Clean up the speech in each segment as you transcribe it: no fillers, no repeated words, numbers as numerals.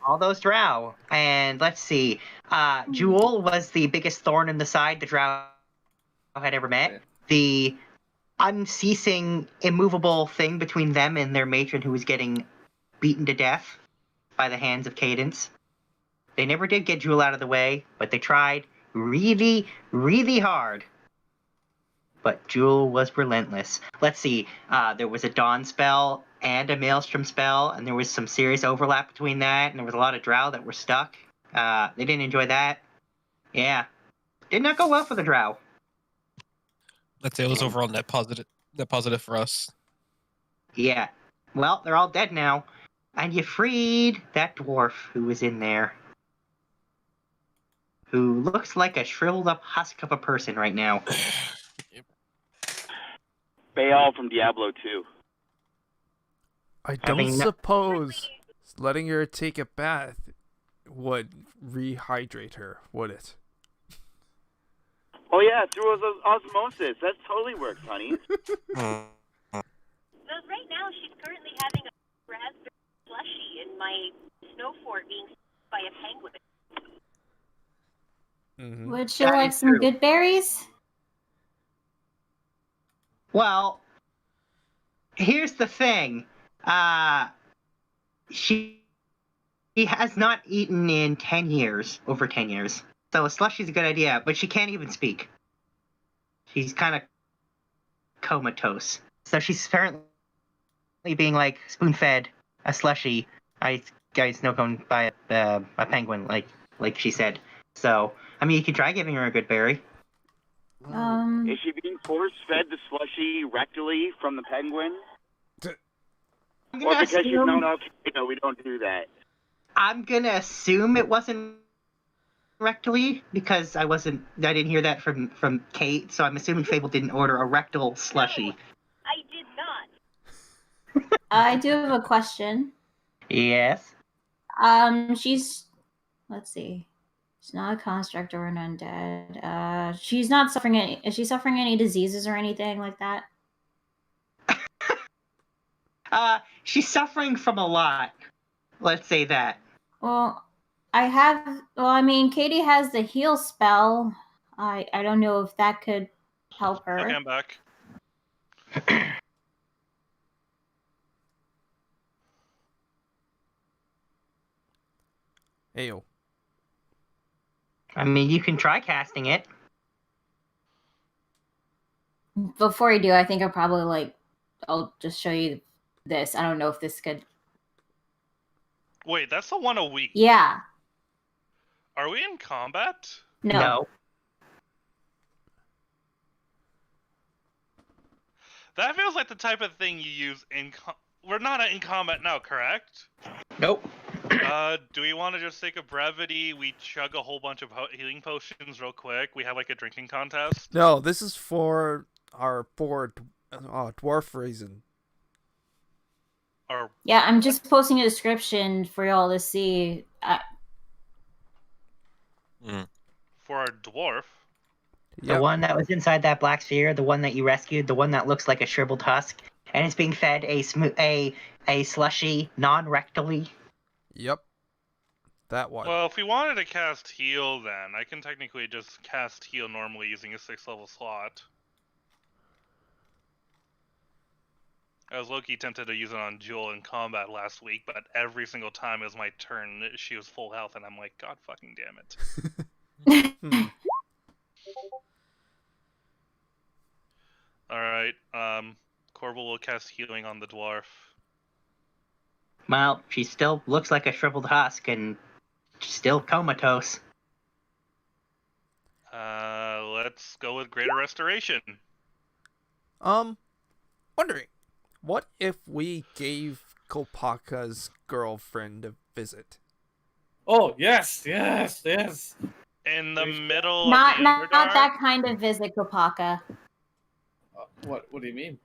all those drow. And let's see. Jewel was the biggest thorn in the side the drow had ever met. The unceasing, immovable thing between them and their matron who was getting beaten to death by the hands of Cadence. They never did get Jewel out of the way, but they tried really, really hard. But Jewel was relentless. Let's see, there was a Dawn spell and a Maelstrom spell, and there was some serious overlap between that, and there was a lot of drow that were stuck. They didn't enjoy that. Yeah. Did not go well for the drow. Let's say it was overall net positive for us. Yeah. Well, they're all dead now. And you freed that dwarf who was in there. Who looks like a shriveled up husk of a person right now. Baal from Diablo 2. I don't suppose letting her take a bath would rehydrate her, would it? Oh yeah, through osmosis. That totally works, honey. Well, right now she's currently having a raspberry slushy in my snow fort being by a penguin. Mm-hmm. Would she like some good berries? Well, here's the thing. She has not eaten in 10 years, over 10 years. So a slushy's a good idea, but she can't even speak. She's kind of comatose. So she's apparently being like spoon-fed a slushy. I guys know going by a penguin, like she said. So I mean, you could try giving her a good berry. Is she being force-fed the slushy rectally from the penguin? Or because she's known, okay, no, we don't do that. I'm gonna assume it wasn't rectally because I didn't hear that from Kate, so I'm assuming Fable didn't order a rectal slushy. No, I did not. I do have a question. Yes. Let's see. She's not a construct or an undead. She's not suffering any. Is she suffering any diseases or anything like that? She's suffering from a lot. Let's say that. Well, I mean, Katie has the heal spell. I don't know if that could help her. Okay, I'm back. Ayo. I mean, you can try casting it. Before you do, I think I'll just show you this. I don't know if this could. Wait, that's the one a week. Yeah. Are we in combat? No. That feels like the type of thing you use in we're not in combat now, correct? Nope. Do we want to just take a brevity? We chug a whole bunch of healing potions real quick. We have like a drinking contest. No, this is for our dwarf reason. Yeah, I'm just posting a description for y'all to see. For our dwarf. The one that was inside that black sphere, the one that you rescued, the one that looks like a shriveled husk, and it's being fed a slushy non-rectally. Yep. That one. Well, if we wanted to cast heal, then I can technically just cast heal normally using a 6th level slot. I was low-key tempted to use it on Jewel in combat last week, but every single time it was my turn, she was full health, and I'm like, God fucking damn it. Alright, Corval will cast healing on the dwarf. Well, she still looks like a shriveled husk and still comatose. Let's go with Greater Restoration. Wondering, what if we gave Kopaka's girlfriend a visit? Oh, yes. In the middle Not of the not that kind of visit, Kopaka. What do you mean?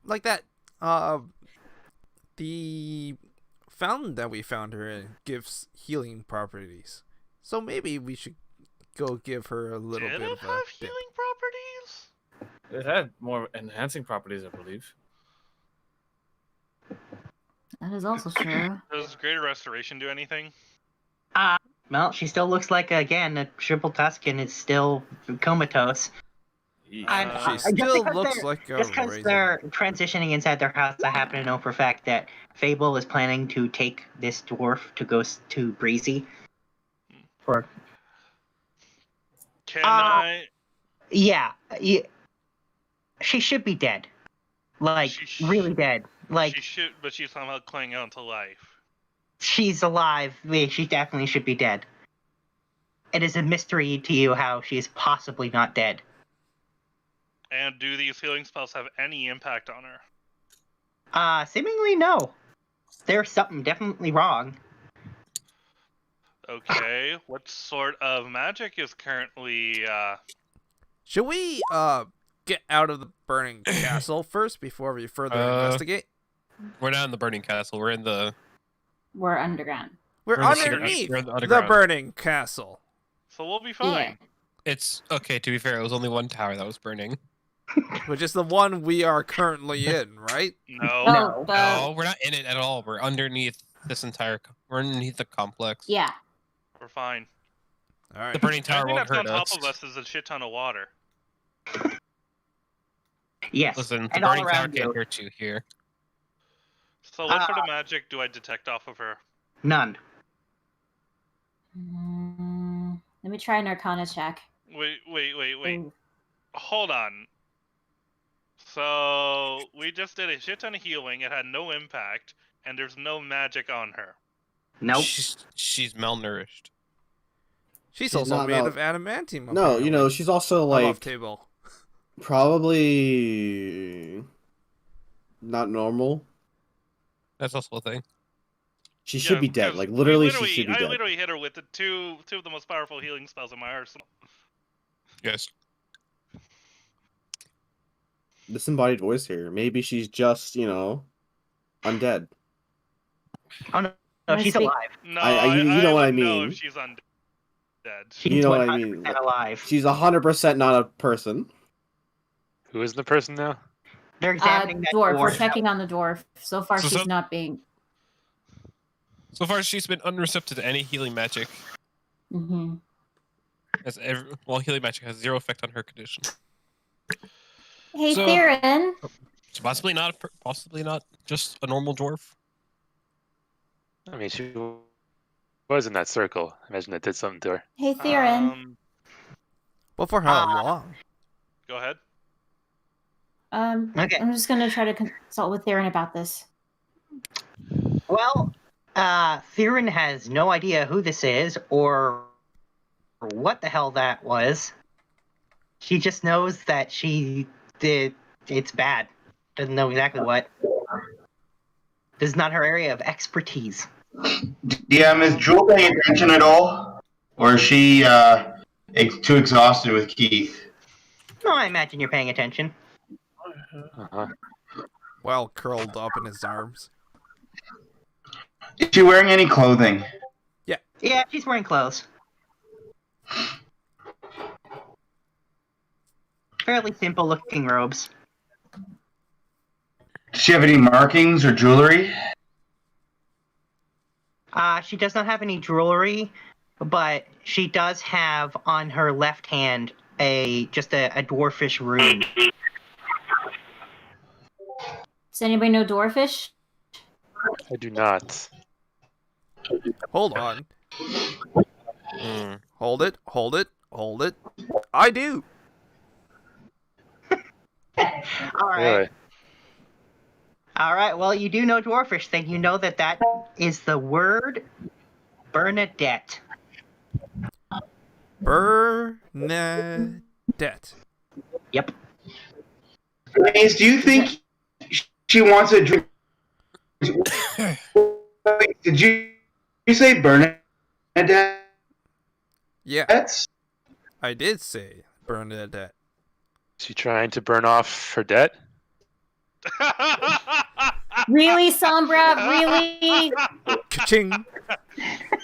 Like that, the fountain that we found her in gives healing properties. So maybe we should go give her a little bit of a Did it have healing properties? It had more enhancing properties, I believe. That is also true. Does Greater Restoration do anything? Well, she still looks like, again, a triple tusk and is still comatose. She Just still because looks they're- like a Just because raisin. they're transitioning inside their house, I happen to know for a fact that Fable is planning to take this dwarf to go to Breezy. Can I? Yeah, she should be dead. Like, really dead. Like, She should, but she's somehow clinging on to life. she's alive. She definitely should be dead. It is a mystery to you how she is possibly not dead. And do these healing spells have any impact on her? Seemingly no. There's something definitely wrong. Okay, what sort of magic is currently, Should we get out of the burning castle first before we further investigate? We're not in the burning castle. We're in the. We're underground. We're We're in the underneath we're in the the underground. burning castle. So we'll be fine. It's okay. To be fair, it was only one tower that was burning. Which is the one we are currently in, right? No. No, we're not in it at all. We're underneath this entire. We're underneath the complex. Yeah. We're fine. All right. The burning tower Everything won't that's on hurt top us. of us is a shit ton of water. Yes. Listen, the and all burning tower around you. can't hurt you here. So what sort of magic do I detect off of her? None. Let me try an Arcana check. Wait. Ooh. Hold on. So we just did a shit ton of healing. It had no impact, and there's no magic on her. Nope. She's malnourished. She's She's also not made mal- of adamantium. No, you know, she's also I'm off like table. probably not normal. That's also a thing. She should be dead. because Like literally, I she should be dead. literally hit her with the two of the most powerful healing spells in my arsenal. Yes. Disembodied voice here. Maybe she's just, undead. Oh no, she's alive. No, you know what I would know mean. if she's undead. She's You know what I 100% mean. alive. She's 100% not a person. Who is the person now? They're examining that Dwarf. We're dwarf. checking on the dwarf. So far, So she's some- not being. So far, she's been unreceptive to any healing magic. Mm-hmm. Healing magic has zero effect on her condition. Hey, So- Theron. So possibly not just a normal dwarf. I mean, she was in that circle. I imagine that did something to her. Hey, Theron. Well, for how long? Go ahead. Okay. I'm just gonna try to consult with Theron about this. Well, Theron has no idea who this is or what the hell that was. She just knows that it's bad. Doesn't know exactly what. This is not her area of expertise. DM, is Jewel paying attention at all? Or is she too exhausted with Keith? No, I imagine you're paying attention. Well, curled up in his arms. Is she wearing any clothing? Yeah, she's wearing clothes. Fairly simple looking robes. Does she have any markings or jewelry? She does not have any jewelry, but she does have on her left hand a dwarfish rune. Does anybody know Dwarfish? I do not. Hold on. Hold it. I do. All right. Really? All right. Well, you do know dwarfish, then you know that is the word Bernadette. Bernadette. Yep. Maze, do you think she wants a drink? Did you say Bernadette? Yeah. I did say Bernadette. Is she trying to burn off her debt? Really, Sombra? Really? Ka-ching.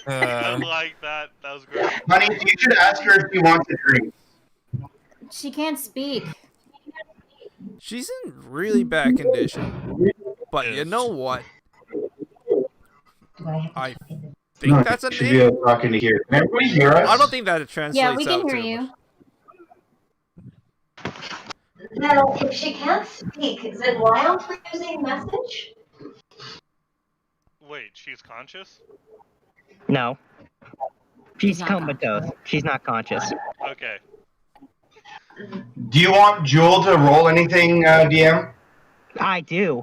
I like that. That was great. Honey, you should ask her if she wants a drink. She can't speak. She's in really bad condition. But you know what? I think that's a Should name. be talking to here. Can everybody hear us? I don't think that it translates Yeah, we can out hear too you. much. Now, if she can't speak, is it wild for using message? Wait, she's conscious? No. She's not comatose. She's not conscious. Okay. Do you want Jewel to roll anything, DM? I do.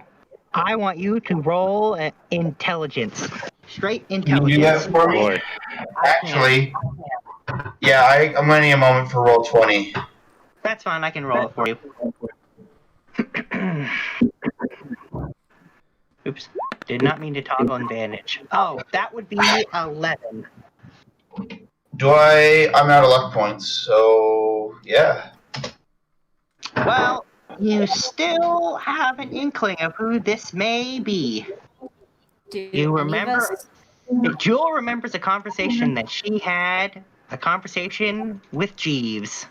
I want you to roll intelligence. Straight Can you do intelligence. that for me? Boy. Actually, yeah, I'm gonna need a moment for roll 20. That's fine. I can roll it for you. Oops. Did not mean to toggle advantage. Oh, that would be 11. I'm out of luck points, so yeah. Well, you still have an inkling of who this may be. Do You any of remember? us- Jewel remembers a conversation that she had. A conversation with Jeeves.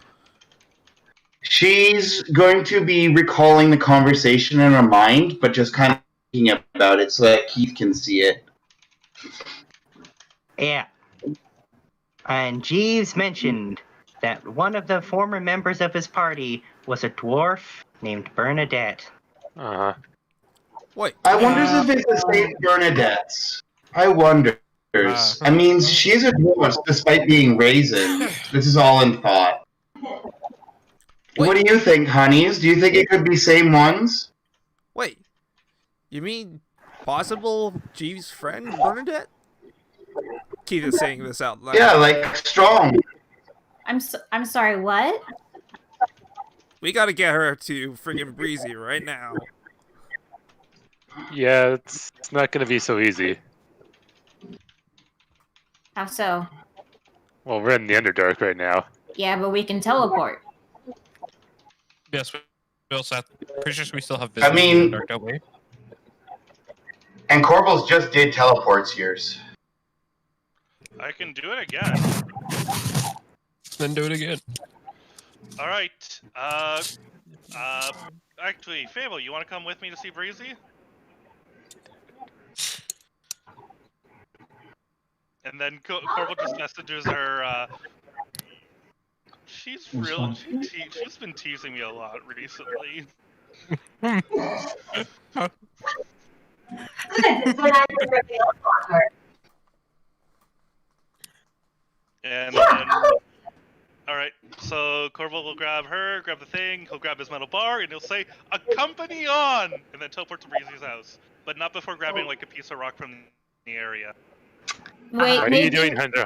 She's going to be recalling the conversation in her mind, but just kind of thinking about it so that Keith can see it. Yeah. And Jeeves mentioned that one of the former members of his party was a dwarf named Bernadette. Uh-huh. Wait. I wonder if it's the same Bernadette's. I wonder. I mean, she's a dwarf despite being raisin. This is all in thought. What do you think, honeys? Do you think it could be same ones? Wait. You mean possible Jeeves' friend, Bernadette? Keith is saying this out loud. Yeah, like strong. I'm sorry, what? We gotta get her to friggin' Breezy right now. Yeah, it's not going to be so easy. How so? Well, we're in the Underdark right now. Yeah, but we can teleport. Yes, we also have. Pretty sure we still have I business mean- in the dark, don't we? And Corvals just did teleports years. I can do it again. Then do it again. Alright. Actually, Fable, you want to come with me to see Breezy? And then Corval just messages her, she's been teasing me a lot recently. And then, alright, so Corval will grab her, grab the thing, he'll grab his metal bar, and he'll say, "Accompany on!" And then teleport to Breezy's house. But not before grabbing, like, a piece of rock from the area. Wait, What are maybe, you doing, Hunter?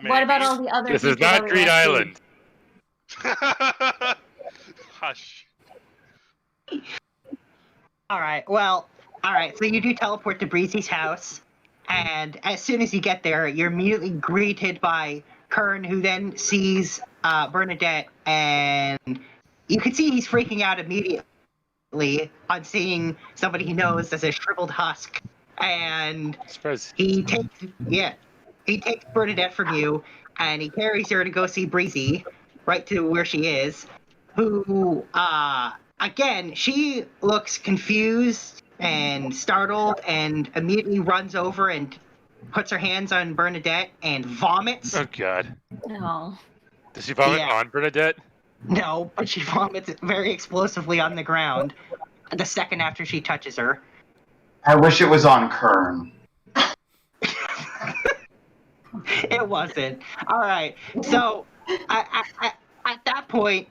what about all the other This is people that not we Greed left Island. Hush. Alright, so you do teleport to Breezy's house, and as soon as you get there, you're immediately greeted by Kern, who then sees Bernadette, and you can see he's freaking out immediately on seeing somebody he knows as a shriveled husk. And he takes Bernadette from you, and he carries her to go see Breezy, right to where she is, who, again, she looks confused and startled and immediately runs over and puts her hands on Bernadette and vomits. Oh, God. No. Does she vomit on Bernadette? No, but she vomits very explosively on the ground the second after she touches her. I wish it was on Kern. It wasn't. All right. So at that point,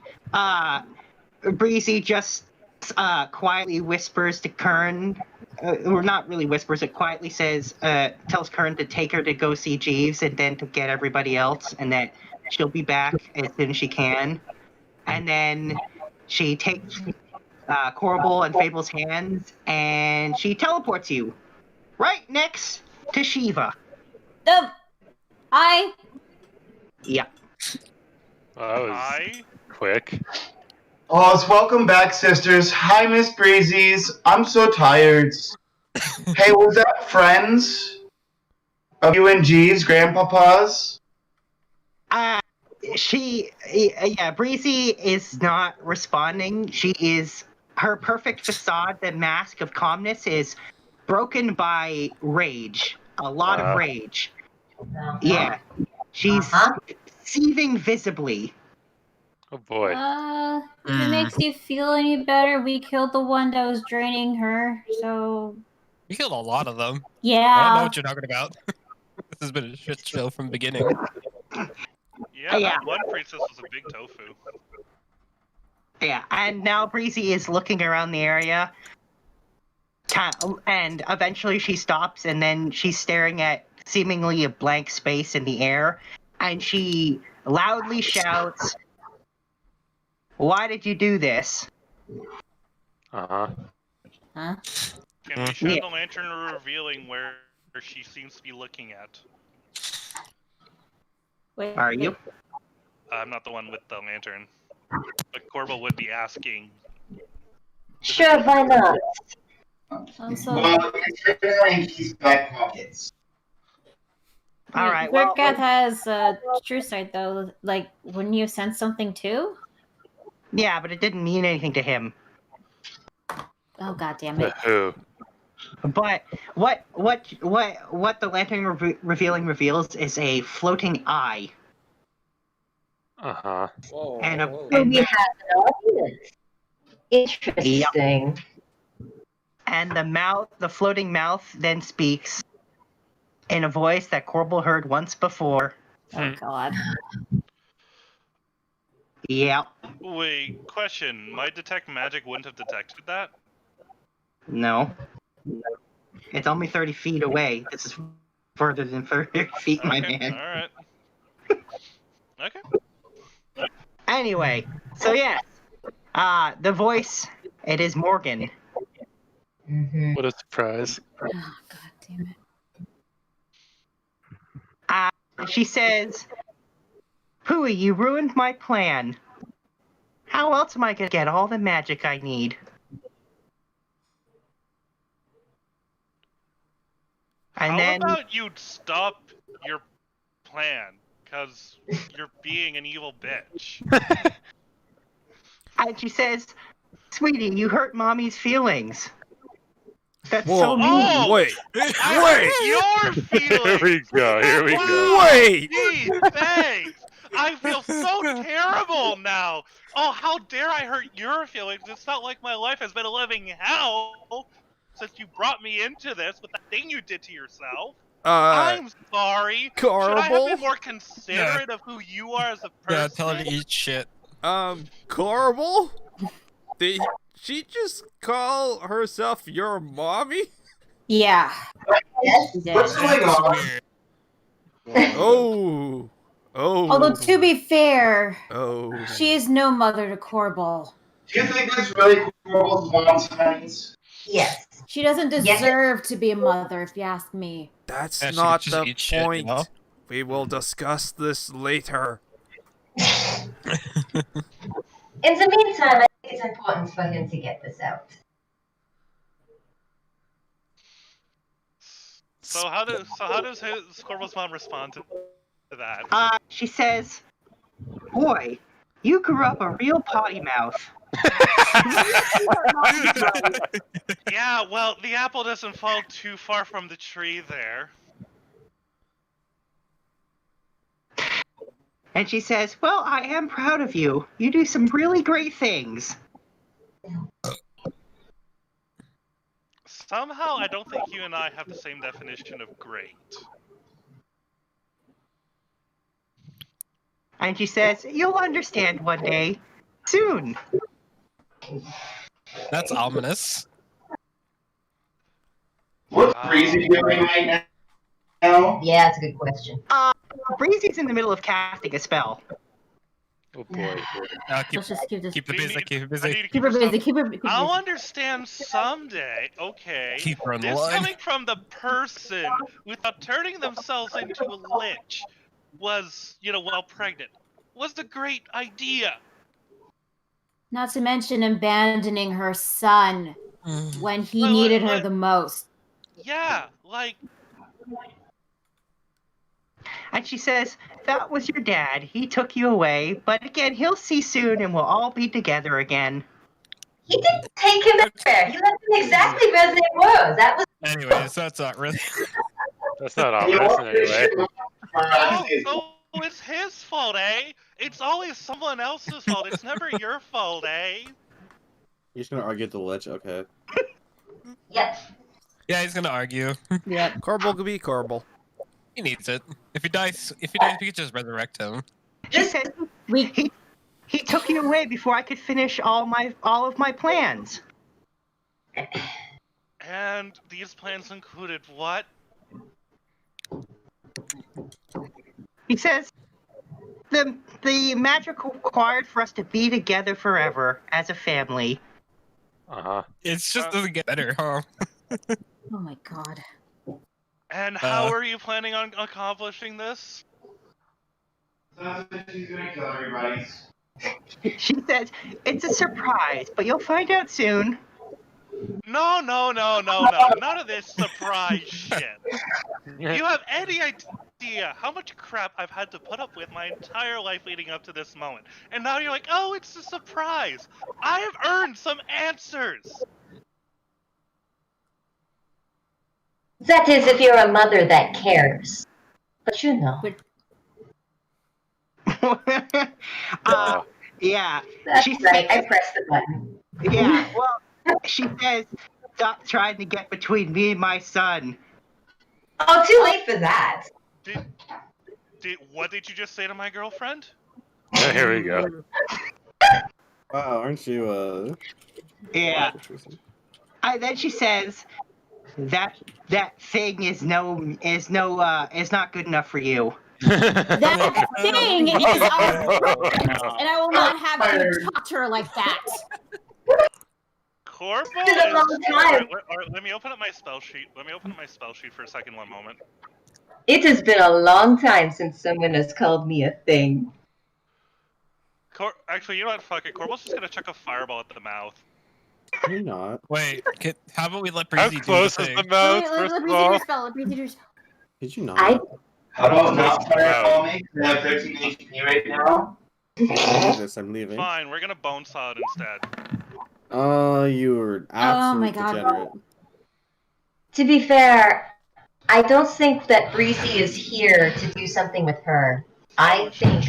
Breezy just quietly whispers to Kern, or not really whispers, it quietly says, tells Kern to take her to go see Jeeves and then to get everybody else, and that she'll be back as soon as she can. And then she takes Corbel and Fable's hands, and she teleports you right next to Shiva. Hi. Yeah. Well, that was quick. Oh, it's welcome back, sisters. Hi, Miss Breezies. I'm so tired. Hey, was that friends of you and Jeeves, grandpapas? Breezy is not responding. Her perfect facade, the mask of calmness, is broken by rage. A lot of rage. Yeah. She's seething visibly. Oh boy. If it makes you feel any better, we killed the one that was draining her, so... We killed a lot of them. Yeah. I don't know what you're talking about. This has been a shit show from the beginning. Yeah, that one princess was a big tofu. Yeah, and now Breezy is looking around the area. And eventually she stops, and then she's staring at seemingly a blank space in the air. And she loudly shouts, "Why did you do this?" Uh-huh. Huh? Can we show the lantern revealing where she seems to be looking at? Wait, Are you? I'm not the one with the lantern. But Corbo would be asking. Sure, why not? Well, considering she's back pockets. All right. Zerkath has a true sight though. Like, wouldn't you sense something too? Yeah, but it didn't mean anything to him. Oh god damn it! Who? But what the lantern reveals is a floating eye. Uh-huh. And a So we have an audience. Interesting. And the floating mouth then speaks in a voice that Corbel heard once before. Oh god. Yeah. Wait, question. My detect magic wouldn't have detected that? No. It's only 30 feet away. This is further than 30 feet, my man. Alright. Okay. Anyway, so yes. The voice, it is Morgan. What a surprise. Oh god damn it. She says, "Hooey, you ruined my plan. How else am I gonna get all the magic I need?" And How then about you stop your plan? Because you're being an evil bitch. and she says, "Sweetie, you hurt Mommy's feelings." That's Whoa, so mean. wait! Your feelings! Here we go. Wow, Wait! Jeez, thanks! I feel so terrible now! Oh, how dare I hurt your feelings? It's not like my life has been a living hell since you brought me into this with that thing you did to yourself. I'm sorry. Should I have been more considerate of who you are as a person? Yeah, tell her to eat shit. Corbel? Did she just call herself your mommy? Yeah. What's going on? Oh. Although to be fair, Oh. she is no mother to Corbel. Do you think that's really Corbel's mom's honey's? Yes. She doesn't deserve to be a mother, if you ask me. That's Yeah, she not could just the eat shit, point. you know? We will discuss this later. In the meantime, I think it's important for him to get this out. So how does his Corbel's mom respond to that? She says, "Boy, you grew up a real potty mouth." Yeah, well, the apple doesn't fall too far from the tree there. And she says, "Well, I am proud of you. You do some really great things." Somehow, I don't think you and I have the same definition of great. And she says, "You'll understand one day. Soon." That's ominous. What's Breezy doing right now? Yeah, that's a good question. Breezy's in the middle of casting a spell. Oh boy. Let's just keep this. Keep the busy. Keep her I busy. need to Keep her busy. Keep her I'll busy. understand someday, okay? Keep her on the This line. coming from the person without turning themselves into a lich was, while pregnant, was a great idea. Not to mention abandoning her son when he needed her the most. Yeah, like... And she says, "That was your dad. He took you away. But again, he'll see soon and we'll all be together again." He didn't take him anywhere. He left him exactly where they were. That was Anyways, that's not really. That's not ominous in any way. Oh, it's his fault, eh? It's always someone else's fault. It's never your fault, eh? You're just gonna argue at the ledge, okay? Yep. Yeah, he's gonna argue. Yep. Corporal could be Corporal. He needs it. If he dies, we could just resurrect him. She said he took you away before I could finish all of my plans. And these plans included what? He says the magic required for us to be together forever as a family. It just doesn't get better, huh? Oh my god. And how are you planning on accomplishing this? She's gonna kill everybody. She says it's a surprise, but you'll find out soon. No. None of this surprise shit. You have any idea how much crap I've had to put up with my entire life leading up to this moment? And now you're like, oh, it's a surprise. I have earned some answers. That is, if you're a mother that cares. But you know. Yeah. That's right. I pressed the button. Yeah. Well, she says, "Stop trying to get between me and my son." Oh, too late for that. What did you just say to my girlfriend? Yeah, here we go. Wow, aren't you Yeah. And then she says that thing is not good enough for you. That thing is and I will not have you talk to her like that. Corporal. It's been a long time. Let me open up my spell sheet. For a second. One moment. It has been a long time since someone has called me a thing. Actually, you know what? Fuck it. Corporal's just gonna chuck a fireball at the mouth. You're not. Wait, how about we let How Breezy do close the is thing? the mouth? Let First of Breezy do all, her spell. Let Breezy do her spell. Did you not? How about not fireball me? I have 13 HP right now. I'm leaving. Fine, we're gonna bone saw it instead. You're Oh my absolute god. degenerate. To be fair, I don't think that Breezy is here to do something with her. I think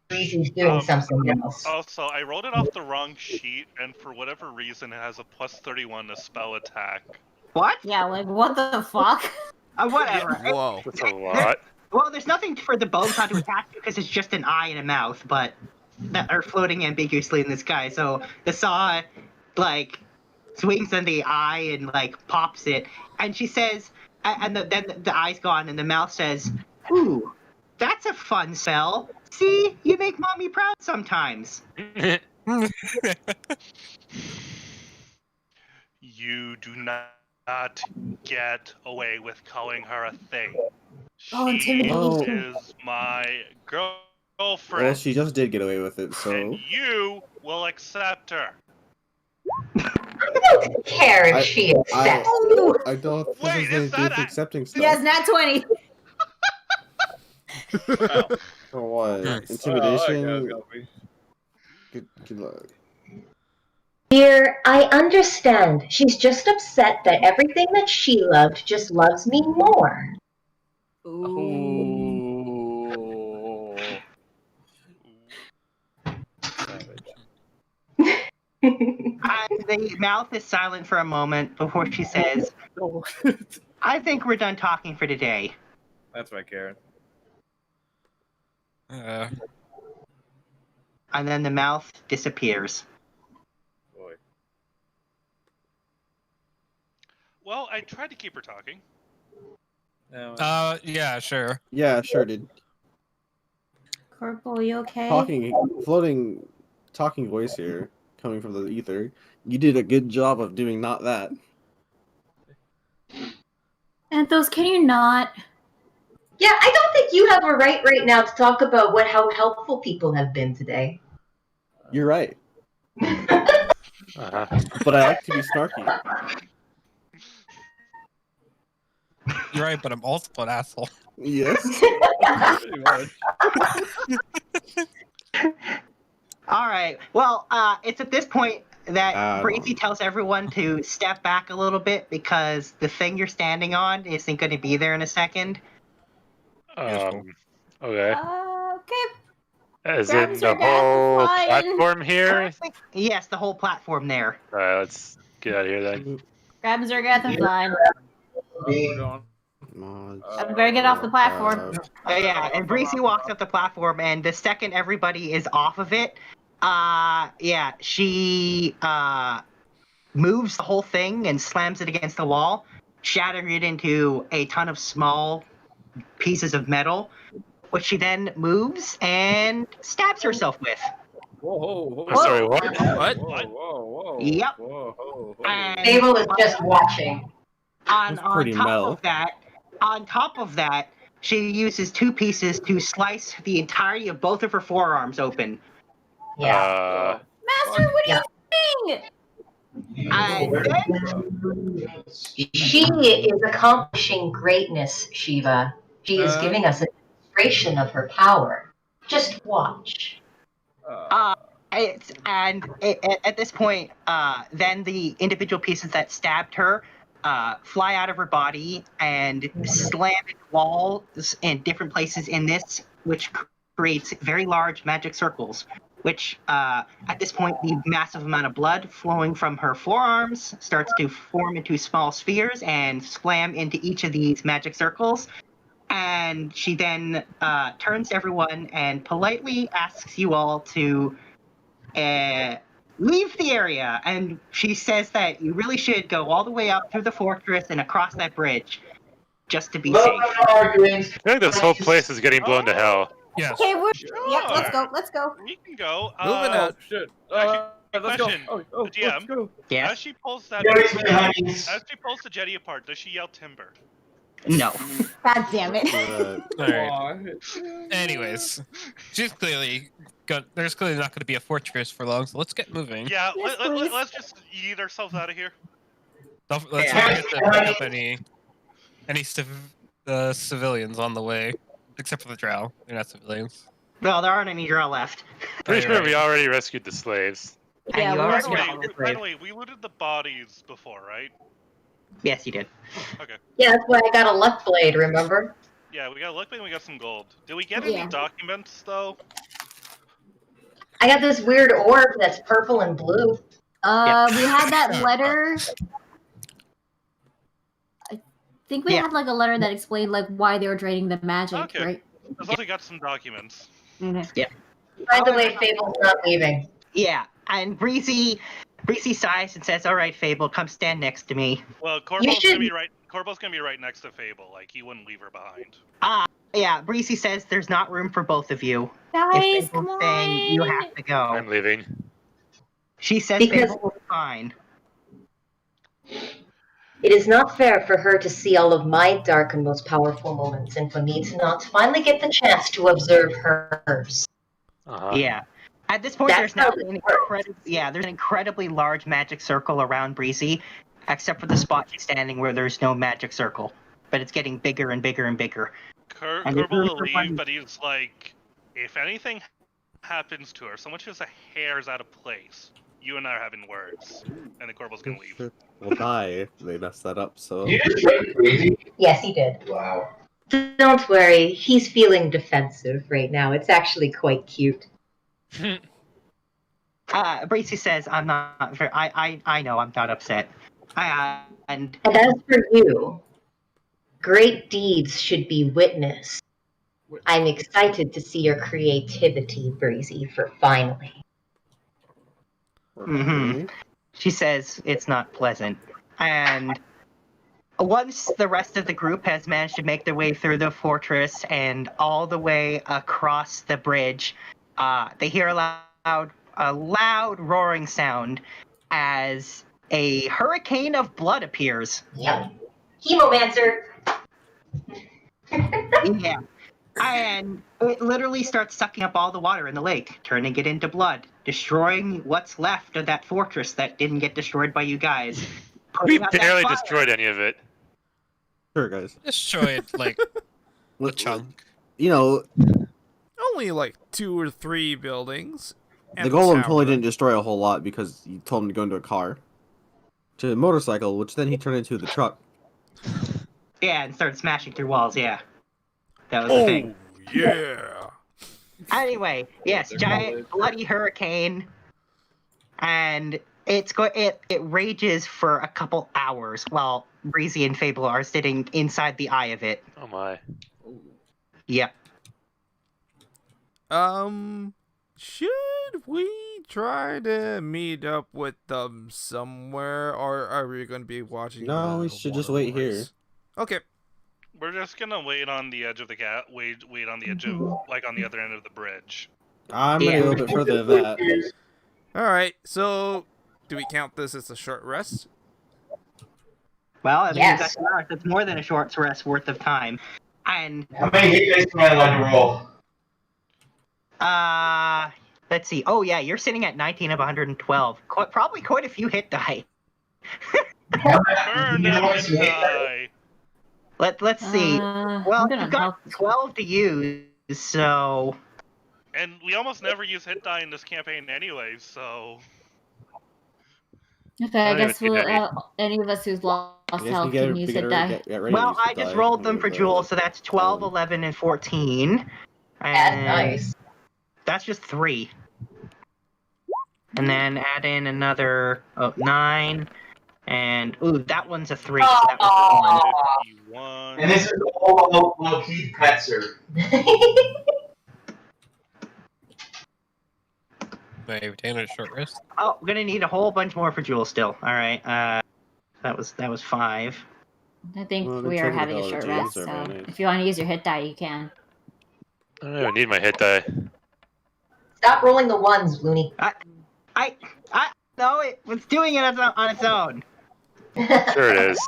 Breezy's doing something else. Also, I rolled it off the wrong sheet, and for whatever reason, it has a plus 31 to spell attack. What? Yeah, like what the fuck? Whatever. Whoa. that's a lot. Well, there's nothing for the bone saw to attack because it's just an eye and a mouth, but that are floating ambiguously in the sky. So the saw, like, swings in the eye and like pops it, and she says, and then the eye's gone, and the mouth says, "Ooh, that's a fun spell. See, you make mommy proud sometimes." You do not get away with calling her a thing. Oh, She intimidation. is my girlfriend. Well, she just did get away with it, so. And you will accept her. I don't care if she accepts. I don't think Wait, there's is anything that to accepting stuff. Yes, nat 20. For what? Nice. Intimidation? Good luck. Dear, I understand. She's just upset that everything that she loved just loves me more. Ooh. The mouth is silent for a moment before she says, "I think we're done talking for today." That's right, Karen. And then the mouth disappears. Boy. Well, I tried to keep her talking. Yeah, sure. Yeah, sure, dude. Corporal, you okay? Talking voice here, coming from the ether. You did a good job of doing not that. Anthos, can you not? Yeah, I don't think you have a right now to talk about how helpful people have been today. You're right. But I like to be snarky. You're right, but I'm also an asshole. Yes. Pretty much. All right. Well, it's at this point Breezy tells everyone to step back a little bit because the thing you're standing on isn't going to be there in a second. Okay. Okay. As Grab in the Zergath, whole fine. platform here? Yes, the whole platform there. Alright, let's get out of here then. Grab Zergath and fly. We're going. I'm gonna get off the platform. Yeah, and Breezy walks up the platform, and the second everybody is off of it, she moves the whole thing and slams it against the wall, shattering it into a ton of small pieces of metal, which she then moves and stabs herself with. Whoa. I'm sorry, what? Whoa. Yep. Whoa. And Fable is just watching. on pretty top metal. of that, she uses 2 pieces to slice the entirety of both of her forearms open. Yeah. Master, what are you doing? She is accomplishing greatness, Shiva. She is giving us a demonstration of her power. Just watch. At this point, then the individual pieces that stabbed her fly out of her body and slam into walls in different places in this, which creates very large magic circles. Which, at this point, the massive amount of blood flowing from her forearms starts to form into small spheres and slam into each of these magic circles. And she then turns to everyone and politely asks you all to leave the area. And she says that you really should go all the way up through the fortress and across that bridge just to be safe. I feel like this whole place is getting blown to hell. Yes. Okay, let's go. We can go. Moving out. Shit. Let's go. Question. The DM. Let's go. Yes? As she pulls that, Notice me, honeys. as she pulls the jetty apart, does she yell timber? No. God damn it. Alright. Anyways, there's clearly not going to be a fortress for long, so let's get moving. Yeah, Yes, let's just yeet ourselves out of here. Let's not get to pick up any civilians on the way, except for the drow. They're not civilians. Well, there aren't any drow left. Pretty sure we already rescued the slaves. Yeah, And you we're already rescued got all the the By slave. the way, we looted the bodies before, right? Yes, you did. Okay. Yeah, that's why I got a luck blade, remember? Yeah, we got a luck blade and we got some gold. Did we get Yeah. any documents, though? I got this weird orb that's purple and blue. We had that letter. I think we had like a letter that explained like why they were draining the magic, Okay. right? As long as we got some documents. By the way, Fable's not leaving. Yeah, and Breezy sighs and says, "All right, Fable, come stand next to me." Well, Corpo's gonna be right. Corpo's gonna be right next to Fable. Like he wouldn't leave her behind. Yeah, Breezy says there's not room for both of you. Guys, If come Fable's saying you on. have to go. I'm leaving. She says Because- Fable will be fine. It is not fair for her to see all of my dark and most powerful moments, and for me to not finally get the chance to observe hers. Yeah. At this point, That's there's now how there's an incredibly large magic circle around Breezy, except for the spot she's standing where there's no magic circle. But it's getting bigger and bigger and bigger. And there's Corpo room will for leave, one- but he's like, if anything happens to her, so much as a hair is out of place, you and I are having words, and then Corpo's gonna leave. We'll die if they mess that up, so... Yes, he did. Wow. Don't worry, he's feeling defensive right now. It's actually quite cute. Breezy says, "I'm not. I know. I'm not upset." And And as for you, great deeds should be witnessed. I'm excited to see your creativity, Breezy, for finally. She says it's not pleasant. And once the rest of the group has managed to make their way through the fortress and all the way across the bridge, they hear a loud roaring sound as a hurricane of blood appears. Yep. Hemomancer! Yeah. And it literally starts sucking up all the water in the lake, turning it into blood, destroying what's left of that fortress that didn't get destroyed by you guys. We Putting out that barely fire. destroyed any of it. Sure, guys. Destroyed like a chunk. You know, Only like 2 or 3 buildings. The golem totally didn't destroy a whole lot because you told him to go into a car. To a motorcycle, which then he turned into the truck. Yeah, and started smashing through walls, yeah. That was the thing. Yeah. Anyway, yes, giant bloody hurricane. And it rages for a couple hours while Breezy and Fable are sitting inside the eye of it. Oh my. Yep. Should we try to meet up with them somewhere, or are we going to be watching? No, we should just wait here. Okay. We're just gonna wait on the edge of the wait on the edge of, like, on the other end of the bridge. I'm gonna go a little bit further than that. Alright, so do we count this as a short rest? Well, I mean, that's more than a short rest worth of time. And How many hit dice am I allowed to roll? Let's see. Oh yeah, you're sitting at 19 of 112. Probably quite a few hit die. Burn that die. Let's see. Well, you've got 12 to use, so. And we almost never use hit die in this campaign anyway, so. Okay, I guess we'll, any of us who's lost health can use hit die. Well, I just rolled them for Jewel, so that's 12, 11, and 14. And nice. That's just 3. And then add in another 9. And, ooh, that one's a 3. So that was a 1. And this is all low-key Kretzer. May I retain a short rest? Oh, we're gonna need a whole bunch more for Jewel still. Alright, that was 5. I think we are having a short rest, so if you want to use your hit die, you can. I don't even need my hit die. Stop rolling the ones, Looney. No, it was doing it on its own. Sure it is.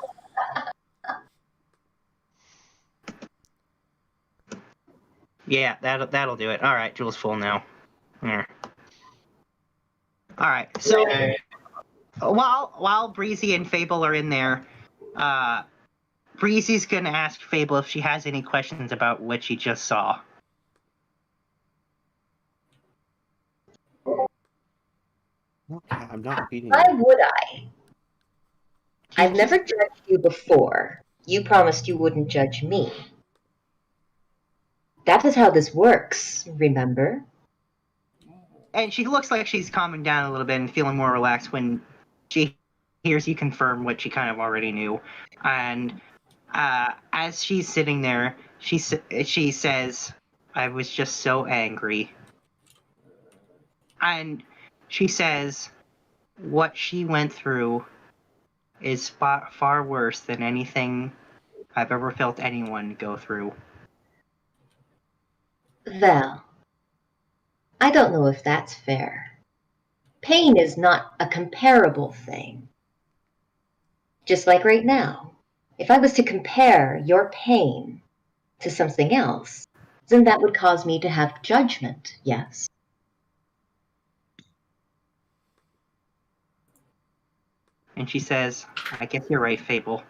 Yeah, that'll do it. All right, Jewel's full now. There. All right, so while Breezy and Fable are in there, Breezy's gonna ask Fable if she has any questions about what she just saw. I'm not beating. Why would I? I've never judged you before. You promised you wouldn't judge me. That is how this works, remember? And she looks like she's calming down a little bit and feeling more relaxed when she hears you confirm what she kind of already knew. And as she's sitting there, she says, "I was just so angry." And she says, "What she went through is far worse than anything I've ever felt anyone go through." Well, I don't know if that's fair. Pain is not a comparable thing. Just like right now, if I was to compare your pain to something else, then that would cause me to have judgment, yes? And she says, "I guess you're right, Fable."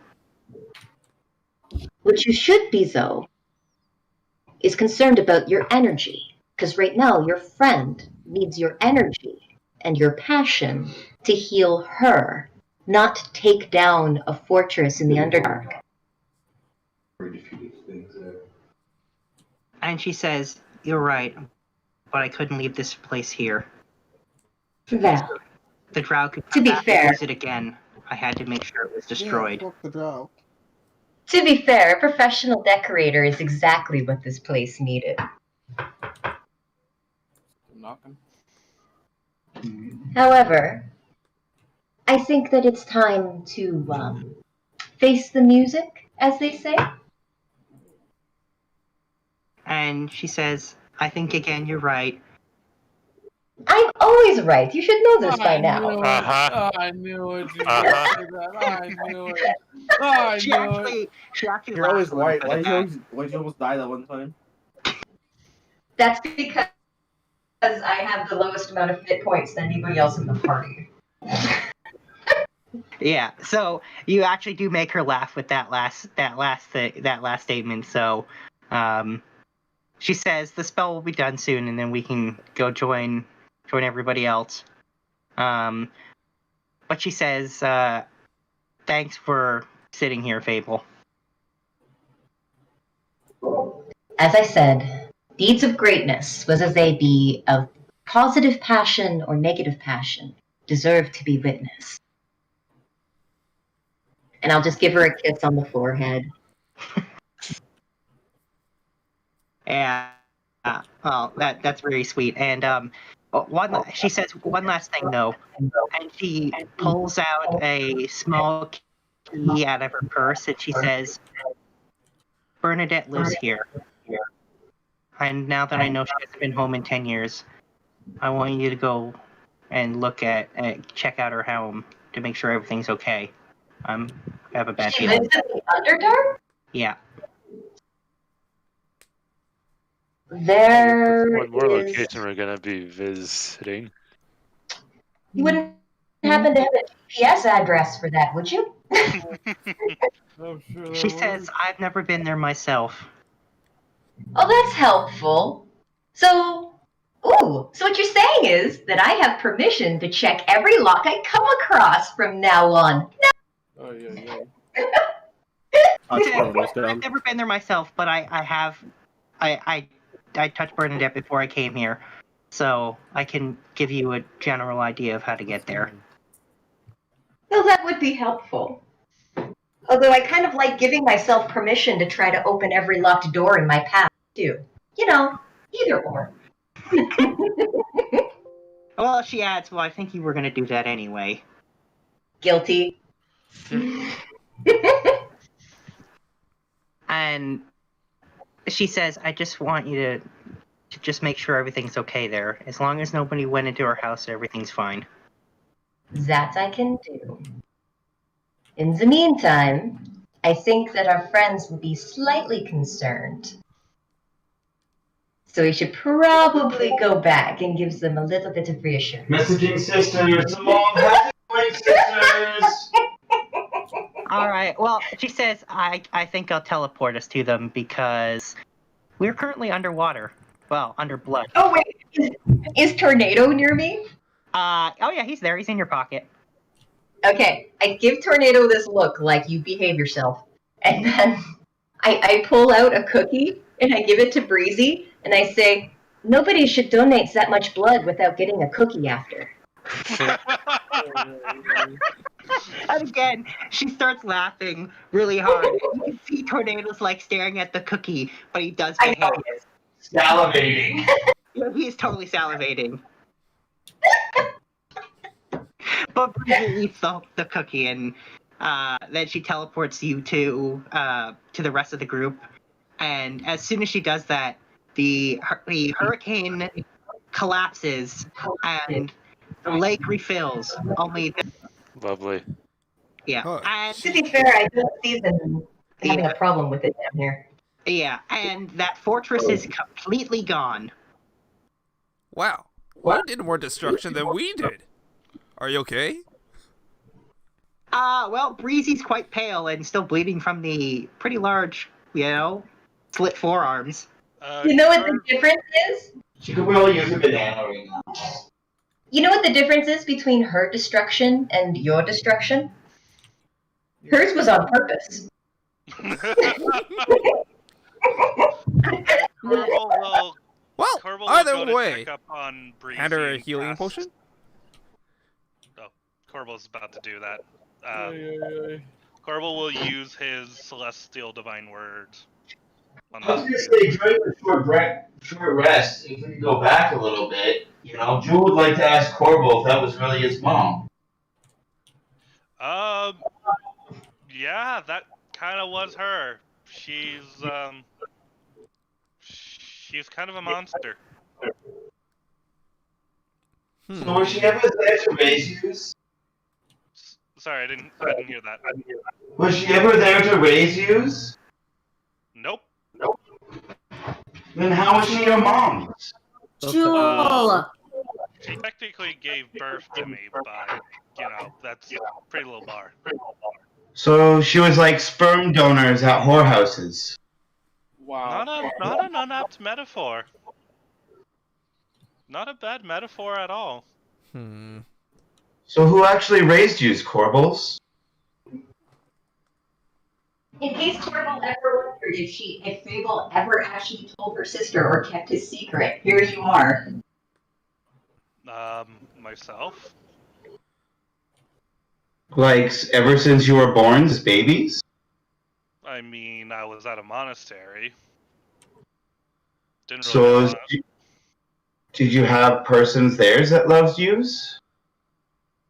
What you should be, though, is concerned about your energy. Because right now, your friend needs your energy and your passion to heal her, not take down a fortress in the Underdark. And she says, "You're right, but I couldn't leave this place here. Well, The drow could to be fair, use it again. I had to make sure it was destroyed." Yeah, fuck the drow. to be fair, a professional decorator is exactly what this place needed. However, I think that it's time to face the music, as they say. And she says, "I think again you're right." I'm always right. You should know this by now. I knew it. I knew it. I She knew it. actually You're always laughed right. at that. Why'd you almost die that one time? That's because I have the lowest amount of hit points than anybody else in the party. Yeah, so you actually do make her laugh with that last statement. So, she says the spell will be done soon, and then we can go join join everybody else. But she says, thanks for sitting here, Fable. As I said, deeds of greatness, whether they be of positive passion or negative passion, deserve to be witnessed. And I'll just give her a kiss on the forehead. Yeah. Well, that's very sweet. And she says one last thing though, and she pulls out a small key out of her purse, and she says, "Bernadette lives here. And now that I know she hasn't been home in 10 years, I want you to go and check out her home to make sure everything's okay. I have a bad She feeling." lives in the Underdark? Yeah. There One more is... location we're gonna be visiting. You wouldn't happen to have a GPS address for that, would you? She says, "I've never been there myself." Oh, that's helpful. So what you're saying is that I have permission to check every lock I come across from now on. Oh, yeah. I've never been there myself, but I touched Bernadette before I came here, so I can give you a general idea of how to get there. Well, that would be helpful. Although I kind of like giving myself permission to try to open every locked door in my path, too. You know, either or. Well, she adds, "Well, I think you were going to do that anyway." Guilty. And she says, "I just want you to just make sure everything's okay there. As long as nobody went into her house, everything's fine." That I can do. In the meantime, I think that our friends will be slightly concerned. So we should probably go back and give them a little bit of reassurance. Messaging sisters, sisters. All right. Well, she says, I think I'll teleport us to them because we're currently underwater. Well, under blood. Oh, wait. Is Tornado near me? Oh, yeah, he's there. He's in your pocket. Okay. I give Tornado this look like you behave yourself. And then I pull out a cookie and I give it to Breezy and I say, nobody should donate that much blood without getting a cookie after. And again, she starts laughing really hard. You can see Tornado's like staring at the cookie, but he does behave. Salivating. Yeah, he's totally salivating. But Breezy eats the cookie, and then she teleports you to the rest of the group. And as soon as she does that, the hurricane collapses and the lake refills. Lovely. Yeah. Huh. And To be fair, I don't see them having a problem with it down here. Yeah, and that fortress is completely gone. Wow. Well, you did more destruction than we did. Are you okay? Well, Breezy's quite pale and still bleeding from the pretty large, slit forearms. You know what the difference is? She could really use a banana right now. You know what the difference is between her destruction and your destruction? Hers was on purpose. Corval either will go way, to check up on Breezy hand her a and healing cast- potion? Oh, Corval's about to do that. Corval will use his Celestial Divine Word. I was going to say, during the short rest, if we could go back a little bit, Drew would like to ask Corvo if that was really his mom. Yeah, that kind of was her. She's kind of a monster. So was she ever there to raise you? Sorry, I didn't hear that. Was she ever there to raise you? Nope. Then how was she your mom? Jewel! She technically gave birth to me, but, that's a pretty low bar. So she was like sperm donors at whorehouses. Wow. Not an unapt metaphor. Not a bad metaphor at all. So who actually raised you, Corbles? In case Corbel ever wondered if Fable ever actually told her sister or kept his secret, here you are. Myself? Like, ever since you were born as babies? I mean, I was at a monastery. Didn't So, really did you have persons there that loved you?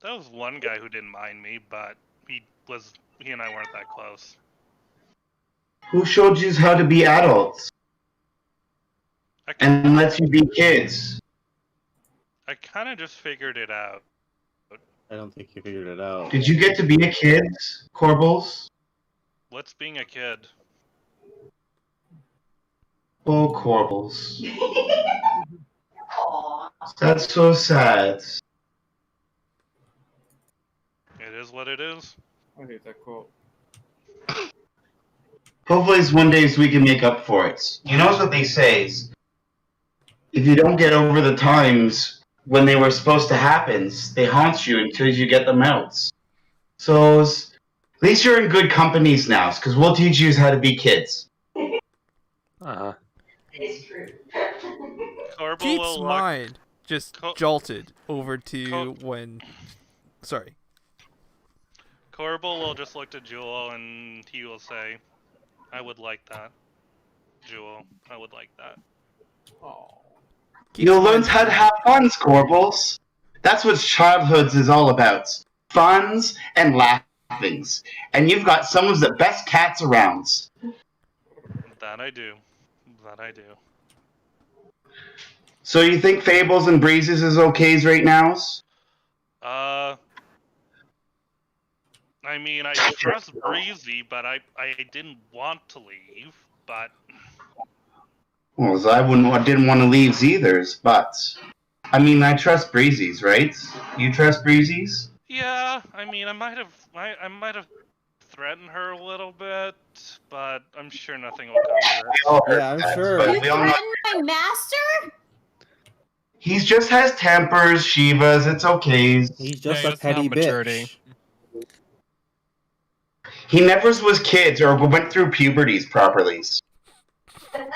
That was one guy who didn't mind me, but he and I weren't that close. Who showed you how to be adults? And let you be kids? I kind of just figured it out. I don't think you figured it out. Did you get to be a kid, Corbles? What's being a kid? Oh, Corbles. That's so sad. It is what it is. I hate that quote. Hopefully it's one day we can make up for it. You know what they say is, if you don't get over the times when they were supposed to happen, they haunt you until you get them out. So, at least you're in good companies now, because we'll teach you how to be kids. Uh-huh. It's true. Keith's mind just jolted over to when... Sorry. Corbel will just look to Jewel and he will say, I would like that. Jewel, I would like that. Oh. You'll learn how to have fun, Corbles. That's what childhood is all about. Funs and laughings. And you've got some of the best cats around. That I do. That I do. So you think Fables and Breezes is okays right now? I mean, I trust Breezy, but I didn't want to leave, but... Well, I didn't want to leave either, but... I mean, I trust Breezy's, right? You trust Breezy's? Yeah, I mean, I might have threatened her a little bit, but I'm sure nothing will come of it. Yeah, I'm sure. You threatened my master? He just has tempers, Shivas, it's okay. He's just a petty bitch. He never was kids or went through puberties properly. I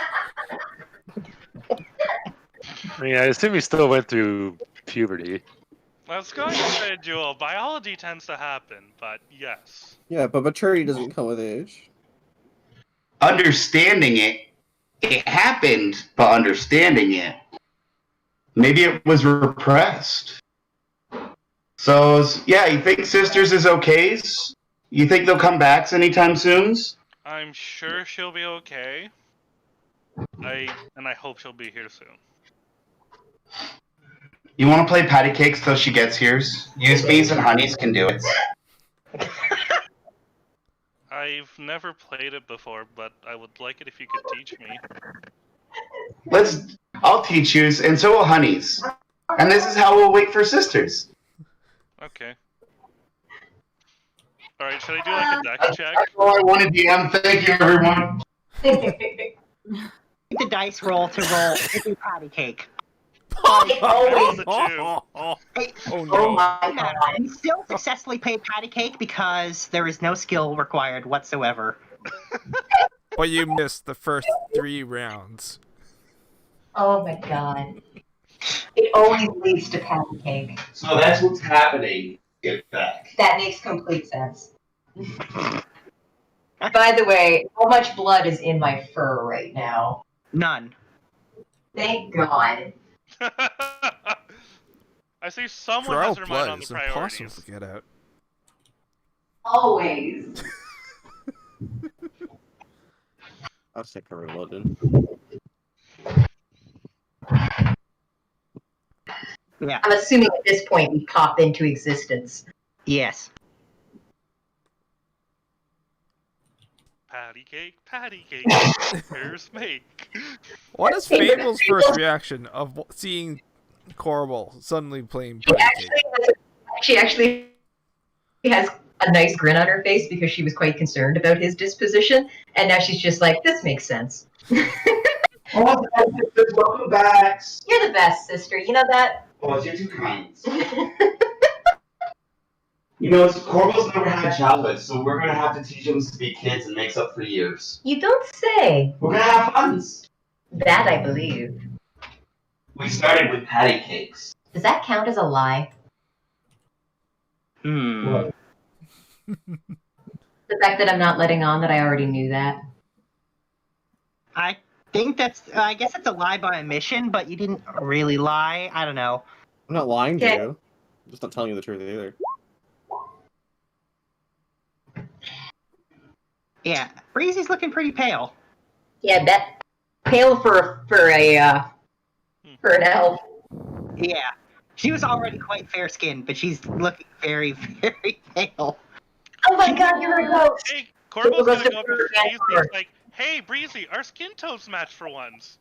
mean, I assume he still went through puberty. I was going to say, Jewel, biology tends to happen, but yes. Yeah, but maturity doesn't come with age. Understanding it happened, but understanding it, maybe it was repressed. So, yeah, you think Sisters is okay? You think they'll come back anytime soon? I'm sure she'll be okay. I hope she'll be here soon. You want to play patty cakes till she gets here? Bees and Honeys can do it. I've never played it before, but I would like it if you could teach me. I'll teach you, and so will Honeys. And this is how we'll wait for Sisters. Okay. Alright, should I do like a dex check? That's all I wanted, DM. Thank you, everyone. The dice roll to roll every patty cake. Always a 2. Oh my god. You still successfully played patty cake because there is no skill required whatsoever. But you missed the first 3 rounds. Oh my god. It always leads to patty cake. So that's what's happening. Get back. That makes complete sense. By the way, how much blood is in my fur right now? None. Thank God. I see someone Drow has their mind blood on the is impossible priorities. to get out. Always. I'll stick a reloaded. Yeah. I'm assuming at this point we pop into existence. Yes. Patty cake, here's make. What is Fable's first reaction of seeing Corbel suddenly playing patty cake? She actually has a nice grin on her face because she was quite concerned about his disposition, and now she's just like, this makes sense. Oh, sisters, welcome back. You're the best, sister. You know that? Oh, you're too kind. You know, Corval's never had childhood, so we're gonna have to teach him to be kids and makes up for years. You don't say. We're gonna have funs. That I believe. We started with patty cakes. Does that count as a lie? Hmm. The fact that I'm not letting on that I already knew that. I think that's. I guess it's a lie by omission, but you didn't really lie. I don't know. I'm not lying to Okay. you. I'm just not telling you the truth either. Yeah, Breezy's looking pretty pale. Yeah, that pale for an elf. Yeah, she was already quite fair-skinned, but she's looking very, very pale. Oh my god, you're a ghost! Hey, Corval's gonna go up to Breezy. He's like, "Hey, Breezy, our skin tones match for once."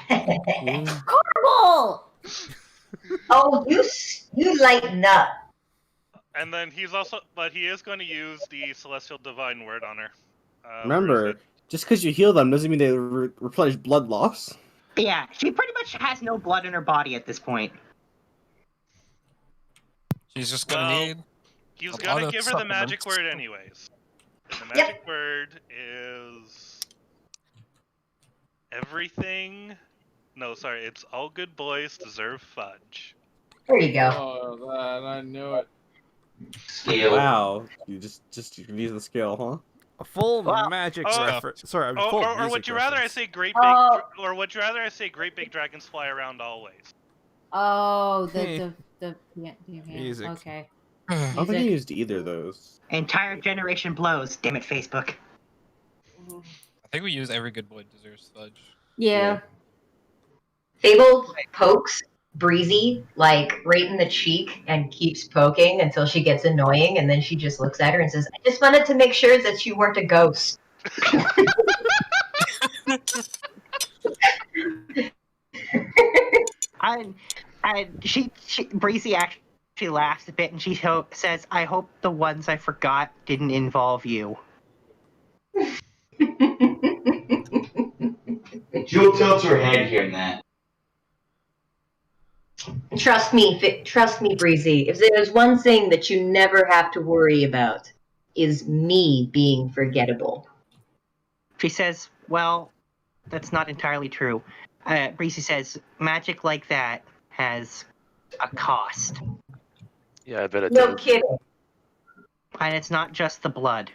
Corval! Oh, you lighten up. And then he is going to use the Celestial Divine Word on her. Remember, just because you heal them doesn't mean they replenish blood loss. Yeah, she pretty much has no blood in her body at this point. She's just gonna need. He's a lot gonna of give her the magic supplements. word anyways. The magic word is everything. No, sorry, it's all good boys deserve fudge. There you go. Oh, that, I knew it. Scale. Wow, you just use the scale, huh? A full magic reference. Sorry, a full Or music would you rather I reference. say great big? Or would you rather I say great big dragons fly around always? Oh, Hey. yeah, Music. okay. I don't think I used either of those. Entire generation blows. Damn it, Facebook. I think we use every good boy deserves fudge. Yeah. Fable pokes Breezy, like, right in the cheek and keeps poking until she gets annoying, and then she just looks at her and says, I just wanted to make sure that you weren't a ghost. And she Breezy actually laughs a bit, and she says, I hope the ones I forgot didn't involve you. Jewel tilts her head hearing that. Trust me, Breezy. If there's one thing that you never have to worry about, is me being forgettable. She says, well, that's not entirely true. Breezy says, magic like that has a cost. Yeah, I bet it No does. kidding. And it's not just the blood.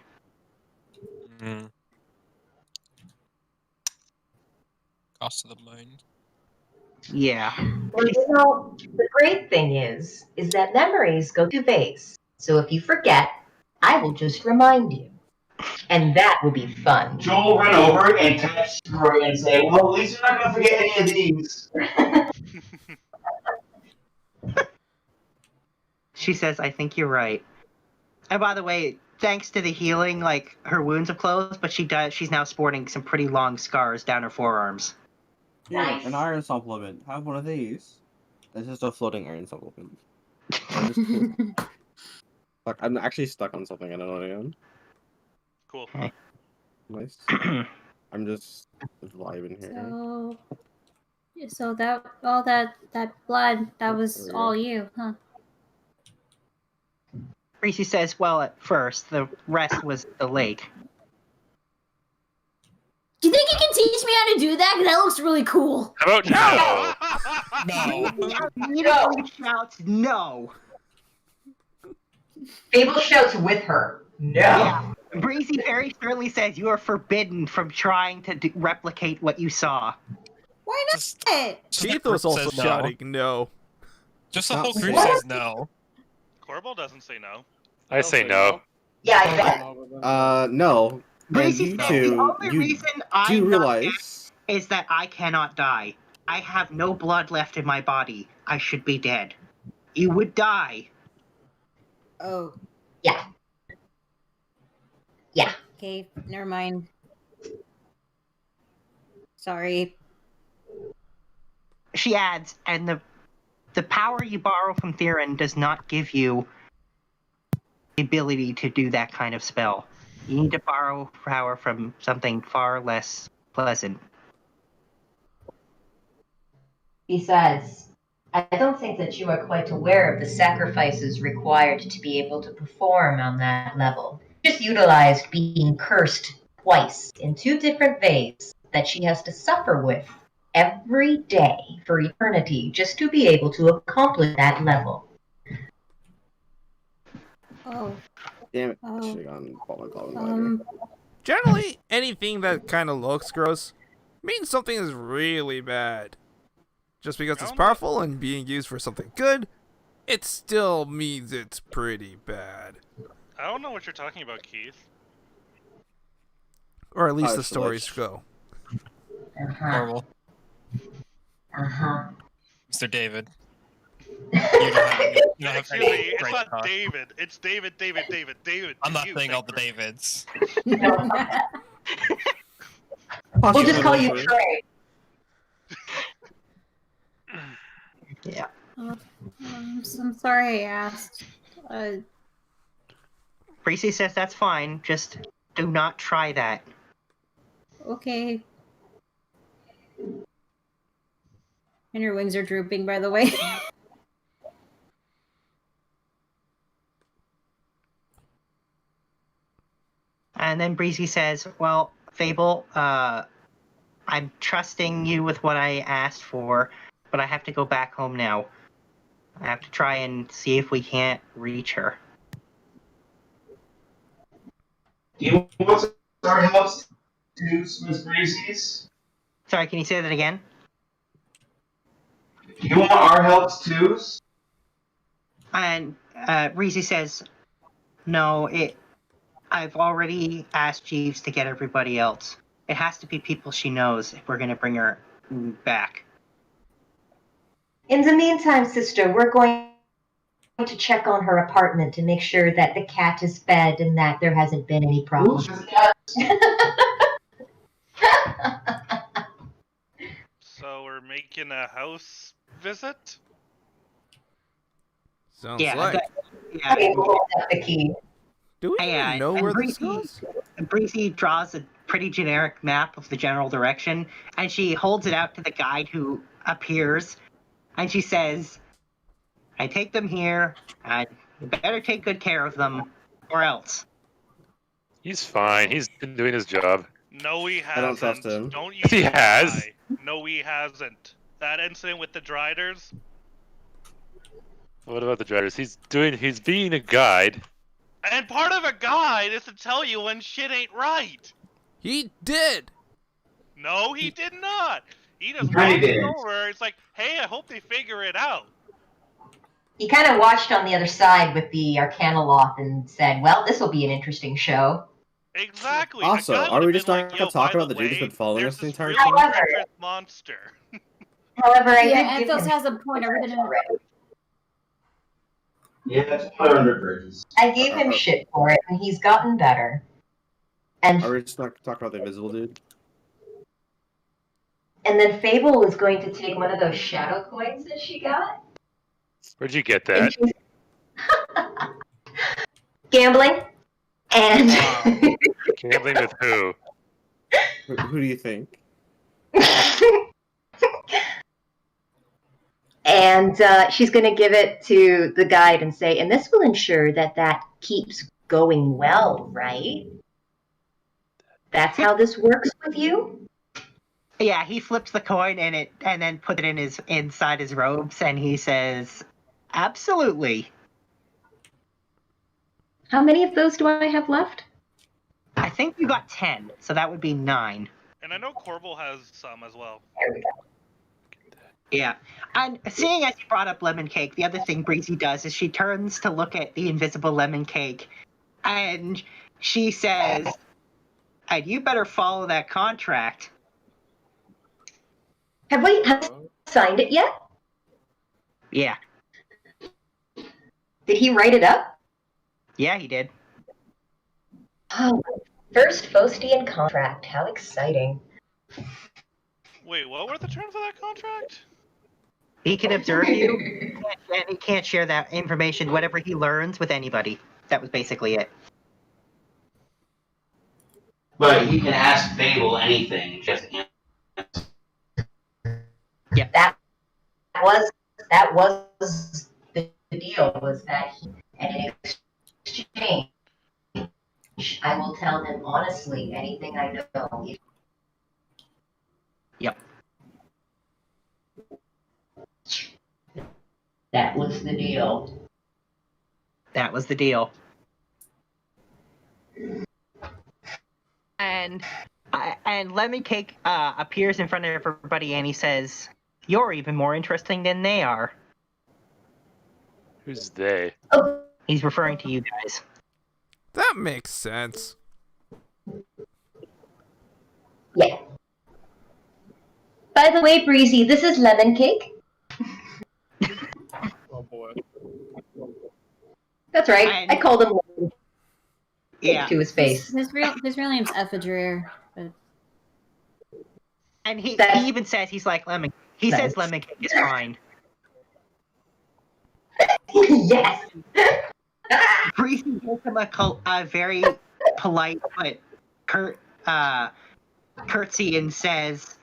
Cost of the mind. Yeah. Well, you know, the great thing is that memories go to base. So if you forget, I will just remind you. And that will be fun. Joel will run over and touch her and say, well, at least you're not going to forget any of these. She says, I think you're right. And by the way, thanks to the healing, like, her wounds have closed, but she's now sporting some pretty long scars down her forearms. Yeah, an iron supplement. Have one of these. It's just a floating iron supplement. Fuck, I'm actually stuck on something. I don't know what I am. Cool. Nice. I'm just vibing here. So that all that blood, that was all you, huh? Breezy says, well, at first, the rest was the lake. Do you think you can teach me how to do that? 'Cause that looks really cool. How about no? No. Immediately shouts no. Fable shouts with her. No. Yeah. Breezy very sternly says you are forbidden from trying to replicate what you saw. Why not? Keith was also says no. shouting no. Just the whole Not group what? says no. Corbel doesn't say no. I say no. Yeah, I bet. No. And Breezy you says two, the only you reason do I'm not realize... dead is that I cannot die. I have no blood left in my body. I should be dead. You would die. Oh. Yeah. Yeah. Okay, never mind. Sorry. She adds, and the power you borrow from Theron does not give you the ability to do that kind of spell. You need to borrow power from something far less pleasant. Besides, I don't think that you are quite aware of the sacrifices required to be able to perform on that level. Just utilized being cursed twice in 2 different ways that she has to suffer with every day for eternity just to be able to accomplish that level. Oh. Damn it! I Oh. should have gone bought my pollen glider. Generally, anything that kind of looks gross means something is really bad. Just because it's powerful and being used for something good, it still means it's pretty bad. I don't know what you're talking about, Keith. Or at least the stories go. Horrible. Mr. David. You don't have Excuse me, it's not David. It's David. I'm not saying all the Davids. We'll just call you Trey. Yeah. I'm sorry I asked. Breezy says that's fine. Just do not try that. Okay. And your wings are drooping, by the way. And then Breezy says, well, Fable, I'm trusting you with what I asked for, but I have to go back home now. I have to try and see if we can't reach her. Do you want our help to Miss Breezy's? Sorry, can you say that again? Do you want our help too? And Breezy says, no, I've already asked Jeeves to get everybody else. It has to be people she knows if we're going to bring her back. In the meantime, sister, we're going to check on her apartment to make sure that the cat is fed and that there hasn't been any problems. So we're making a house visit? Sounds Yeah, like. The key. Do we even know where this goes? Breezy draws a pretty generic map of the general direction, and she holds it out to the guide who appears, and she says, I take them here, and you better take good care of them, or else. He's fine. He's been doing his job. No, he hasn't. I don't trust him. Don't you He has. lie. No, he hasn't. That incident with the Driders? What about the drivers? He's being a guide. And part of a guide is to tell you when shit ain't right. He did. No, he did not. He just Right, walked he did. over. It's like, hey, I hope they figure it out. He kind of watched on the other side with the Arcanoloth and said, well, this will be an interesting show. Exactly. Also, A guy are we would've just been not like, going "Yo, to talk by about the dude way, who's been following there's us the this entire really time? treacherous monster. However, I Yeah, did give Anthos him has a point. I really didn't. Yeah, it's put under bridges. I gave him shit for it, and he's gotten better. And Are we just not going to talk about the invisible dude? and then Fable was going to take one of those shadow coins that she got. Where'd you get that? Gambling. And Gambling with who? Who do you think? and she's going to give it to the guide and say, and this will ensure that that keeps going well, right? That's how this works with you? Yeah, he flips the coin and then puts it inside his robes, and he says, absolutely. How many of those do I have left? I think you got 10, so that would be 9. And I know Corbel has some as well. There we go. Yeah. And seeing as you brought up lemon cake, the other thing Breezy does is she turns to look at the invisible lemon cake, and she says, and you better follow that contract. Have we signed it yet? Yeah. Did he write it up? Yeah, he did. Oh, first Faustian contract. How exciting. Wait, what were the terms of that contract? He can observe you, and he can't share that information, whatever he learns, with anybody. That was basically it. But he can ask Fable anything, just Yep. That That was the deal, was that and in exchange, I will tell him honestly anything I know. Yep. That was the deal. That was the deal. And Lemon Cake appears in front of everybody and he says, "You're even more interesting than they are." Who's they? Oh. He's referring to you guys. That makes sense. Yeah. By the way, Breezy, this is Lemon Cake. Oh boy. That's right. I called him Lemon Cake to his face. His real name's Ephedrir. But... And he even says he's like Lemon. He says Lemon Cake is fine. Yes. Breezy gives him a very polite but curtsy and says,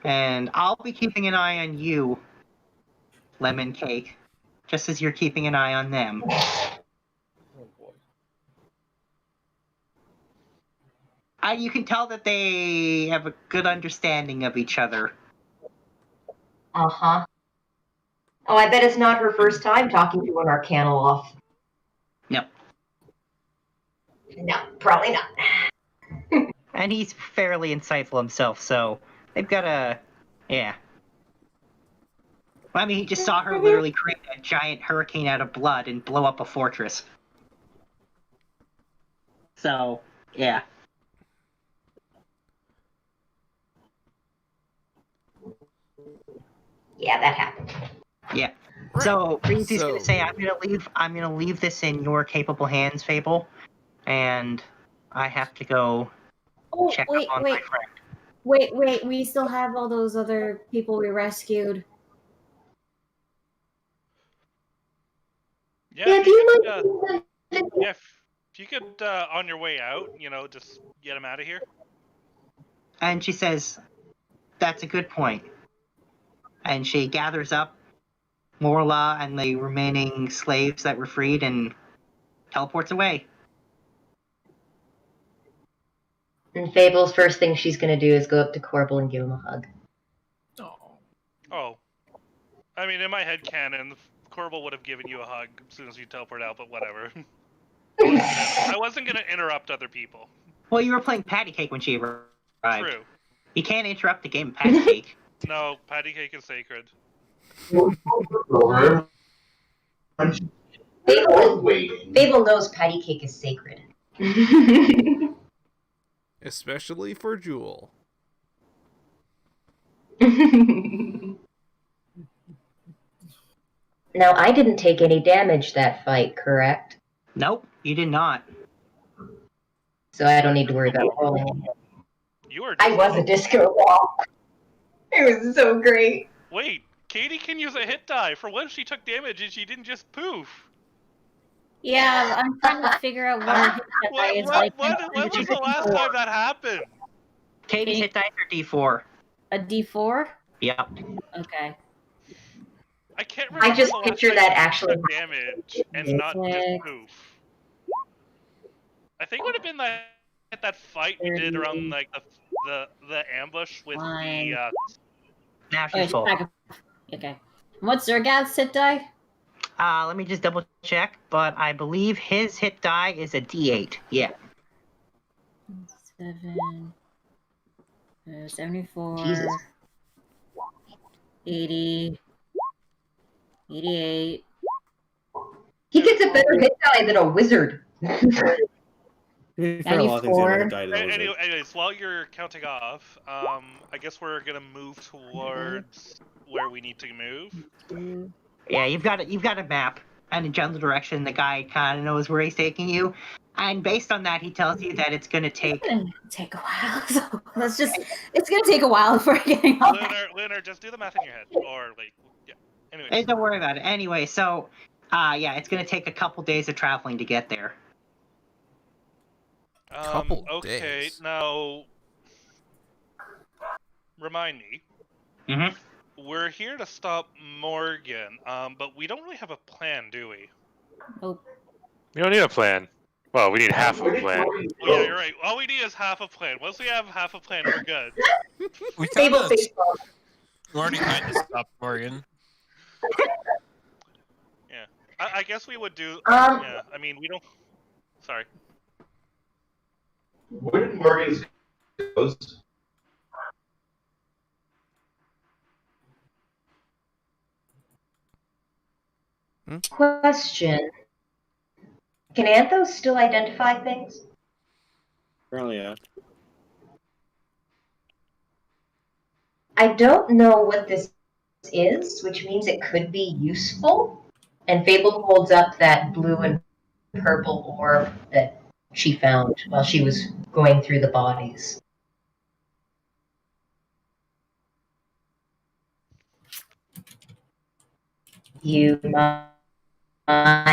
"And I'll be keeping an eye on you, Lemon Cake, just as you're keeping an eye on them." Oh boy. You can tell that they have a good understanding of each other. Uh-huh. Oh, I bet it's not her first time talking to an Arcanoloth. No. No, probably not. And he's fairly insightful himself, so they've got a... Yeah. I mean, he just saw her literally create a giant hurricane out of blood and blow up a fortress. So, yeah. Yeah, that happened. Yeah. So Breezy's gonna say, I'm gonna leave this in your capable hands, Fable, and I have to go check up on my friend. Wait, we still have all those other people we rescued. Yeah, if you could, on your way out, just get him out of here. And she says, "That's a good point." And she gathers up Morla and the remaining slaves that were freed and teleports away. And Fable's first thing she's going to do is go up to Corbel and give him a hug. Oh. I mean, in my head canon, Corbel would have given you a hug as soon as you teleport out, but whatever. I wasn't going to interrupt other people. Well, you were playing Patty Cake when she arrived. True. You can't interrupt the game of Patty Cake. No, Patty Cake is sacred. Fable knows Patty Cake is sacred. Especially for Jewel. Now, I didn't take any damage that fight, correct? Nope, you did not. So I don't need to worry about rolling. I was a disco ball. It was so great. Wait, Katie can use a hit die. For once she took damage and she didn't just poof. Yeah, I'm trying to figure out what her hit die is like. When was the last time that happened? Katie's hit dice are D4. A D4? Yep. Okay. I can't remember. I just the last picture time that she actually. took damage and not just poof. I think it would have been that fight we did around like the ambush with the. Now she's full. Okay. What's Zergath's hit die? Let me just double check, but I believe his hit die is a D8. Yeah. 7, 74, Jesus. 80, 88. He gets a better hit die than a wizard. Anyways, while you're counting off, I guess we're gonna move towards where we need to move. Yeah, you've got a map and a general direction. The guy kind of knows where he's taking you, and based on that, he tells you that it's gonna take a while. So it's gonna take a while for getting all Lunar, just do the math in your head, or like, yeah. Anyway. Hey, don't worry about it. Anyway, so, yeah, it's gonna take a couple days of traveling to get there. Okay, days. now remind me. Mm-hmm. we're here to stop Morgan, but we don't really have a plan, do we? Nope. We don't need a plan. Well, we need half of a plan. Well, yeah, you're right. All we need is half a plan. Once we have half a plan, we're good. We Fable kinda baseball. already kind of stopped Morgan. Yeah. I guess we would do. Um, Yeah. I mean, we don't. Sorry. Where did Morgan's goes? Question. Can Anthos still identify things? Apparently, yeah. I don't know what this is, which means it could be useful. And Fable holds up that blue and purple orb that she found while she was going through the bodies. You mind? I'll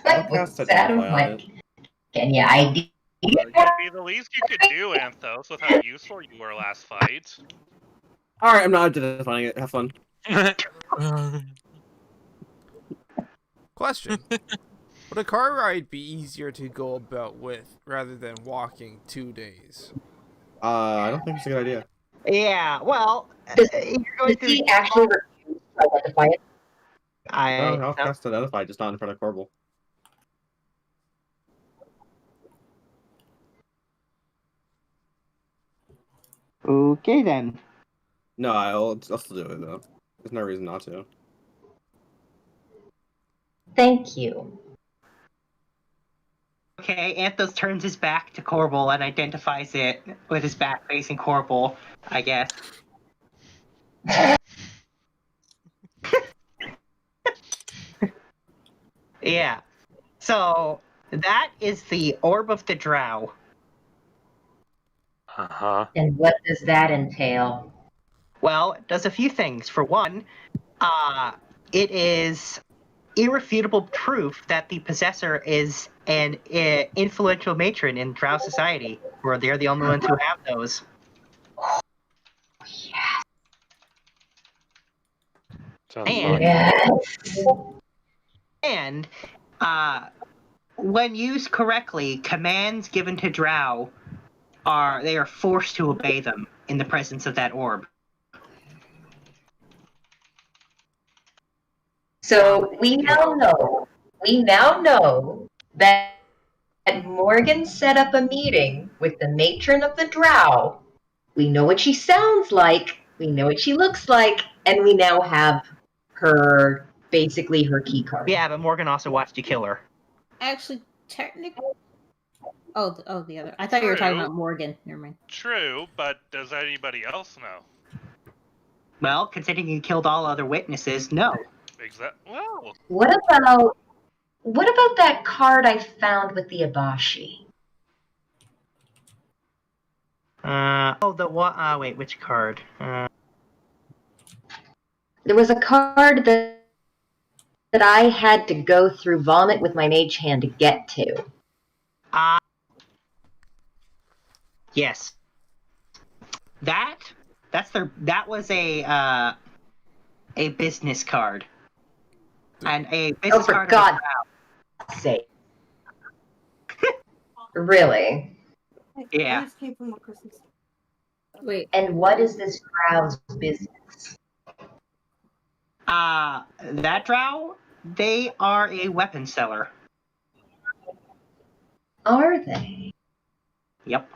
cast Identify on it. Can you ID? It would be the least you could do, Anthos, with how useful you were last fight. Alright, I'm not identifying it. Have fun. Question. Would a car ride be easier to go about with rather than walking 2 days? I don't think it's a good idea. Yeah, well, Does you're going through. he actually refuse to identify it? I'll cast Identify, just not in front of Corbel. Okay then. No, I'll still do it though. There's no reason not to. Thank you. Okay, Anthos turns his back to Corbel and identifies it with his back facing Corbel, I guess. Yeah. So, that is the Orb of the Drow. Uh-huh. And what does that entail? Well, it does a few things. For one, it is irrefutable proof that the possessor is an influential matron in Drow society, where they're the only ones who have those. Sounds And, and when used correctly, commands given to Drow are forced to obey them in the presence of that orb. So we now know that Morgan set up a meeting with the matron of the Drow. We know what she sounds like, we know what she looks like, and we now have her, basically her key card. Yeah, but Morgan also watched you kill her. Actually, technically... Oh, the other. I thought you were talking about Morgan. Never mind. True, but does anybody else know? Well, considering you killed all other witnesses, no. Well. What about that card I found with the Abashi? The what? Wait, which card? There was a card that I had to go through Vomit with my mage hand to get to. Yes. That was a business card. And a business card. For God's sake. Really? Yeah. Wait. And what is this Drow's business? That Drow, they are a weapon seller. Are they? Yep.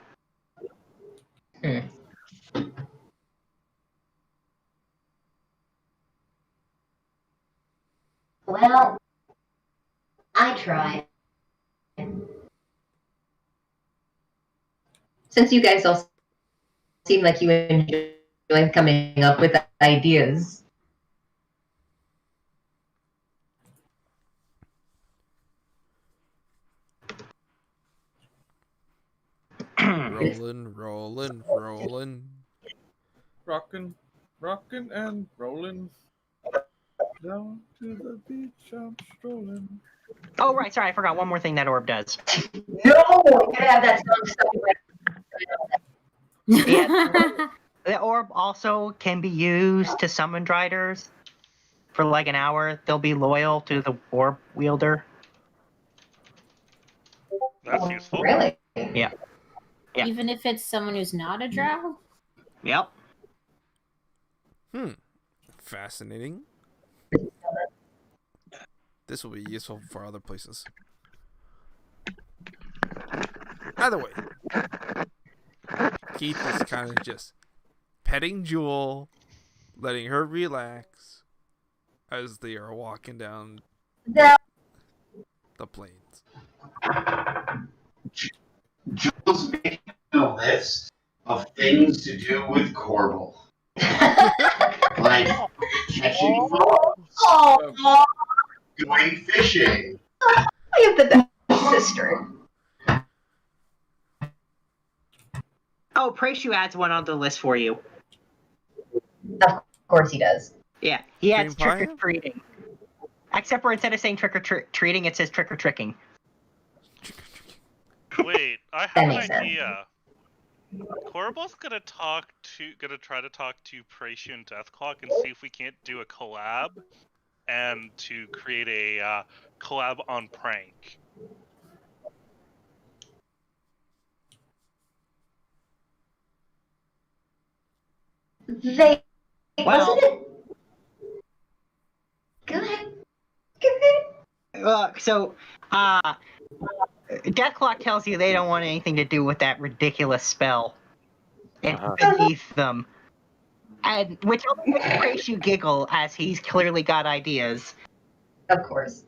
Well, I tried. Since you guys all seem like you enjoy coming up with ideas. Rolling. Rockin' and rollin'. Down to the beach, I'm strolling. Oh, right, sorry, I forgot one more thing that orb does. No! I gotta have that song stuck in my... The orb also can be used to summon Driders. For like an hour, they'll be loyal to the orb wielder. That's useful. Really? Yeah. Yeah. Even if it's someone who's not a drow? Yep. Fascinating. This will be useful for other places. Either way, Keith is kind of just petting Jewel, letting her relax as they are walking down the plains. Jules making a list of things to do with Corbel. Like catching frogs, going fishing. I have the best sister. Oh, Praishu adds one on the list for you. Of course he does. Yeah, he adds Cream pie? trick or treating. Except for instead of saying trick or treating, it says trick or tricking. Wait, I have That an makes sense. idea. Corbel's gonna try to talk to Praishu and Deathclock and see if we can't do a collab, and to create a collab on prank. They wasn't it? Go ahead. Deathclock tells you they don't want anything to do with that ridiculous spell. It's beneath them. And which makes you giggle, as he's clearly got ideas. Of course.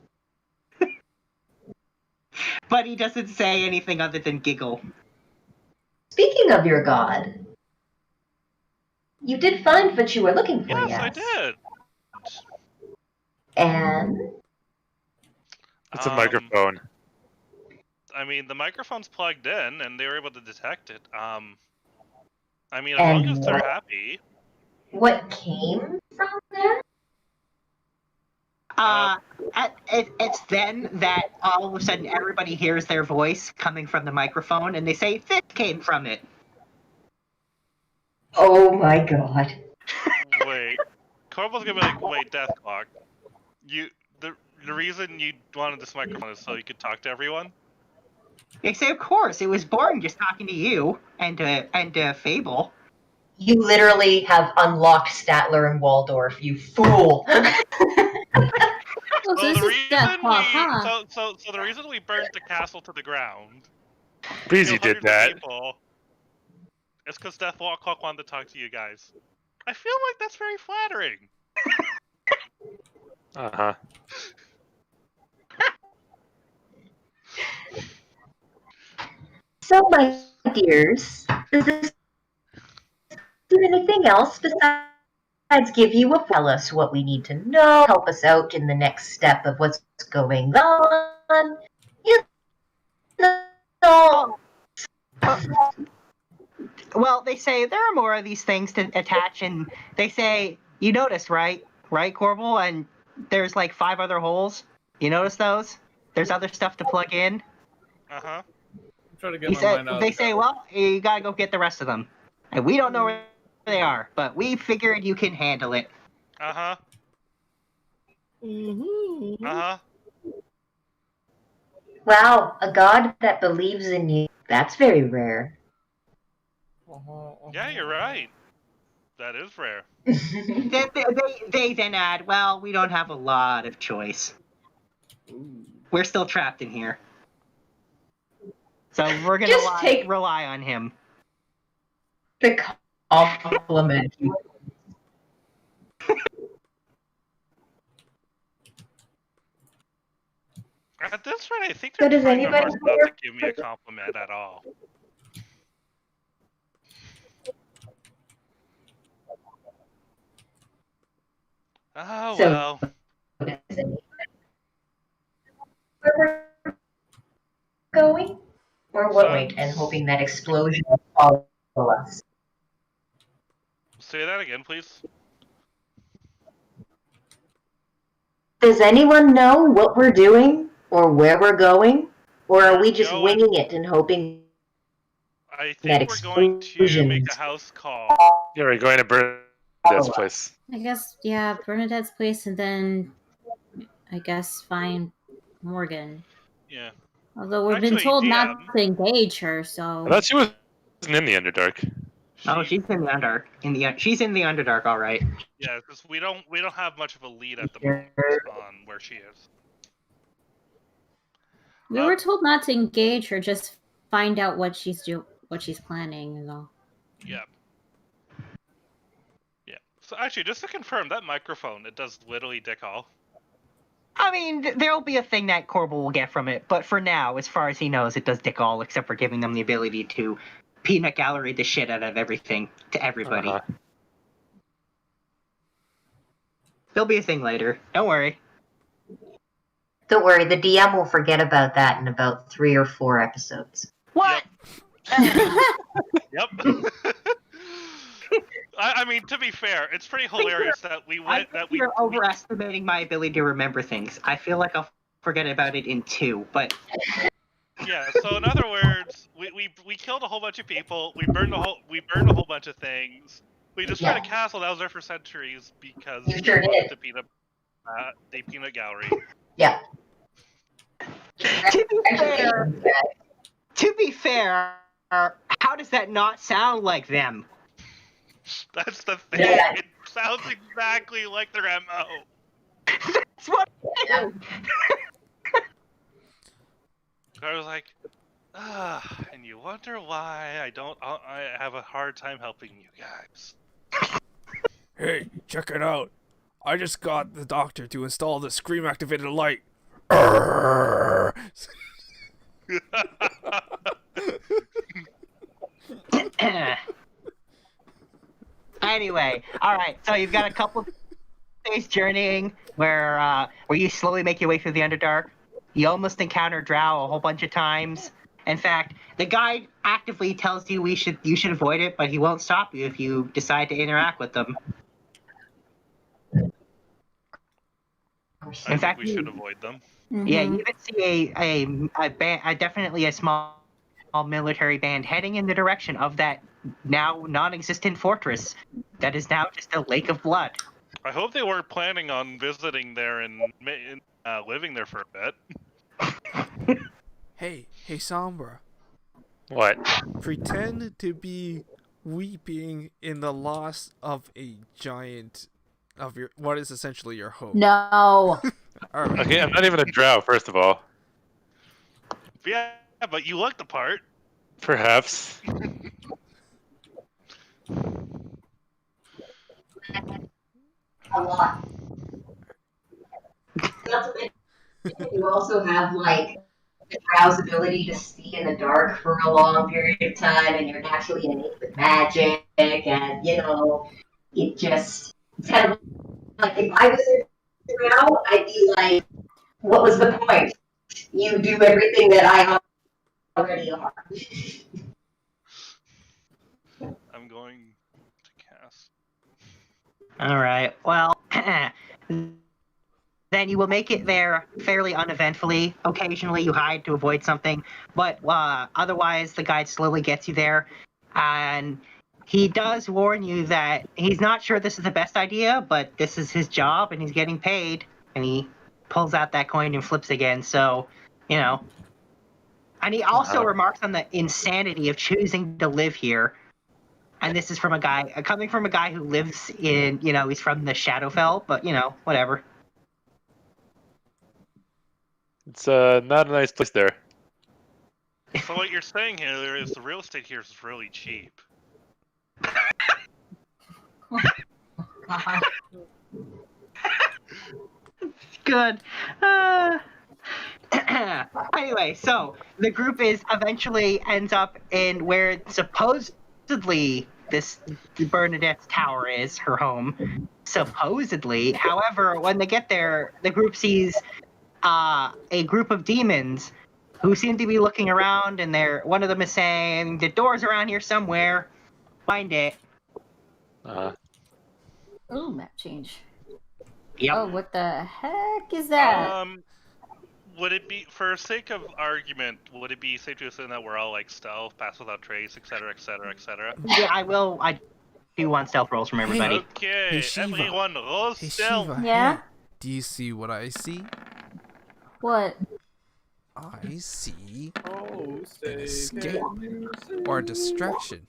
But he doesn't say anything other than giggle. Speaking of your god, you did find what you were looking for, Yes, yes? I did. And It's a microphone. I mean, the microphone's plugged in, and they were able to detect it. I mean, as And long as they're what- happy. what came from there? It's then that all of a sudden everybody hears their voice coming from the microphone, and they say, "This came from it." Oh my god. Wait, Corbel's gonna be like, "Wait, Deathclock, the reason you wanted this microphone is so you could talk to everyone." They say, "Of course, it was boring just talking to you and to Fable." You literally have unlocked Statler and Waldorf, you fool. Oh, so this is Deathclock, huh? So the reason we burnt the castle to the ground, Breezy killed did hundreds of that. people, is because Deathclock wanted to talk to you guys. I feel like that's very flattering. Uh-huh. So, my dears, does this do anything else besides give you a tell us what we need to know, help us out in the next step of what's going on? You know. Well, they say there are more of these things to attach, and they say, "You notice, right, Corbel? And there's like 5 other holes. You notice those? There's other stuff to plug in." Uh-huh. Try to get my mind out. They say, "Well, you gotta go get the rest of them, and we don't know where they are, but we figured you can handle it." Uh-huh. Mm-hmm. Uh-huh. Wow, a god that believes in you. That's very rare. Yeah, you're right. That is rare. They then add, "Well, we don't have a lot of choice. We're still trapped in here. So we're gonna Just rely on him." The compliment. At this rate, I think So they're does trying their anybody hardest not to give me a compliment at all. Oh, So- well. Where we're going? Or what point and hoping that explosion will follow us. Say that again, please. Does anyone know what we're doing or where we're going? Or are we just winging it and hoping I That think we're going to explosion. make a house call. Yeah, we're going to Bernadette's place. I guess, yeah, Bernadette's place, and then I guess find Morgan. Yeah. Although we've been Actually, told not DM. to engage her, so. I thought she wasn't in the Underdark. Oh, she's in the Underdark. She's in the Underdark, all right. Yeah, because we don't have much of a lead at the moment on where she is. We were told not to engage her, just find out what she's planning and all. Yeah. Yeah. So actually, just to confirm, that microphone, it does literally dick all. I mean, there'll be a thing that Corbel will get from it, but for now, as far as he knows, it does dick all, except for giving them the ability to peanut gallery the shit out of everything to everybody. There'll be a thing later. Don't worry. Don't worry, the DM will forget about that in about 3 or 4 episodes. What? Yep. I mean, to be fair, it's pretty hilarious that we went. You're overestimating my ability to remember things. I feel like I'll forget about it in 2, but. Yeah. So in other words, we killed a whole bunch of people. We burned a whole bunch of things. We destroyed a castle that was there for centuries because You sure did. the peanut gallery. Yeah. To be fair, how does that not sound like them? That's the thing. Yeah. It sounds exactly like their MO. That's what. I was like, and you wonder why I have a hard time helping you guys. Hey, check it out. I just got the doctor to install the scream-activated light. Anyway, all right. So you've got a couple of days journeying where you slowly make your way through the Underdark. You almost encounter Drow a whole bunch of times. In fact, the guide actively tells you you should avoid it, but he won't stop you if you decide to interact with them. I think we should avoid them. Yeah, you even see a definitely a small military band heading in the direction of that now non-existent fortress that is now just a lake of blood. I hope they weren't planning on visiting there and living there for a bit. Hey, Sombra. What? Pretend to be weeping in the loss of a giant of what is essentially your hope. No. Right. Okay, I'm not even a drow, first of all. Yeah, but you look the part. Perhaps. A lot. You also have, like, the Drow's ability to see in the dark for a long period of time, and you're naturally innate with magic, and, it's kind of like, if I was a Drow, I'd be like, what was the point? You do everything that I already are. I'm going to cast. All right. Well, then you will make it there fairly uneventfully. Occasionally you hide to avoid something, but otherwise the guide slowly gets you there. And he does warn you that he's not sure this is the best idea, but this is his job and he's getting paid. And he pulls out that coin and flips again, so, And he also remarks on the insanity of choosing to live here. And this is from a guy, coming from a guy who lives in, he's from the Shadowfell, but, whatever. It's not a nice place there. So what you're saying here is the real estate here is really cheap. Good. Anyway, so the group eventually ends up in where supposedly Bernadette's tower is, her home. Supposedly. However, when they get there, the group sees a group of demons who seem to be looking around, and one of them is saying, "The door's around here somewhere. Find it." Ooh, map change. Yep. Oh, what the heck is that? Would it be, for sake of argument, would it be safe to assume that we're all like stealth, pass without trace, etc., etc., etc.? Yeah, I do want stealth rolls from everybody. Okay, Hey, Shiva. everyone, roll Hey, stealth. Shiva. Yeah? Hey, do you see what I see? What? I see Oh, say, an escape can you see? or distraction.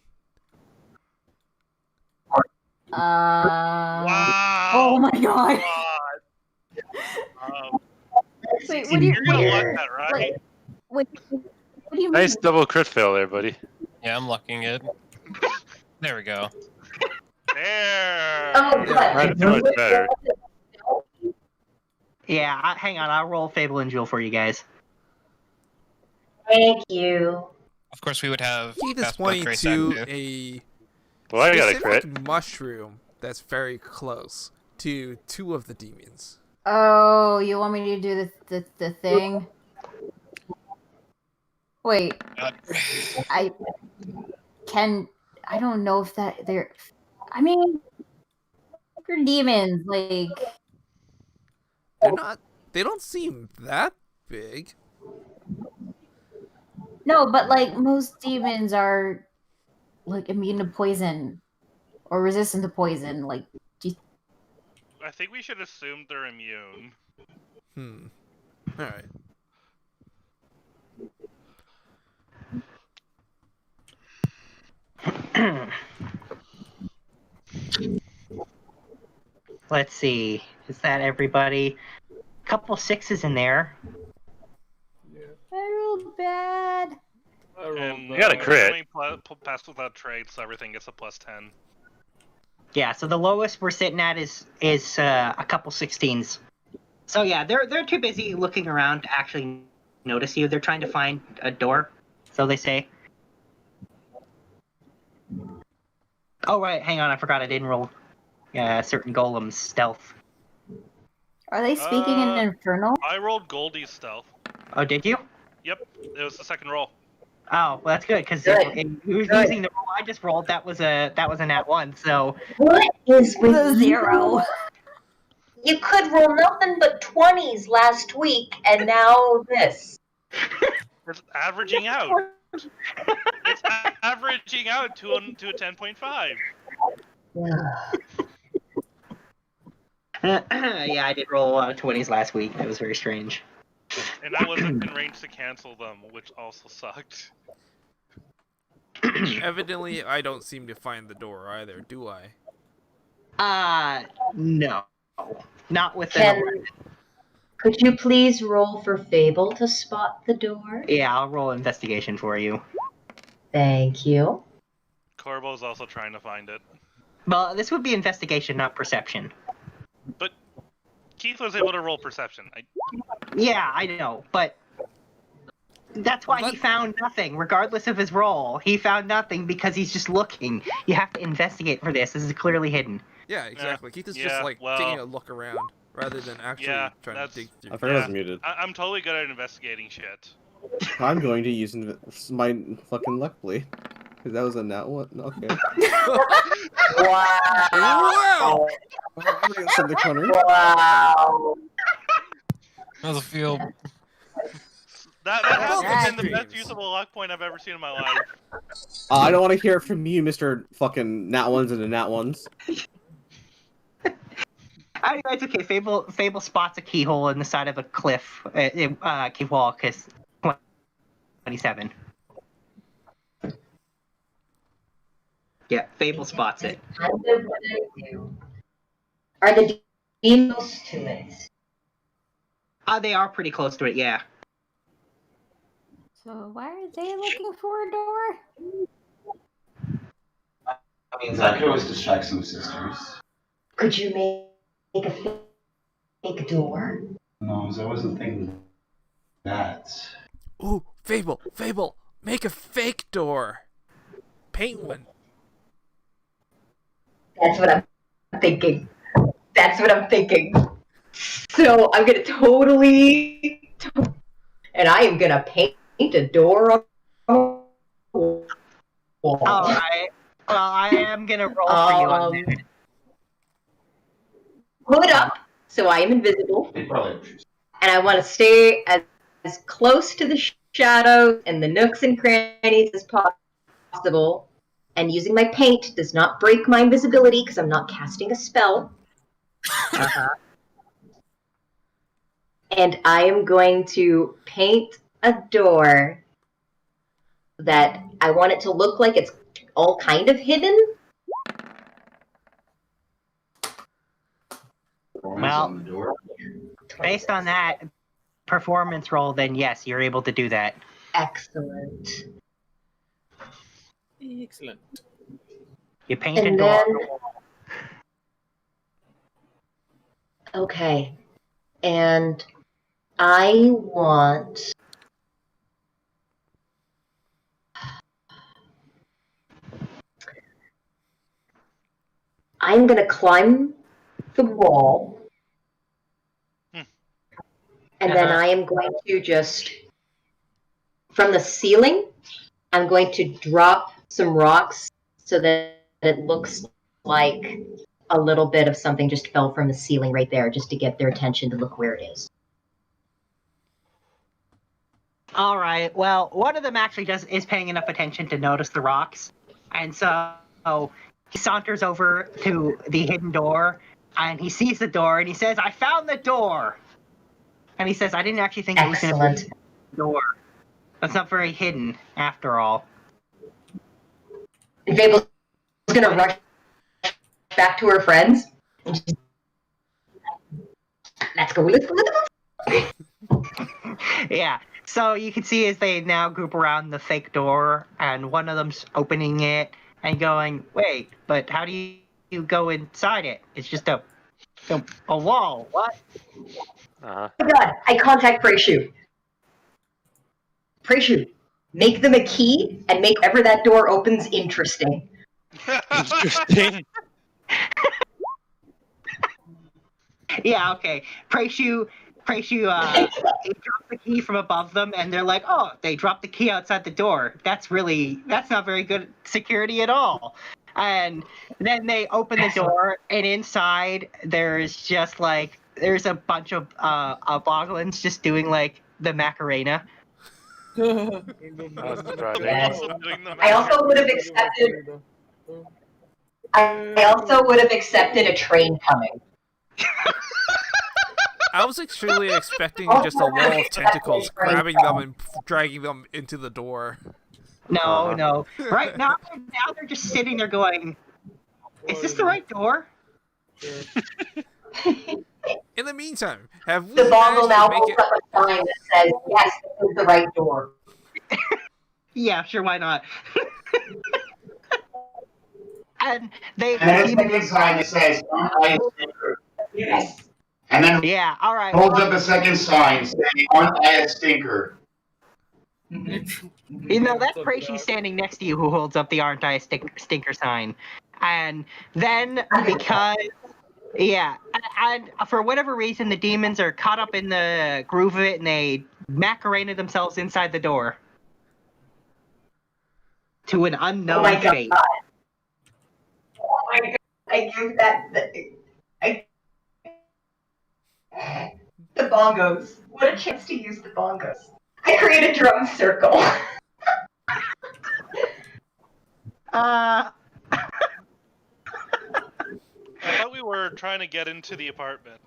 Wow. Oh my god. Wait, what do you You're gonna want that, right? Wait, what do you mean? Nice double crit fail there, buddy. Yeah, I'm lucking it. There we go. There. Oh, That's much better. Yeah, hang on. I'll roll Fable and Jewel for you guys. Thank you. Of course, we would have Keith is Fast Boat pointing Trace to active. a Well, I got a specific crit. mushroom that's very close to two of the demons. Oh, you want me to do the thing? Wait, I don't know if they're. I mean, they're demons. Like, They're not. They don't seem that big. no, but like most demons are like immune to poison or resistant to poison. Like, I think we should assume they're immune. All right. Let's see. Is that everybody? Couple sixes in there. I rolled bad. And You got a crit. Pass without trade, so everything gets a +10. Yeah, so the lowest we're sitting at is a couple 16s. So yeah, they're too busy looking around to actually notice you. They're trying to find a door, so they say. Oh right, hang on, I forgot I didn't roll certain golems stealth. Are they speaking in Infernal? I rolled Goldie's stealth. Oh, did you? Yep, it was the second roll. Oh, well, that's good because using the roll I just rolled, that was a nat 1. So What is with The 0. You could roll nothing but 20s last week, and now this. It's averaging out. It's averaging out to a 10.5. Yeah, I did roll 20s last week. That was very strange. And I wasn't in range to cancel them, which also sucked. Evidently, I don't seem to find the door either, do I? No. Not with the Can, could you please roll for Fable to spot the door? Yeah, I'll roll investigation for you. Thank you. Corbo's also trying to find it. Well, this would be investigation, not perception. But Keith was able to roll perception. Yeah, I know, but that's why he found nothing, regardless of his roll. He found nothing because he's just looking. You have to investigate for this. This is clearly hidden. Yeah, exactly. Keith is yeah, just like well, taking a look around rather than actually trying to dig through. I forgot I was muted. I'm totally good at investigating shit. I'm going to use my fucking luck blade. Because that was a nat one. Okay. Wow! From the corner. Wow! How's it feel? That has been the best usable luck point I've ever seen in my life. I don't want to hear it from you, Mr. fucking nat ones and the nat ones. Anyway, it's okay. Fable spots a keyhole in the side of a cliff. Cave wall, because 27. Yeah, Fable spots it. Are the demons to it? They are pretty close to it, yeah. So why are they looking for a door? I mean, I could always distract some sisters. Could you make a fake door? No, I wasn't thinking that. Ooh, Fable, make a fake door. Paint one. That's what I'm thinking. So I'm gonna and I am gonna paint a door on the wall. Alright. Well, I am gonna roll for you on that. Hood up, so I am invisible. And I want to stay as close to the shadows and the nooks and crannies as possible. And using my paint does not break my invisibility because I'm not casting a spell. And I am going to paint a door that I want it to look like it's all kind of hidden. Well, based on that performance roll, then yes, you're able to do that. Excellent. Excellent. You paint a door. Okay. And I want... I'm going to climb the wall. And then I am going to just, from the ceiling, I'm going to drop some rocks so that it looks like a little bit of something just fell from the ceiling right there, just to get their attention to look where it is. All right. Well, one of them actually is paying enough attention to notice the rocks, and so he saunters over to the hidden door, and he sees the door, and he says, "I found the door." And he says, "I didn't actually think it was going to be the door. That's not very hidden, after all." And Fable's going to rush back to her friends. Let's go. Yeah. So you can see as they now group around the fake door, and one of them's opening it and going, "Wait, but how do you go inside it? It's just a wall. What?" Oh my god, I contact Preyshu. Preyshu, make them a key and make whenever that door opens interesting. Interesting. Yeah, okay. Preyshu, he drops the key from above them, and they're like, "Oh, they dropped the key outside the door. That's not very good security at all." And then they open the door, and inside there's just like, there's a bunch of boglins just doing like the Macarena. I also would have accepted. I also would have accepted a train coming. I was actually expecting just a wall of tentacles grabbing them and dragging them into the door. No. Right now they're just sitting there going, "Is this the right door?" In the meantime, have we The Bongo managed now to make holds it... up a sign that says, "Yes, this is the right door." Yeah, sure, why not? And they And then a second sign that says, "On ice stinker." Yes. And then all right. holds up a second sign saying, "On ice stinker." You know, that's Preyshu standing next to you who holds up the "Aren't I a Stinker" sign. And then, because, and for whatever reason, the demons are caught up in the groove of it, and they Macarena themselves inside the door. To an unknown fate. Oh my god. I give that... The bongos. What a chance to use the bongos. I create a drum circle. I thought we were trying to get into the apartment.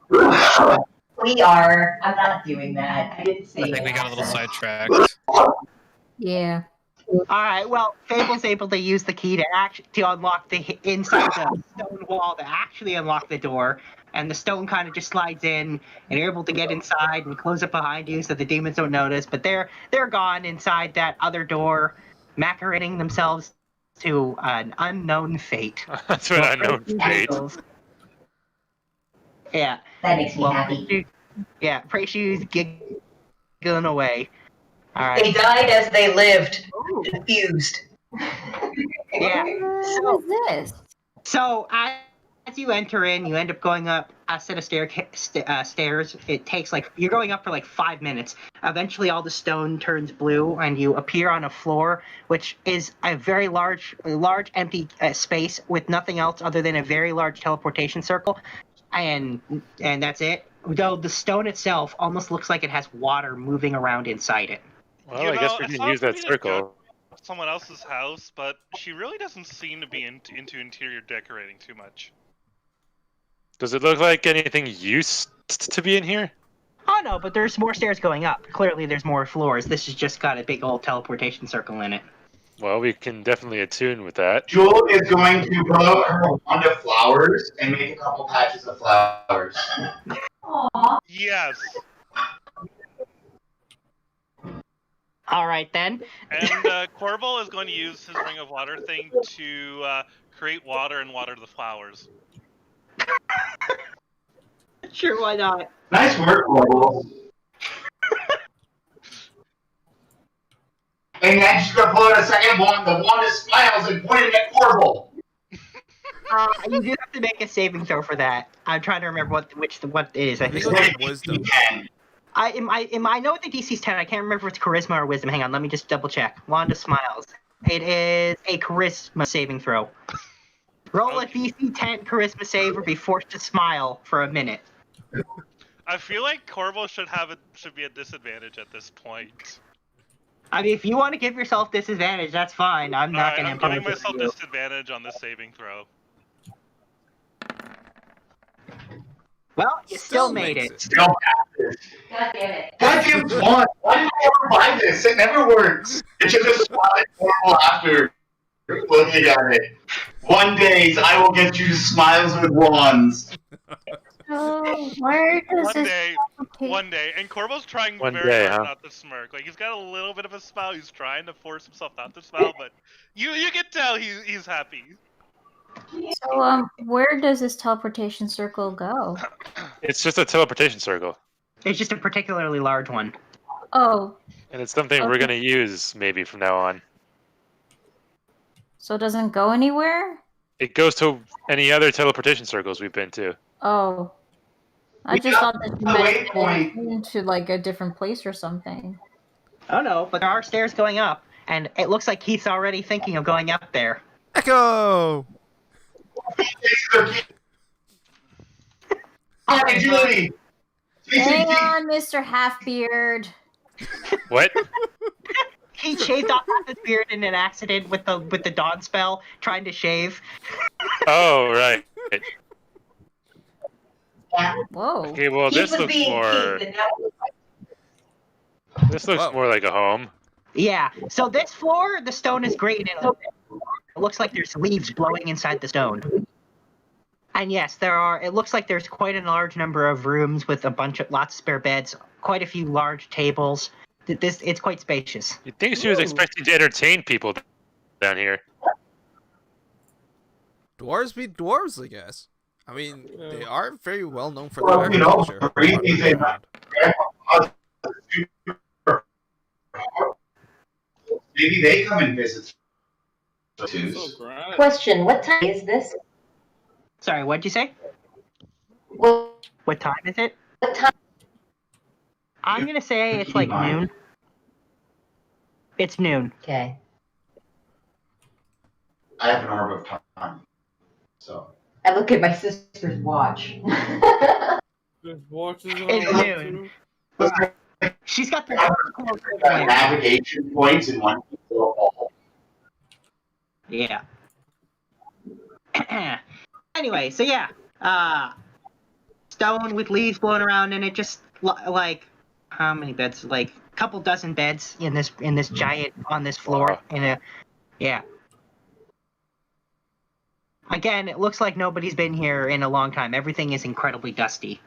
We are. I'm not doing that. I didn't say I think we got a little sidetracked. Yeah. All right. Well, Fable's able to use the key to unlock the inside the stone wall to actually unlock the door, and the stone kind of just slides in, and you're able to get inside and close it behind you so the demons don't notice. But they're gone inside that other door, macarening themselves to an unknown fate. That's an unknown fate. Yeah. That makes me happy. Preyshu's giggling away. All right. They died as they lived, confused. Yeah. What is this? So as you enter in, you end up going up a set of stairs. It takes you're going up for 5 minutes. Eventually, all the stone turns blue, and you appear on a floor, which is a very large empty space with nothing else other than a very large teleportation circle, and that's it. though the stone itself almost looks like it has water moving around inside it. Well, I guess we can use that circle. Someone else's house, but she really doesn't seem to be into interior decorating too much. Does it look like anything used to be in here? Oh no, but there's more stairs going up. Clearly there's more floors. This has just got a big old teleportation circle in it. Well, we can definitely attune with that. Jewel is going to pull out her wand of flowers and make a couple patches of flowers. Aww. Yes. All right then. And Corval is going to use his ring of water thing to create water and water the flowers. Sure, why not? Nice work, Corval. And then she's gonna pull out a second wand. The wand is smiles and pointing at Corval. You do have to make a saving throw for that. I'm trying to remember what it is. I think it's wisdom. I know what the DC's 10. I can't remember if it's charisma or wisdom. Hang on, let me just double check. Wanda smiles. It is a charisma saving throw. Roll a DC 10 charisma save or be forced to smile for a minute. I feel like Corval should be at disadvantage at this point. I mean, if you want to give yourself disadvantage, that's fine. I'm not going to impose I'm giving it myself on you. disadvantage on this saving throw. Well, you still made it. Still passes. God damn it. Goddamn wand. Why did I ever buy this? It never works. It should just smile at Corval after looking at it. One day, I will get you smiles with wands. So, where does One day, and Corval's trying One very day, hard huh? not to smirk. Like he's got a little bit of a smile. He's trying to force himself not to smile, but you can tell he's happy. So, where does this teleportation circle go? It's just a teleportation circle. It's just a particularly large one. Oh, And it's something we're going to use maybe from now on. so it doesn't go anywhere? It goes to any other teleportation circles we've been to. Oh. I just thought that you meant into like a different place or something. Oh no, but there are stairs going up, and it looks like Keith's already thinking of going up there. Echo! Alright, Julie! Hang on, Mr. Halfbeard. What? He shaved off half his beard in an accident with the dawn spell, trying to shave. Oh, right. Whoa. Okay, well, this looks more... This looks more like a home. Yeah, so this floor, the stone is great and it looks like there's leaves blowing inside the stone. And yes, it looks like there's quite a large number of rooms with lots of spare beds, quite a few large tables. It's quite spacious. You'd think she was expecting to entertain people down here. Dwarves be dwarves, I guess. I mean, they are very well known for Well, their you know, agriculture. Maybe they come and visit. Question, what time is this? Sorry, what'd you say? What time is it? What time? I'm gonna say it's like noon. It's noon. Okay. I have an orb of time, so. I look at my sister's watch. It's noon. She's got the navigation points in one. Yeah. Anyway, so yeah, stone with leaves blowing around, and it just like how many beds? Like a couple dozen beds in this giant on this floor. Yeah. Again, it looks like nobody's been here in a long time. Everything is incredibly dusty.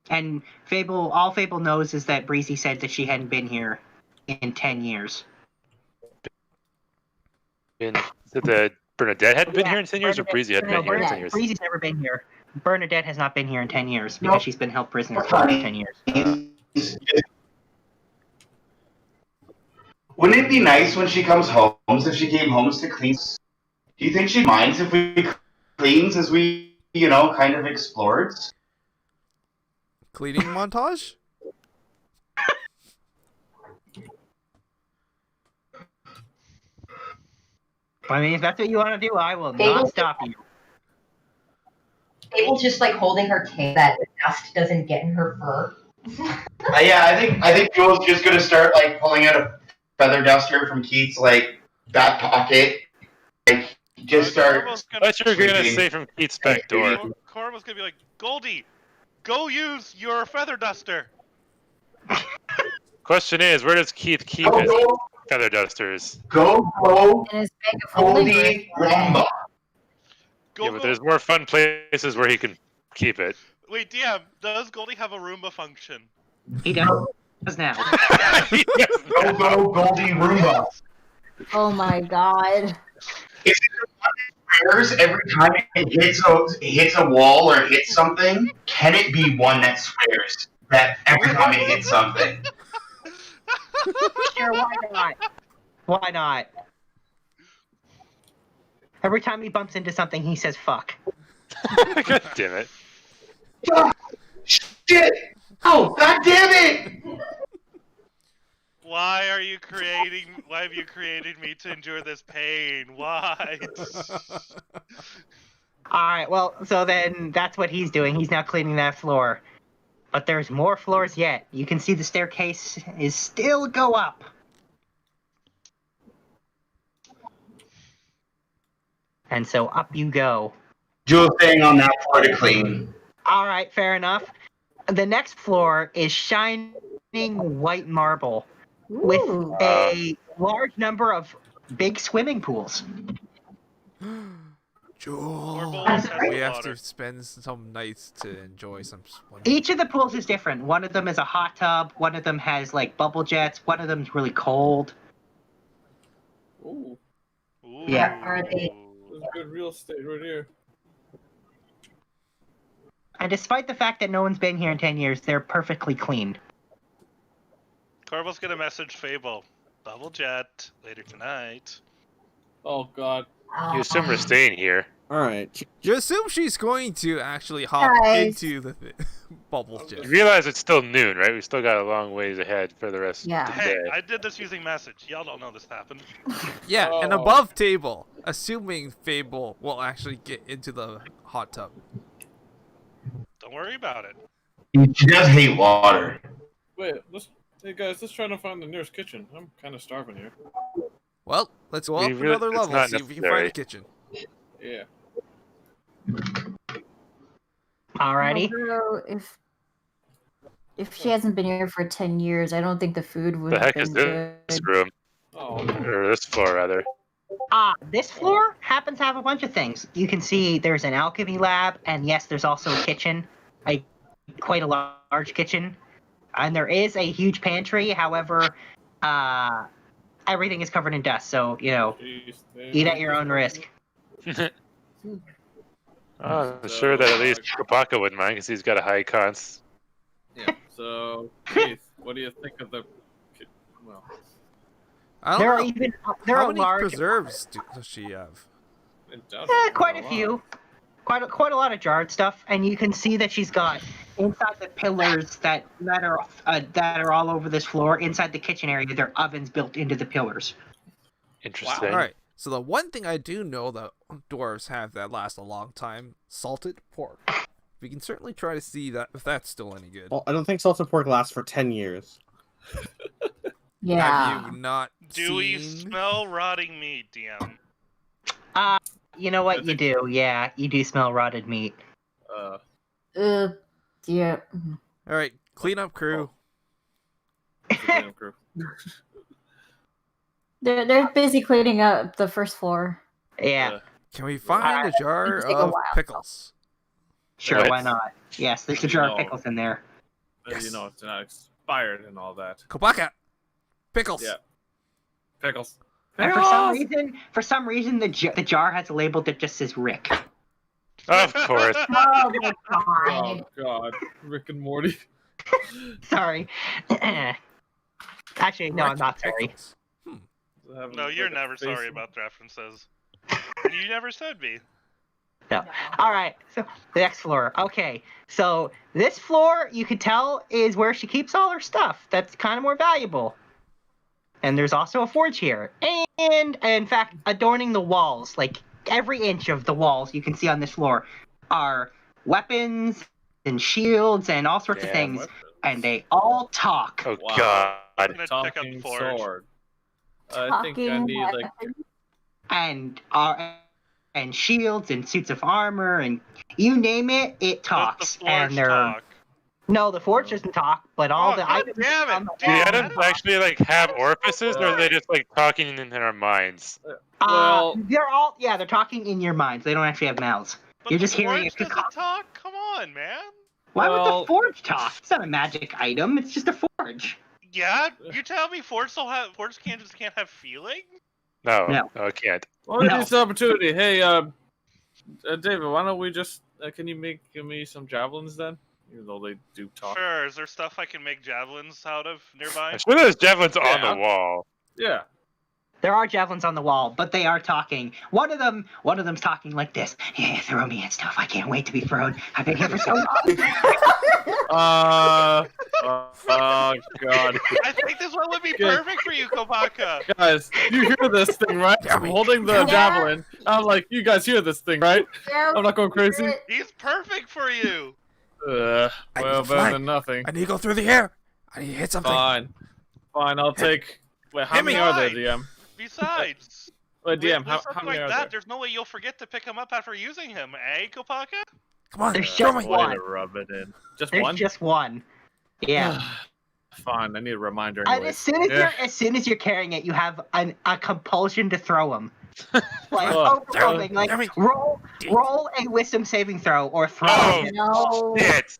And all Fable knows is that Breezy said that she hadn't been here in 10 years. The Bernadette hadn't been here in 10 years, or Breezy hadn't been here in 10 years? Breezy's never been here. Bernadette has not been here in 10 years because she's been held prisoner for 10 years. Wouldn't it be nice when she comes home, if she came home to clean? Do you think she minds if we cleans as we, kind of explored? Cleaning montage? I mean, if that's what you want to do, I will not stop you. table's just like holding her tail that the dust doesn't get in her fur. Yeah, I think Jewel's just gonna start like pulling out a feather duster from Keith's like back pocket, like just start. What you're gonna say from Keith's back door? Corma's gonna be like, Goldie, go use your feather duster. Question is, where does Keith keep his feather dusters? Go, In his bag of holding. Goldie Rumba. Yeah, but there's more fun places where he can keep it. Wait, DM, does Goldie have a Roomba function? He does now. Go, Goldie Rumba. Oh my god. Is it the one that swears every time it hits a wall or hits something? Can it be one that swears that every time it hits something? Sure, why not? Why not? Every time he bumps into something, he says "fuck." God damn it! Shit! Oh, god damn it! Why have you created me to endure this pain? Why? Alright, well, so then that's what he's doing. He's now cleaning that floor. But there's more floors yet. You can see the staircase is still go up. And so up you go. Jewel's staying on that floor to clean. Alright, fair enough. The next floor is shining white marble with a large number of big swimming pools. Jewel, we have to spend some nights to enjoy some swimming. Each of the pools is different. One of them is a hot tub. One of them has like bubble jets. One of them's really cold. Ooh. Yeah. Are they? That's good real estate right here. And despite the fact that no one's been here in 10 years, they're perfectly clean. Corval's gonna message Fable. Bubble jet later tonight. Oh god. You assume we're staying here. Alright. You assume she's going to actually hop into the bubble jet. You realize it's still noon, right? We still got a long ways ahead for the rest of the Hey, day. I did this using message. Y'all don't know this happened. Yeah, an above table, assuming Fable will actually get into the hot tub. Don't worry about it. She does hate water. Wait, hey guys, let's try to find the nearest kitchen. I'm kind of starving here. Well, let's go up another level and see if we can find a kitchen. Yeah. Alrighty. Although, if she hasn't been here for 10 years, I don't think the food would The have heck been is good. this room? Or this floor, rather. This floor happens to have a bunch of things. You can see there's an alchemy lab, and yes, there's also a kitchen. Quite a large kitchen. And there is a huge pantry, however, everything is covered in dust, so, you know, eat at your own risk. I'm sure that at least Kopaka wouldn't mind, because he's got a high cons. Yeah, so, Keith, what do you think of the... Well... I don't know. How many preserves does she have? Quite a few. Quite a lot of jarred stuff, and you can see that she's got inside the pillars that are all over this floor. Inside the kitchen area, there are ovens built into the pillars. Interesting. All right. So the one thing I do know that dwarves have that lasts a long time: salted pork. We can certainly try to see that if that's still any good. Well, I don't think salted pork lasts for 10 years. Yeah. Have you not Do we smell rotting meat, DM? You know what you do? Yeah, you do smell rotted meat. Yeah. All right, cleanup crew. They're busy cleaning up the first floor. Yeah. Can we find a jar of pickles? Sure, why not? Yes, there's a jar of pickles in there. You know, it's not expired and all that. Kopaka! Pickles! Yeah. Pickles. And for some reason, the jar has a label that just says Rick. Of course. Oh my god. Oh god. Rick and Morty. Sorry. Actually, no, I'm not sorry. No, you're never sorry about references. You never said me. No. Alright, so the next floor. Okay, so this floor, you could tell, is where she keeps all her stuff. That's kind of more valuable. And there's also a forge here. And, in fact, adorning the walls, like every inch of the walls you can see on this floor, are weapons and shields and all sorts of things, and they all talk. Oh Wow. god. I'm gonna check out the Talking forge. sword. I think I Talking need like. And shields and suits of armor and you name it, it Does talks. the forge And they're talk? no, the forge doesn't talk, but all Oh, the god items damn on it! the Do the wall items talk. actually like have orifices, or are they just like talking in our minds? Well, they're talking in your minds. They don't actually have mouths. But You're the just hearing forge it. doesn't talk? Come on, man. Why would well- the forge talk? It's not a magic item. It's just a forge. Yeah, you tell me forge can't have feeling? No, No. no, it can't. Well, No. it's an opportunity. Hey, David, why don't we just? Can you give me some javelins then? Even though they do talk. Sure. Is there stuff I can make javelins out of nearby? I'm sure there's javelins on Yeah. the wall. Yeah. There are javelins on the wall, but they are talking. One of them's talking like this. Yeah, throw me and stuff. I can't wait to be thrown. I've been here for so long. Oh God. I think this one would be Good. perfect for you, Kopaka. Guys, you hear this thing, right? I'm holding the javelin. I'm like, you guys hear this thing, right? I'm not going crazy. He's perfect for you. Well, I need to better fly. than nothing. I need to go through the air. I need to hit something. Fine. I'll take. Wait, how Hit many me. are there, DM? Besides, Wait, DM, with how stuff many like are that, there? there's no way you'll forget to pick him up after using him, eh, Kopaka? Come on, There's show just me. one. Way to rub it in. Just There's one? just one. Yeah. Fine, I need a reminder. And Anyways. as soon as you're carrying it, you have a compulsion to throw him. Like Oh, overwhelming. Like roll a wisdom saving throw or throw Oh, it. No. shit!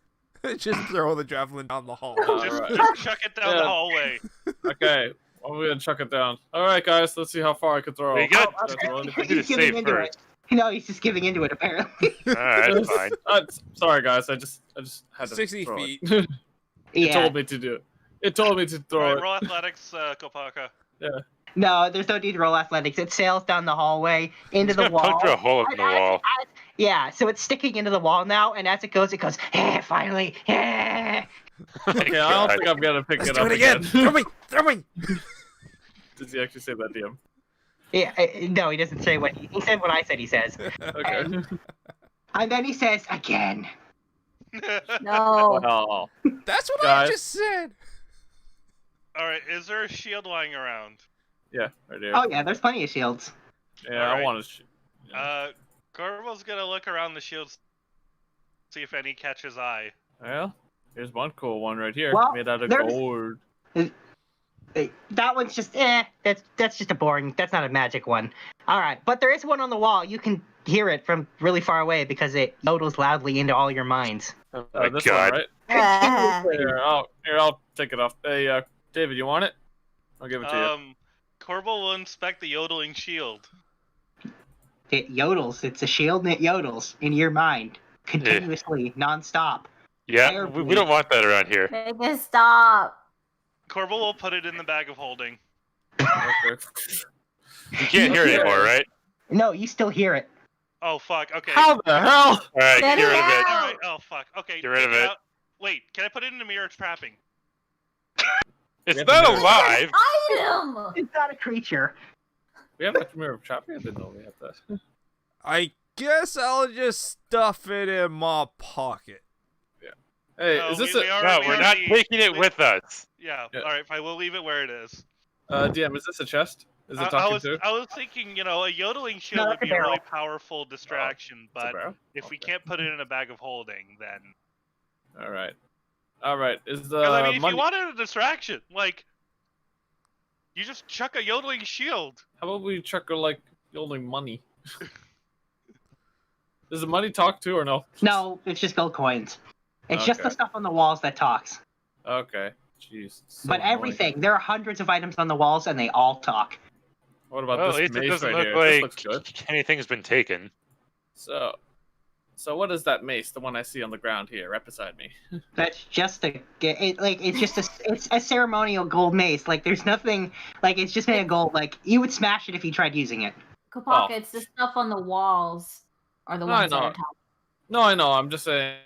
Just throw the javelin down the hall. Just chuck it down the Yeah. hallway. Okay, well, we're gonna chuck it down. Alright, guys, let's see how far I can throw. We got- Just roll it. We need to He's giving save into first. it. No, he's just giving into it apparently. Alright, that's fine. Sorry, guys, I just had to 60 throw feet. It. It Yeah. told me to do it. It told me to throw Alright, it. roll athletics, Kopaka. No, there's no need to roll athletics. It sails down the hallway into It's the gonna wall. puncture a hole in the wall. Yeah, so it's sticking into the wall now, and as it goes, finally. Okay, I don't think I'm gonna pick Let's it do up it again. Throw me. Throw me. Does he actually say that, DM? Yeah, no, he doesn't say what he said. What I said, he says, Okay. and then he says again. No. Well, That's what Guys. I just said. Alright, is there a shield lying around? yeah, right there. Oh yeah, there's plenty of shields. Yeah, I Alright. want to. Corvo's gonna look around the shields, see if any catch his eye. Well, here's one cool one right here, Well, made out of there's- gold. That one's just that's just a boring. That's not a magic one. All right, but there is one on the wall. You can hear it from really far away because it yodels loudly into all your minds. Oh my This god. one, right? Here, I'll take it off. Hey, David, you want it? I'll give it to you. Corvo will inspect the yodeling shield. It yodels. It's a shield and it yodels in your mind continuously, nonstop. Yeah, we don't want that around here. Make it stop. Corvo will put it in the bag of holding. Okay. You can't hear it anymore, right? No, you still hear it. Oh fuck, okay. How the hell? Alright, Get get it rid of it. out. Alright, oh fuck, okay. Get rid take of it it. out. Wait, can I put it in the mirror trapping? It's have not to do it. alive! Item. It's not a creature. We have a mirror of trapping? I didn't know we had that. I guess I'll just stuff it in my pocket. Hey, No, is this we a... No, we're not already- taking it with us. Yeah, Yeah. alright, fine, we'll leave it where it is. DM, is this a chest? Is it talking to? I was thinking, a yodeling shield No, would that's a be a really barrel. powerful distraction, It's a but barrel? if we Okay. can't put it in a bag of holding, then... Alright, is the 'Cause, I mean, if money... you wanted a distraction, like, you just chuck a yodeling shield. How about we check like yodeling money? Does the money talk too or no? No, it's just gold coins. It's just Okay. the stuff on the walls that talks. Okay. Jeez. so But annoying. everything, there are hundreds of items on the walls, and they all talk. What about Well, at this least it mace doesn't right look here? This looks like good. anything's been taken. So what is that mace? The one I see on the ground here, right beside me. That's just it's a ceremonial gold mace. Like there's nothing like it's just made of gold. Like you would smash it if you tried using it. Kopaka, Oh. it's the stuff on the walls are the No, I ones that know. are top. No, I know. I'm just saying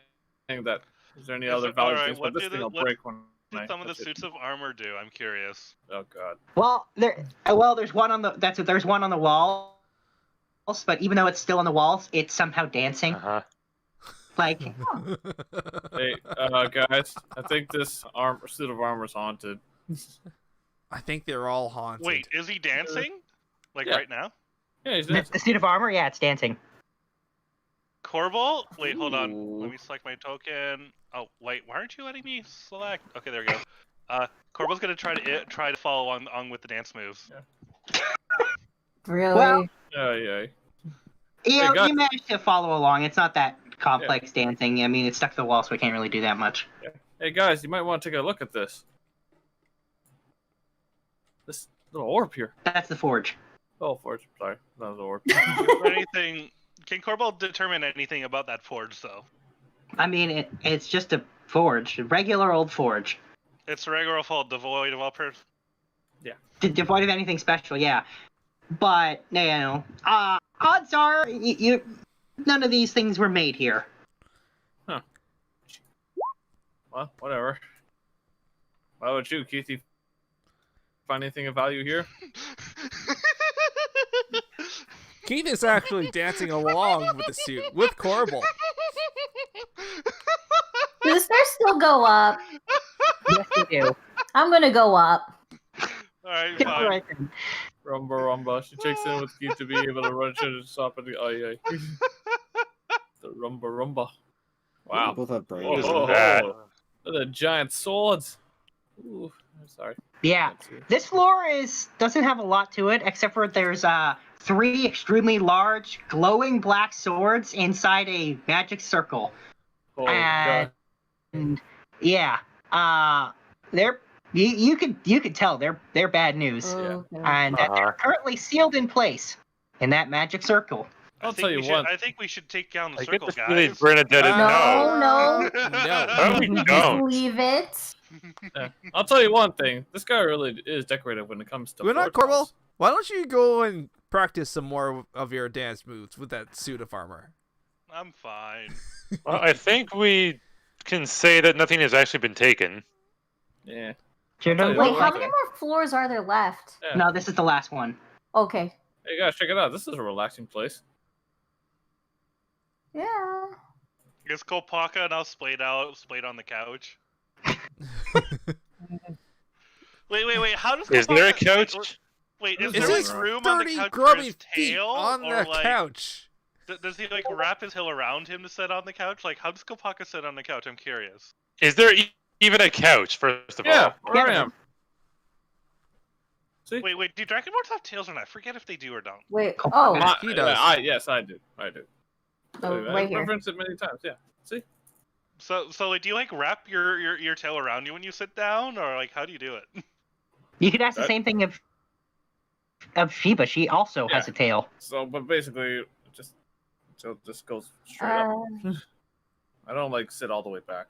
that. Is there any Yes, other value alright, things? what But this do thing the- will what- break when What I do some of the touch it. suits of armor do? I'm curious. Oh god. Well, there's one on there's one on the walls, but even though it's still on the walls, it's somehow dancing. Uh-huh. Like, Hey, guys, I think this suit of armor is haunted. I think they're all haunted. Wait, is he dancing? Like Yeah. right now? Yeah, he's the dancing. suit of armor, yeah, it's dancing. Corbel? Wait, hold on. Ooh. Let me select my token. Oh, wait, why aren't you letting me select? Okay, there we go. Corbel's gonna try to follow on with the dance moves. Really? Well, Yeah. Yeah, guys. you managed to follow along. It's not that complex dancing. I mean, it's stuck to the wall, so we can't really do that much. Hey guys, you might want to take a look at this. This little orb here. That's the forge. Oh, forge. Sorry, that was an orb. Is there anything? Can Corbel determine anything about that forge, though? I mean, it's just a forge, a regular old forge. It's a regular fault, devoid of all Devoid of anything special, yeah. But, you know, odds are, none of these things were made here. Huh. Well, whatever. How about you, Keith? You find anything of value here? Keith is actually dancing along with the suit, with Corbel. Does there still go up? Yes, they do. I'm gonna go up. Alright, fine. Right then. Rumba. She checks in with Keith to be able to run to the stop at the The rumba. Wow. Both have This brains. is bad. Look at the giant swords. Ooh, I'm sorry. Yeah, this floor doesn't have a lot to it, except for there's 3 extremely large, glowing black swords inside a magic circle. Oh, God. And yeah, they're you could tell they're bad news, Okay. and that they're currently sealed in place in that magic circle. I'll tell you what. I think we should take down the I circle, get the guys. feeling Bernadette is No. No. No, we Just don't. leave it. I'll tell you one thing. This guy really is decorative when it comes to. We're not forge Corbel. walls. Why don't you go and practice some more of your dance moves with that suit of armor? I'm fine. Well, I think we can say that nothing has actually been taken. Yeah. Sure doesn't Wait, look how like many it. more floors are there left? Yeah. No, this is the last one. Okay. Hey guys, check it out. This is a relaxing place. Yeah. Is Kopaka now splayed on the couch? Wait. How does Is there a Kopaka- couch? Wait, is Is there his like room on the 30 couch for grubby his feet tail? on or the like, couch? Does he like wrap his tail around him to sit on the couch? Like, how does Kopaka sit on the couch? I'm curious. Is there even a couch, first of Yeah, all? where I am. See? Wait, do Dragonborns have tails or not? I forget if they do or don't. Wait. Oh. He does. Yes, I do. Oh, I've right here. referenced it many times. Yeah. See? So like, do you like wrap your tail around you when you sit down, or like, how do you do it? You could ask the same thing of Sheba. She also has a tail. So, but basically, it just goes straight up. I don't like sit all the way back.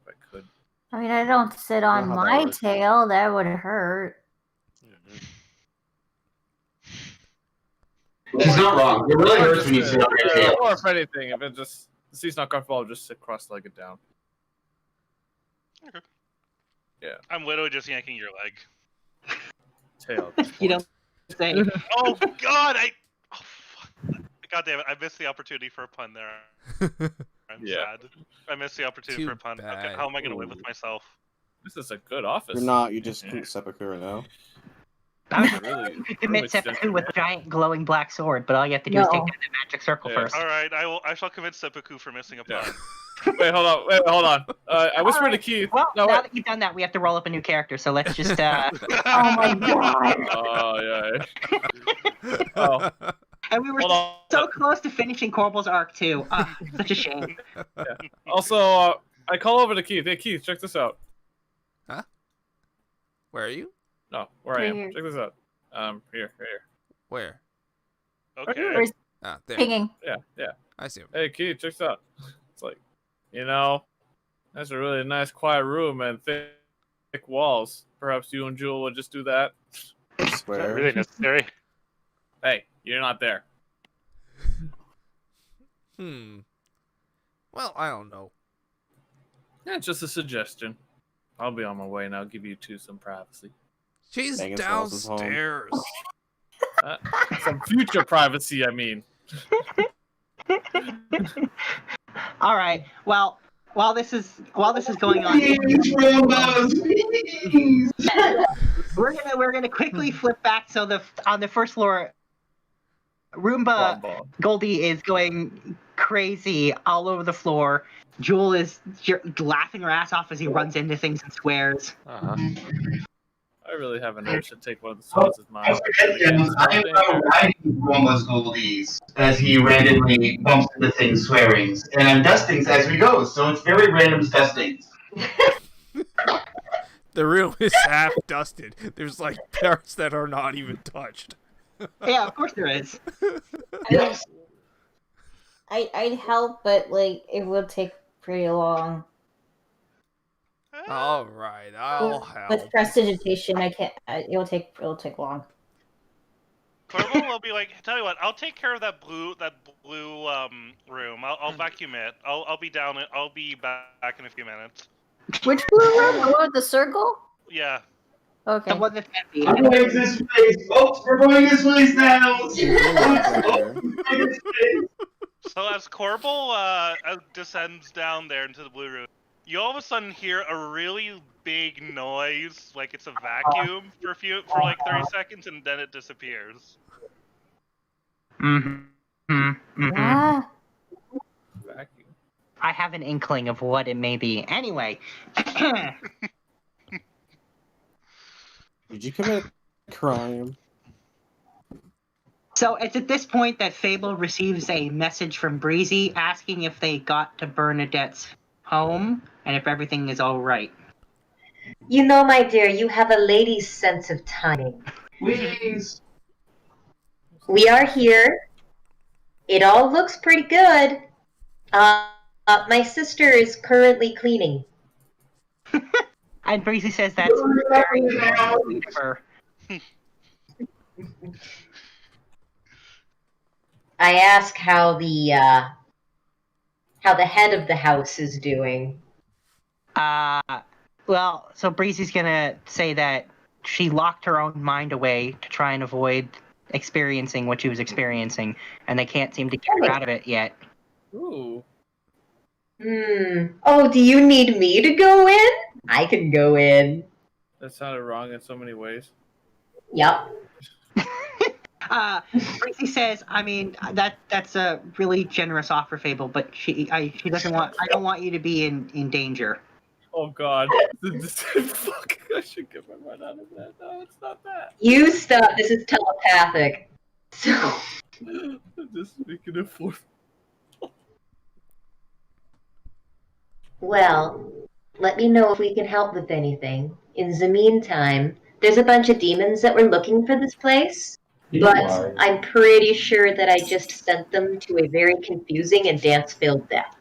If I could. I mean, I don't sit on how that my works. tail. That would hurt. She's not wrong. It really hurts when you sit on your tail. Or if anything, if it just the seat's not comfortable, I'll just sit cross-legged down. Okay. Yeah. I'm literally just yanking your leg. Tail. You don't say. Oh God, oh fuck. God damn it! I missed the opportunity for a pun there. I'm sad. I missed the opportunity Too for a pun. Okay, bad. how am I gonna live with myself? This is a good office. You're not. You just seppuku right now. I was Really, you could commit really seppuku with a giant glowing black sword, but all you have to do is take No. down the magic circle Yeah. first. All right, I shall commit seppuku for missing a pun. Wait, hold on. I whispered to Alright, Keith. Well, No, now wait. that you've done that, we have to roll up a new character. So let's just. Oh my god. Oh yeah. Oh, And we were hold on. so close to finishing Corbel's arc too. Such a shame. Also, I call over to Keith. Hey Keith, check this out. Huh? Where are you? No, where I Right am. here. Check this out. Here. Where? Okay. Where's Ah, there. pinging? Yeah. I see him. Hey Keith, check this out. It's like, that's a really nice, quiet room and thick walls. Perhaps you and Jewel would just do that. I Is that swear. really necessary? Hey, you're not there. Well, I don't know. Yeah, just a suggestion. I'll be on my way and I'll give you two some privacy. She's Dang, it smells his home. downstairs. Some future privacy, I mean. All right. Well, while this is going on, we're gonna quickly flip back. So on the first floor, Roomba Goldie is going crazy all over the floor. Jewel is laughing her ass off as he runs into things and swears. I really have an urge to take one of the swords of mine. I remember riding Roomba's Goldies as he randomly bumps into things swearing, and I'm dustings as we go, so it's very random dustings. The room is half dusted. There's like parts that are not even touched. Yeah, of course there is. Yes. I'd help, but like it will take pretty long. All right, I'll help. With prestidigitation, I can't. It'll take long. Corvo will be like, tell you what, I'll take care of that blue room. I'll vacuum it. I'll be down. I'll be back in a few minutes. Which blue room? The one with the circle? Yeah. Okay. The one that's empty. I'm going this place, folks. We're going this place now. So as Corbel descends down there into the blue room, you all of a sudden hear a really big noise, like it's a vacuum for like 30 seconds, and then it disappears. Ah. Vacuum. I have an inkling of what it may be. Anyway. Did you commit a crime? So it's at this point that Fable receives a message from Breezy asking if they got to Bernadette's home and if everything is all right. You know, my dear, you have a lady's sense of timing. Please. We are here. It all looks pretty good. My sister is currently cleaning. And Breezy says that's very sweet of her. I ask how the head of the house is doing. Well, so Breezy's gonna say that she locked her own mind away to try and avoid experiencing what she was experiencing, and they can't seem to get her out of it yet. Ooh. Oh, do you need me to go in? I can go in. That sounded wrong in so many ways. Yep. Breezy says, I mean, that's a really generous offer, Fable, but she doesn't want. I don't want you to be in danger. Oh God. Fuck, I should get my mind out of that. No, it's not that. You stop. This is telepathic. So. I'm just speaking of force. Well, let me know if we can help with anything. In the meantime, there's a bunch of demons that were looking for this place, but I'm pretty sure that I just sent them to a very confusing and dance-filled death.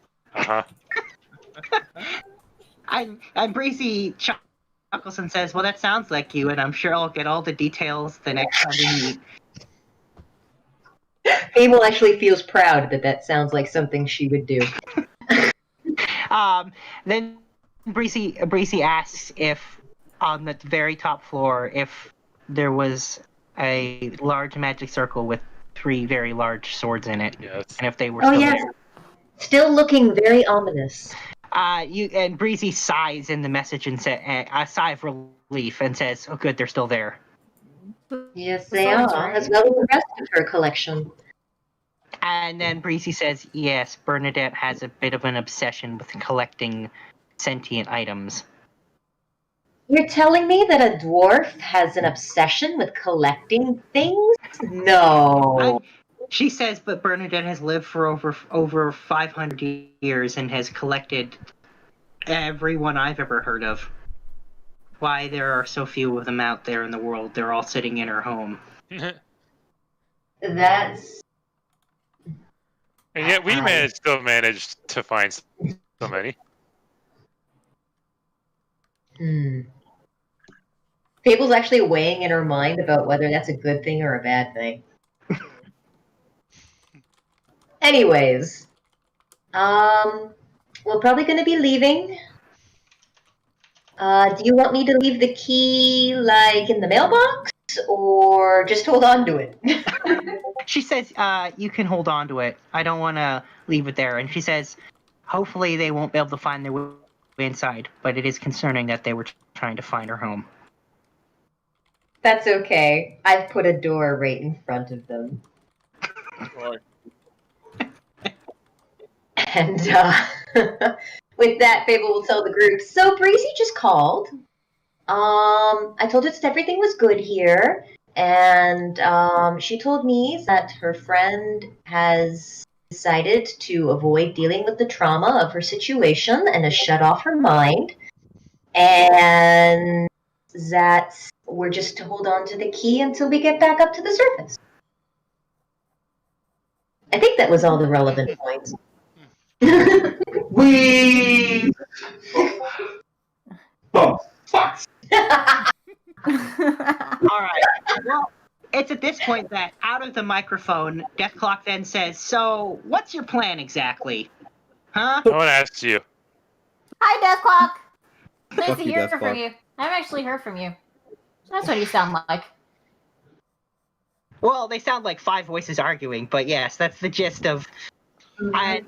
And Breezy chuckles and says, well, that sounds like you, and I'm sure I'll get all the details the next time we meet. Fable actually feels proud that sounds like something she would do. Then Breezy asks if on the very top floor if there was a large magic circle with 3 very large swords in it, and if they were still there. Still looking very ominous. And Breezy sighs in the message and a sigh of relief and says, "Oh, good, they're still there." Yes, they are, as well as the rest of her collection. And then Breezy says, "Yes, Bernadette has a bit of an obsession with collecting sentient items." You're telling me that a dwarf has an obsession with collecting things? No. She says, but Bernadette has lived for over 500 years and has collected everyone I've ever heard of. Why there are so few of them out there in the world? They're all sitting in her home. That's... And yet we still managed to find so many. Fable's actually weighing in her mind about whether that's a good thing or a bad thing. Anyways, we're probably going to be leaving. Do you want me to leave the key, like, in the mailbox? Or just hold on to it? She says, you can hold on to it. I don't want to leave it there. And she says, hopefully they won't be able to find their way inside, but it is concerning that they were trying to find her home. That's okay. I've put a door right in front of them. Boy. And with that, Fable will tell the group, so Breezy just called. I told her that everything was good here, and she told me that her friend has decided to avoid dealing with the trauma of her situation and has shut off her mind, and that we're just to hold on to the key until we get back up to the surface. I think that was all the relevant points. We. Oh, fuck. All right. Well, it's at this point that out of the microphone, Deathclock then says, "So, what's your plan exactly? Huh?" No one asked you. Hi, Deathclock. Nice Fuck to you, hear Deathclock. from you. I haven't actually heard from you. That's what you sound like. Well, they sound like 5 voices arguing, but yes, that's the gist of. And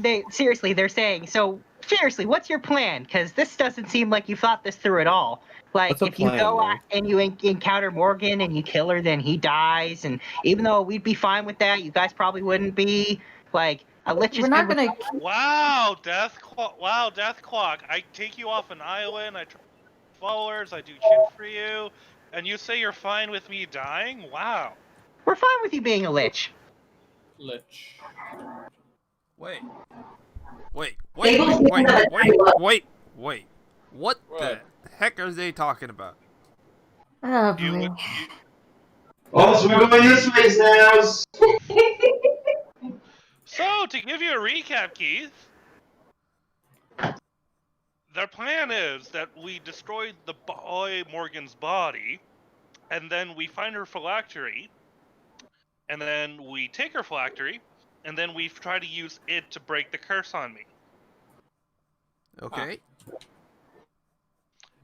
they seriously, they're saying, "So seriously, what's your plan? Because this doesn't seem like you thought this through at all. Like, What's a if you plan, go man? and you encounter Morgan and you kill her, then he dies. And even though we'd be fine with that, you guys probably wouldn't be. Like, a lich is We're not good gonna. Wow, Deathclock. Wow, Deathclock. I take you off an island. I try followers. I do shit for you, and you say you're fine with me dying? Wow. We're fine with you being a lich. Lich. Wait. What the heck are they talking about? Oh boy. Oh, so we're going this way now. So, to give you a recap, Keith, their plan is that we destroy the boy Morgan's body, and then we find her phylactery, and then we take her phylactery, and then we try to use it to break the curse on me. Okay.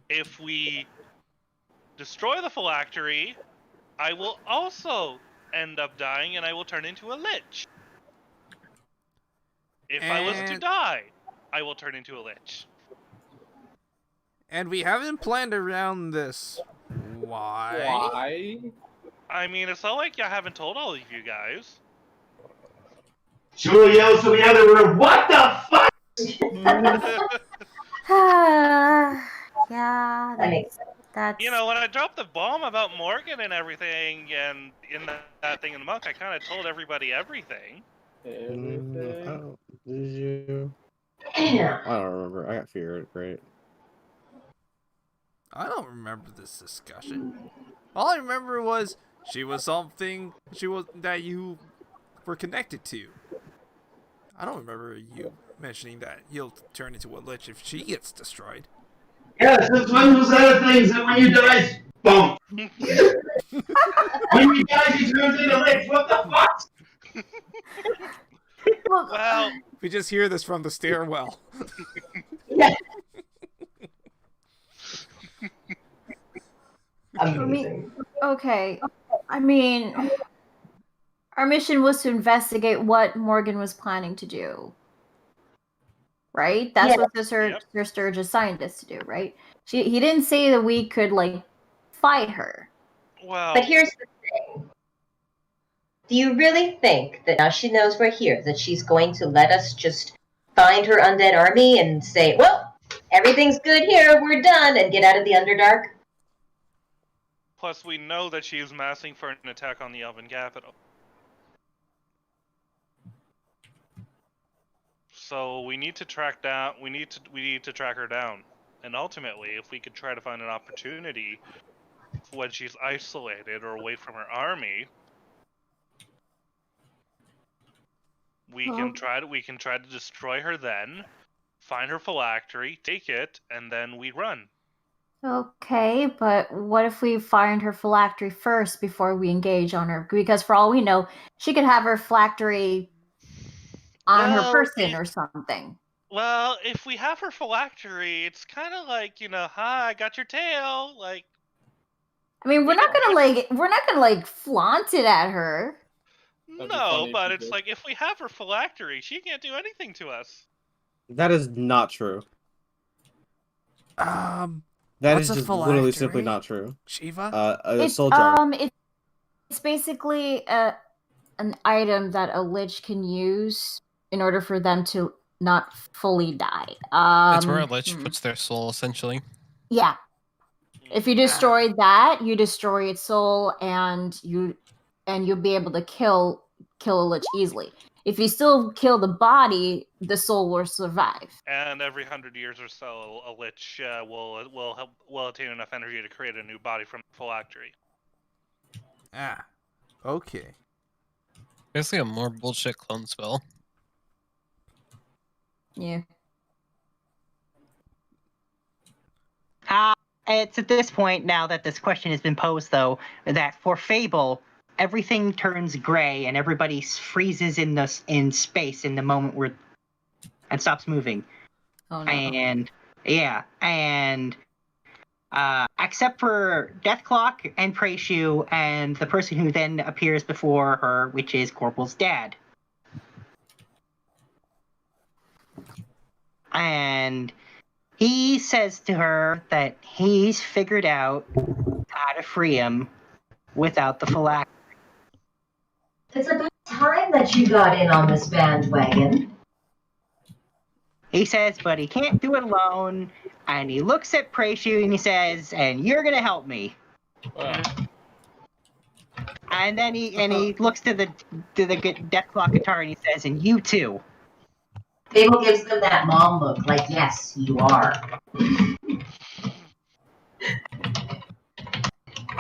If we destroy the phylactery, I will also end up dying, and I will turn into a lich. If I was to die, I will turn into a lich. And we haven't planned around this. Why? I mean, it's not like I haven't told all of you guys. Shmuel yells to the other room, "What the fuck?" Yeah, that's. You know, when I dropped the bomb about Morgan and everything, and in that thing in the monk, I kind of told everybody everything. Oh, did you? I don't remember. I got feared, right? I don't remember this discussion. All I remember was she was something that you were connected to. I don't remember you mentioning that he'll turn into a lich if she gets destroyed. Yes, this one was other things that when you die, boom. When you die, he turns into lich. What the fuck? Well, we just hear this from the stairwell. Yeah. Okay. I mean, our mission was to investigate what Morgan was planning to do. Right? That's what the Sir Sturge assigned us to do, right? He didn't say that we could, like, fight her. Well, but here's the thing. Do you really think that now she knows we're here, that she's going to let us just find her undead army and say, well, everything's good here, we're done, and get out of the Underdark? plus we know that she is massing for an attack on the Elven capital. So we need to track down. We need to track her down, and ultimately, if we could try to find an opportunity when she's isolated or away from her army, we can try to destroy her. Then find her phylactery, take it, and then we run. Okay, but what if we find her phylactery first before we engage on her? Because for all we know, she could have her phylactery on her person or something. Well, if we have her phylactery, it's kind of like, you know, hi, I got your tail. Like, I mean, we're not gonna flaunt it at her. No, but it's like if we have her phylactery, she can't do anything to us. That is not true. That what's is a just literally simply phylactery? not true. Shiva? A soul jar. It's basically an item that a lich can use in order for them to not fully die. It's where a lich puts their soul, essentially. Yeah. If you destroy that, you destroy its soul, and you'll be able to kill a lich easily. If you still kill the body, the soul will survive. And every 100 years or so, a lich will attain enough energy to create a new body from the phylactery. Ah, okay. Basically, a more bullshit clone spell. Yeah. It's at this point, now that this question has been posed, though, that for Fable, everything turns gray and everybody freezes in space in the moment where and stops moving. Oh no. And yeah, and except for Deathclock and Preyshu and the person who then appears before her, which is Corporal's dad. And he says to her that he's figured out how to free him without the phylactery. It's about time that you got in on this bandwagon. He says, but he can't do it alone. And he looks at Preyshu and he says, and you're going to help me. And then he looks to the Deathclock guitar and he says, and you too. Fable gives them that mom look, like, yes, you are.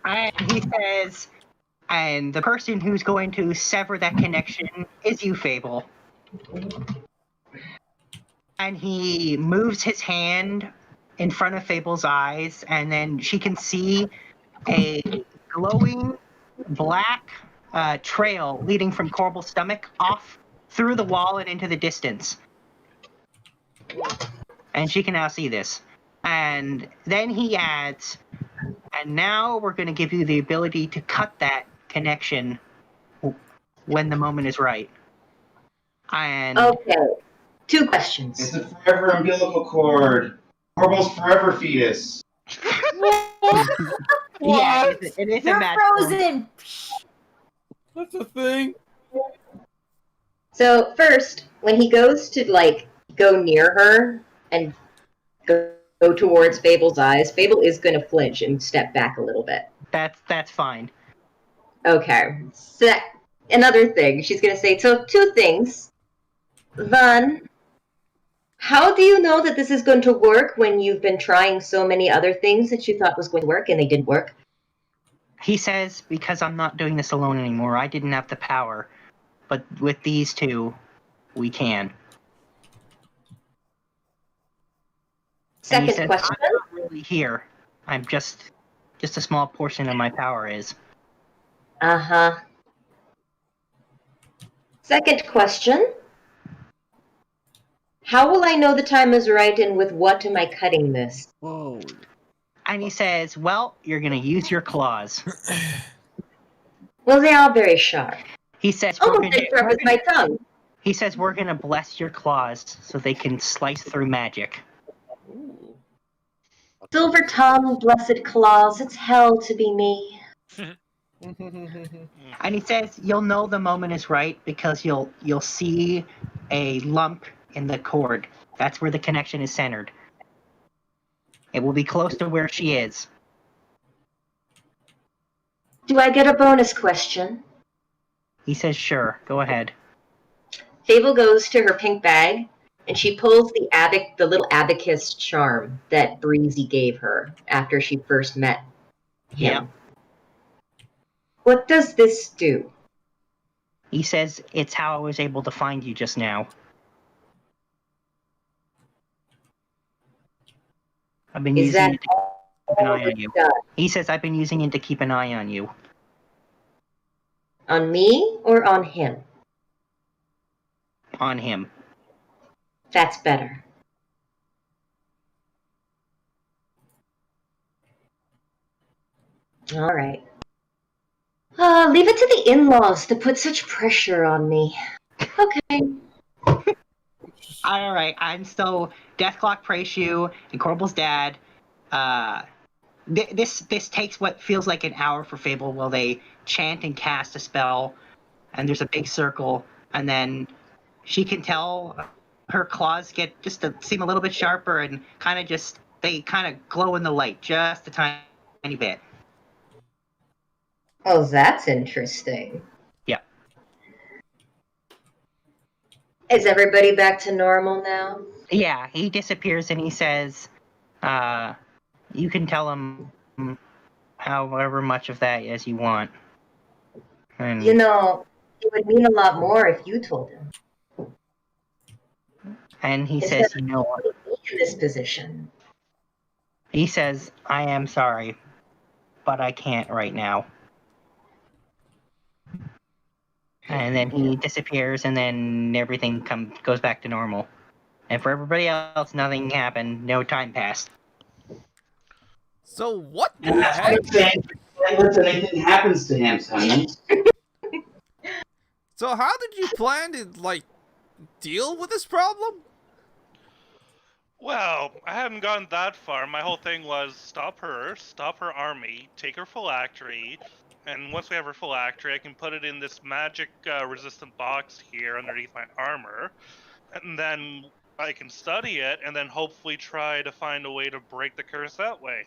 And he says, and the person who's going to sever that connection is you, Fable. And he moves his hand in front of Fable's eyes, and then she can see a glowing black trail leading from Corbel's stomach off through the wall and into the distance. And she can now see this. And then he adds, and now we're going to give you the ability to cut that connection when the moment is right. And okay, 2 questions. It's the forever umbilical cord. Corbel's forever fetus. Yeah, it is You're a match. frozen. That's a thing. So first, when he goes to go near her and go towards Fable's eyes, Fable is going to flinch and step back a little bit. That's fine. Okay. Another thing, she's going to say, so 2 things. 1, how do you know that this is going to work when you've been trying so many other things that you thought was going to work and they didn't work? He says, because I'm not doing this alone anymore. I didn't have the power. But with these 2, we can. Second question. I'm not really here. I'm just a small portion of my power is. Uh-huh. Second question. How will I know the time is right, and with what am I cutting this? Whoa. And he says, well, you're going to use your claws. Well, they are very sharp. He says, Almost as sharp as my tongue. He says, we're going to bless your claws so they can slice through magic. Silver tongue, blessed claws, it's hell to be me. And he says, you'll know the moment is right because you'll see a lump in the cord. That's where the connection is centered. It will be close to where she is. Do I get a bonus question? He says, sure, go ahead. Fable goes to her pink bag, and she pulls the little abacus charm that Breezy gave her after she first met him. Yep. What does this do? He says, it's how I was able to find you just now. I've been using it to keep an eye on you. He says, I've been using it to keep an eye on you. On me or on him? On him. That's better. All right. Leave it to the in-laws to put such pressure on me. Okay. Alright, and so Deathclock prays you and Corbel's dad. This takes what feels like an hour for Fable while they chant and cast a spell, and there's a big circle, and then she can tell her claws get just to seem a little bit sharper and they kind of glow in the light just a tiny bit. Oh, that's interesting. Yeah. Is everybody back to normal now? Yeah, he disappears and he says, you can tell him however much of that as you want. And You know, it would mean a lot more if you told him. And he It's says, in this position. He says, I am sorry, but I can't right now. And then he disappears, and then everything goes back to normal. And for everybody else, nothing happened. No time passed. So what the And that's what heck? I'm saying. Listen, anything happens to him, Sonny. So how did you plan to, like, deal with this problem? Well, I hadn't gone that far. My whole thing was stop her army, take her phylactery, and once we have her phylactery, I can put it in this magic resistant box here underneath my armor, and then I can study it, and then hopefully try to find a way to break the curse that way.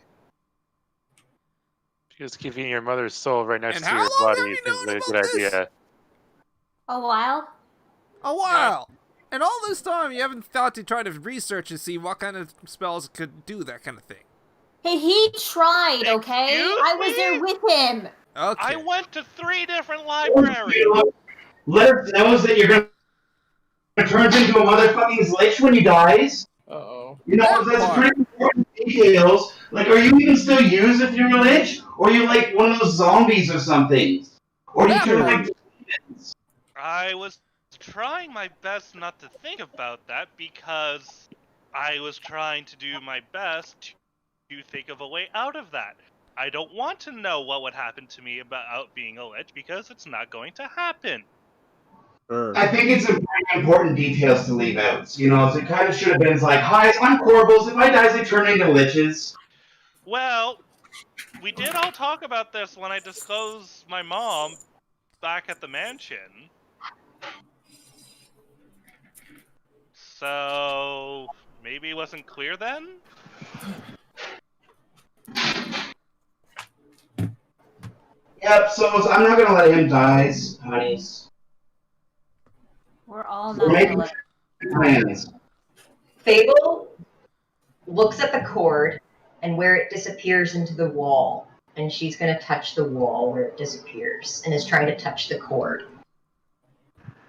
Just keeping your mother's soul right next And to how your long body have you seems known like a about good this? idea. A while? A while. And all this time, you haven't thought to try to research and see what kind of spells could do that kind of thing. Hey, he tried, okay? Excuse I was there me? with him. Okay. I went to 3 different libraries. Let us know that you're gonna turn into a motherfucking lich when he dies. Uh-oh. You know, that's pretty important details. Like, are you even still used if you're a lich? Or are you like one of those zombies or something? Or do you turn like demons? I was trying my best not to think about that because I was trying to do my best to think of a way out of that. I don't want to know what would happen to me about being a lich because it's not going to happen. I think it's a pretty important details to leave out. You know, so it kind of should have been like, hi, I'm Corbels. If I die, they turn into liches. Well, we did all talk about this when I disclosed my mom back at the mansion. So, maybe it wasn't clear then? Yep, so I'm not gonna let him die, honeys. We're all We're not making gonna plans. Fable looks at the cord and where it disappears into the wall. And she's going to touch the wall where it disappears and is trying to touch the cord.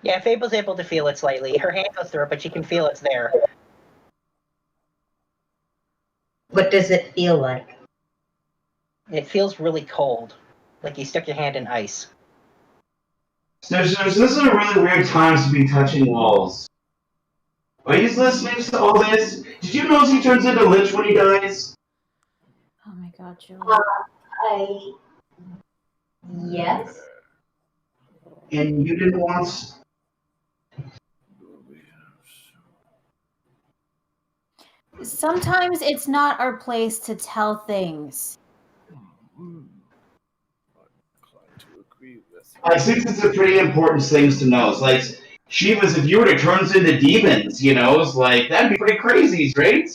Yeah, Fable's able to feel it slightly. Her hand goes through it, but she can feel it's there. What does it feel like? It feels really cold. Like you stuck your hand in ice. This is a really weird time to be touching walls. Are you listening to all this? Did you notice he turns into lich when he dies? Oh my god, Julie. Yes. And you didn't want. Sometimes it's not our place to tell things. I think it's a pretty important things to know. It's like, Shivas, if you were to turn into demons, you know, it's like, that'd be pretty crazy, right?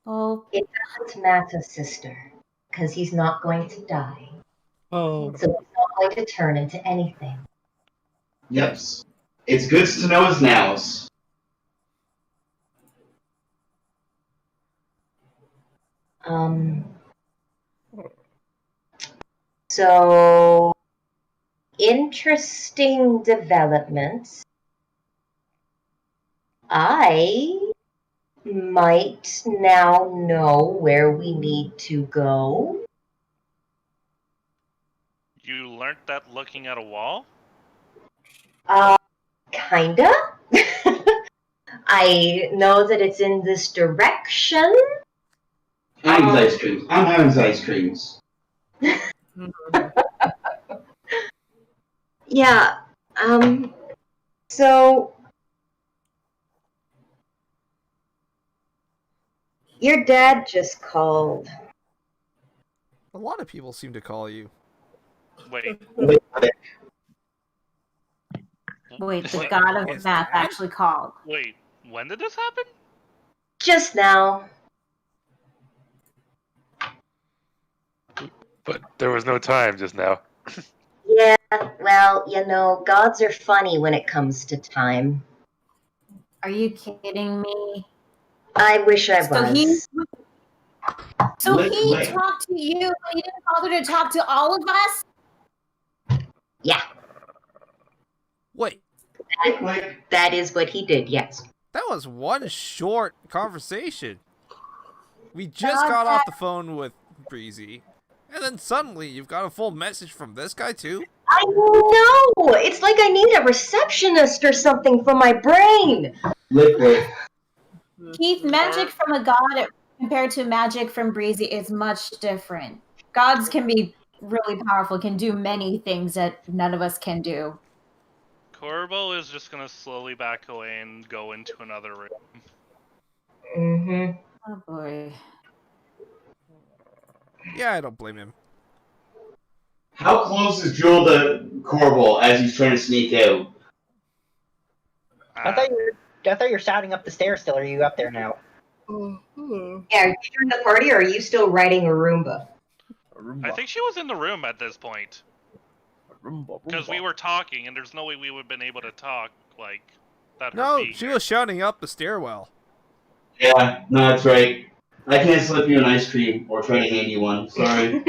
Well, it doesn't matter, sister, because he's not going to die. Oh. So he's not going to turn into anything. Yep. It's good to know his nows. So, interesting developments. I might now know where we need to go. You learnt that looking at a wall? Kinda. I know that it's in this direction. I'm having ice creams. Yeah, so your dad just called. A lot of people seem to call you. Wait. Wait, the god of math actually called. Wait, when did this happen? Just now. But there was no time just now. Yeah, well, you know, gods are funny when it comes to time. Are you kidding me? I wish I was. So he talked to you, but he didn't bother to talk to all of us? Yeah. Wait. That is what he did, yes. That was one short conversation. We just got off the phone with Breezy, and then suddenly you've got a full message from this guy too? I know! It's like I need a receptionist or something for my brain! Liquid. Keith, magic from a god compared to magic from Breezy is much different. Gods can be really powerful, can do many things that none of us can do. Corvo is just gonna slowly back away and go into another room. Mm-hmm. Oh boy. Yeah, I don't blame him. How close is Jewel to Corvo as he's trying to sneak out? I thought you were shouting up the stairs still. Are you up there now? Yeah, are you in the party or are you still riding a Roomba? I think she was in the room at this point. Because we were talking, and there's no way we would have been able to talk like that. No, she was shouting up the stairwell. Yeah, no, that's right. I can't slip you an ice cream or try to hand you one. Sorry.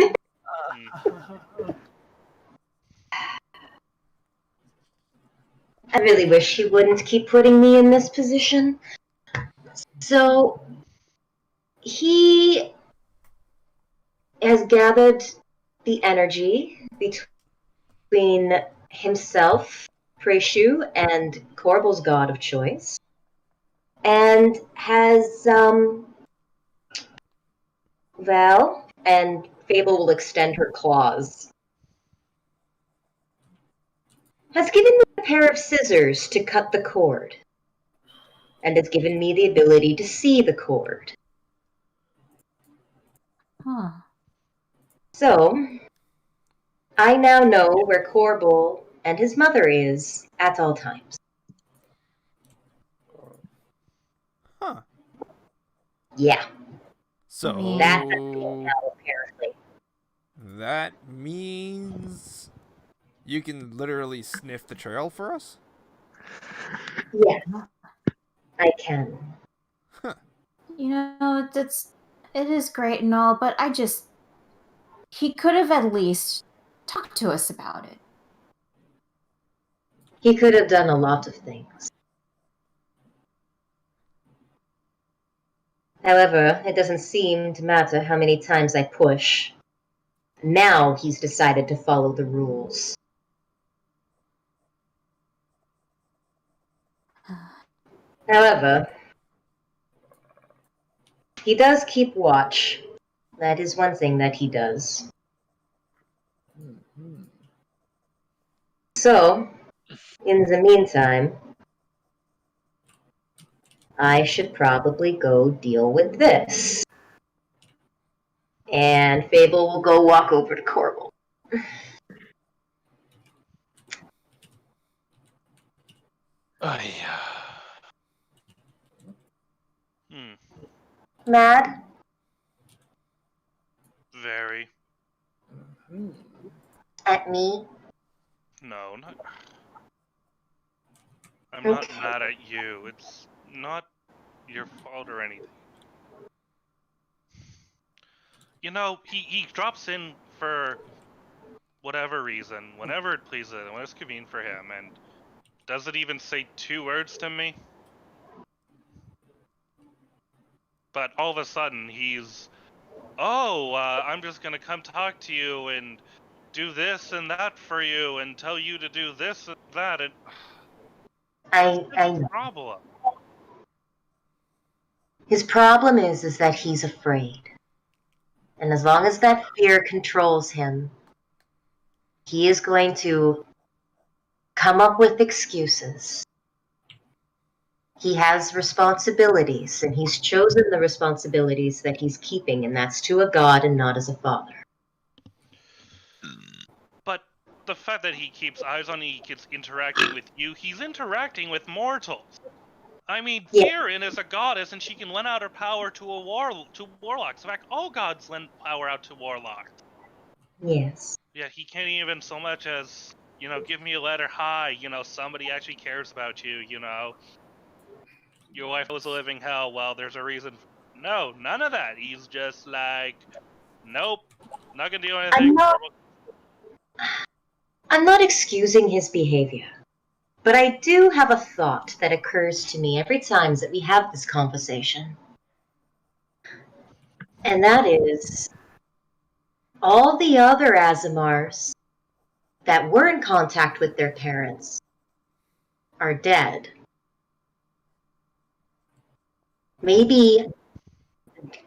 I really wish he wouldn't keep putting me in this position. So, he has gathered the energy between himself, Preshu, and Corbal's god of choice, and has, Val, and Fable will extend her claws, has given me a pair of scissors to cut the cord, and has given me the ability to see the cord. Huh. So, I now know where Corbel and his mother is at all times. Huh. Yeah. So That's a thing now, apparently. that means you can literally sniff the trail for us? Yes, I can. You know, it is great and all, but he could have at least talked to us about it. He could have done a lot of things. However, it doesn't seem to matter how many times I push. Now he's decided to follow the rules. However, he does keep watch. That is one thing that he does. So, in the meantime, I should probably go deal with this. And Fable will go walk over to Corbel. Mad? Very. At me? No, not. I'm not mad at you. It's not your fault or anything. You know, he drops in for whatever reason, whenever it pleases him, when it's convenient for him, and doesn't even say 2 words to me. But all of a sudden, he's, I'm just gonna come talk to you and do this and that for you and tell you to do this and that. And I know. Problem. His problem is that he's afraid. And as long as that fear controls him, he is going to come up with excuses. He has responsibilities, and he's chosen the responsibilities that he's keeping, and that's to a god and not as a father. But the fact that he keeps eyes on you, he keeps interacting with you, he's interacting with mortals. I mean, Kieran is a goddess, and she can lend out her power to warlocks. In fact, all gods lend power out to warlocks. Yes. Yeah, he can't even so much as, give me a letter, hi, somebody actually cares about you, Your wife was a living hell, well, there's a reason. No, none of that. He's just like, nope, not gonna do anything. I'm not excusing his behavior. But I do have a thought that occurs to me every time that we have this conversation. And that is, all the other Azamars that were in contact with their parents are dead. Maybe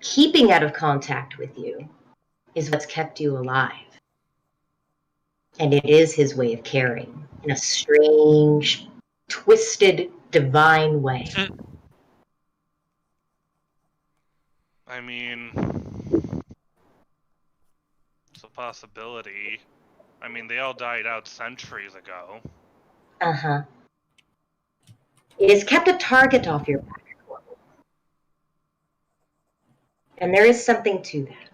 keeping out of contact with you is what's kept you alive. And it is his way of caring in a strange, twisted, divine way. I mean, it's a possibility. I mean, they all died out centuries ago. Uh-huh. It has kept a target off your back. And there is something to that.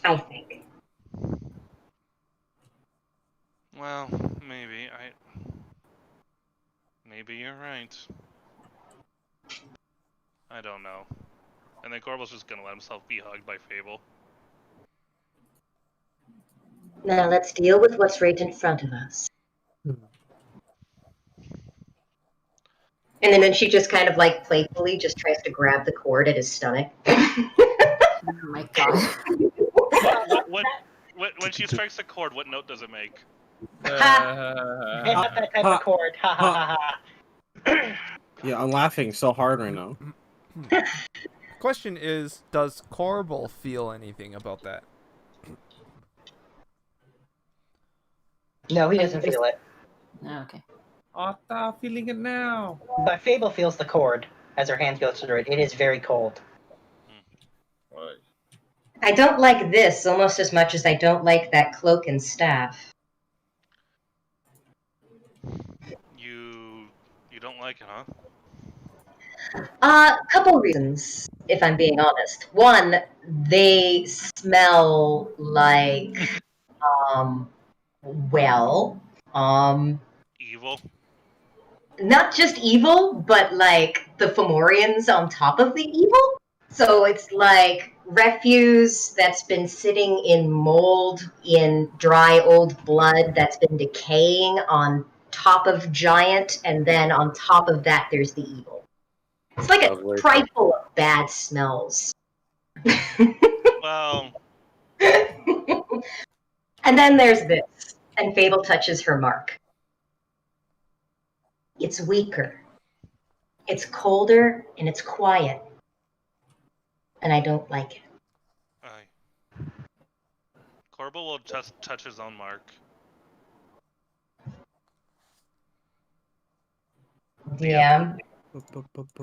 I think. Well, maybe. Maybe you're right. I don't know. And then Corbel's just gonna let himself be hugged by Fable. Now let's deal with what's right in front of us. And then she just kind of like playfully just tries to grab the cord at his stomach. Oh my god. When she strikes the chord, what note does it make? Not that type of chord. Ha ha ha. Yeah, I'm laughing so hard right now. Question is, does Corbel feel anything about that? No, he doesn't feel it. Okay. Oh, I'm feeling it now. But Fable feels the cord as her hand goes through it. It is very cold. I don't like this almost as much as I don't like that cloak and staff. You don't like it, huh? A couple reasons, if I'm being honest. One, they smell like, Evil? not just evil, but like the Fomorians on top of the evil. So it's like refuse that's been sitting in mold, in dry old blood that's been decaying on top of giant, and then on top of that there's the evil. It's like a trifle of bad smells. Well... And then there's this, and Fable touches her mark. It's weaker. It's colder, and it's quiet. And I don't like it. Corbel will just touch his own mark. Yeah.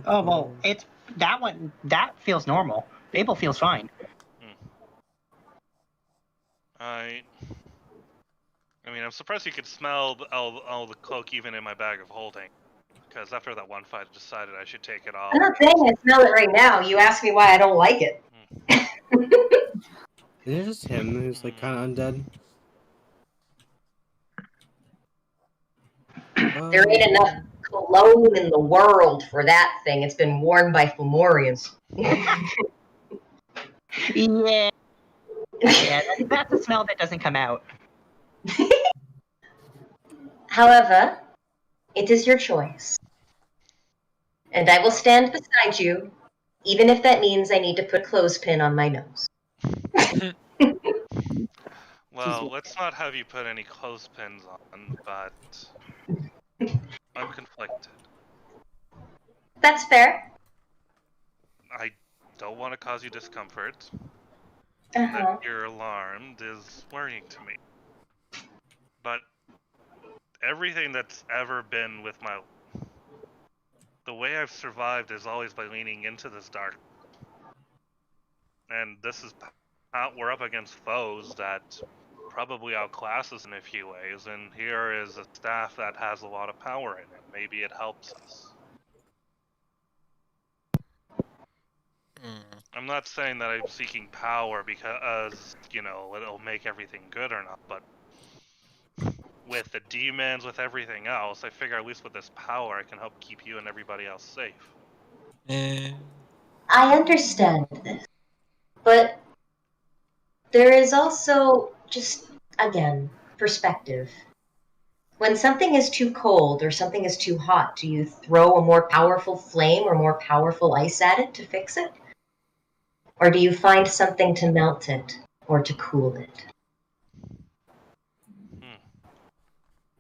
Oh well, it's that one. That feels normal. Fable feels fine. I mean, I'm surprised you could smell all the cloak even in my bag of holding. Because after that one fight, I decided I should take it off. I'm not saying I smell it right now. You ask me why I don't like it. Is it just him who's like kind of undead? There ain't enough cologne in the world for that thing. It's been worn by Fomorians. Yeah. Yeah, that's a smell that doesn't come out. However, it is your choice. And I will stand beside you, even if that means I need to put a clothespin on my nose. Well, let's not have you put any clothespins on, but I'm conflicted. That's fair. I don't want to cause you discomfort. that you're alarmed is worrying to me. But everything that's ever been with my... The way I've survived is always by leaning into this dark. And this is... We're up against foes that probably outclass us in a few ways, and here is a staff that has a lot of power in it. Maybe it helps us. I'm not saying that I'm seeking power because, you know, it'll make everything good or not, but with the demons, with everything else, I figure at least with this power I can help keep you and everybody else safe. I understand this, but there is also just, again, perspective. When something is too cold or something is too hot, do you throw a more powerful flame or more powerful ice at it to fix it? Or do you find something to melt it or to cool it?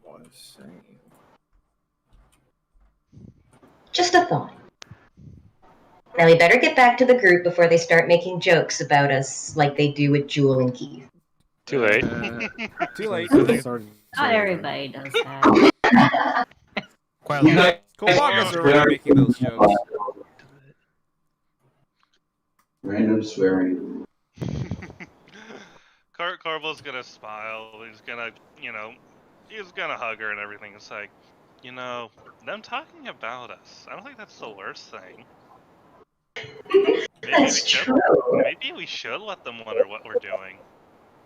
What is saying? Just a thought. Now we better get back to the group before they start making jokes about us like they do with Jewel and Keith. Too late. Too late. Not everybody does that. Kobach is already making those jokes. Random swearing. Corval's gonna smile. He's gonna, you know, he's gonna hug her and everything. It's like, you know, them talking about us. I don't think that's the worst thing. Maybe we should let them wonder what we're doing.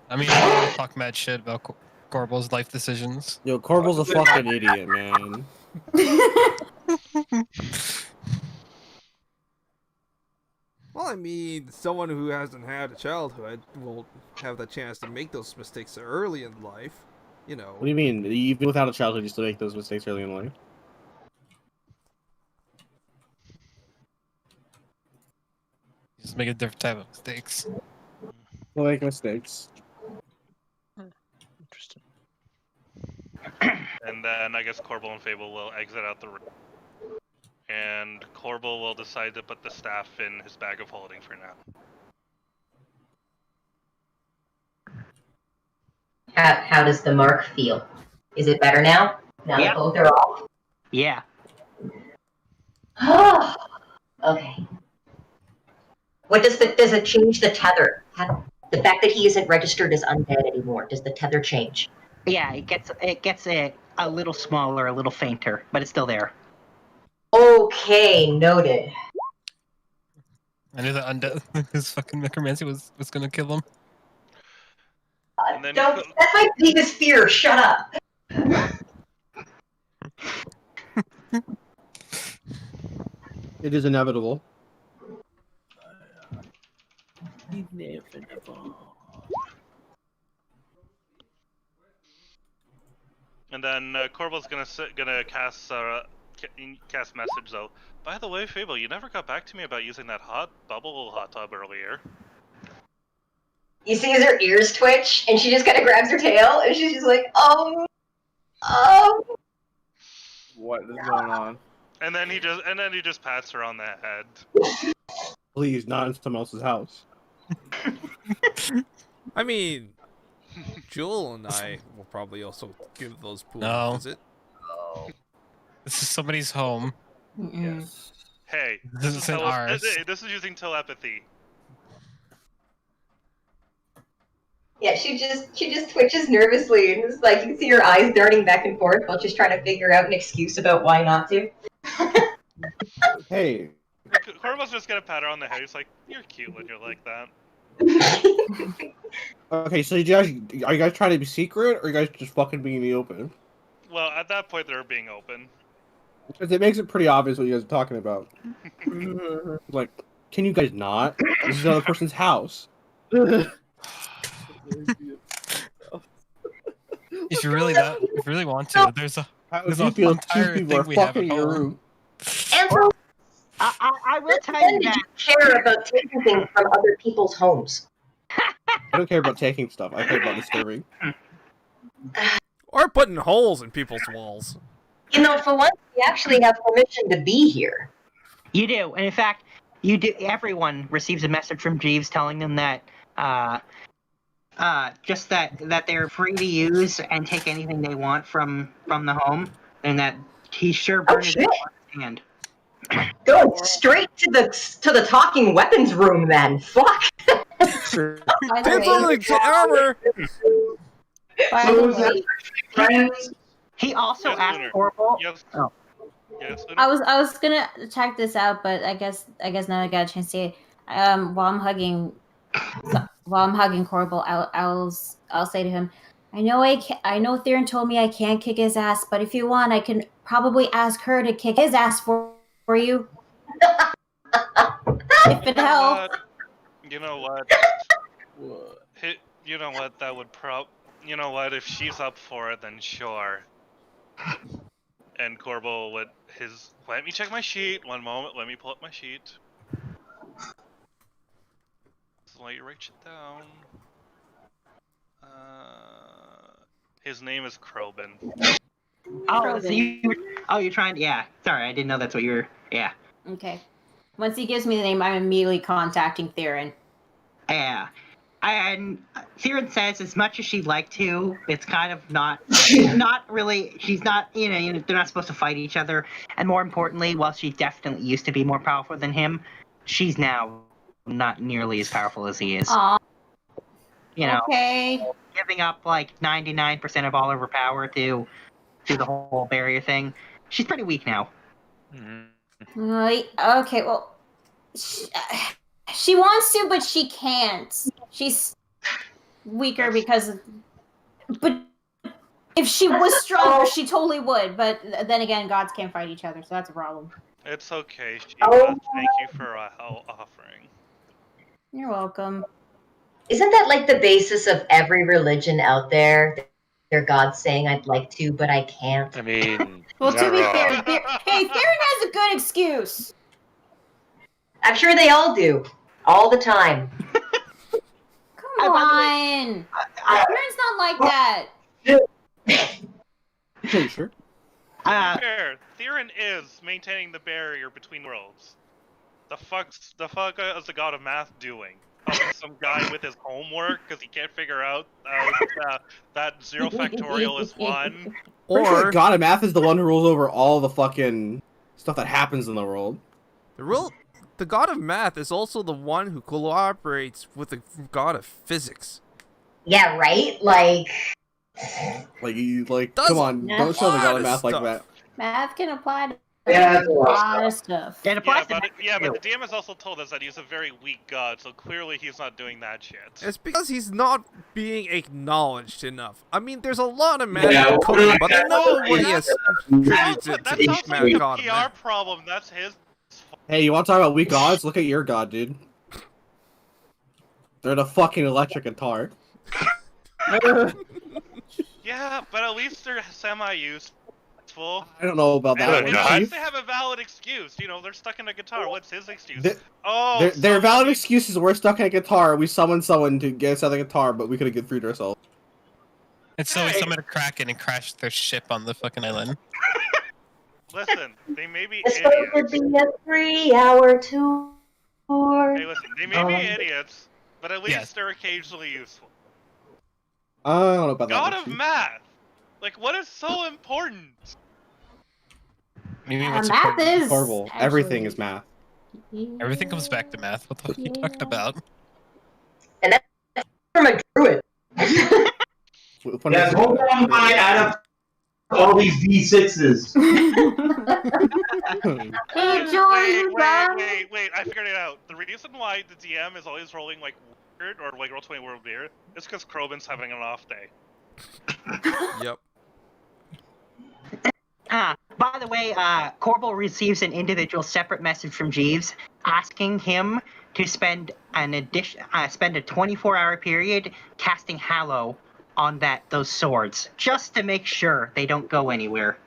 I mean, I don't want to talk mad shit about Corbal's life decisions. Yo, Corbal's a fucking idiot, man. Well, I mean, someone who hasn't had a childhood will have the chance to make those mistakes early in life. You know. What do you mean? Even without a childhood, you still make those mistakes early in life? Just make a different type of mistakes. We'll make mistakes. Interesting. And then I guess Corbel and Fable will exit out the room. And Corbel will decide to put the staff in his bag of holding for now. How does the mark feel? Is it better now? Now that both are off? Yeah. Okay. What does it change the tether? The fact that he isn't registered as undead anymore, does the tether change? Yeah, it gets a little smaller, a little fainter, but it's still there. Okay, noted. I knew that undead, his fucking necromancy was gonna kill him. That's my biggest fear. Shut up. It is inevitable. And then Corbel's gonna cast message though. By the way, Fable, you never got back to me about using that hot tub earlier. You see as her ears twitch, and she just kind of grabs her tail, and she's just like, What is going on? And then he just pats her on the head. Please, not in someone else's house. I mean, Jewel and I will probably also give those pools No. a visit. This is somebody's home. Yes. Hey, This isn't ours. This is using telepathy. Yeah, she just twitches nervously, and it's like you can see her eyes darting back and forth while she's trying to figure out an excuse about why not to. Hey. Corbel's just gonna pat her on the head. He's like, "You're cute when you're like that." Okay, so are you guys trying to be secret, or are you guys just fucking being in the open? Well, at that point, they're being open. Because it makes it pretty obvious what you guys are talking about. Like, can you guys not? This is another person's house. If you really want to, there's a feel entire two people thing are we have fucking at in your home. room. Amber, I will tell when you did that. you care about taking things from other people's homes? I don't care about taking stuff. I care about disturbing. Or putting holes in people's walls. You know, for once, we actually have permission to be here. You do, and in fact, you do. Everyone receives a message from Jeeves telling them that Just that they're free to use and take anything they want from the home, and that he's sure Bernadette wants his hand. Going straight to the talking weapons room then. Fuck. By the Tiddling to armor! By So the is that way, friends? He also Yes, asked Lunar. Corporal. Yes. Oh. Yes. I was gonna check this out, but I guess now I got a chance to see it. While I'm hugging Corbel, I'll say to him, I know Theron told me I can't kick his ass, but if you want, I can probably ask her to kick his ass for you. If it helps. You know what? You know what? That would You know what? If she's up for it, then sure. And Corbo would Let me check my sheet. One moment. Let me pull up my sheet. So let you write it down. His name is Krobin. Oh, so you're trying. Yeah. Sorry, I didn't know that's what you were. Yeah. Okay. Once he gives me the name, I'm immediately contacting Theron. Yeah. And Theron says, as much as she'd like to, it's kind of not really. She's not. You know, they're not supposed to fight each other. And more importantly, while she definitely used to be more powerful than him, she's now not nearly as powerful as he is. Aww. You know. Okay. Giving up like 99% of all of her power to do the whole barrier thing. She's pretty weak now. Okay, well, she wants to, but she can't. She's weaker but if she was stronger, she totally would. But then again, gods can't fight each other, so that's a problem. It's okay. Thank you for offering. You're welcome. Isn't that like the basis of every religion out there? Their gods saying, I'd like to, but I can't. I mean, Well, to be wrong. fair, Theron has a good excuse. I'm sure they all do. All the time. Come on. Theron's not like that. Pretty sure. Fair. Theron is maintaining the barrier between worlds. The fuck is the god of math doing? Helping some guy with his homework because he can't figure out that 0 factorial is 1. Or the god of math is the one who rules over all the fucking stuff that happens in the world. The god of math is also the one who cooperates with the god of physics. Yeah, right? Like, come on, don't show the god of math like that. Math can apply to Yeah, a lot of stuff. But the DM has also told us that he's a very weak god, so clearly he's not doing that shit. It's because he's not being acknowledged enough. I mean, there's a lot of math in cooking, but nobody has contributed to That's math also god a of PR math. problem. That's his. Hey, you want to talk about weak gods? Look at your god, dude. They're the fucking electric guitar. Yeah, but at least they're semi-useful. I don't know about that. And at least they have a valid excuse. You know, they're stuck in a guitar. What's his excuse? Their valid excuse is we're stuck in a guitar. We summoned someone to get us out of the guitar, but we couldn't get through to ourselves. And so we summoned a kraken and crashed their ship on the fucking island. Listen, they may be it's supposed to be a 3-hour tour. Hey, listen, they may be idiots, but at least they're occasionally useful. I don't know about God that. of math! Like, what is so important? Math is horrible. actually... Everything is math. Everything comes back to math. What the fuck are you talking about? And that's from a druid. Yeah, hold on while I add up all these D6s. Wait, I figured it out. The reason why the DM is always rolling like weird or like roll 20 world beer is because Krobin's having an off day. Yep. By the way, Corbel receives an individual separate message from Jeeves asking him to spend a 24-hour period casting Hallow on those swords, just to make sure they don't go anywhere.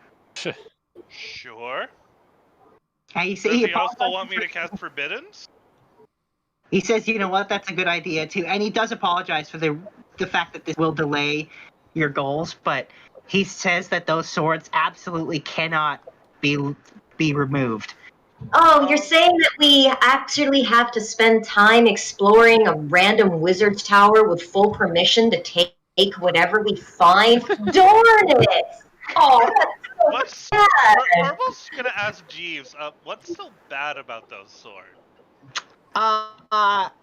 Sure. Does he also want me to cast Forbiddens? He says, you know what, that's a good idea too, and he does apologize for the fact that this will delay your goals, but he says that those swords absolutely cannot be removed. Oh, you're saying that we actually have to spend time exploring a random wizard's tower with full permission to take whatever we find? Darn it! Oh, that's so bad. Corval's gonna ask Jeeves, what's so bad about those swords?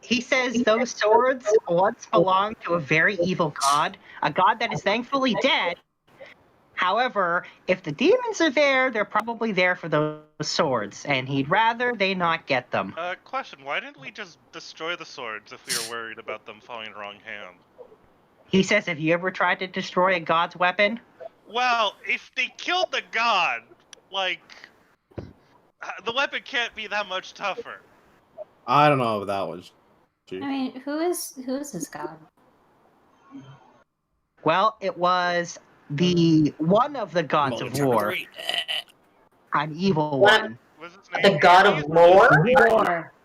He says those swords once belonged to a very evil god, a god that is thankfully dead. However, if the demons are there, they're probably there for those swords, and he'd rather they not get them. Question, why didn't we just destroy the swords if we were worried about them falling in the wrong hand? He says, have you ever tried to destroy a god's weapon? Well, if they killed the god, like, the weapon can't be that much tougher. I don't know if that was. I mean, who is this god? Well, it was the one of the gods of war. An evil one. The god of war?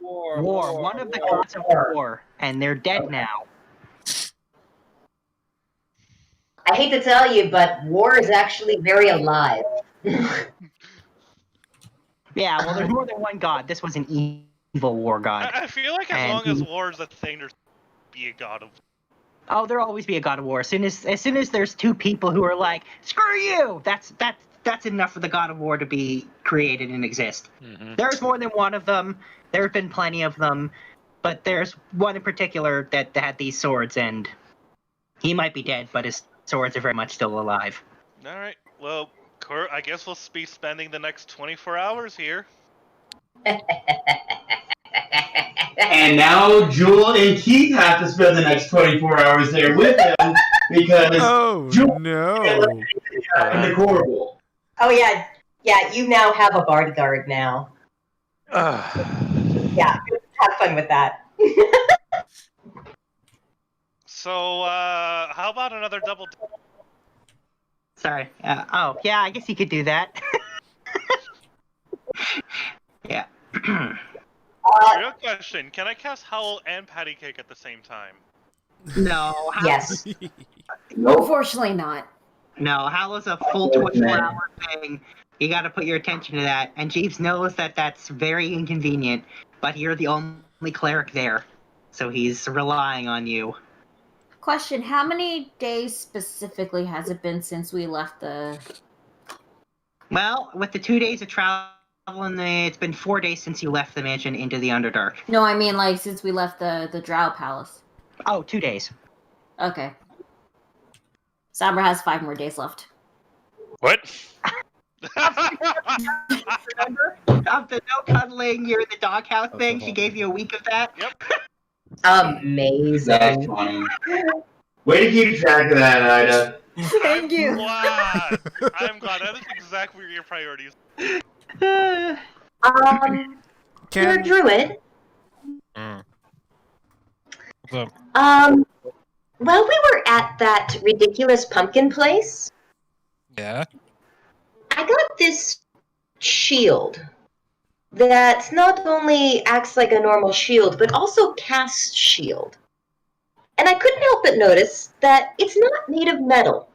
War. One of the gods of war. And they're dead now. I hate to tell you, but war is actually very alive. Yeah, well, there's more than one god. This was an evil war god. I feel like as long as war is a thing, there's be a god of. Oh, there'll always be a god of war. As soon as there's two people who are like, screw you, that's enough for the god of war to be created and exist. Mm-hmm. There's more than one of them. There's been plenty of them, but there's one in particular that had these swords, and he might be dead, but his swords are very much still alive. All right. Well, Kurt, I guess we'll be spending the next 24 hours here. And now Jewel and Keith have to spend the next 24 hours there with him because Jewel no. in the Corval. Oh yeah, you now have a bodyguard now. Yeah, have fun with that. So, how about another double? Sorry. Oh, yeah, I guess you could do that. Yeah. Real question: can I cast Howl and Patty Cake at the same time? No. Yes. Unfortunately not. No, Howl is a full 24-hour thing. You got to put your attention to that. And Jeeves knows that that's very inconvenient, but you're the only cleric there, so he's relying on you. Question, how many days specifically has it been since we left the... Well, with the 2 days of travel, it's been 4 days since you left the mansion into the Underdark. No, I mean, like, since we left the Drow Palace. Oh, 2 days. Okay. Sabra has 5 more days left. What? Remember? Of the no cuddling, you're in the doghouse thing, she gave you a week of that? Yep. Amazing. That's funny. Way to keep track of that, Ida. Thank you. I'm glad. That is exactly your priorities. You're a druid. What's up? While we were at that ridiculous pumpkin place, Yeah? I got this shield that not only acts like a normal shield, but also casts shield. And I couldn't help but notice that it's not made of metal,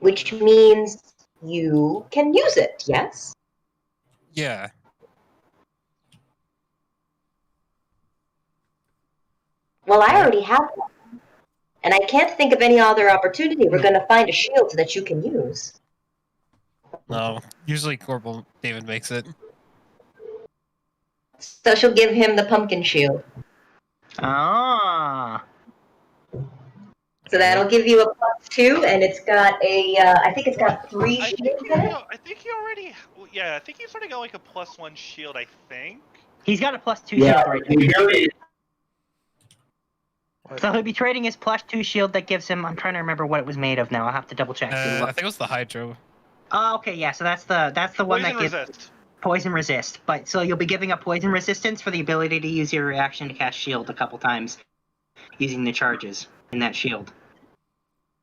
which means you can use it, yes? Yeah. Well, I already have one. And I can't think of any other opportunity we're going to find a shield that you can use. No. Usually Corporal David makes it. So she'll give him the pumpkin shield. Ah. So that'll give you a +2, and it's got a, I think it's got 3 I shields think in it. I think he already. Yeah, I think he's already got like a +1 shield. I think. He's got a +2 Yeah, shield right now. he really So he'll be trading his +2 shield that gives him. I'm trying to remember what it was made of now. I'll have to double check. I think it was the Hydro. Oh, okay, yeah. So that's the one Poison that gives resist. poison resist. But so you'll be giving up poison resistance for the ability to use your reaction to cast shield a couple times, using the charges in that shield.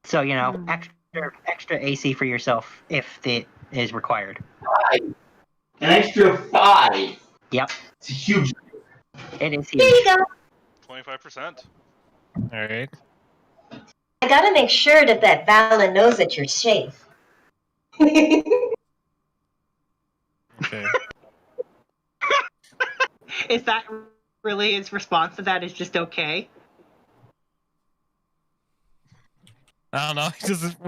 So you know, extra AC for yourself if it is required. 5. An extra 5. Yep, It's huge. it is Here huge. you go. 25%. Alright. I gotta make sure that Vala knows that you're safe. Okay. Is that really his response to that? Is just okay? I don't know.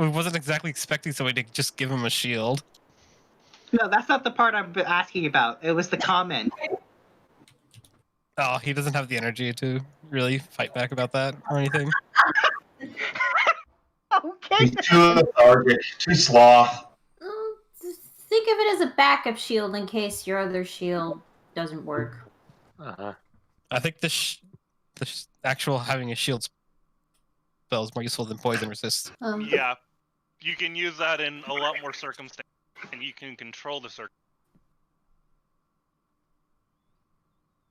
He wasn't exactly expecting somebody to just give him a shield. No, that's not the part I'm asking about. It was the comment. Oh, he doesn't have the energy to really fight back about that or anything. Okay. He's too lethargic, too sloth. Think of it as a backup shield in case your other shield doesn't work. Uh-huh. I think the actual having a shield spell is more useful than poison resist. Yeah, you can use that in a lot more circumstances, and you can control the circumstances.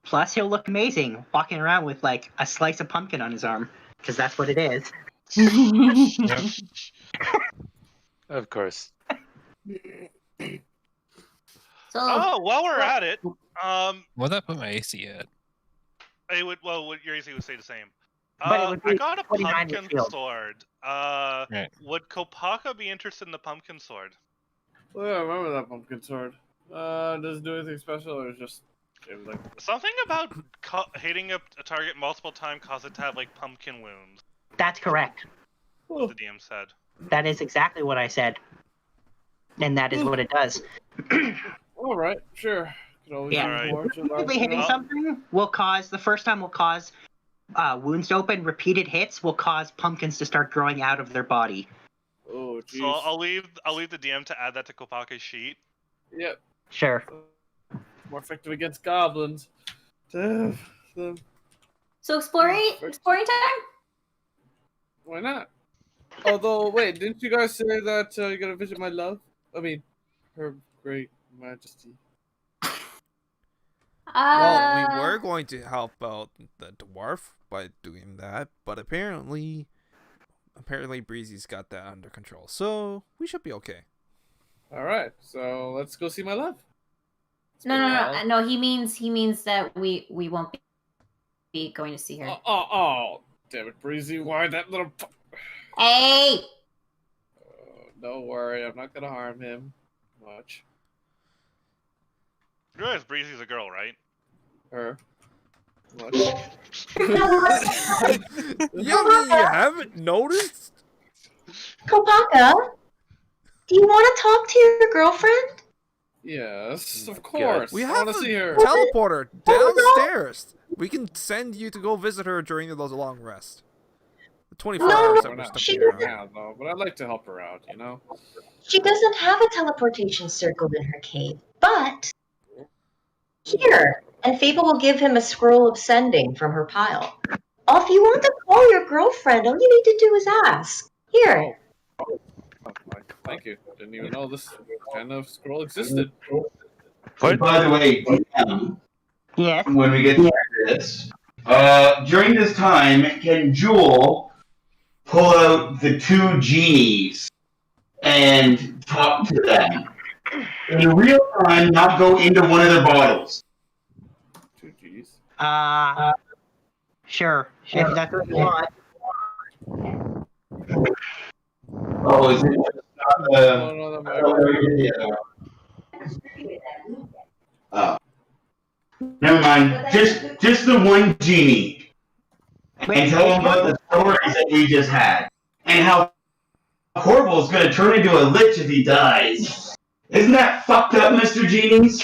Plus, he'll look amazing walking around with like a slice of pumpkin on his arm, because that's what it is. Yep. Of course. Oh, while we're at it, What'd that put my AC at? it would your AC would stay the same. But it would I be got a 29 with pumpkin shield. sword. Right. Would Kopaka be interested in the pumpkin sword? Well, yeah, I remember that pumpkin sword. Does it do anything special, or just it was like Something about hitting a target multiple times cause it to have like pumpkin wounds. That's correct. The DM said. That is exactly what I said. And that is what it does. all right, sure. Could always Yeah. use more to Repeatedly hitting something will cause, the first time will cause wounds to open. Repeated hits will cause pumpkins to start growing out of their body. Oh, jeez. So I'll leave the DM to add that to Kopaka's sheet. Yep. Sure. More effective against goblins. So exploring time? Why not? Although, wait, didn't you guys say that you're gonna visit my love? I mean, Her Great Majesty. Well, we were going to help out the dwarf by doing that, but apparently Breezy's got that under control, so we should be okay. All right, so let's go see my love. No. He means that we won't be going to see her. Oh, damn it, Breezy! Why that little? Hey! Don't worry, I'm not gonna harm him much. You realize Breezy's a girl, right? Her. Much. You haven't noticed? Kopaka, do you want to talk to your girlfriend? Yes, of course. We I have want a to see her. teleporter downstairs. We can send you to go visit her during those long rests. The 24 hours that we're stuck here. No, but I'd like to help her out, you know? She doesn't have a teleportation circle in her cave, but here, and Fable will give him a scroll of sending from her pile. Oh, if you want to call your girlfriend, all you need to do is ask. Here. Oh, thank you. Didn't even know this kind of scroll existed. By the way, Yes. when we get to this, during this time, can Jewel pull out the two genies and talk to them in real time, not go into one of their bottles? Two G's. Sure. If that's what you want. Oh, is it just oh. Never mind. Just the one genie. And tell him about the stories that we just had. And how Corval's gonna turn into a lich if he dies. Isn't that fucked up, Mr. Genies?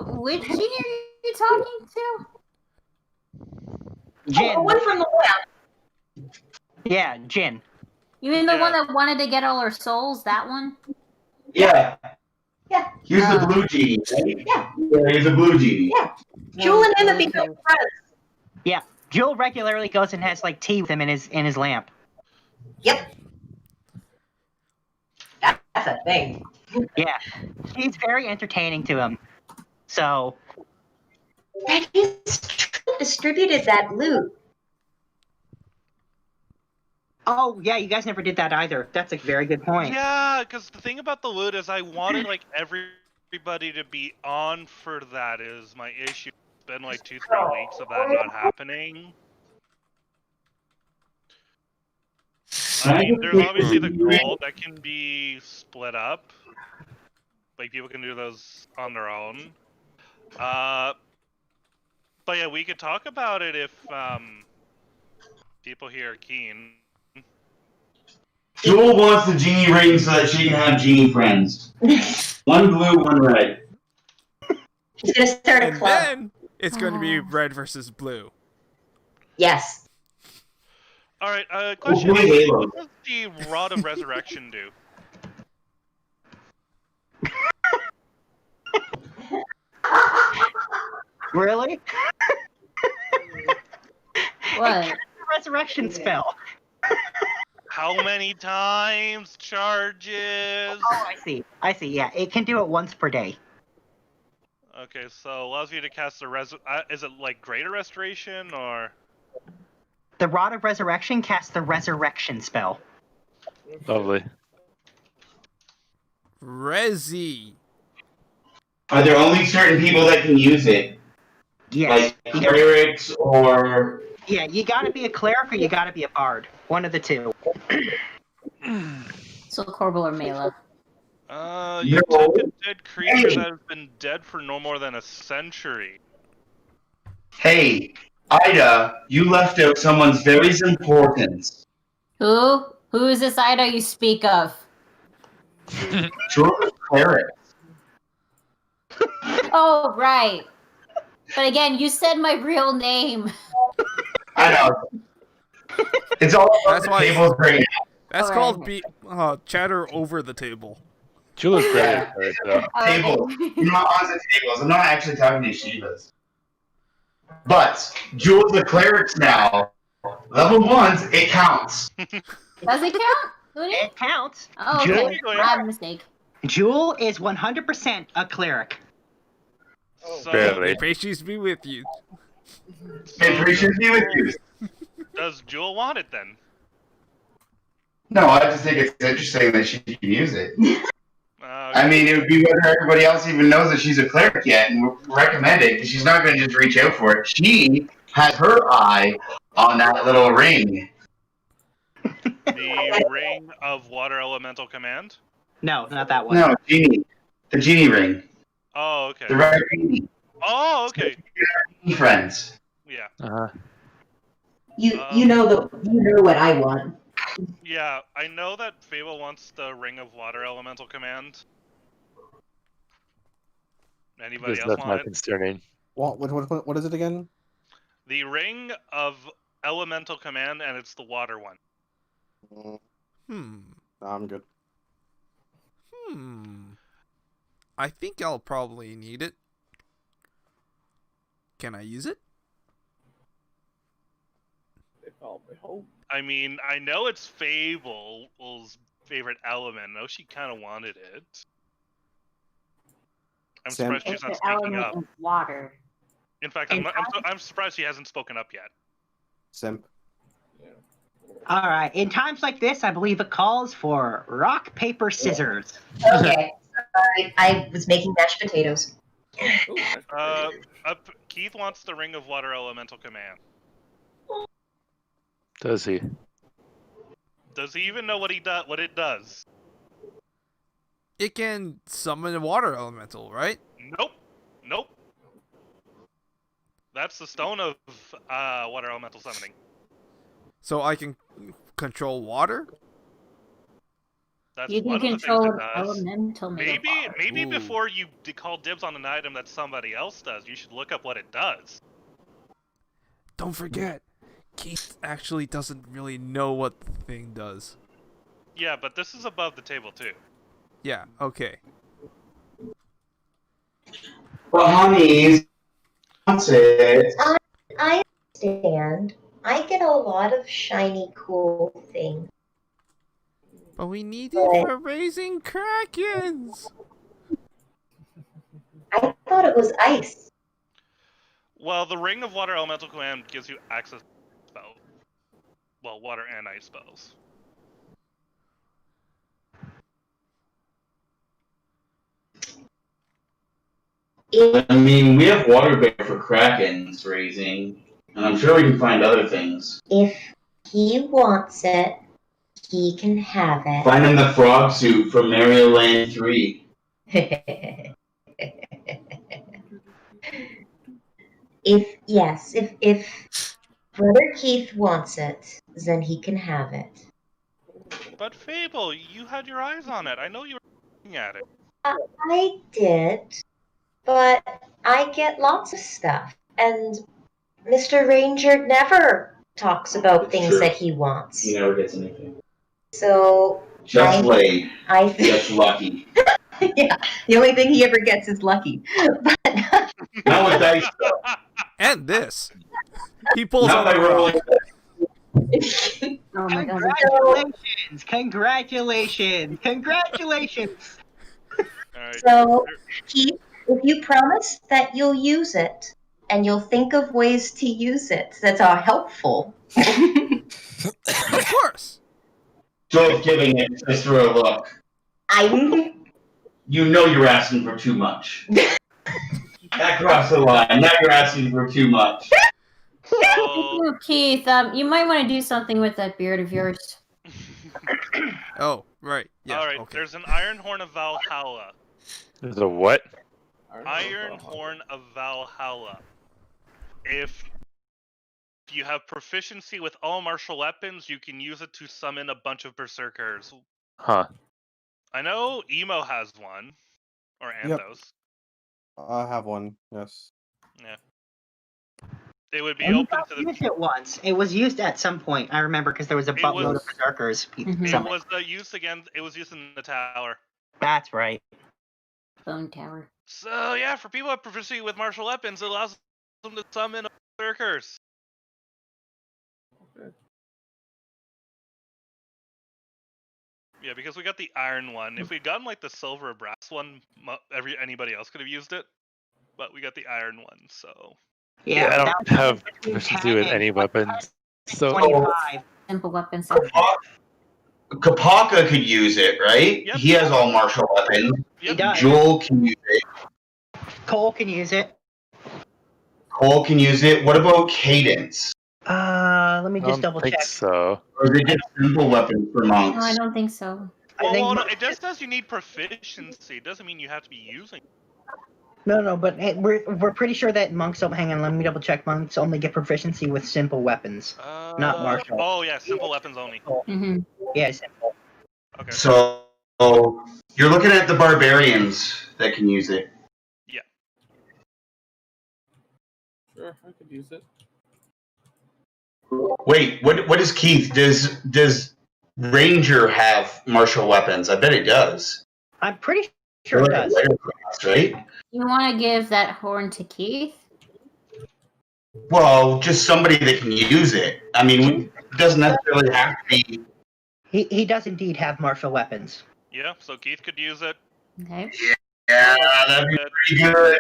Which genie are you talking to? Jin. Oh, one from the lab. Yeah, Jin. You mean the one that wanted to get all our souls? That one? Yeah. Yeah. He's the blue genie, right? Yeah. He's a blue genie. Yeah. Jewel and him have become friends. Yeah. Jewel regularly goes and has like tea with him in his lamp. Yep. That's a thing. Yeah. She's very entertaining to him. So That is true. Distributed that loot. oh yeah, you guys never did that either. That's a very good point. Yeah, because the thing about the loot is I wanted like everybody to be on for that is my issue. It's been like 2-3 weeks of that not happening. I mean, there's obviously the gold that can be split up. Like people can do those on their own. But yeah, we could talk about it if people here are keen. Jewel wants the genie ring so that she can have genie friends. One blue, one red. She's gonna start a And club. then it's going to be red versus blue. Yes. All right. Question: Hopefully Halo. What does the Rod of Resurrection do? Really? What? Resurrection spell. How many times? Charges? Oh, I see. I see. Yeah, it can do it once per day. Okay, so allows you to cast the is it like Greater Restoration or? The Rod of Resurrection casts the Resurrection spell. Lovely. Resi. Are there only certain people that can use it? Yes. Like clerics or... Yeah, you gotta be a cleric or you gotta be a bard. One of the two. So Corbel or Mela? You No. took a dead creature that has been dead for no more than a century. Hey, Ida, you left out someone's very important. Who? Who is this Ida you speak of? George cleric. Oh, right. But again, you said my real name. I know. It's all That's the why- tables right now. That's Alright. called chatter over the table. Jewel is great at it, though. Table. I'm not on the tables. I'm not actually talking to Shivas. But Jewel's the clerics now. Level 1s, it counts. Does it count? Would it? It counts. Oh, Jewel, okay. My mistake. Jewel is 100% a cleric. So, Barely. Patience be with you. I appreciate you with you. does Jewel want it then? No, I just think it's interesting that she can use it. Uh, I mean, it would be whether everybody else even knows that she's a cleric yet and would recommend it, because she's not going to just reach out for it. She has her eye on that little ring. the Ring of Water Elemental Command? No, not that one. No, genie. The genie ring. Oh, okay. The red genie. Oh, okay. Friends. Yeah. Uh-huh. You know what I want. Yeah, I know that Fable wants the Ring of Water Elemental Command. Anybody else That's want not it? concerning. What is it again? The Ring of Elemental Command, and it's the water one. No, I'm good. I think I'll probably need it. Can I use it? I mean, I know it's Fable's favorite element. I know she kind of wanted it. I'm Sam? surprised she's It's not the speaking element up. of water. In fact, I'm surprised she hasn't spoken up yet. Simp. All right. In times like this, I believe it calls for rock, paper, scissors. Okay. Sorry, I was making mashed potatoes. Keith wants the Ring of Water Elemental Command. Does he? Does he even know what it does? It can summon a water elemental, right? Nope. That's the stone of water elemental summoning. So I can control water? That's You can one of the control things an it does. elemental made of water. Maybe Ooh. before you call dibs on an item that somebody else does, you should look up what it does. Don't forget, Keith actually doesn't really know what the thing does. Yeah, but this is above the table too. Yeah, okay. Well, honeys, that's it. I understand. I get a lot of shiny, cool things. But we need it for raising krakens! I thought it was ice. Well, the Ring of Water Elemental Command gives you access to spells. Well, water and ice spells. I mean, we have water bear for Krakens raising, and I'm sure we can find other things. If he wants it, he can have it. Find him the frog suit from Mario Land 3. If Brother Keith wants it, then he can have it. But Fable, you had your eyes on it. I know you were looking at it. I did, but I get lots of stuff, and Mr. Ranger never talks about It's things true. that he wants. He never gets anything. So Just late. I think Just lucky. yeah, the only thing he ever gets is lucky. But Not with dice, though. And this. He pulls Not out by the rock. rolling. Oh my god. Congratulations! Congratulations! Alright. so Keith, if you promise that you'll use it and you'll think of ways to use it that are helpful. Of course. Joel's giving it just for a look. You know you're asking for too much. That crossed the line. Now you're asking for too much. So, Keith, you might want to do something with that beard of yours. Oh, right. Yeah. alright, Okay. there's an Iron Horn of Valhalla. There's a what? Iron Horn of Valhalla. If you have proficiency with all martial weapons, you can use it to summon a bunch of berserkers. Huh. I know Emo has one. Or Yep. Anthos. I have one. Yes. Yeah. It would be And we open got to the used it once. It was used at some point. I remember because there was a buttload of berserkers. Mhm. It summoned. was used again. It was used in the tower. That's right. Phone tower. So yeah, for people who have proficiency with martial weapons, it allows them to summon berserkers. Okay. Yeah, because we got the iron one. If we'd gotten like the silver or brass one, anybody else could have used it. But we got the iron one, so. Yeah, I don't that was have between proficiency 10 with and any weapons. So 25. Simple weapons. Kapaka could use it, right? Yep. He has all martial weapons. He does. Joel can use it. Cole can use it. Cole can use it. What about Cadence? Let me I just don't double think check. so. Or is it just simple weapons for monks? No, I don't think so. I think Well, it just says you need proficiency. It doesn't mean you have to be using it. no, but we're pretty sure that monks don't. Hang on, let me double check. Monks only get proficiency with simple weapons, not martial. Oh yeah, simple weapons only. Mm-hmm. Yeah, simple. Okay. So you're looking at the barbarians that can use it. Yeah. Sure, I could use it. Wait, what is Keith? Does Ranger have martial weapons? I bet it does. I'm pretty sure it does. Right? You want to give that horn to Keith? Well, just somebody that can use it. I mean, it doesn't necessarily have to be. He does indeed have martial weapons. Yeah, so Keith could use it. Okay. Yeah, that'd be pretty good.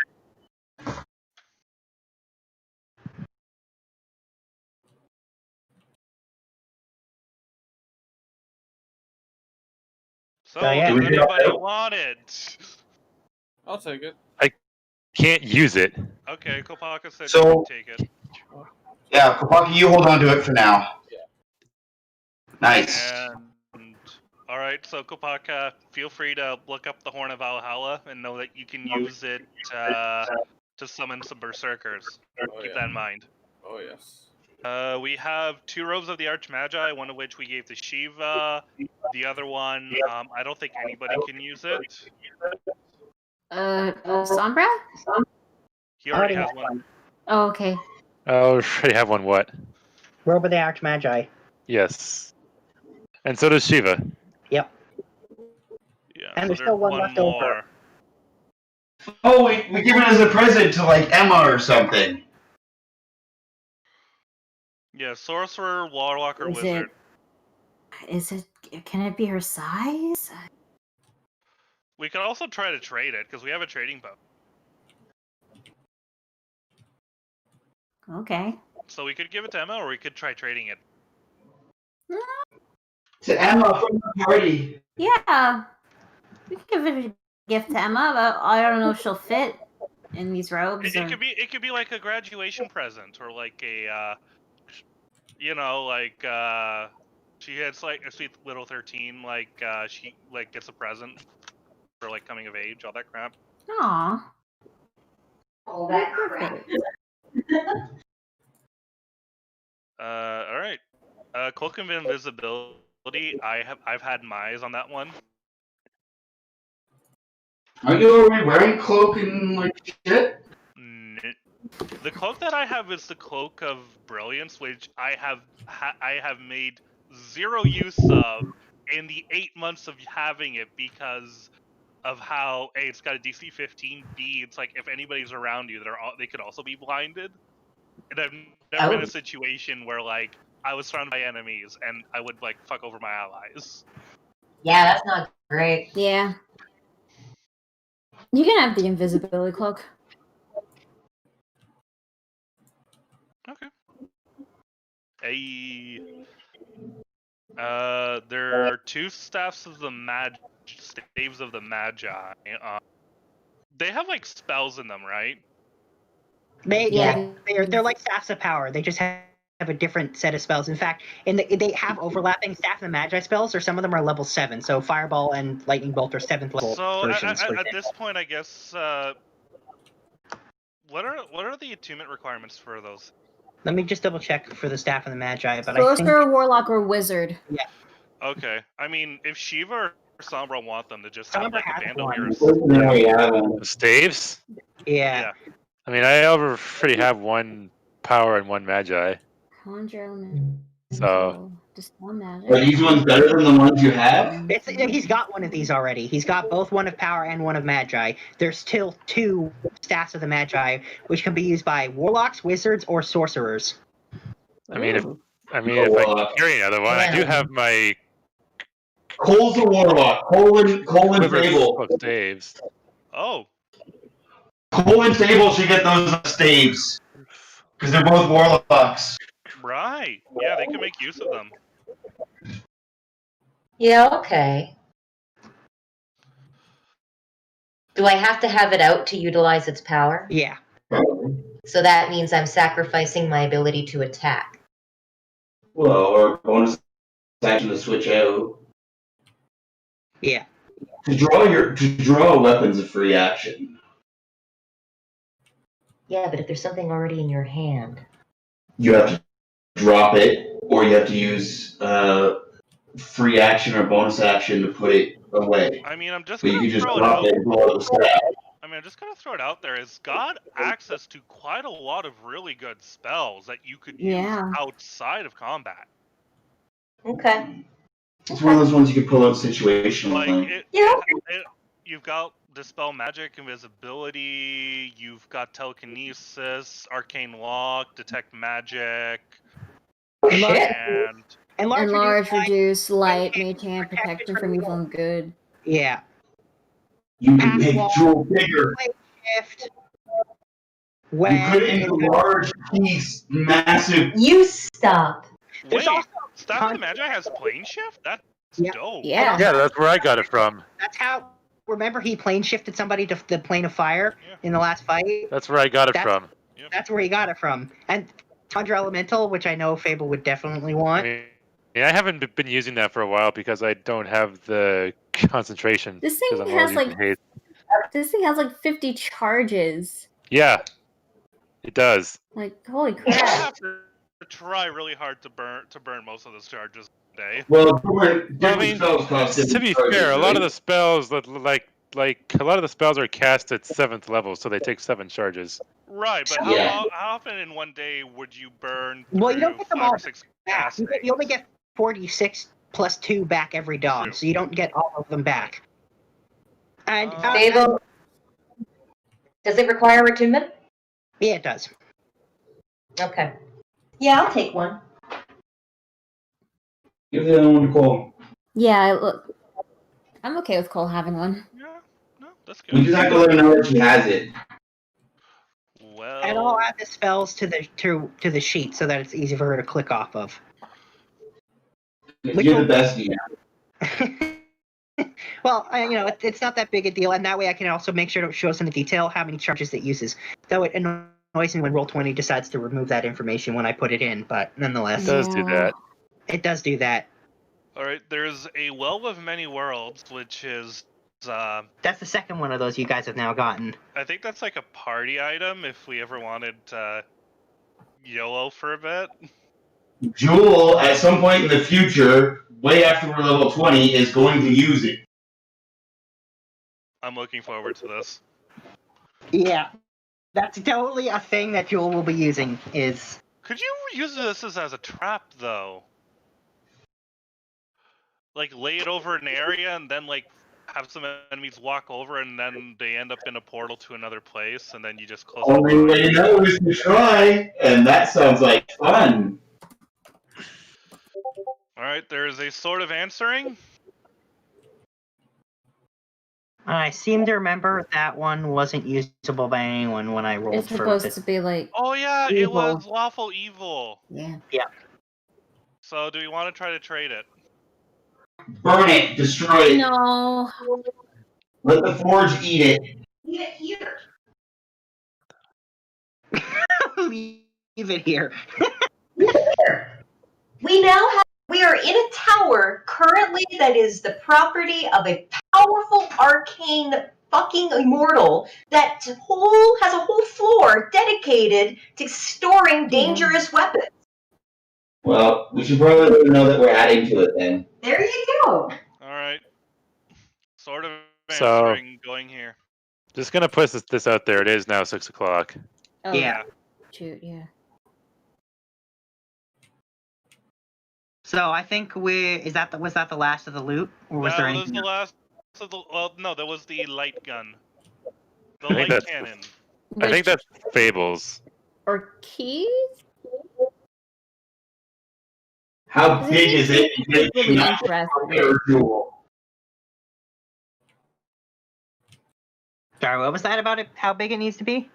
So, yeah. does Do we get anybody out? want it? I'll take it. Can't use it. Okay, Kopaka said So- you can take it. Yeah, Kapaki, you hold on to it for now. Yeah. Nice. And alright, so Kopaka, feel free to look up the Horn of Valhalla and know that you can use it to summon some berserkers. Oh, Keep yeah. that in mind. Oh yes. We have 2 robes of the Archmagi, one of which we gave to Shiva. The other one, I don't think anybody can use it. Sombra? He already has one. Oh, okay. Oh, should have one what? Robe of the Archmagi. Yes. And so does Shiva. Yeah, And so there's still one left over. Oh, we give it as a present to like Emma or something. Yeah, Sorcerer, Warlock, or Is Wizard. Can it be her size? We could also try to trade it, because we have a trading boat. Okay. So we could give it to Emma, or we could try trading it. To Emma from the party. Yeah. We could give it a gift to Emma, but I don't know if she'll fit in these robes. It could be like a graduation present, or like a, she has like a sweet little 13, she like gets a present for like coming of age, all that crap. Aw. All that crap. All right. Cloak of Invisibility. I've had my eyes on that one. Are you already wearing cloak and like shit? The cloak that I have is the Cloak of Brilliance, which I have made zero use of in the 8 months of having it because of how A, it's got a DC 15, B, it's like if anybody's around you, they could also be blinded. And I've never been in a situation where like I was surrounded by enemies and I would like fuck over my allies. Yeah, that's not great. Yeah. You can have the invisibility cloak. Okay. There are 2 staves of the Magi. They have like spells in them, right? They're like staffs of power. They just have a different set of spells. In fact, they have overlapping staff and Magi spells, or some of them are level 7. So Fireball and Lightning Bolt are 7th level versions. At this point, I guess what are the attunement requirements for those? Let me just double check for the staff and the Magi. But Sorcerer, Warlock, or Wizard. Yeah. Okay. I mean, if Shiva or Sombra want them to just have Sombra like has a Vandal one. here. Staves? Yeah. I mean, I already have 1 power and 1 Magi. Conjure element. So. Dispel magic. Are these ones better than the ones you have? He's got one of these already. He's got both one of power and one of Magi. There's still 2 staffs of the Magi, which can be used by warlocks, wizards, or sorcerers. I mean, if I carry another one, I do have my Cole's a warlock. Cole and Fable. staves. Oh. Cole and Fable should get those staves because they're both warlocks. Right. Yeah, they can make use of them. Yeah, okay. Do I have to have it out to utilize its power? Yeah. So that means I'm sacrificing my ability to attack. Well, or bonus action to switch out. Yeah. To draw a weapon's a free action. Yeah, but if there's something already in your hand. You have to drop it, or you have to use free action or bonus action to put it away. I mean, I'm just But you gonna can just throw it drop out. it and blow the staff. I mean, I'm just gonna throw it out there. It's got access to quite a lot of really good spells that you could use outside of combat. Okay. It's one of those ones you can pull out situationally. You've got Dispel Magic, Invisibility, you've got Telekinesis, Arcane Lock, Detect Magic, and Enlarge, reduce, light, mage hand, protection from evil and good. Yeah. You can make Jewel bigger. Shift. You could enlarge these massive. You stop. Wait, Staff of the Magi has plane shift? That's dope. Yeah. Yeah, that's where I got it from. That's how. Remember, he plane shifted somebody to the plane of fire in the last fight. That's where I got it from. That's where he got it from. And Tundra Elemental, which I know Fable would definitely want. I haven't been using that for a while because I don't have the concentration. This thing has like 50 charges. Yeah, it does. Like, holy You crap. have to try really hard to burn most of those charges today. Well, I mean, to be fair, a lot of the spells a lot of the spells are cast at 7th level, so they take 7 charges. Right, but how often in one day would you burn? Well, you don't get them all 5 or 6 back. You only get 46 plus 2 back every dog, so you don't get all of them back. And Fable, does it require attunement? Yeah, it does. Okay. Yeah, I'll take one. Give the other one to Cole. Yeah, look. I'm okay with Cole having one. Yeah, no, that's good. We just have to let her know that she has it. Well, And I'll add the spells to the sheet so that it's easy for her to click off of. You're the best DM. Well, it's not that big a deal, and that way I can also make sure to show us in the detail how many charges it uses. Though it annoys me when Roll20 decides to remove that information when I put it in, but nonetheless. It does do that. It does do that. Alright, there's a Well of Many Worlds, which is... That's the second one of those you guys have now gotten. I think that's like a party item if we ever wanted YOLO for a bit. Jewel, at some point in the future, way after we're level 20, is going to use it. I'm looking forward to this. Yeah, that's totally a thing that Jewel will be using. Is Could you use this as a trap, though? Like, lay it over an area and then, like, have some enemies walk over and then they end up in a portal to another place and then you just close Only the door. way to know is to try, and that sounds like fun. Alright, there's a sort of answering. I seem to remember that one wasn't usable by anyone when I rolled It's for supposed this. to be like. Oh yeah, it Evil. was lawful evil. Yeah. So do we want to try to trade it? Burn it, destroy it. No. Let the forge eat it. Leave it here. Leave it here. We are in a tower currently that is the property of a powerful arcane fucking immortal that has a whole floor dedicated to storing dangerous weapons. Well, we should probably let them know that we're adding to it then. There you go. Alright. Sort of So- answering going here. Just gonna put this out there. It is now 6 o'clock. Oh, Yeah. Shoot, yeah. So I think was that the last of the loot, or was there That was anything? the else? last of the. Well, no, that was the light gun. The I think light that's- cannon. I think that's Fables. Or keys? How big is it? Really interesting. Jewel. Sorry, what was that about it? How big it needs to be?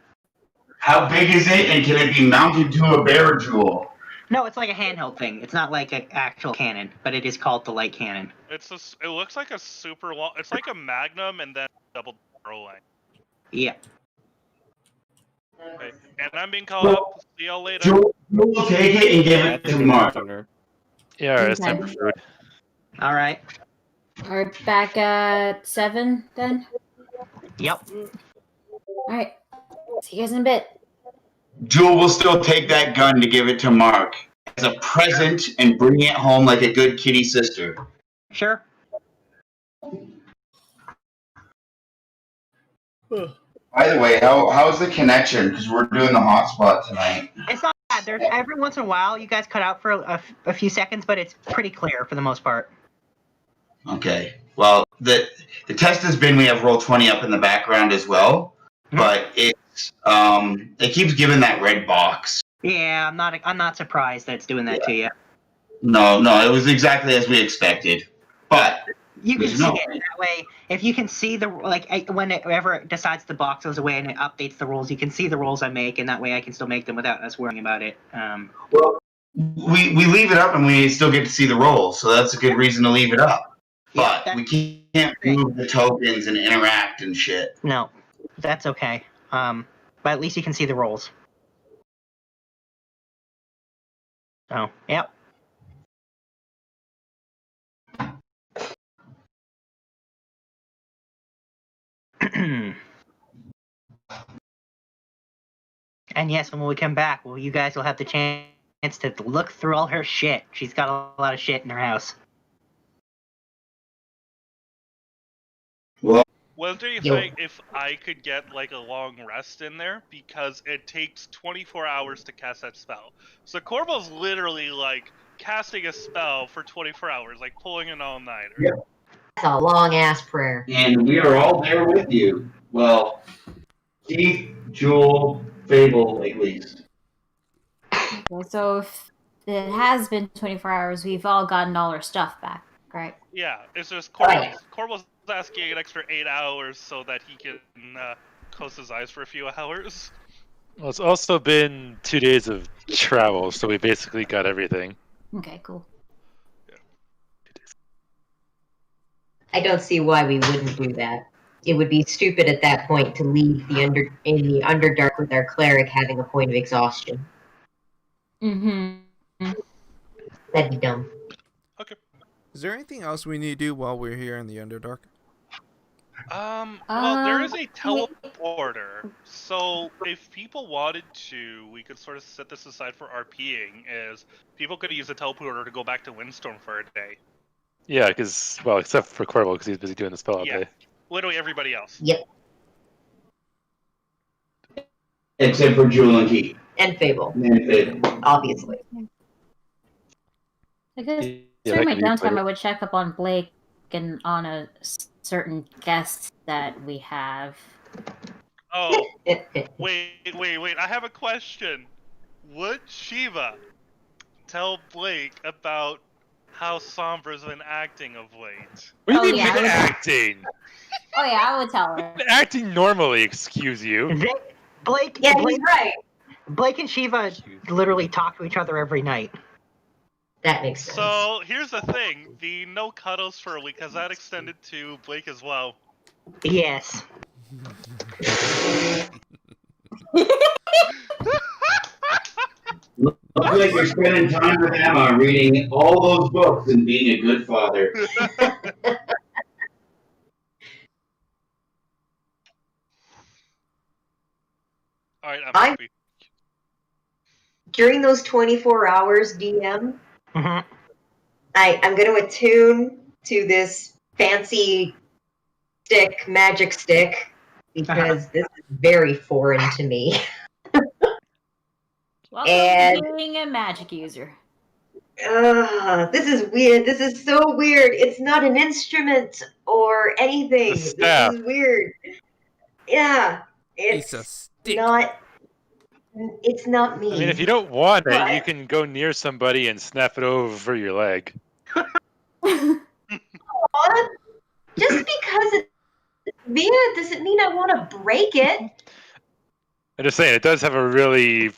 How big is it, and can it be mounted to a bear jewel? No, it's like a handheld thing. It's not like an actual cannon, but it is called the light cannon. It looks like a super long. It's like a magnum and then double rolling. Yeah. Okay. And I'm being called up. See y'all later. Jewel will take it and give it to Mark. Yeah, alright, it's time Okay. for food. All right. Alright, back at 7 then? Yep. Alright. See you guys in a bit. Jewel will still take that gun to give it to Mark as a present and bring it home like a good kitty sister. Sure. By the way, how's the connection? Because we're doing the hotspot tonight. It's not bad. There's every once in a while you guys cut out for a few seconds, but it's pretty clear for the most part. Okay. Well, the test has been we have Roll20 up in the background as well, but it's it keeps giving that red box. Yeah, I'm not surprised that it's doing that to you. No, it was exactly as we expected. But You can there's see no- it that way. If you can see whenever it decides the box goes away and it updates the rolls, you can see the rolls I make, and that way I can still make them without us worrying about it. Well, we leave it up and we still get to see the rolls, so that's a good reason to leave it up. Yeah, But we can't move the tokens and interact and shit. No, that's okay. But at least you can see the rolls. Oh, yep. And yes, when we come back, you guys will have the chance to look through all her shit. She's got a lot of shit in her house. What do you Yo. think if I could get like a long rest in there? Because it takes 24 hours to cast that spell. So Corvo's literally like casting a spell for 24 hours, like pulling an all-nighter. Yeah. That's a long ass prayer. And we are all there with you. Well, Keith, Jewel, Fable, at least. Okay, so if it has been 24 hours, we've all gotten all our stuff back, right? Yeah, it's just Right. Corvo's asking an extra 8 hours so that he can close his eyes for a few hours. Well, it's also been 2 days of travel, so we basically got everything. Okay, cool. I don't see why we wouldn't do that. It would be stupid at that point to leave in the Underdark with our cleric having a point of exhaustion. Mm-hmm. That'd be dumb. Is there anything else we need to do while we're here in the Underdark? Well, there is a teleporter, so if people wanted to, we could sort of set this aside for RPing, is people could use the teleporter to go back to Windstorm for a day. Yeah, because, well, except for Corvo, because he's busy doing the spell all Yeah. day. Literally everybody else. Yep. Except for Jewel and Key. And Fable, And Fable. obviously. I guess Yeah, during my that could be downtime, better. I would check up on Blake and on a certain guest that we have. Oh, wait, I have a question. Would Shiva tell Blake about how Sombra's been acting of late? What do you Oh, mean yeah, been I would- acting? Oh yeah, I would tell her. Acting normally, excuse you. Blake, Yeah, Blake, he's right. Blake and Shiva literally talk to each other every night. That makes sense. So, here's the thing. The no cuddles for a week, has that extended to Blake as well? Yes. Looks like you're spending time with Emma, reading all those books and being a good father. Alright, I'm I- happy. During those 24 hours, DM, Mhm. I'm going to attune to this fancy magic stick, because this is very foreign to me. Welcome And- to being a magic user. This is weird. This is so weird. It's not an instrument or anything. It's a staff. This is weird. Yeah, It's a it's stick. not. It's not me. I mean, if you don't want it, What? you can go near somebody and snap it over your leg. What? Just because it's weird doesn't mean I want to break it. I'm just saying, it does have a really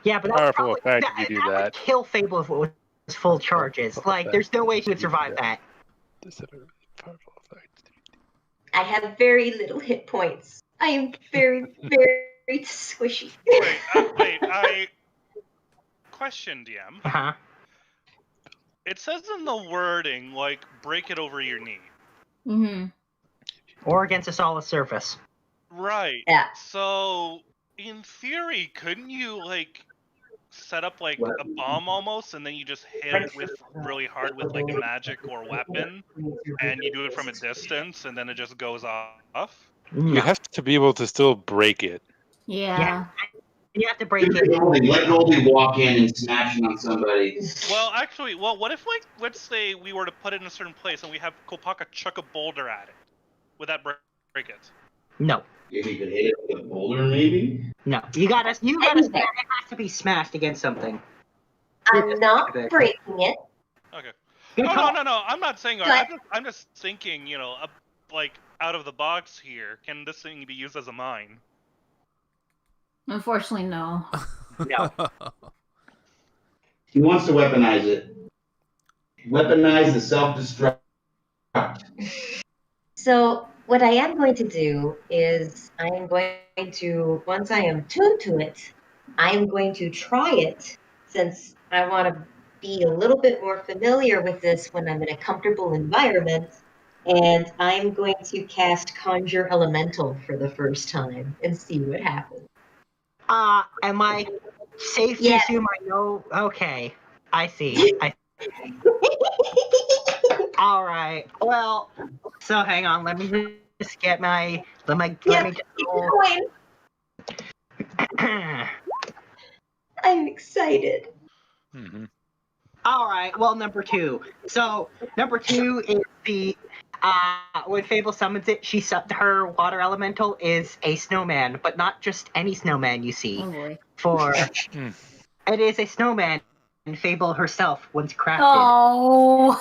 Yeah, but powerful effect if you do would that. kill Fable if it was full charges. Like, there's no way she would survive that. Does have a really powerful effect. I have very little hit points. I am very, very squishy. I... Question, DM. Uh-huh. It says in the wording, like, break it over your knee. Mm-hmm. Or against a solid surface. Right. Yeah. So, in theory, couldn't you, like, set up, like, a bomb almost, and then you just hit it with really hard with, like, a magic or weapon, and you do it from a distance, and then it just goes off? You have to be able to still break it. Yeah. You have to break Let it. Goldie walk in and smash it on somebody. Well, actually, what if, like, let's say we were to put it in a certain place, and we have Kopaka chuck a boulder at it? Would that break it? No. If you could hit it with a boulder, maybe? No. You gotta it has to be smashed against something. I'm not breaking it. Okay. Good Oh, call. no, I'm not saying... I'm just thinking, you know, like, out of the box here, can this thing be used as a mine? Unfortunately, no. No. He wants to weaponize it. Weaponize the self-destruct. So what I am going to do is I am going to, once I am tuned to it, I am going to try it, since I want to be a little bit more familiar with this when I'm in a comfortable environment, and I'm going to cast Conjure Elemental for the first time and see what happens. Am I safe to Yes. assume I know? Okay. I see. Alright. Well, so hang on, let me just get my let me just I'm excited. Mm-hmm. Alright, well, number 2. So, number 2 is the, when Fable summons it, her water elemental is a snowman, but not just any snowman you see. Oh boy. For, it is a snowman Fable herself once crafted. Oh.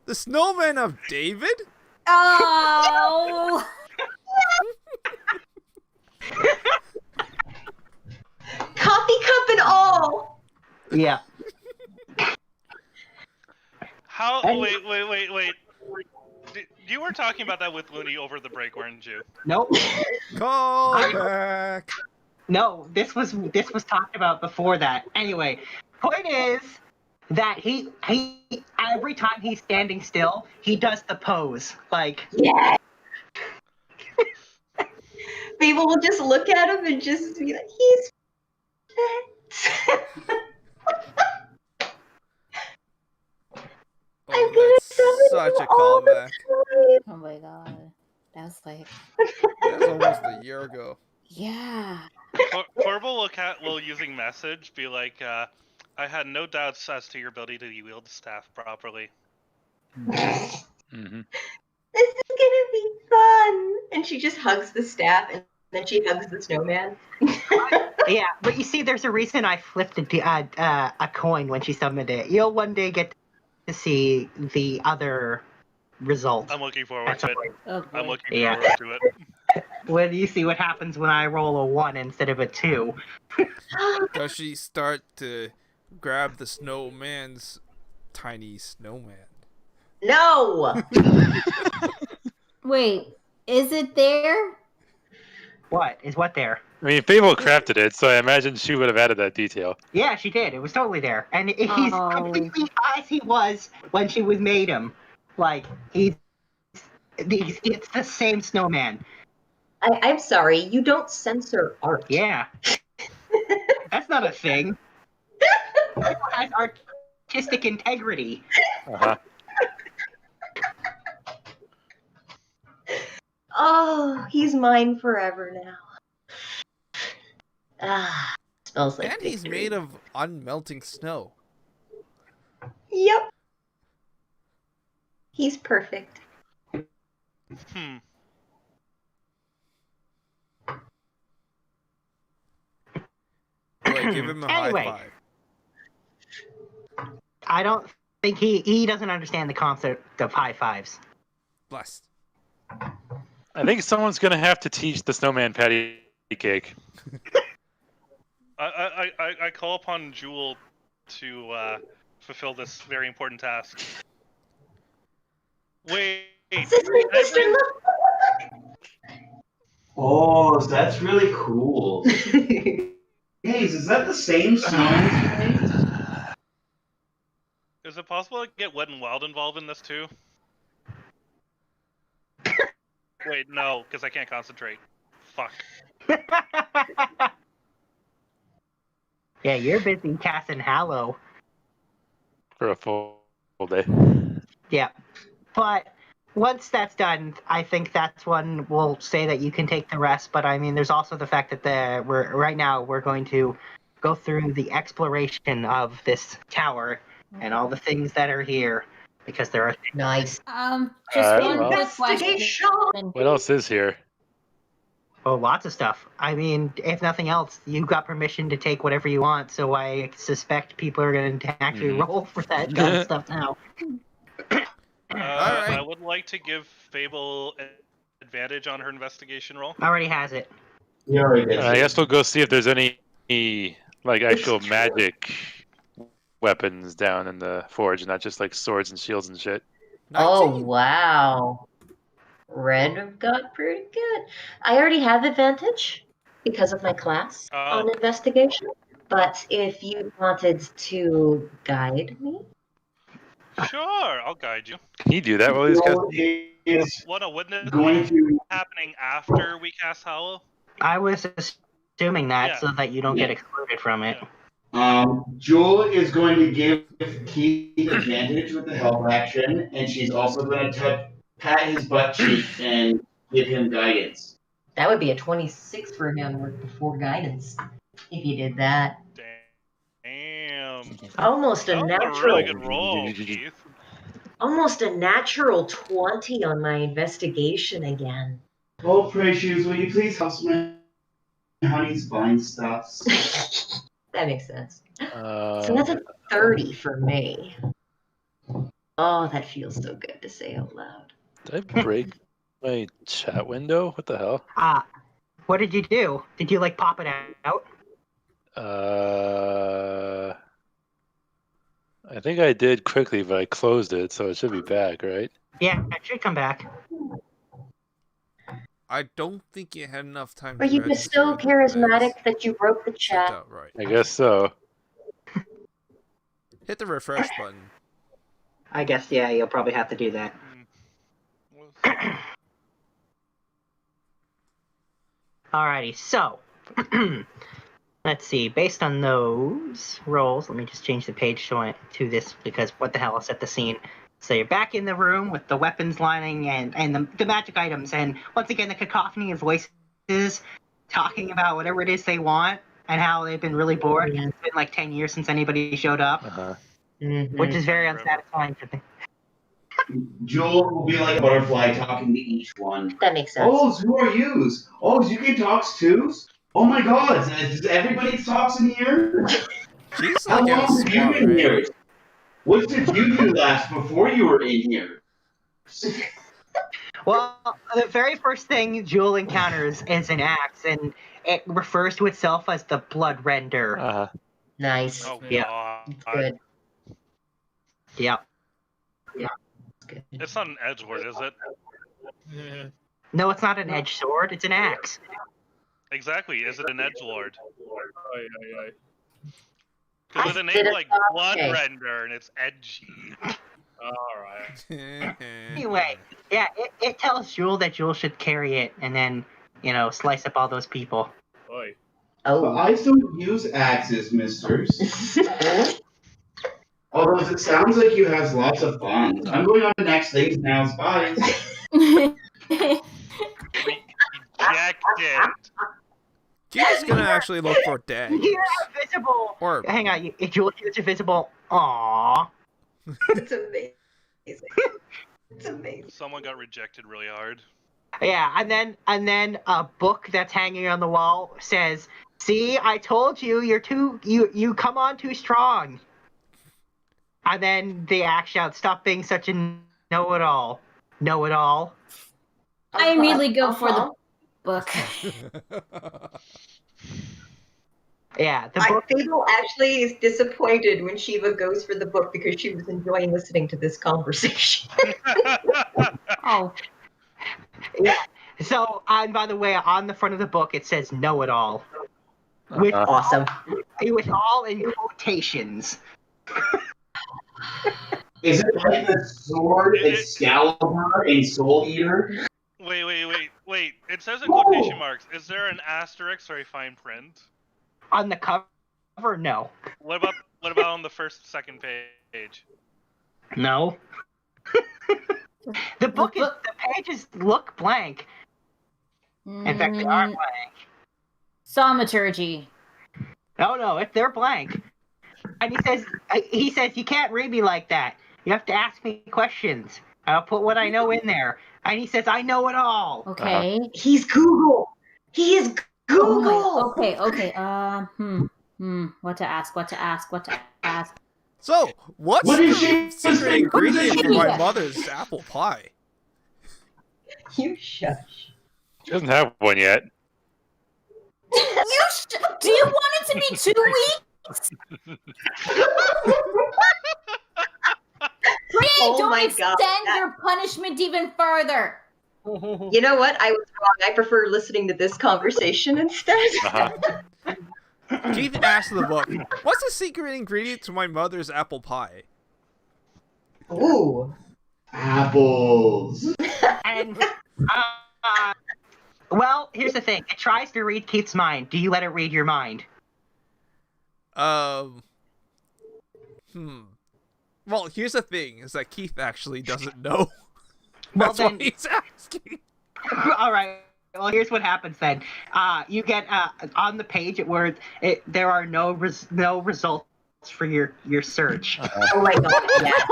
The snowman of David? Oh. Coffee cup and all. Yeah. How? Wait. You were talking about that with Looney over the break, weren't you? Nope. Call back. No, this was talked about before that. Anyway, point is that he every time he's standing still, he does the pose. Like, Yeah. People will just look at him and just be like, he's fat. Oh, that's such a callback. Oh my god. That's like, That was almost a year ago. yeah. Corbel will using message be like, I had no doubts as to your ability to wield the staff properly. Mm-hmm. This is gonna be fun. And she just hugs the staff, and then she hugs the snowman. Yeah, but you see, there's a reason I flipped a coin when she summoned it. You'll one day get to see the other result. I'm looking forward to it. Oh, I'm boy. looking Yeah. forward to it. When you see what happens when I roll a 1 instead of a 2. Does she start to grab the snowman's tiny snowman? No! Wait, is it there? What? Is what there? I mean, Fable crafted it, so I imagine she would have added that detail. Yeah, she did. It was totally there. And he's Oh. completely as he was when she was made him. Like, it's the same snowman. I'm sorry, you don't censor art. Yeah. That's not a thing. It has artistic integrity. Uh-huh. Oh, he's mine forever now. Ah, smells like And he's victory. made of unmelting snow. Yep. He's perfect. Wait, give him a Anyway. high five. I don't think he doesn't understand the concept of high fives. Blessed. I think someone's gonna have to teach the snowman patty cake. I call upon Jewel to fulfill this very important task. Wait. Oh, that's really cool. Hey, is that the same snowman? Is it possible to get Wet and Wild involved in this too? Wait, no, because I can't concentrate. Fuck. Yeah, you're busy casting Hallow. For a full day. Yeah. But once that's done, I think that's when we'll say that you can take the rest. But I mean, there's also the fact that right now we're going to go through the exploration of this tower and all the things that are here, because there are Nice. Just Alright, one well. quick question. What else is here? lots of stuff. I mean, if nothing else, you got permission to take whatever you want. So I suspect people are going to actually roll for that kind of stuff now. I would like to give Fable an advantage on her investigation roll. Already has it. I guess we'll go see if there's any like actual magic weapons down in the forge, not just like swords and shields and shit. 19. Oh, wow. Red got pretty good. I already have advantage because of my class on investigation. But if you wanted to guide me, Sure, I'll guide you. Can you do that while he's casting? Wouldn't it Going to happening after we cast Hollow? I was assuming that Yeah. so that you don't get excluded from it. Jewel is going to give Keith advantage with the help action, and she's also going to pat his butt cheek and give him guidance. that would be a 26 for him with the 4 guidance. If you did that. Damn. Almost a That was natural. a really good roll, Keith. Almost a natural 20 on my investigation again. Oh, Precious, will you please help my honey's vine stuffs? That makes sense. So that's a 30 for me. Oh, that feels so good to say out loud. Did I break my chat window? What the hell? What did you do? Did you like pop it out? I think I did quickly, but I closed it, so it should be back, right? Yeah, it should come back. I don't think you had enough time Were to you just so register charismatic that you broke the as chat? checked out right. I guess so. Hit the refresh button. I guess, yeah, you'll probably have to do that. Alrighty, so let's see. Based on those rolls, let me just change the page to this because what the hell? I'll set the scene. So you're back in the room with the weapons lining and the magic items, and once again the cacophony of voices talking about whatever it is they want and how they've been really bored. It's been like 10 years since anybody showed up, which is very unsatisfying to me. Jewel will be like a butterfly talking to each one. That makes sense. Oh, who are yous? Oh, you can talk too? Oh my god, does everybody talks in here? She's How like long have you smart, been right? here? What did you do last before you were in here? Well, the very first thing Jewel encounters is an axe, and it refers to itself as the Blood Render. Nice. Oh Yeah. god. Good. Yep. Good. It's not an edgelord, is it? No, it's not an edge sword. It's an axe. Exactly. Is it an edgelord? Aye, aye, aye. Because with a name like Blood Render and it's edgy. Alright. Anyway, yeah, it tells Jewel that Jewel should carry it and then, slice up all those people. Oi. But I still use axes, misters. Although it sounds like you have lots of fun. I'm going on to next things now. Bye. Rejected. Keith's gonna actually look for Dag. You're invisible. Or Hang on, Jewel hears invisible. Aww. It's amazing. It's amazing. Someone got rejected really hard. Yeah, and then a book that's hanging on the wall says, "See, I told you, you come on too strong." And then the axe shouts, "Stop being such a know-it-all. Know-it-all." I immediately go for the book. Yeah, the I book. Fable actually is disappointed when Shiva goes for the book because she was enjoying listening to this conversation. Oh. Yeah. So, and by the way, on the front of the book it says "know-it-all," with Awesome. with all in quotations. Is it like the sword, Excalibur, and Soul Eater? Wait. It says in quotation marks. Is there an asterisk or a fine print? On the cover, no. What about on the second page? No. The pages look blank. In fact, they are blank. Thaumaturgy. No, they're blank. And he says, "You can't read me like that. You have to ask me questions. I'll put what I know in there." And he says, "I know it all." Okay. He's Google. He is Google. Oh my, okay. What to ask? So, what's What is the secret ingredient for my mother's apple pie? You shush. She doesn't have one yet. Do you want it to be 2 weeks? Please don't extend your punishment even further. You know what? I was wrong. I prefer listening to this conversation instead. Keith asked the book, "What's the secret ingredient to my mother's apple pie?" Ooh. Apples. And, well, here's the thing. It tries to read Keith's mind. Do you let it read your mind? Well, here's the thing: is that Keith actually doesn't know. Well, That's why he's asking. All right. Well, here's what happens then. You get on the page where there are no results for your search. Oh my god! Yes.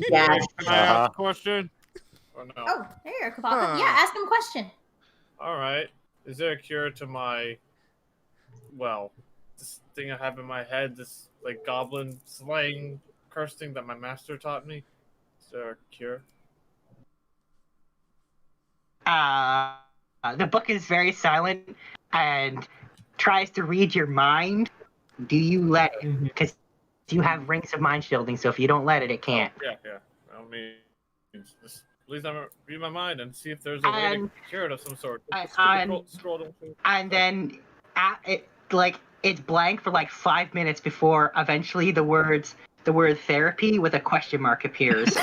Yes. Can I ask a question? Or no? Oh, there, Kapaka. Yeah, ask him a question. All right. Is there a cure to my, this thing I have in my head, this like goblin slang curse thing that my master taught me? Is there a cure? The book is very silent and tries to read your mind. Do you let it? Because you have rings of mind shielding, so if you don't let it, it can't. Yeah. I mean, just please don't read my mind and see if there's a way to cure it of some sort. And then it's blank for like 5 minutes before eventually the word therapy with a question mark appears.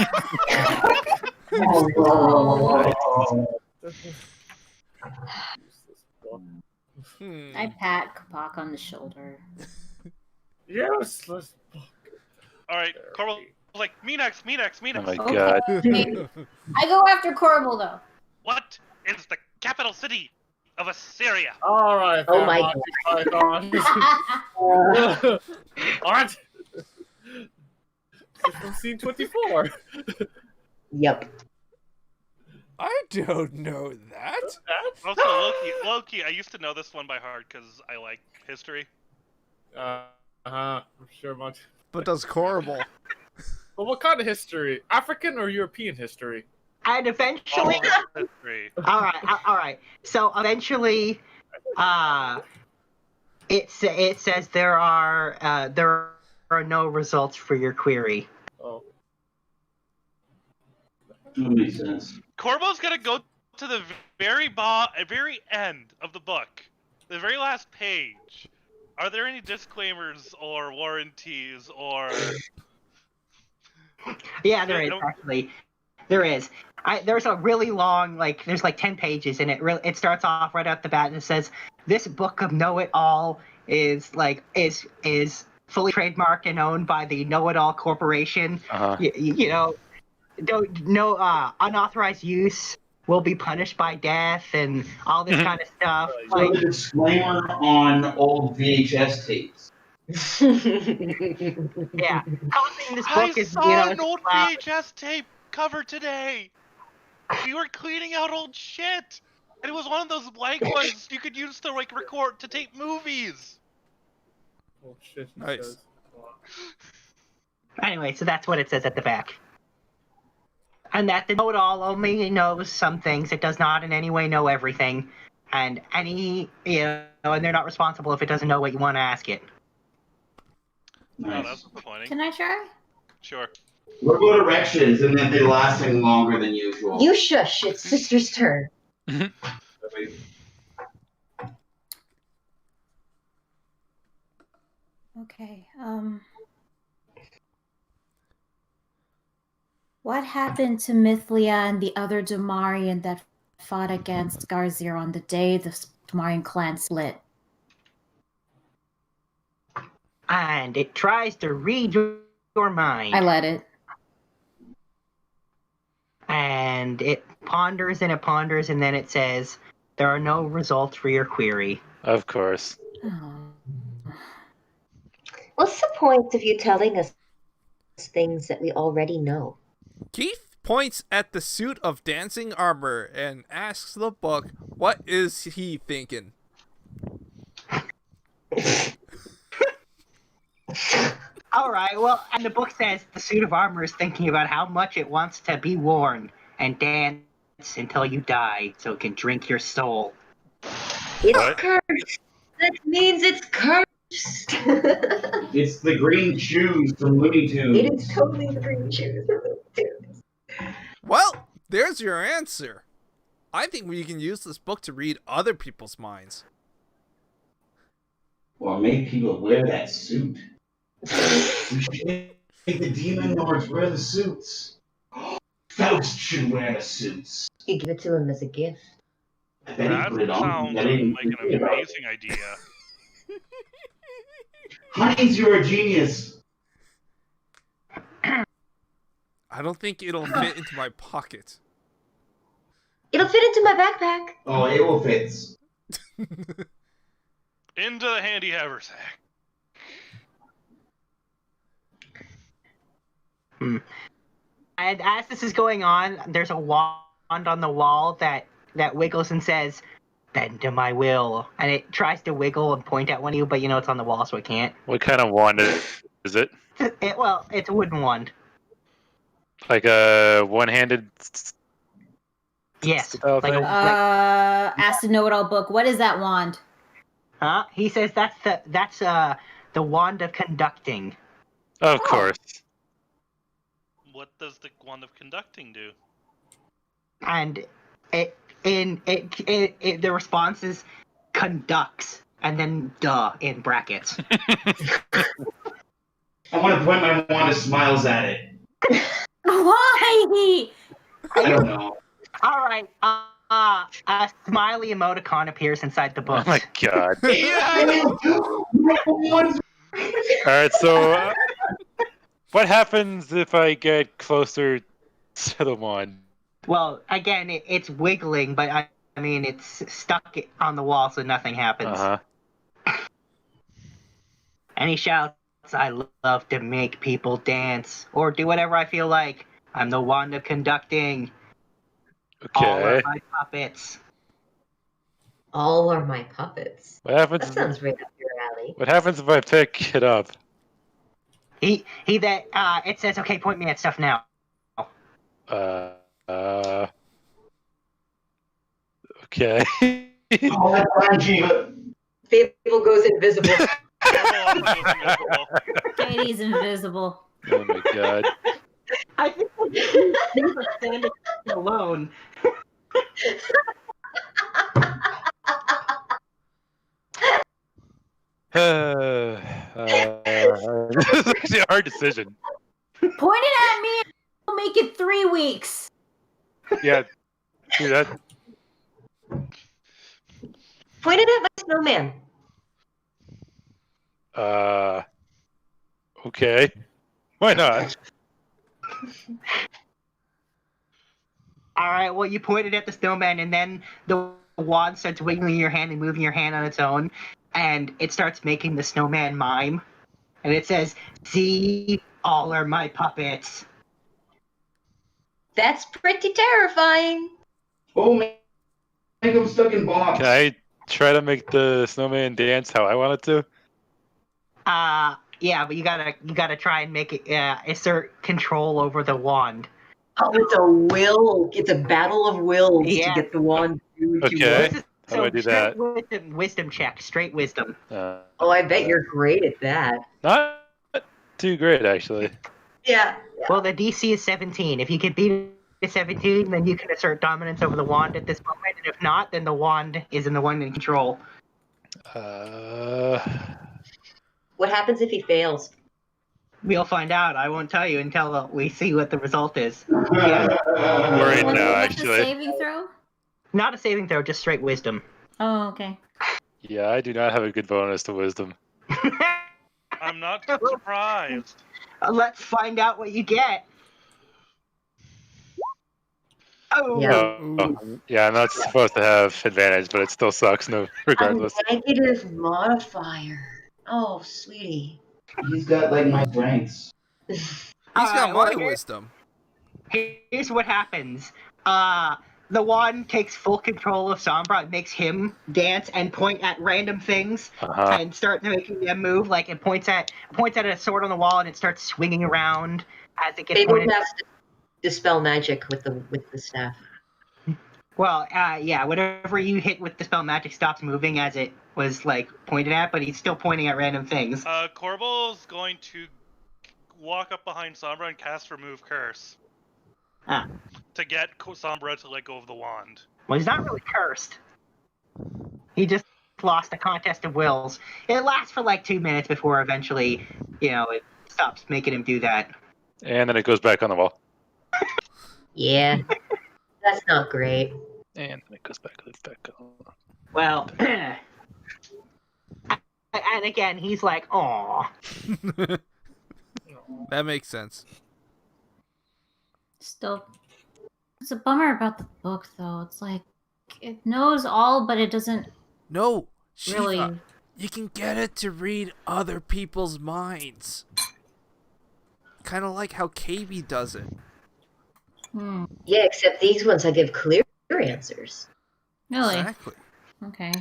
I pat Kapak on the shoulder. Yes, let's. All right, Corval's like, me next, me next, me Oh next. my god. I go after Corbel though. What is the capital city of Assyria? All right. Oh my What? From scene 24. Yep. I don't know that. Also, Loki, I used to know this one by heart because I like history. I'm sure much. But does Corbel. But what kind of history? African or European history? And eventually, History. all right. So eventually, it says there are no results for your query. Oh. That makes sense. Corbo's gonna go to the very end of the book, the very last page. Are there any disclaimers or warranties or? Yeah, there is actually. There is. There's a really long, there's 10 pages, and it starts off right out the bat, and it says, "This book of Know-It-All is fully trademarked and owned by the Know-It-All Corporation. Unauthorized use will be punished by death," and all this kind of stuff. So the disclaimer on old VHS tapes. Yeah, causing this book I is saw an old VHS tape cover today. We were cleaning out old shit, and it was one of those blank ones you could use to record to tape movies. Oh shit! Nice. Anyway, so that's what it says at the back. And that the know-it-all only knows some things. It does not in any way know everything. And and they're not responsible if it doesn't know what you want to ask it. Nice. Oh, that's disappointing. Can I try? Sure. What about erections and that they lasting longer than usual? You shush. It's sister's turn. Okay. What happened to Mithlia and the other Damarian that fought against Garzir on the day the Damarian clan split? And it tries to read your mind. I let it. And it ponders and it ponders, and then it says, "There are no results for your query." Of course. Oh. What's the point of you telling us things that we already know? Keith points at the suit of dancing armor and asks the book, what is he thinking? All right, well, and the book says the suit of armor is thinking about how much it wants to be worn and dance until you die so it can drink your soul. It's cursed. That means it's cursed. It's the green shoes from Looney Tunes. It is totally the green shoes from Looney Tunes. Well, there's your answer. I think we can use this book to read other people's minds. Or make people wear that suit. We should make the demon lords wear the suits. Faust should wear the suits. You give it to him as a gift. I bet he That put it on. sounds I didn't like an think about it. amazing idea. Honeys, you're a genius. I don't think it'll fit into my pocket. It'll fit into my backpack. Oh, it will fit. Into the handy haversack. And as this is going on, there's a wand on the wall that wiggles and says, "Bend to my will." And it tries to wiggle and point at one of you, but it's on the wall, so it can't. What kind of wand is it? It's a wooden wand. Like a one-handed Yes. style thing? Ask the know-it-all book. What is that wand? Huh? He says that's the wand of conducting. Of course. What does the wand of conducting do? And the response is conducts, and then duh in brackets. I want to point my wand of smiles at it. Why? I don't know. All right. A smiley emoticon appears inside the Oh book. my god. Yes! Alright, so what happens if I get closer to the wand? Well, again, it's wiggling, but I mean, it's stuck on the wall, so nothing happens. And he shouts, I love to make people dance, or do whatever I feel like. I'm the wand of conducting. All are Okay. my puppets. All are my puppets. What happens? That sounds right up your alley. What happens if I pick it up? It says, okay, point me at stuff now. Okay. Oh, that's fine, Jiva. Fable goes invisible. Katie's invisible. Oh my god. I think he's standing alone. This is actually a hard decision. Point it at me and we'll make it 3 weeks. Yeah, do that. Point it at my snowman. Okay. Why not? Alright, well, you pointed at the snowman, and then the wand starts wiggling your hand and moving your hand on its own, and it starts making the snowman mime. And it says, see, all are my puppets. That's pretty terrifying. Oh, man. Make him stuck in box. Can I try to make the snowman dance how I want it to? Yeah, but you gotta try and make it, assert control over the wand. Oh, it's a will. It's a battle of wills Yeah. to get the wand to do what you Okay. want. How do I do that? Wisdom check, straight wisdom. Oh, I bet you're great at that. Not too great, actually. Yeah. Well, the DC is 17. If you can beat it 17, then you can assert dominance over the wand at this moment, and if not, then the wand is in the one in control. What happens if he fails? We'll find out. I won't tell you until we see what the result is. I'm worried What's now, the actually. saving throw? Not a saving throw, just straight wisdom. Oh, okay. Yeah, I do not have a good bonus to wisdom. I'm not surprised. Let's find out what you get. Oh, Yeah, I'm not supposed to have advantage, but it still sucks, no, regardless. A negative modifier. Oh, sweetie. He's got like my strengths. He's got well, my wisdom. Here's what happens. The wand takes full control of Sombra. It makes him dance and point at random things and start making them move. Like it points at a sword on the wall and it starts swinging around as it gets They pointed. don't have to dispel magic with the staff. Well, yeah, whatever you hit with the spell magic stops moving as it was like pointed at, but he's still pointing at random things. Corval's going to walk up behind Sombra and cast Remove Curse. To get Sombra to let go of the wand. Well, he's not really cursed. He just lost a contest of wills. It lasts for like 2 minutes before eventually, it stops making him do that. And then it goes back on the wall. Yeah, that's not great. And then it goes back on. Well, and again, he's like, "Aw." That makes sense. Still, it's a bummer about the book, though. It's like it knows all, but it doesn't. No, Shiva, really. you can get it to read other people's minds. Kind of like how KB does it. Yeah, except these ones I give clear answers. Really? Exactly. Okay.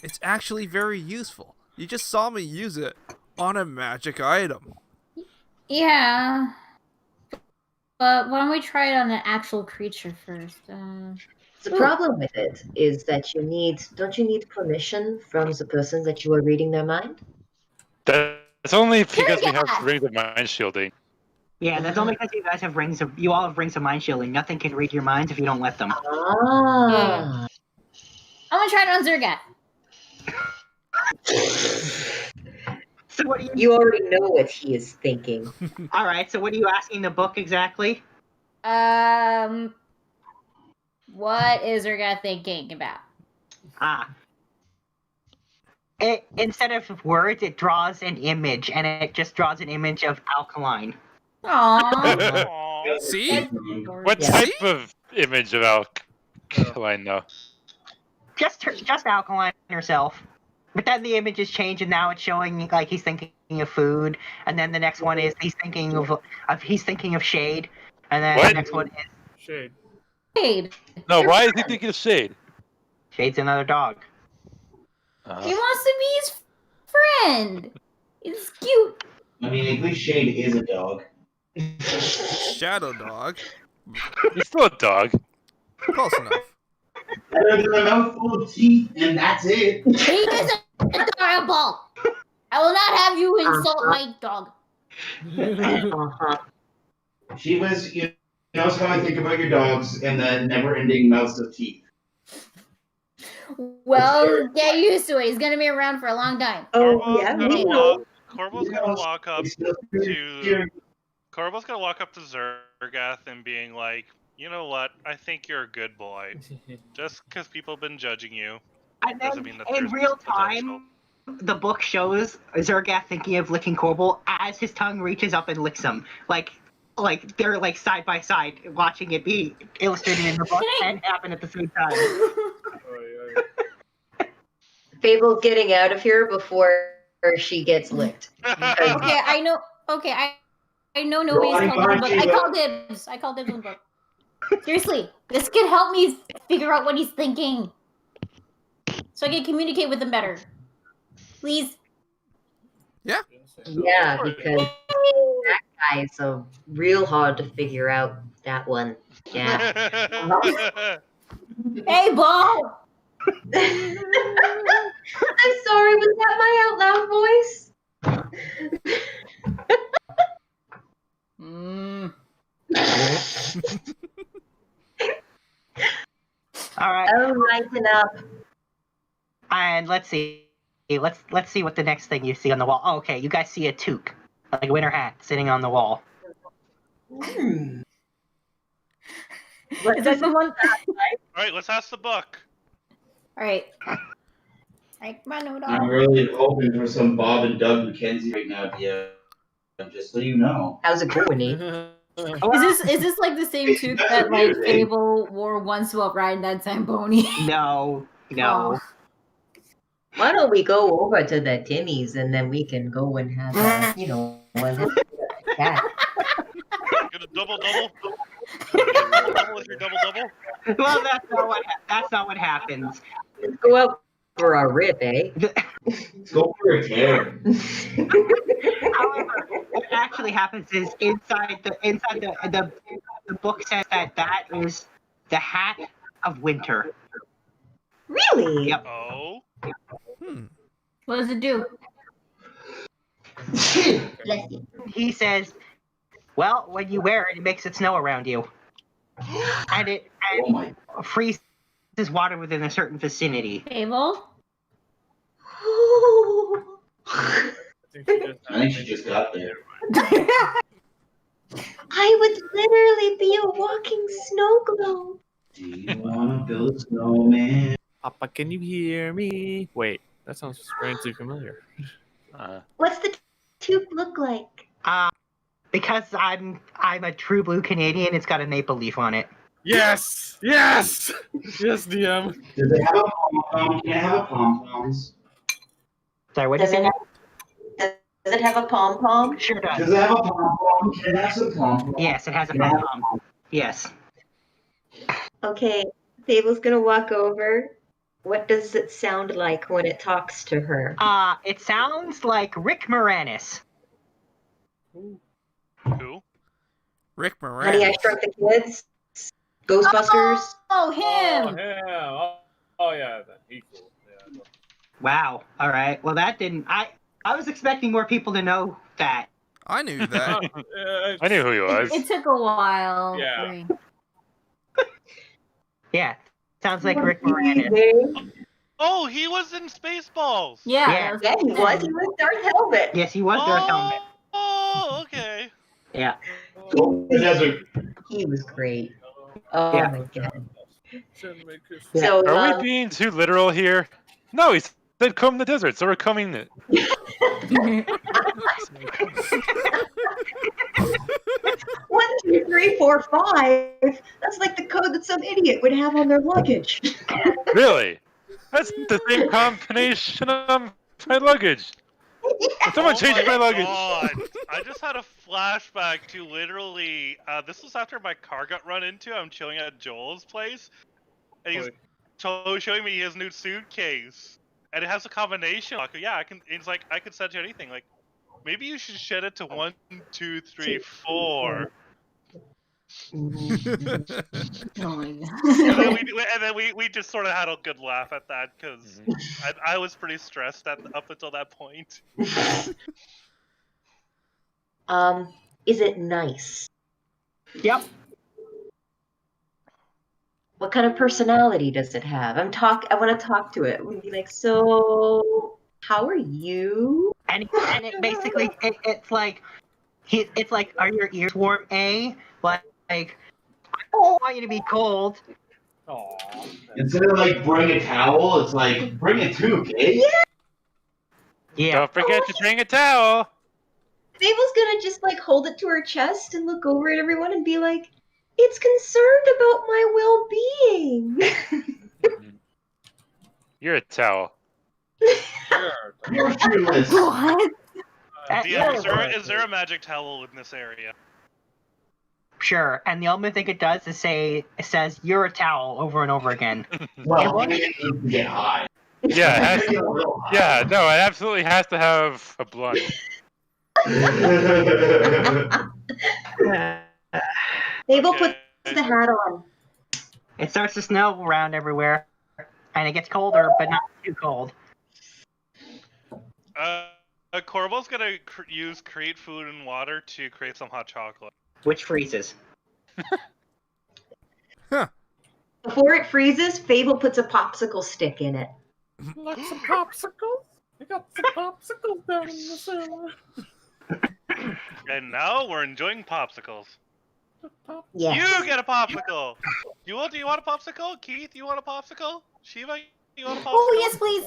It's actually very useful. You just saw me use it on a magic item. Yeah. But why don't we try it on an actual creature first? The problem with it is that don't you need permission from the person that you are reading their mind? That's only because we have rings of mind shielding. Yeah, that's only because you guys have you all have rings of mind shielding. Nothing can read your minds if you don't let them. Ah. I'm gonna try it on Zergat. So what do You already know what he is thinking. All right. So what are you asking the book exactly? The What is Urga thinking about? Instead of words, it draws an image, and it just draws an image of alkaline. Aww. See? What type of image of alkaline, though? Just alkaline herself. But then the images change, and now it's showing like he's thinking of food, and then the next one is he's thinking of shade, and then the next one is Shade. Shade. No, why is he thinking of Shade? Shade's another dog. He wants to be his friend. It's cute. I mean, at least Shade is a dog. Shadow dog. He's still a dog. Close enough. Better than a mouthful of teeth, and that's it. He is adorable. I will not have you insult my dog. She was, you know, how I think about your dogs and the never-ending mouths of teeth. Well, get used to it. He's gonna be around for a long time. Corvo's gonna walk up to Zergath and being like, you know what? I think you're a good boy. Just because people have been judging you And doesn't then mean that in there's real potential. time, the book shows Zergath thinking of licking Corval as his tongue reaches up and licks him. Like they're like side by side, watching it be illustrated in the book and happen at the same time. Fable getting out of here before she gets licked. Okay, I know. Okay, I know nobody's called the book. I called dibs. I called dibs on the book. Seriously, this could help me figure out what he's thinking, so I can communicate with him better. Please. Yeah, because that guy's real hard to figure out. That one. Yeah. Hey, Ball. I'm sorry, was that my out loud voice? All right. Oh, lighten up. And let's see. Let's see what the next thing you see on the wall. Oh, okay, you guys see a toque, like a winter hat, sitting on the wall. Is that the one? Alright, let's ask the book. Alright. Alright, come on, no I'm dog. really hoping for some Bob and Doug McKenzie right now, yeah. Just so you know. How's it going, Nate? Is this like the same toque that like Fable wore once while riding that Zamboni? No. Oh. Why don't we go over to the Timmy's and then we can go and have one chat. Get a double-double? Double with your double-double? Well, that's not what happens. Let's go out for a rip, eh? Let's go for a tear. However, what actually happens is inside the book says that is the hat of winter. Really? Yep. Oh. What does it do? He says, well, when you wear it, it makes it snow around you. And it freezes water within a certain vicinity. Fable? I think she just got there. I would literally be a walking snow globe. Do you want to build a snowman? Papa, can you hear me? Wait, that sounds strangely familiar. What's the tube look like? Because I'm a true blue Canadian, it's got a maple leaf on it. Yes! Yes! Yes, DM. Does it have a pom-pom? Can it have a pom-poms? Sorry, what did you say? Does it have a pom-pom? Sure does. Does it have a pom-pom? Can it have some pom-pom? Yes, it has a pom-pom. Yes. Okay, Fable's gonna walk over. What does it sound like when it talks to her? It sounds like Rick Moranis. Who? Rick Moranis. Honey, I Shrunk the Kids? Ghostbusters? Oh, him! Oh yeah, he's cool. Yeah. Wow. All right. Well, that didn't. I was expecting more people to know that. I knew that. I knew who he was. It took a while. Yeah. Yeah. Sounds like Rick Moranis. Oh, he was in Spaceballs! Yeah. Yeah, he was. He was Darth Helmet. Yes, he was Darth Helmet. Oh, okay. Yeah. Go to the desert. He was great. Oh Yeah. my god. So, Are we being too literal here? No, he said comb the desert, so we're combing it. 1, 2, 3, 4, 5. That's like the code that some idiot would have on their luggage. Really? That's the same combination of my luggage. Someone changed my luggage. God. I just had a flashback to literally. This was after my car got run into. I'm chilling at Joel's place, and he's showing me his new suitcase, and it has a combination lock. Yeah, I can. It's like I could set to anything. Like maybe you should shed it to 1, 2, 3, 4. Oh my god. And then we just sort of had a good laugh at that because I was pretty stressed up until that point. Is it nice? Yep. What kind of personality does it have? I want to talk to it. I'm gonna be like, so how are you? And it basically it's like it's like, are your ears warm? Like I don't want you to be cold. Instead of like bring a towel, it's like bring a toque, eh? Yeah. Don't forget to bring a towel. Mabel's gonna just like hold it to her chest and look over at everyone and be like, it's concerned about my well-being. You're a towel. You're fearless. What? DM, is there a magic towel in this area? Sure. And the only thing it does is it says you're a towel over and over again. Well, you need to get high. Yeah, it has yeah, no, it absolutely has to have a blunt. Mabel puts the hat on. It starts to snow around everywhere, and it gets colder, but not too cold. Corvo's gonna use create food and water to create some hot chocolate. Which freezes. Before it freezes, Fable puts a popsicle stick in it. Like some popsicles? I got some popsicles down in the cellar. And now we're enjoying popsicles. Yes. You get a popsicle! Do you want a popsicle? Keith, you want a popsicle? Shiva, you want a popsicle? Oh, yes, please.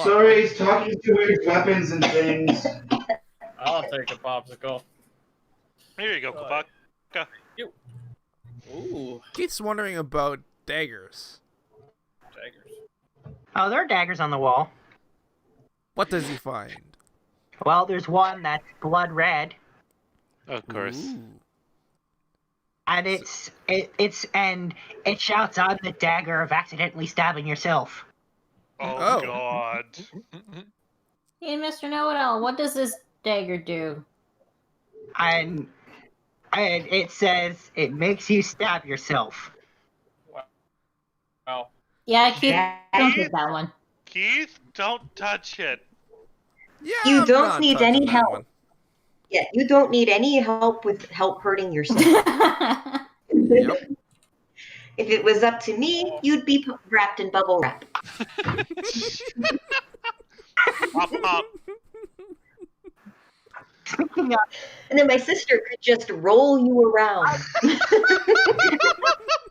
Sorry, he's talking to his weapons and things. I'll take a popsicle. Here you go, Kupaka. Ooh, Keith's wondering about daggers. daggers. Oh, there are daggers on the wall. What does he find? Well, there's one that's blood red, Of course. Ooh. and it shouts out the dagger of accidentally stabbing yourself. Oh, God. Hey, Mr. Know-It-All, what does this dagger do? And it says it makes you stab yourself. Wow. Yeah, Keith, don't take that one. Keith, don't touch it. Yeah, You I'm don't not need touching any that help. one. Yeah, you don't need any help with hurting yourself. Yep. If it was up to me, you'd be wrapped in bubble wrap. Pop, pop. Speaking of, And then my sister could just roll you around.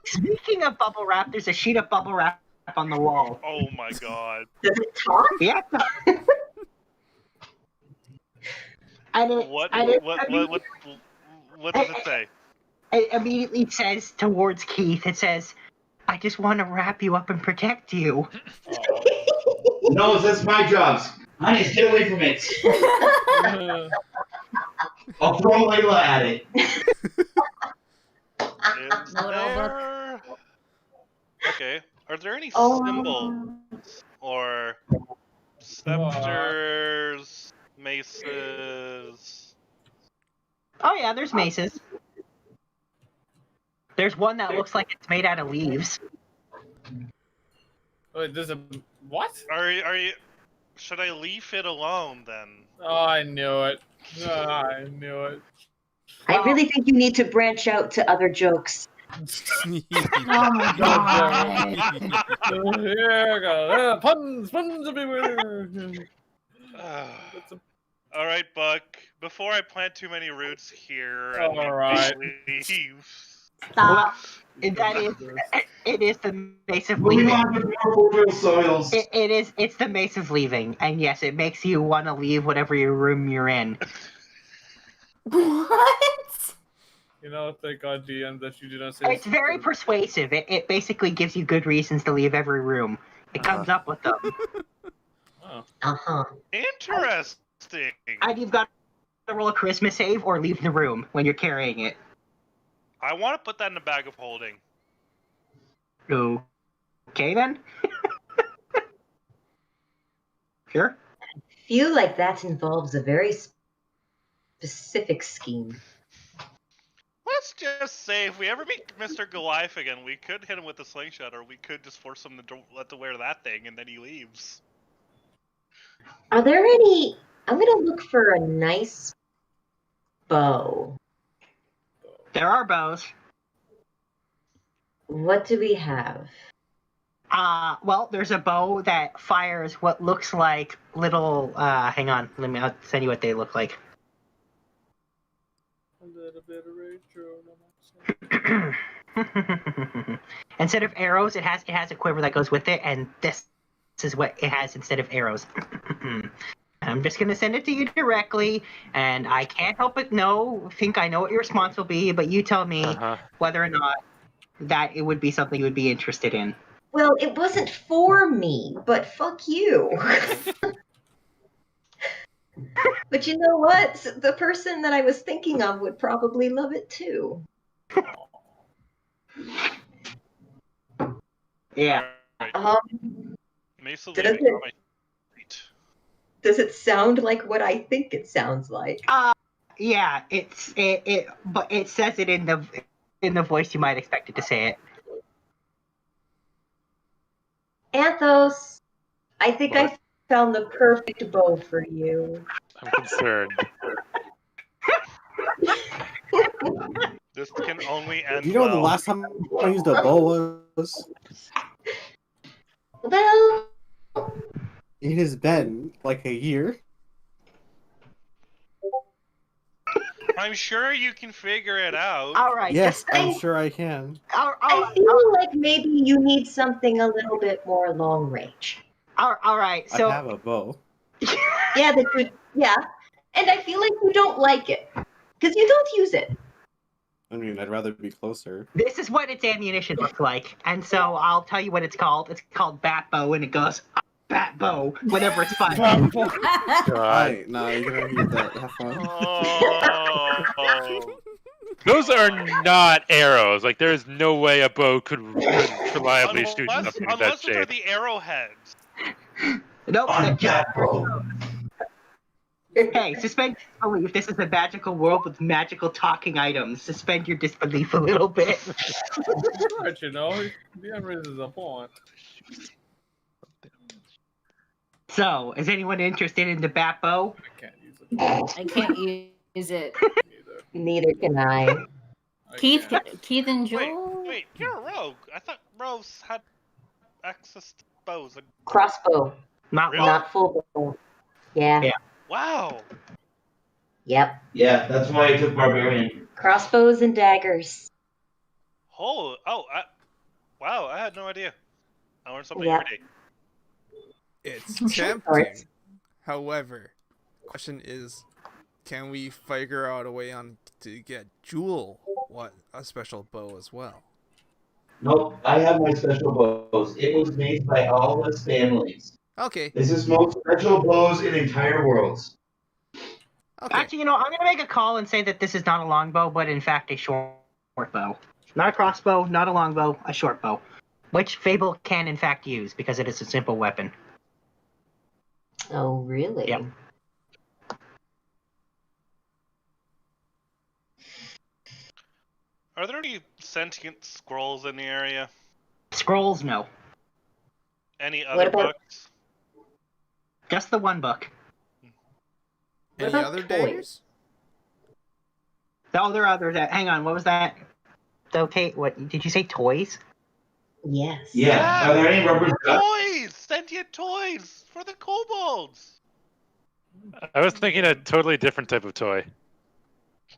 speaking of bubble wrap, there's a sheet of bubble wrap on the wall. Oh my God. Does it talk? Yeah. And it, What and it, what does it say? It immediately says towards Keith, it says, I just want to wrap you up and protect you. No, that's my job. Honey, get away from it. I'll throw Layla at it. Is there... Okay. Are there any symbols or scepters, maces? Oh yeah, there's maces. There's one that looks like it's made out of leaves. Wait, there's a what? Are you? Should I leave it alone then? Oh, I knew it. Oh, I knew it. I really think you need to branch out to other jokes. Oh my god. Here we go. Puns everywhere. All right, Buck. Before I plant too many roots here, All right. leave. Stop. That is, It is the Mace of Moving Leaving. on to more fertile soils. It's the Mace of Leaving, and yes, it makes you want to leave whatever your room you're in. What? You know, thank God, DM, that you did not say. It's very persuasive. It basically gives you good reasons to leave every room. It comes up with them. Oh. Uh-huh. Interesting. And you've got to roll a charisma save or leave the room when you're carrying it. I want to put that in a bag of holding. Okay then. Sure. Feel like that involves a very specific scheme. Let's just say if we ever meet Mr. Goliath again, we could hit him with a slingshot, or we could just force him to wear that thing, and then he leaves. Are there any... I'm going to look for a nice bow. There are bows. What do we have? Well, there's a bow that fires what looks like little, hang on, I'll send you what they look like. A little bit of Rachel. Instead of arrows, it has a quiver that goes with it, and this is what it has instead of arrows. I'm just gonna send it to you directly, and I can't help but think I know what your response will be, but you tell me whether or not that it would be something you would be interested in. Well, it wasn't for me, but fuck you. But you know what? The person that I was thinking of would probably love it too. Yeah. Mace of Does Leaving it- on my feet. Does it sound like what I think it sounds like? Yeah, but it says it in the voice you might expect it to say it. Anthos, I think I found the perfect bow for you. I'm concerned. This can only end Do you know when the well. last time I used a bow was? Well, It has been like a year. I'm sure you can figure it out. All right. Yes, I'm sure I can. I feel like maybe you need something a little bit more long range. All right. So I have a bow. Yeah, and I feel like you don't like it because you don't use it. I mean, I'd rather be closer. this is what its ammunition looks like, and so I'll tell you what it's called. It's called bat bow, and it goes bat bow whenever it's fired. Alright, nah, you're gonna use that. Have fun. Oh. Those are not arrows. Like, there is no way a bow could reliably shoot something in that Unless they're shape. the arrowheads. Nope. On that, bro. Hey, suspend disbelief. This is a magical world with magical talking items. Suspend your disbelief a little bit. But you know, DM raises a point. So, is anyone interested in the bat bow? I can't use it. I can't use it. Neither can I. Keith and Joel. Wait, you're a rogue. I thought rogues had access to bows. Crossbow, Not Really? not full bow. Yeah. Yeah. Wow. Yep. Yeah, that's why I took barbarian. Crossbows and daggers. Wow, I had no idea. I learned something Yeah. every day. It's tempting. However, the question is, can we figure out a way to get Jewel a special bow as well? Nope, I have my special bows. It was made by all his families. Okay. This is most special bows in entire worlds. Okay. Actually, I'm going to make a call and say that this is not a longbow, but in fact a short bow. Not a crossbow, not a longbow, a short bow. Which Fable can in fact use because it is a simple weapon. Oh, really? Yep. Are there any sentient scrolls in the area? Scrolls, no. Any What other about- books? Just the one book. Any about other toys? daggers? Oh, there are others. Hang on, what was that? Okay, what did you say? Toys? Yes. Yeah, are there any rubber ducks? Toys! Sentient toys! For the kobolds! I was thinking a totally different type of toy.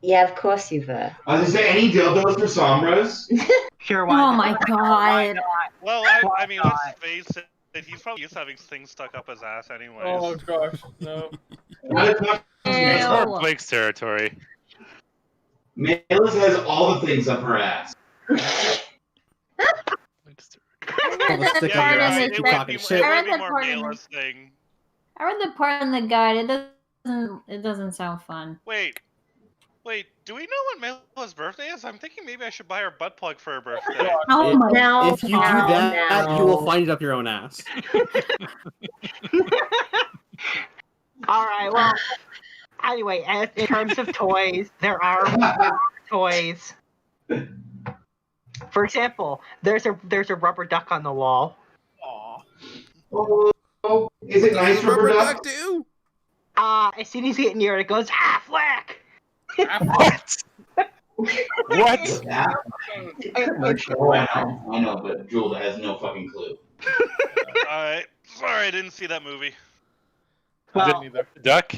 Yeah, of course you've. Is there any dildos for Sombras? Sure, why Oh not? my god. Well, I mean, let's face it. Why it. not? Well, I mean, let's face it. He's probably used to having things stuck up his ass, anyways. Oh gosh, no. Not as much as It's Mela. more Blake's territory. Mela has all the things up her ass. I read that stick part on in your the ass, text. keep It talking would shit. I read be that more part in the. Mela's thing. I read the part in the guide. It doesn't sound fun. Wait, do we know what Mela's birthday is? I'm thinking maybe I should buy her butt plug for her birthday. Oh my. Now, If you do now, that, now. you will find it up your own ass. All right. Well, anyway, in terms of toys, there are toys. For example, there's a rubber duck on the wall. Aw. Oh, is it nice, rubber duck? do? As soon as you get near it, it goes Affleck. What? What? Yeah. Oh, I know, but Jewel has no fucking clue. Alright, sorry I didn't see that movie. I Well, didn't either. Duck?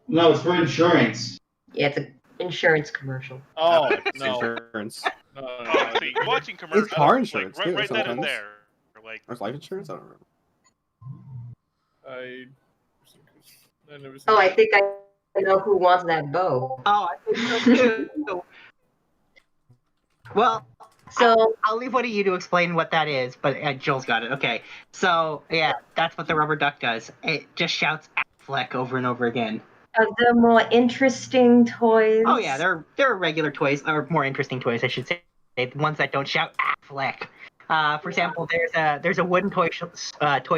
No, it's for insurance. Yeah, it's an insurance commercial. Oh It's no. insurance. No. Oh, see, watching commercials. car insurance, like, too, right then and sometimes. there. Like, There's life insurance? I don't remember. I never seen Oh, I that. think I know who wants that bow. oh, I think so too. Well, So, I'll leave one of you to explain what that is, but Joel's got it. Okay, so yeah, that's what the rubber duck does. It just shouts Affleck over and over again. of the more interesting toys. Oh yeah, there are regular toys, or more interesting toys, I should say. The ones that don't shout Affleck. For example, there's a wooden toy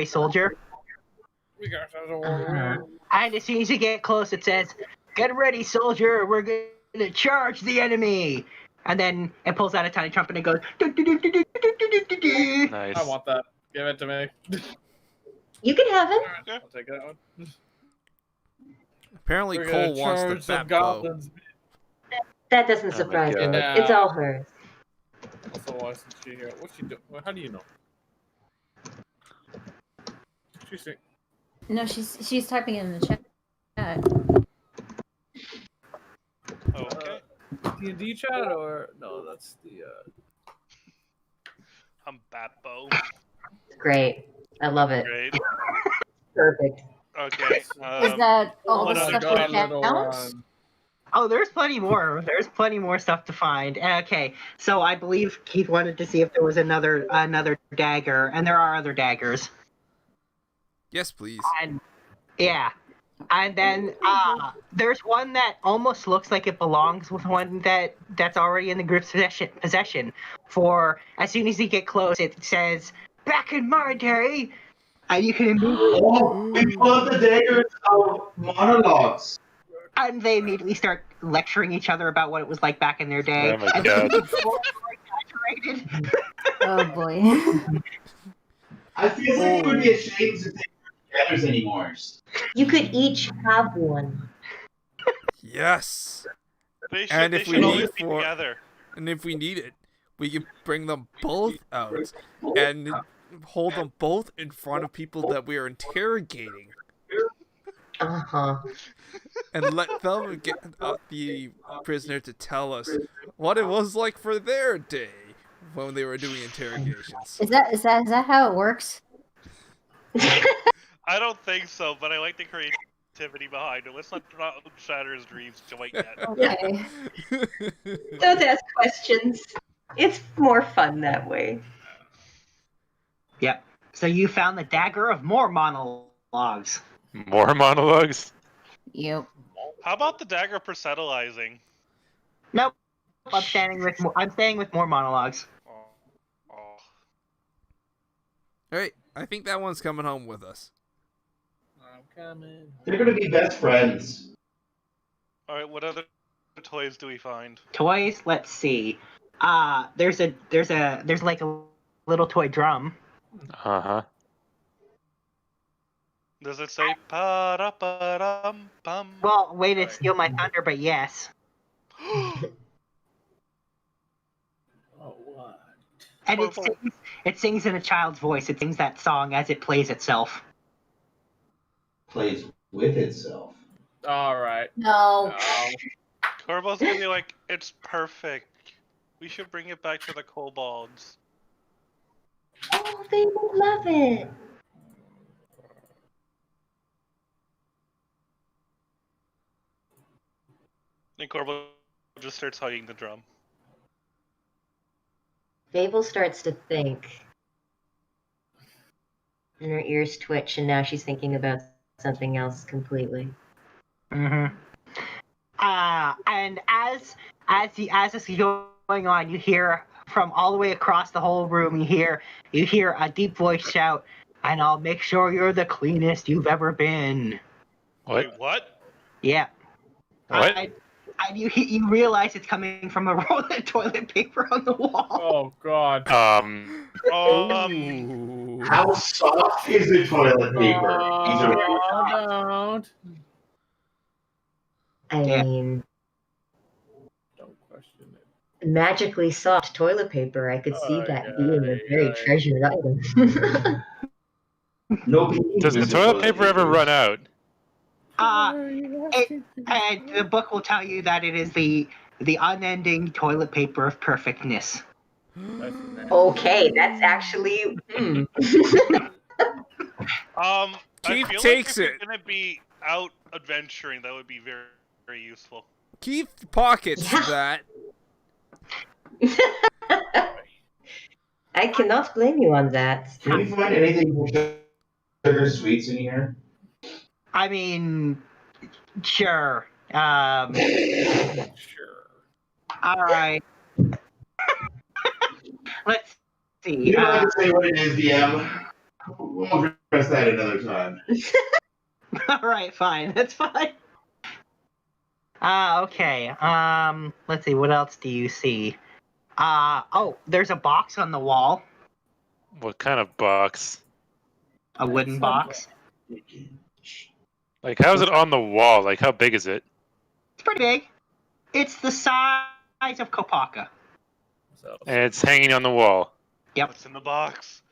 soldier, We got that. and as soon as you get close, it says, "Get ready, soldier! We're gonna charge the enemy!" And then it pulls out a tiny trumpet and it goes. Nice. I want that. Give it to me. You can have it. I'll take that one. Apparently, We're Cole gonna wants charge the some bat bow. goblins. That doesn't my surprise me. God. It's all hers. Also, why isn't she here? What's she doing? How do you know? She's saying, No, she's typing it in the chat. okay. D&D chat or no? That's the. I'm Batbo. Great. I love it. Great. Perfect. Okay. Is that all what the other stuff toys? you found? Oh, there's plenty more. There's plenty more stuff to find. Okay, so I believe Keith wanted to see if there was another dagger, and there are other daggers. Yes, please. And yeah, and then there's one that almost looks like it belongs with one that's already in the group's possession. For as soon as you get close, it says "Back in my day," and you can immediately, Oh, we pull out the daggers of monologues. and they immediately start lecturing each other about what it was like back in their day. Oh my god. Exaggerated. Oh boy. I feel like it would be a shame to take daggers anymore. You could each have one. Yes. They should, And they if we should always need be for- together. And if we need it, we can bring them both out and hold them both in front of people that we are interrogating Uh-huh. and let them get the prisoner to tell us what it was like for their day when they were doing interrogations. Is that how it works? I don't think so, but I like the creativity behind it. Let's not shatter his dreams quite yet. Okay. Don't ask questions. It's more fun that way. Yep. So you found the dagger of more monologues. More monologues? Yep. How about the dagger percentalizing? Nope. I'm staying with more monologues. Oh. Alright, I think that one's coming home with us. I'm coming. They're gonna be best friends. Alright, what other toys do we find? Toys. Let's see. There's like a little toy drum. Uh huh. Does it say pa-da-pa-dum-bum? Well, way to steal my thunder, but yes. Oh, what? And it sings in a child's voice. It sings that song as it plays itself. Plays with itself. All right. No. Corvo's gonna be like, it's perfect. We should bring it back to the kobolds. Oh, they would love it. And Corvo just starts hugging the drum. Fable starts to think. And her ears twitch, and now she's thinking about something else completely. Mm-hmm. And as this is going on, you hear from all the way across the whole room. You hear a deep voice shout, "And I'll make sure you're the cleanest you've ever been." What? Wait, what? Yeah. What? And you realize it's coming from a roll of toilet paper on the wall. Oh God. Ooh. How soft is the toilet paper? These are really soft. Don't. I Yeah. mean, Don't question it. magically soft toilet paper. I could see that being a very aye. treasured item. Nobody Does the uses toilet paper ever run out? And the book will tell you that it is the unending toilet paper of perfectness. Okay, that's actually. I Keith feel takes like if it. you're gonna be out adventuring, that would be very, very useful. Keith pockets that. I cannot blame you on that. Can we find anything for sugar sweets in here? I mean, sure. Sure. All right. Let's see. You don't have to say what it is, DM. We'll address that another time. All right, fine. That's fine. Okay. Let's see. What else do you see? Oh, there's a box on the wall. What kind of box? A wooden box. Like, how is it on the wall? Like, how big is it? It's pretty big. It's the size of Kopaka. And it's hanging on the wall. Yep. What's in the box?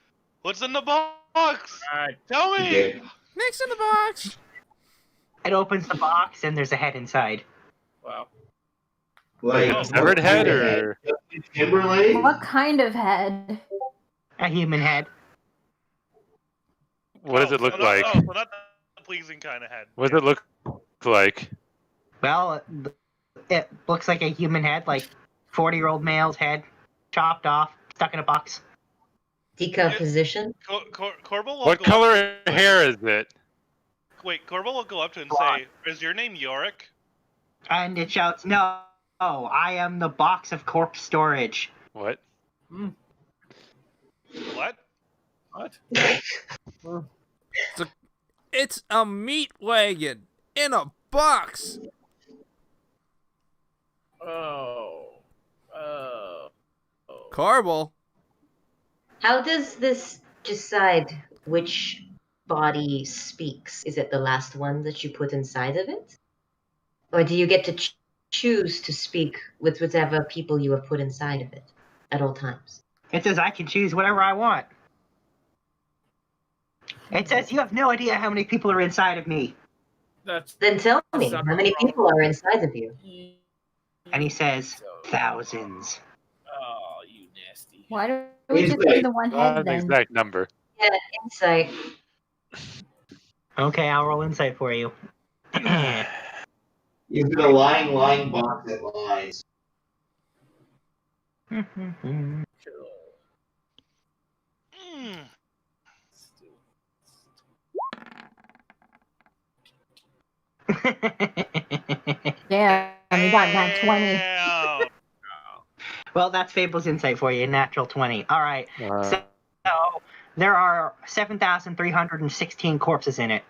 What's in the box? Alright. Tell me! Okay. Next in the box. It opens the box and there's a head inside. Wow. Like Severed head or Timberlake? What kind of head? A human head. what does it look so like? Not, so not the pleasing kind of head. What does it look like? Well, it looks like a human head, like 40-year-old male's head, chopped off, stuck in a box. Decomposition? Corbel will What go color hair is it? Wait, Corbel will go up to it and say, "Is your name Yorick?" And it shouts, "No, I am the box of corpse storage." What? What? What? It's a meat wagon in a box. Oh. Carble. How does this decide which body speaks? Is it the last one that you put inside of it? Or do you get to choose to speak with whatever people you have put inside of it at all times? It says I can choose whatever I want. It says you have no idea how many people are inside of me. Then tell me, how many people are inside of you? And he says, thousands. Oh, you nasty. Why don't we just do the one head Not an then? exact number. Yeah, insight. Okay, I'll roll insight for you. Is it a lying box that lies? Yeah, we got that 20. Damn. Well, that's Fable's insight for you, natural 20. All right. So there are 7,316 corpses in it.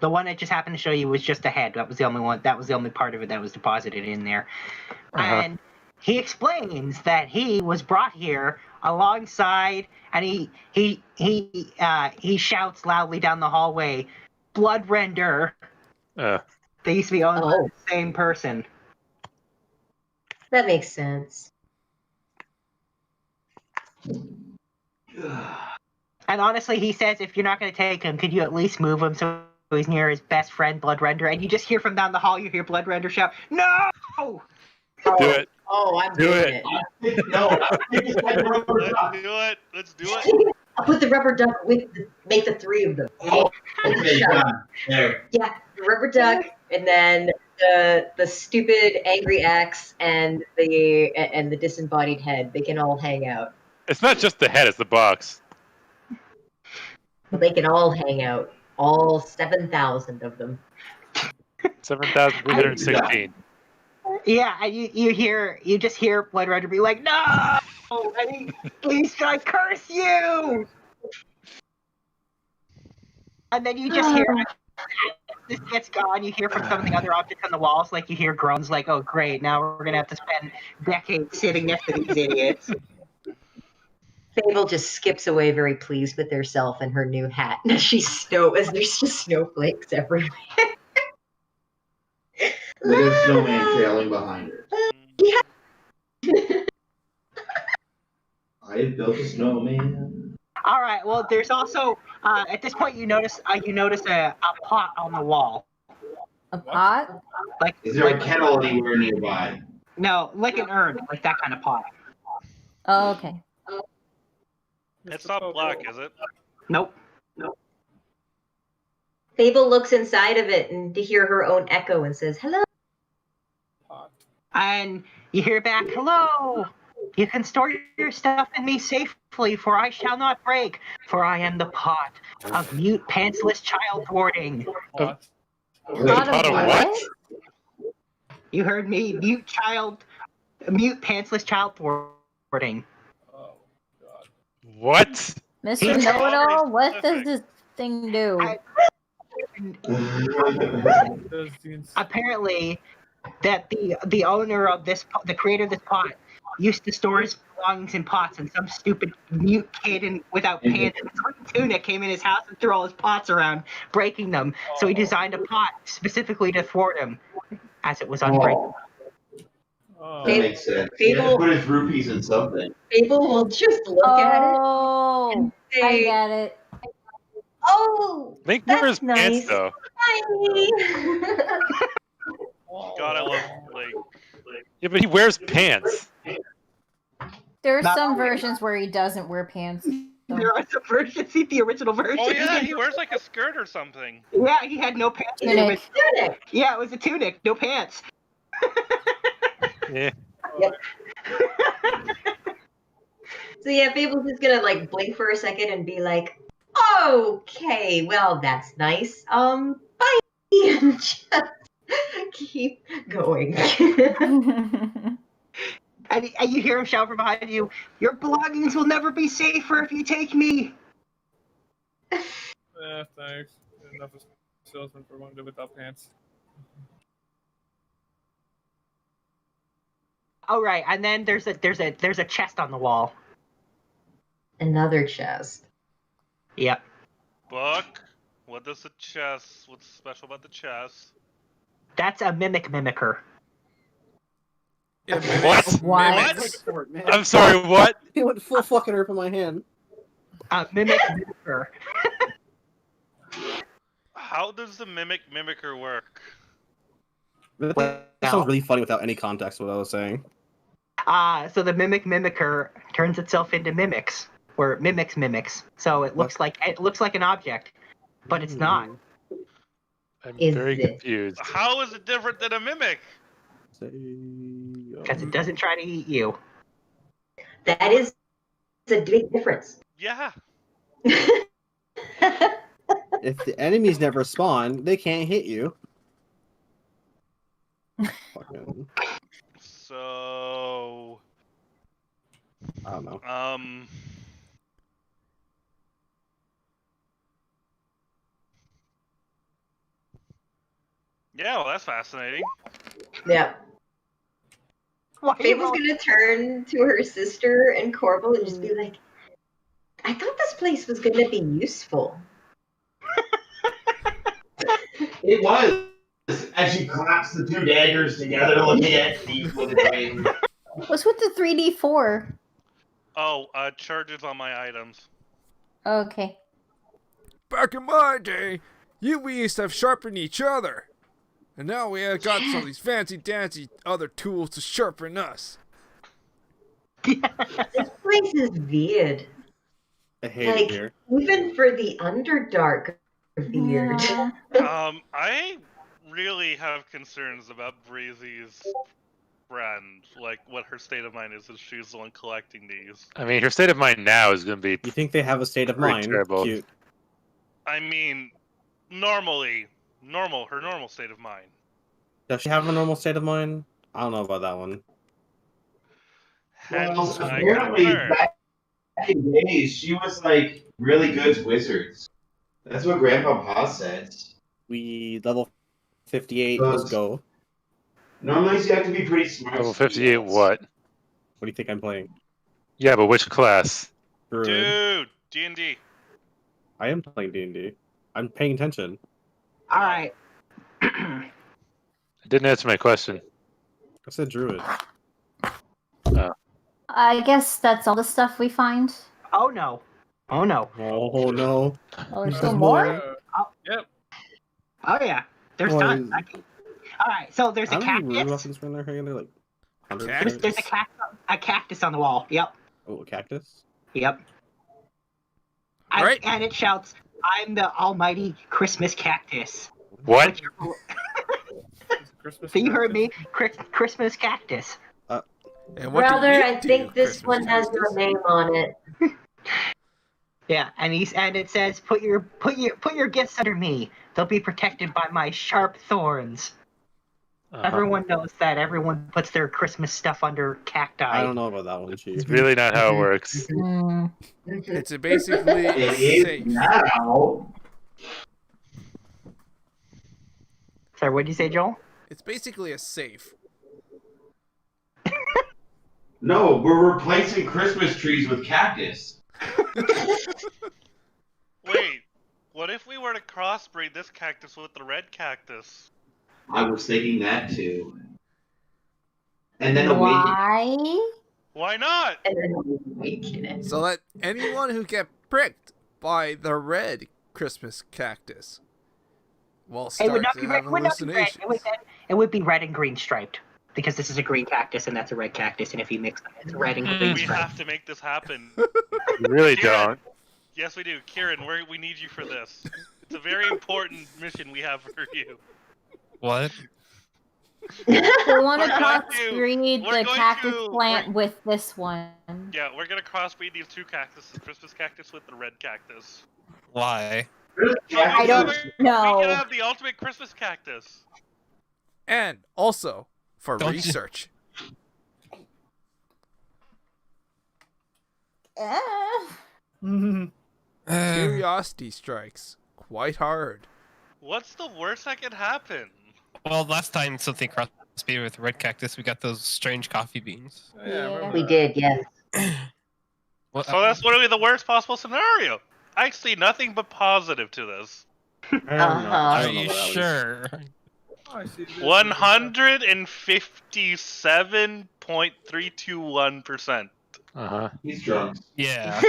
The one I just happened to show you was just a head. That was the only one. That was the only part of it that was deposited in there. And he explains that he was brought here alongside, and he shouts loudly down the hallway, "Bloodrender." They used to be owned by the same person. That makes sense. And honestly, he says, if you're not going to take him, could you at least move him so he's near his best friend, Bloodrender, and you just hear from down the hall, you hear Bloodrender shout, "No!" Do it. Oh, I'm Do doing it. it. No, Let's do it. I'll put the rubber duck make the three of them. okay, done. There. Yeah, the rubber duck, and then the stupid angry axe and the disembodied head. They can all hang out. It's not just the head; it's the box. But they can all hang out. All 7,000 of them. 7,316. Yeah, and you just hear Bloodrender be like, "No! I mean, please, I curse you!" And then you just hear, this gets gone, you hear from some of the other objects on the walls, like you hear groans like, "Oh great, now we're gonna have to spend decades sitting next to these idiots." Fable just skips away very pleased with herself and her new hat. As there's just snowflakes everywhere. With a snowman trailing behind her. I have built a snowman. All right. Well, there's also at this point you notice a pot on the wall. A pot? Like, Is there a kettle anywhere nearby? No, like an urn, like that kind of pot. Oh, okay. It's not black, is it? Nope. Fable looks inside of it and to hear her own echo and says, "Hello." And you hear back, "Hello. You can store your stuff in me safely, for I shall not break, for I am the pot of mute pantsless child thwarting." Pot of what? You heard me, mute pantsless child thwarting. Oh, God. What? Mr. Know-it-all, what does this thing do? Apparently, that the owner of this, the creator of this pot, used to store his belongings in pots, and some stupid mute kid without pants and a tunic came in his house and threw all his pots around, breaking them. So he designed a pot specifically to thwart him, as it was unbreakable. Oh. That makes sense. He had to put his rupees in something. Fable will just look at it. Oh, and I say, get it. "Oh, Link that's wears nice. pants though. Hi." God, I love like. Yeah, but he wears pants. There are some versions where he doesn't wear pants. There are some versions, see the original version. Oh yeah, he wears like a skirt or something. Yeah, he had no pants. Tunic. Yeah, it was a tunic, no pants. Yeah. Yep. So yeah, Fable's just gonna like blink for a second and be like, "Okay, well that's nice. Bye." And just keep going. And you hear him shout from behind you, "Your belongings will never be safer if you take me." Yeah, thanks. Enough of salesman for one dude without pants. Oh right, and then there's a chest on the wall. Another chest. Yep. Book. What does the chest? What's special about the chest? That's a mimicker. What? What? I'm sorry, what? He went full fucking herp in my hand. Mimicker. How does the mimicker work? That sounds really funny without any context to what I was saying. So the mimicker turns itself into mimics, or it mimics. So it looks like an object, but it's not. I'm Is very it? confused. How is it different than a mimic? Because it doesn't try to eat you. That is a big difference. Yeah. If the enemies never spawn, they can't hit you. Fucking, So. I don't know. Yeah, well, that's fascinating. Yeah. Why Fable's gonna turn to her sister and Corbel and just be like, "I thought this place was gonna be useful." It was. As she claps the two daggers together, looking at me with a brain. What's with the 3D4? Oh, charges on my items. Okay. Back in my day, We used to have sharpened each other. And now we have got some of these fancy-dancy other tools to sharpen us. This place is weird. I hate it here. Even for the Underdark, weird. Yeah. I really have concerns about Breezy's friend, like what her state of mind is if she's the one collecting these. I mean, her state of mind now is going to be. You think they have a state of pretty mind? terrible. Cute. I mean, her normal state of mind. Does she have a normal state of mind? I don't know about that one. Hence, Well, my apparently, concern. back in days, she was like really good at wizards. That's what Grandpa Pa said. We level 58. So Let's go. Normally, you have to be pretty smart. Level to do 58 that. what? What do you think I'm playing? Yeah, but which class? Druid. Dude, D&D. I am playing D&D. I'm paying attention. All right. It didn't answer my question. I said Druid. I guess that's all the stuff we find. Oh no. Oh no. Oh no. Oh, there's There's still more? Yep. Oh yeah. There's Oh, tons. All right. So there's a How many rude cactus. weapons were in there? They're like 100 Cactus? There's a cactus on the wall. Yep. Oh, a cactus? Yep. Right. And it shouts, "I'm the almighty Christmas cactus." What? Christmas So you heard cactus? me, Christmas cactus. And what do Brother, you I do, think this Christmas one has cactus? your name on it. Yeah, and it says, "Put your gifts under me. They'll be protected by my sharp thorns." Everyone knows that. Everyone puts their Christmas stuff under cacti. I don't know about that one, Chief. It's really not how it works. Mm. It's a basically It is safe. now. Sorry, what did you say, Joel? It's basically a safe. No, we're replacing Christmas trees with cactus. Wait, what if we were to crossbreed this cactus with the red cactus? I was thinking that too. And then awaken. Why? Why not? And then awaken it. So that anyone who get pricked by the red Christmas cactus will It would start not to be have red. Would not be red. hallucinations. It would be red and green striped because this is a green cactus and that's a red cactus, and if you mix them, it's red and green We striped. have to make this happen. You really don't. Yes, we do. Kieran, we need you for this. It's a very important mission we have for you. What? We want to We're going to- crossbreed we're the going cactus to- plant with this one. Yeah, we're gonna crossbreed these two cactuses, the Christmas cactus with the red cactus. Why? I don't We know. can have the ultimate Christmas cactus. And also for Don't you- research. Curiosity strikes quite hard. What's the worst that could happen? Well, last time something crossed me with red cactus, we got those strange coffee beans. Yeah, I remember We that. did, yes. Well, So that's literally the worst possible scenario. I see nothing but positive to this. I don't know. Uh-huh. I Are don't know you what that was. sure? Oh, I see this. 157.321%. Uh-huh. He's drunk. Yeah.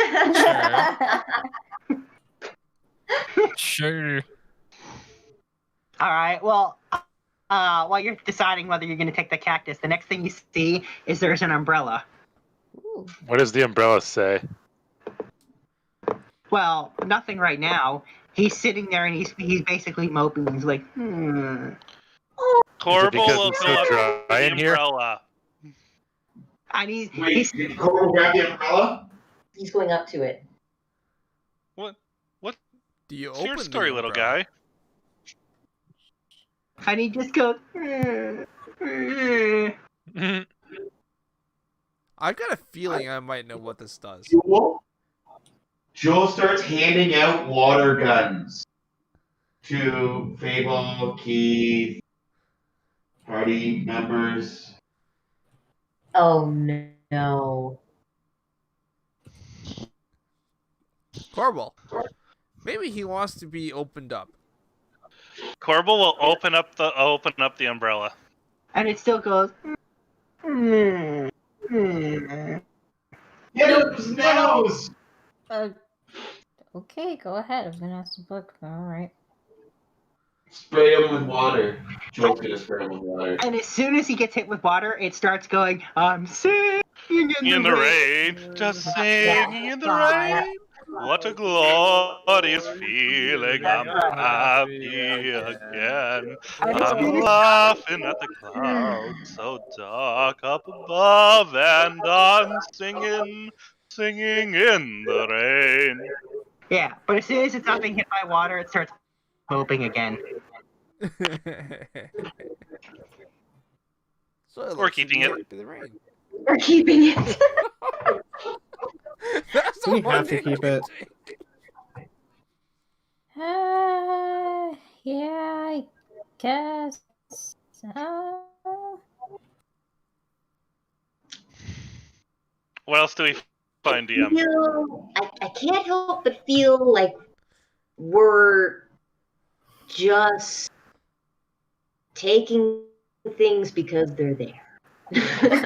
Sure. All right. Well, while you're deciding whether you're going to take the cactus, the next thing you see is there's an umbrella. Ooh. What does the umbrella say? Well, nothing right now. He's sitting there and he's basically moping. He's like, Corbel because will it's go so up dry to the in here? umbrella. and he's Wait, did Cole grab the umbrella? He's going up to it. Do you It's open your the story, little umbrella? guy. and he just goes. I've got a feeling I might know what this does. Joel starts handing out water guns to Fable, Keith, party members. Oh no. Corbel. Maybe he wants to be opened up. Corbel will open up the umbrella. And it still goes. Get up his nose! Okay, go ahead. I've been asked to book. All right. Spray him with water. Joel's gonna spray him with water. And as soon as he gets hit with water, it starts going, I'm singing In the rain, just singing in the rain. What a glorious feeling! I'm happy again. I'm laughing at the clouds so dark up above, and I'm singing, singing in the rain. Yeah, but as soon as it's not being hit by water, it starts moping again. Or keeping it. We're keeping it. That's Do we the one have to thing keep I it? Yeah, I guess. What else do we find, DM? I can't help but feel like we're just taking things because they're there.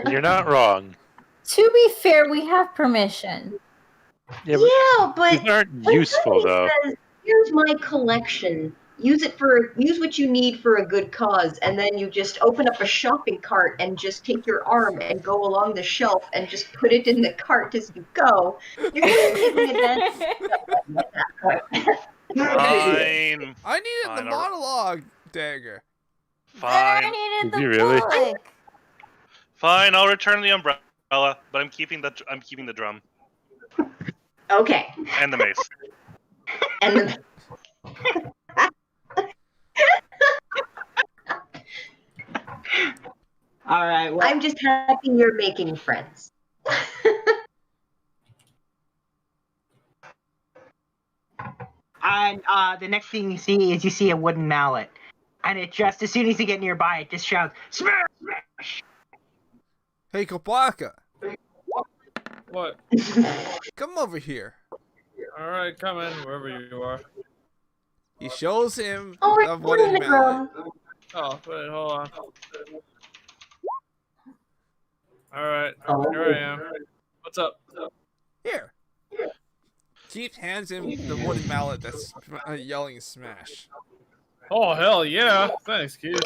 You're not wrong. To be fair, we have permission. Yeah, but these aren't useful though. says, here's my collection. Use what you need for a good cause, and then you just open up a shopping cart and just take your arm and go along the shelf and just put it in the cart as you go. You're just taking advantage. Fine. I needed Fine, the monologue, Dagger. Fine. I needed Did the you really? book. Fine, I'll return the umbrella, but I'm keeping the drum Okay. and the mace. And the All right. Well, I'm just happy you're making friends. and the next thing you see is you see a wooden mallet, and it just as soon as you get nearby, it just shouts, "Smash! Smash!" Hey, Kopaka, What? come over here. All right, come in wherever you are. He shows him Oh, a wooden mallet. Oh, wait, hold on. All right, Oh. here I am. What's up? Here. Jeeves hands him the wooden mallet that's yelling smash. Oh hell yeah! Thanks, Keith.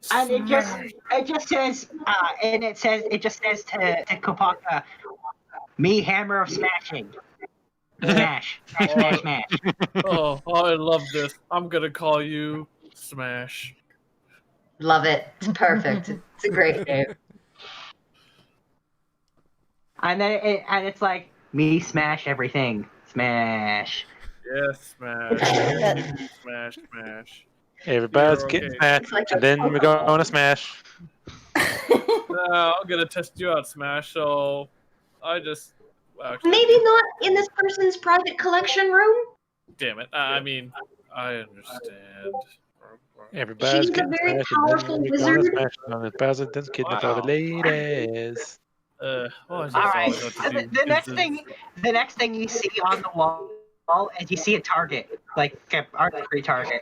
And it just says, it just says to Kopaka, me hammer of smashing. Smash. Smash, smash, smash. Oh, I love this. I'm gonna call you Smash. Love it. It's perfect. It's a great name. And then it's like, me smash everything. Smash. Yes, Smash. Smash, Smash. Everybody's You're getting okay. smashed, like and then we're going to smash. I'm gonna test you out, Smash. So I just actually, Maybe not in this person's private collection room. damn it. I mean, I understand. Everybody's She's a getting very smashed, and then powerful we're going to wizard. smash on the president's kid with all the ladies. Well, I just All right. always have to So do the next is- the next thing you see on the wall is you see a target, like an archery target.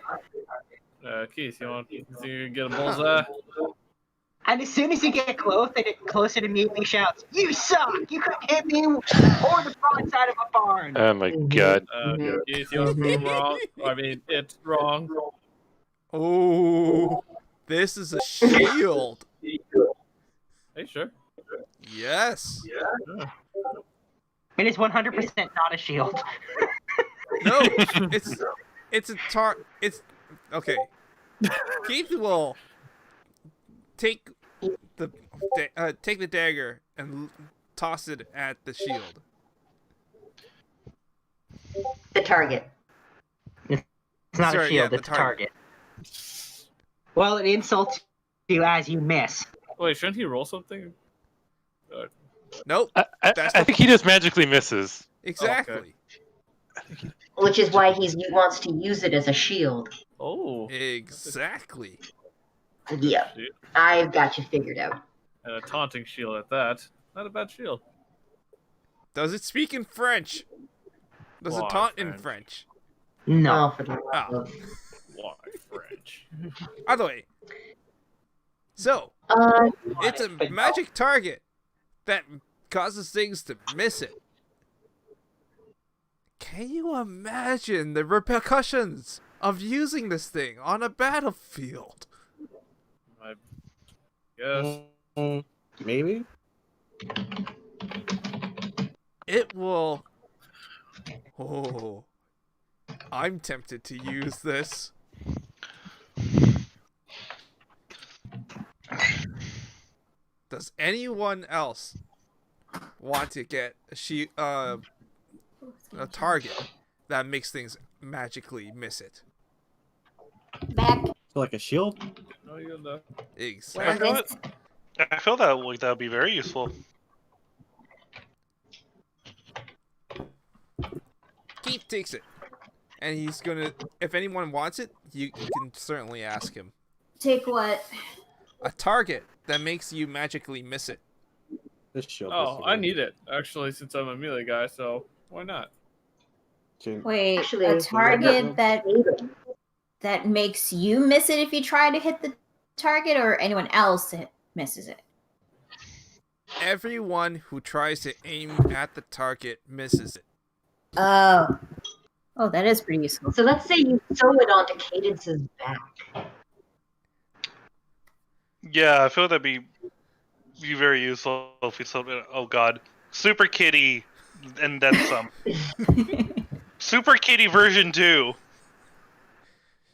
Keith, you want to get a bullseye? And as soon as you get close, it immediately shouts, "You suck! You couldn't hit me or the broadside of a barn." Oh my god. Keith, you want to prove wrong? I mean, it's wrong. Oh, this is a shield. Hey, sure. Yes. It is 100% not a shield. No, it's it's okay. Keith will take the dagger and toss it at the shield. The target. It's not Sorry, a shield, yeah, it's a target. Well, it insults you as you miss. Wait, shouldn't he roll something? Nope. I think he just magically misses. Exactly. Which is why he wants to use it as a shield. Oh. Exactly. Yeah, I've got you figured out. And a taunting shield at that. Not a bad shield. Does it speak in French? Does it Why taunt in French? French? No. Oh, for the Oh. Why French? Either way. So, Uh, it's a magic target that causes things to miss it. Can you imagine the repercussions of using this thing on a battlefield? I guess. Maybe. It will... Oh... I'm tempted to use this. Does anyone else want to get a target that makes things magically miss it? Back. So like a shield? No, you're the... Exactly. I feel that that would be very useful. Keith takes it. And he's gonna... If anyone wants it, you can certainly ask him. Take what? A target that makes you magically miss it. This shield. Oh, I need it, actually, since I'm a melee guy, so why not? Wait, Actually, a target that makes you miss it if you try to hit the target, or anyone else that misses it? Everyone who tries to aim at the target misses it. Oh. Oh, that is pretty useful. So let's say you sew it onto Cadence's back. Yeah, I feel that'd be very useful if we sold it. Oh god, Super Kitty, and then some. Super Kitty version 2.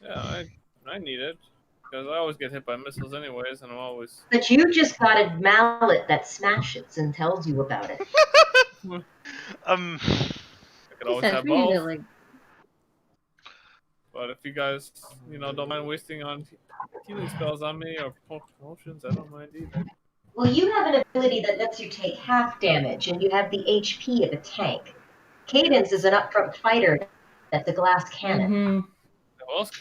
Yeah, I need it. Because I always get hit by missiles anyways, and I'm always... But you just got a mallet that smashes and tells you about it. I could always have both. But if you guys, don't mind wasting on healing spells on me or potions, I don't mind either. Well, you have an ability that lets you take half damage, and you have the HP of a tank. Cadence is an upfront fighter that's a glass cannon.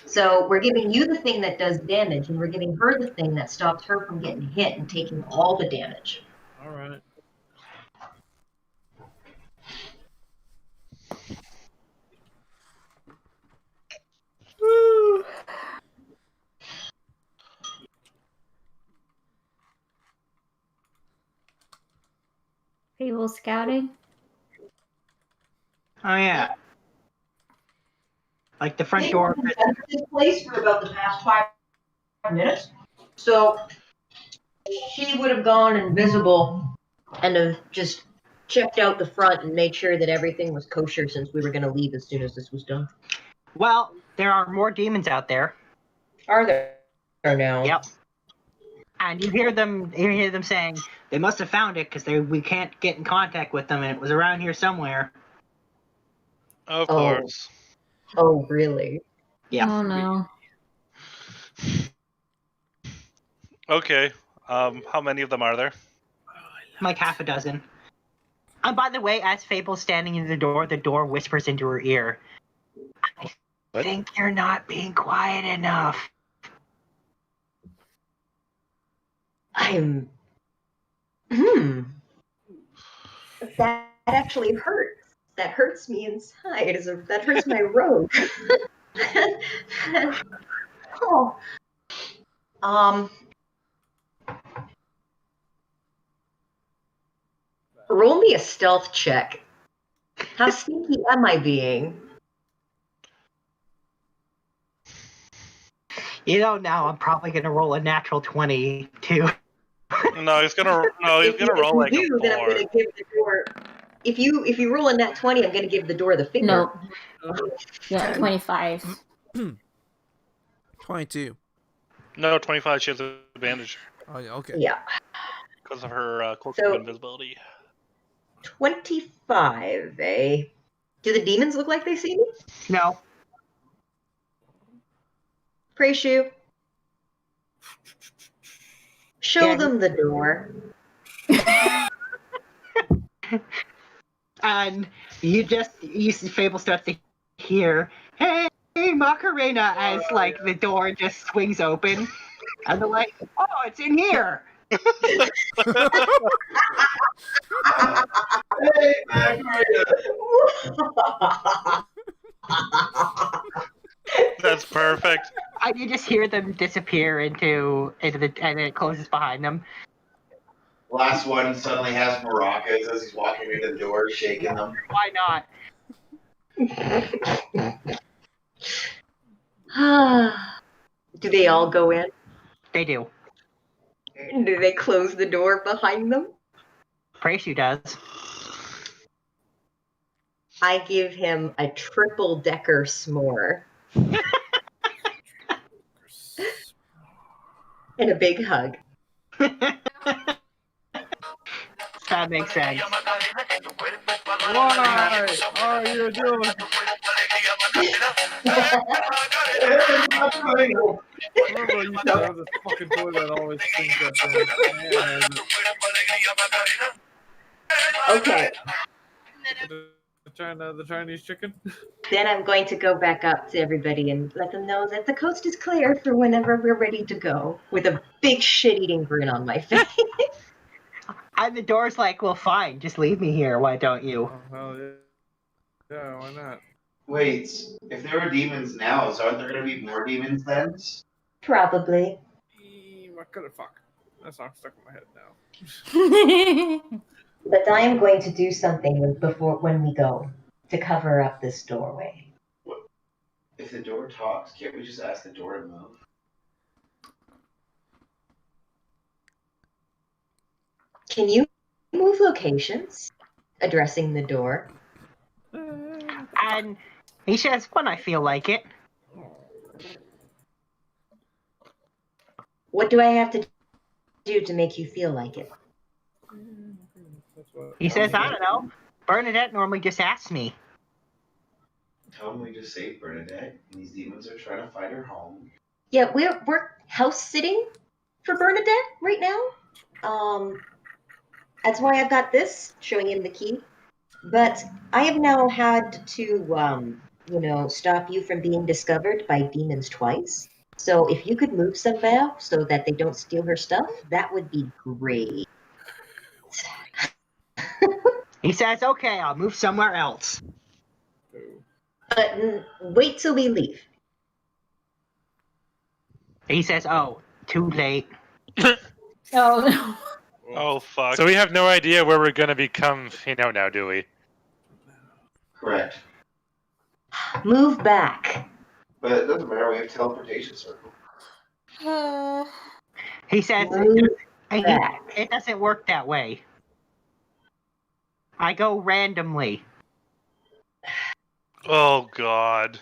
So we're giving you the thing that does damage, and we're giving her the thing that stops her from getting hit and taking all the damage. All right. People scouting? Oh yeah. Like the front door. They've been in this place for about the past 5 minutes. So she would have gone invisible and have just checked out the front and made sure that everything was kosher since we were going to leave as soon as this was done. Well, there are more demons out there. Are there now? Yep. And you hear them saying they must have found it because we can't get in contact with them, and it was around here somewhere. Of course. Oh, really? Yeah. Oh no. Okay. How many of them are there? Like half a dozen. And by the way, as Fable's standing in the door whispers into her ear, I think you're not being quiet enough. That actually hurts. That hurts me inside. That hurts my rogue. Oh. Roll me a stealth check. How sneaky am I being? Now I'm probably gonna roll a natural 20 too. No, he's gonna roll like a 4. Then I'm gonna give the door. If you roll a nat 20, I'm gonna give the door the finger. No. Yeah, 25. 22. No, 25. She has an advantage. Oh, yeah, okay. Yeah. Because of her cloak of invisibility. 25, eh? Do the demons look like they see me? No. Praise you. Show them the door. And you see Fable starts to hear, hey, Macarena, as like the door just swings open. And they're like, oh, it's in here. Hey, Macarena. That's perfect. And you just hear them disappear into the, and then it closes behind them. Last one suddenly has maracas as he's walking into the door, shaking them. Why not? Do they all go in? They do. Do they close the door behind them? Praishu does. I give him a triple-decker s'more. And a big hug. That makes sense. Why are you doing? Remember you used to have this fucking toy that always sings that thing. Okay. The Chinese chicken. Then I'm going to go back up to everybody and let them know that the coast is clear for whenever we're ready to go, with a big shit-eating grin on my face. And the door's like, well, fine, just leave me here. Why don't you? Oh, hell yeah. Yeah, why not? Wait, if there are demons now, so aren't there going to be more demons then? Probably. What could have fuck? That song's stuck in my head now. But I am going to do something when we go to cover up this doorway. If the door talks, can't we just ask the door to move? Can you move locations? Addressing the door. And he says, when I feel like it. What do I have to do to make you feel like it? He says, I don't know. Bernadette normally just asks me. Tell him we just saved Bernadette, and these demons are trying to find her home. Yeah, we're house sitting for Bernadette right now. That's why I've got this, showing him the key. But I have now had to, stop you from being discovered by demons twice. So if you could move somewhere so that they don't steal her stuff, that would be great. He says, okay, I'll move somewhere else. But wait till we leave. He says, oh, too late. Oh, no. Oh, fuck. So we have no idea where we're gonna become, now, do we? Correct. Move back. But it doesn't matter, we have teleportation circle. He says, Move it doesn't work that way. I go randomly. Oh, God.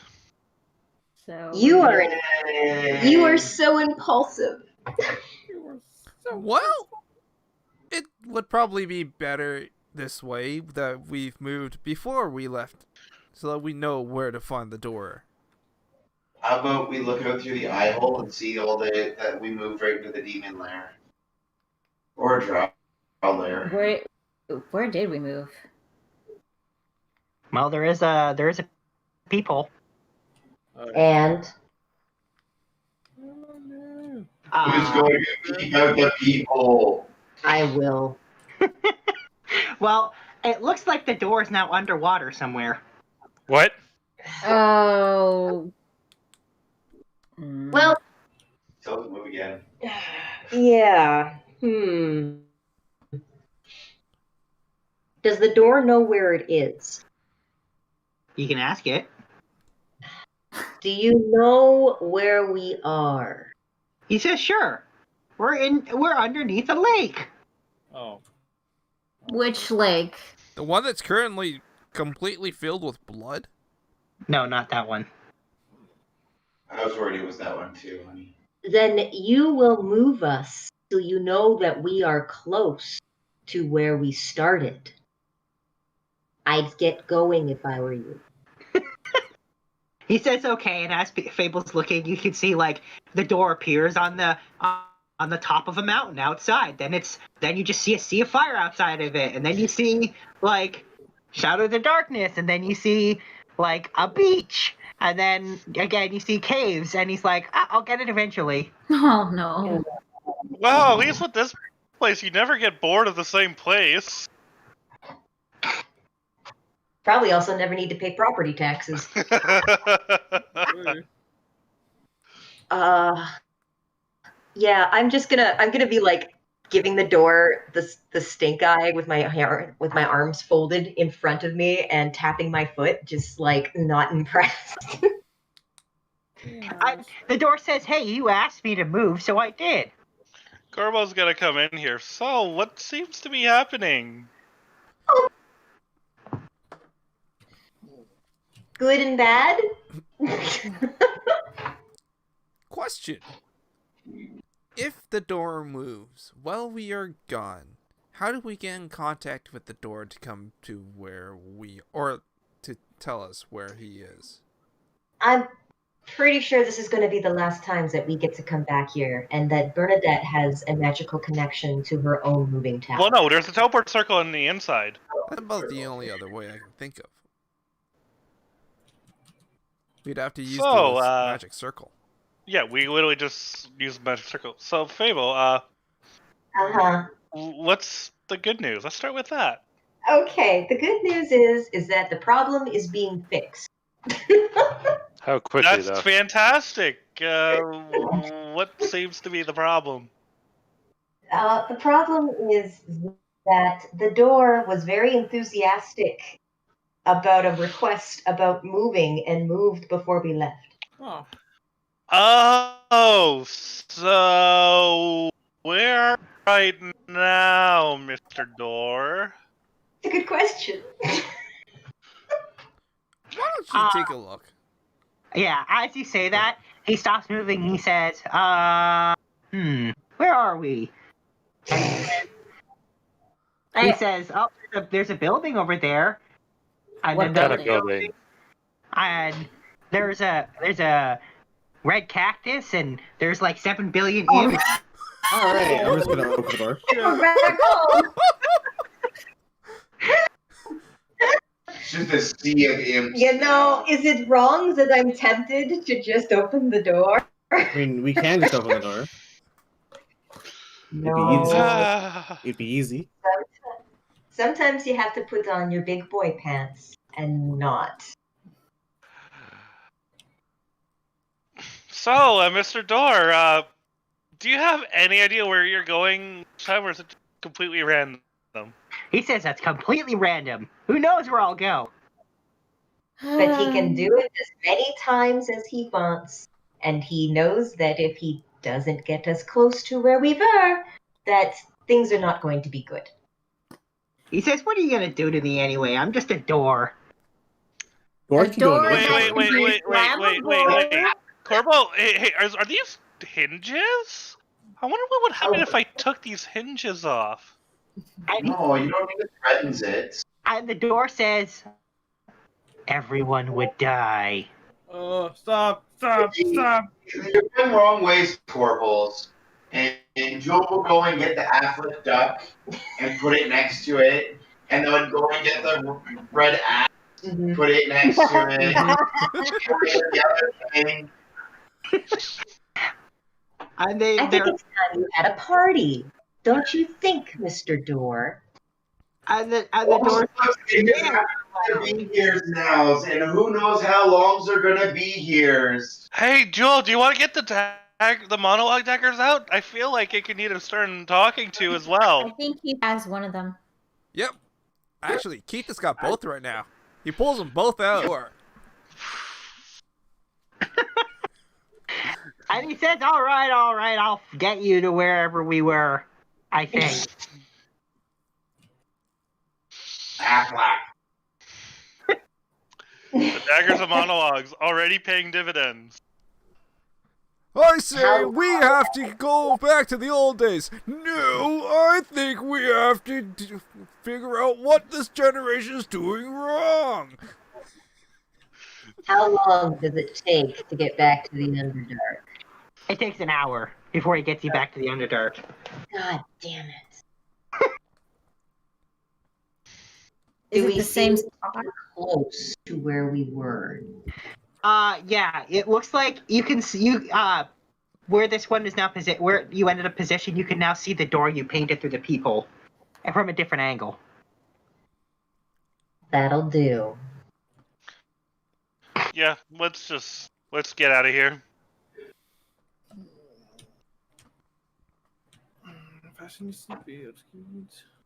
So You are so impulsive. Well, it would probably be better this way that we've moved before we left, so that we know where to find the door. How about we look out through the eye hole and see that we moved right into the demon lair? Or a drow lair. Where did we move? Well, there is a people. And Who's going to keep out the people? I will. Well, it looks like the door is now underwater somewhere. What? Oh. Well, Tell us to move again. yeah. Does the door know where it is? You can ask it. Do you know where we are? He says, sure. We're underneath a lake. Oh. Which lake? The one that's currently completely filled with blood? No, not that one. I was worried it was that one too, honey. Then you will move us so you know that we are close to where we started. I'd get going if I were you. He says, okay, and as Fable's looking, you can see, like, the door appears on the top of a mountain outside. Then you just see a sea of fire outside of it, and then you see, like, Shadow of the Darkness, and then you see, like, a beach, and then, again, you see caves, and he's like, I'll get it eventually. Oh, no. Well, at least with this place, you never get bored of the same place. Probably also never need to pay property taxes. Yeah, I'm gonna be like giving the door the stink eye with my arms folded in front of me and tapping my foot, just like not impressed. The door says, "Hey, you asked me to move, so I did." Corvo's gonna come in here. So, what seems to be happening? Good and bad? Question. If the door moves while we are gone, how do we get in contact with the door to come to where or to tell us where he is? I'm pretty sure this is going to be the last times that we get to come back here, and that Bernadette has a magical connection to her own moving tower. Well, no, there's a teleport circle on the inside. That's about the only other way I can think of. We'd have to use the magic circle. Yeah, we literally just use the magic circle. So, Fable, what's the good news? Let's start with that. Okay, the good news is that the problem is being fixed. How quickly, That's though? fantastic. What seems to be the problem? The problem is that the door was very enthusiastic about a request about moving and moved before we left. Oh, so where right now, Mr. Door? It's a good question. Why don't you take a look? Yeah, as you say that, he stops moving and he says, where are we? He says, oh, there's a building over there. And What kind of building? And there's a red cactus, and there's like 7 billion imps. All right, I'm just gonna open the door. It's just a sea of imps. You know, is it wrong that I'm tempted to just open the door? I mean, we can just open the door. No. It'd be easy. Sometimes you have to put on your big boy pants and not. So, Mr. Door, do you have any idea where you're going this time, or is it completely random? He says that's completely random. Who knows where I'll go? But he can do it as many times as he wants. And he knows that if he doesn't get us close to where we were, that things are not going to be good. He says, what are you going to do to me anyway? I'm just a door. Wait. Corbo, hey, are these hinges? I wonder what would happen if I took these hinges off. No, you don't need to threaten it. And the door says, everyone would die. Oh, stop. You're going wrong ways, Corvals. And Joel will go and get the Affleck duck and put it next to it. And then go and get the red axe, put it next to it. The other thing. I think it's time you had a party. Don't you think, Mr. Door? And the door They're being here now, and who knows how long they're gonna be here. Hey, Joel, do you want to get the monologue daggers out? I feel like it could need a stern talking to as well. I think he has one of them. Yep. Actually, Keith has got both right now. He pulls them both out. And he says, all right, I'll get you to wherever we were, I think. Affleck. The daggers of monologues already paying dividends. I say we have to go back to the old days. No, I think we have to figure out what this generation is doing wrong. How long does it take to get back to the Underdark? It takes an hour before he gets you back to the Underdark. God damn it. Is Do it we the same seem close to where we were? Yeah, it looks like you can see where this one is now where you ended up positioned. You can now see the door you painted through the peephole, and from a different angle. That'll do. Yeah, let's get out of here.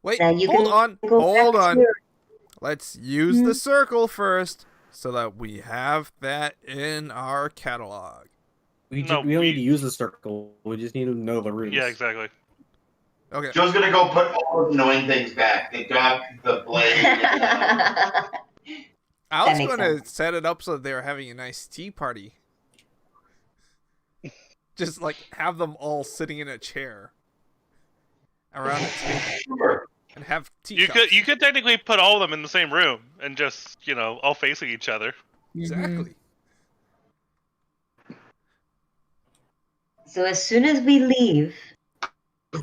Wait, Now you hold can on, go hold back on. to your- Let's use the circle first, so that we have that in our catalog. We don't need to use the circle. We just need to know the rules. Yeah, exactly. Okay. Joe's gonna go put all the annoying things back. The duck, the blade. I was makes going to set it up so that they were having a nice tea party. Just like have them all sitting in a chair around a table Sure. and have tea. You could technically put all of them in the same room and just all facing each other. Exactly. So as soon as we leave,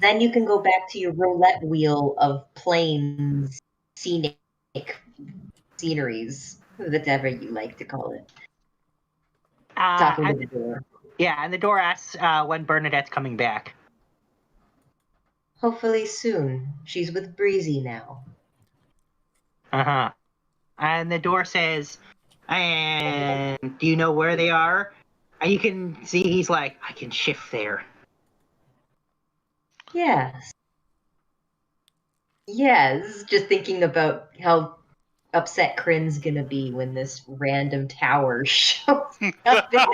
then you can go back to your roulette wheel of planes, scenic sceneries, whatever you like to call it. Talking to the door. Yeah, and the door asks when Bernadette's coming back. Hopefully soon. She's with Breezy now. Uh-huh. And the door says, and do you know where they are? And you can see he's like, I can shift there. Yes. Yes, just thinking about how upset Crin's gonna be when this random tower shows up in their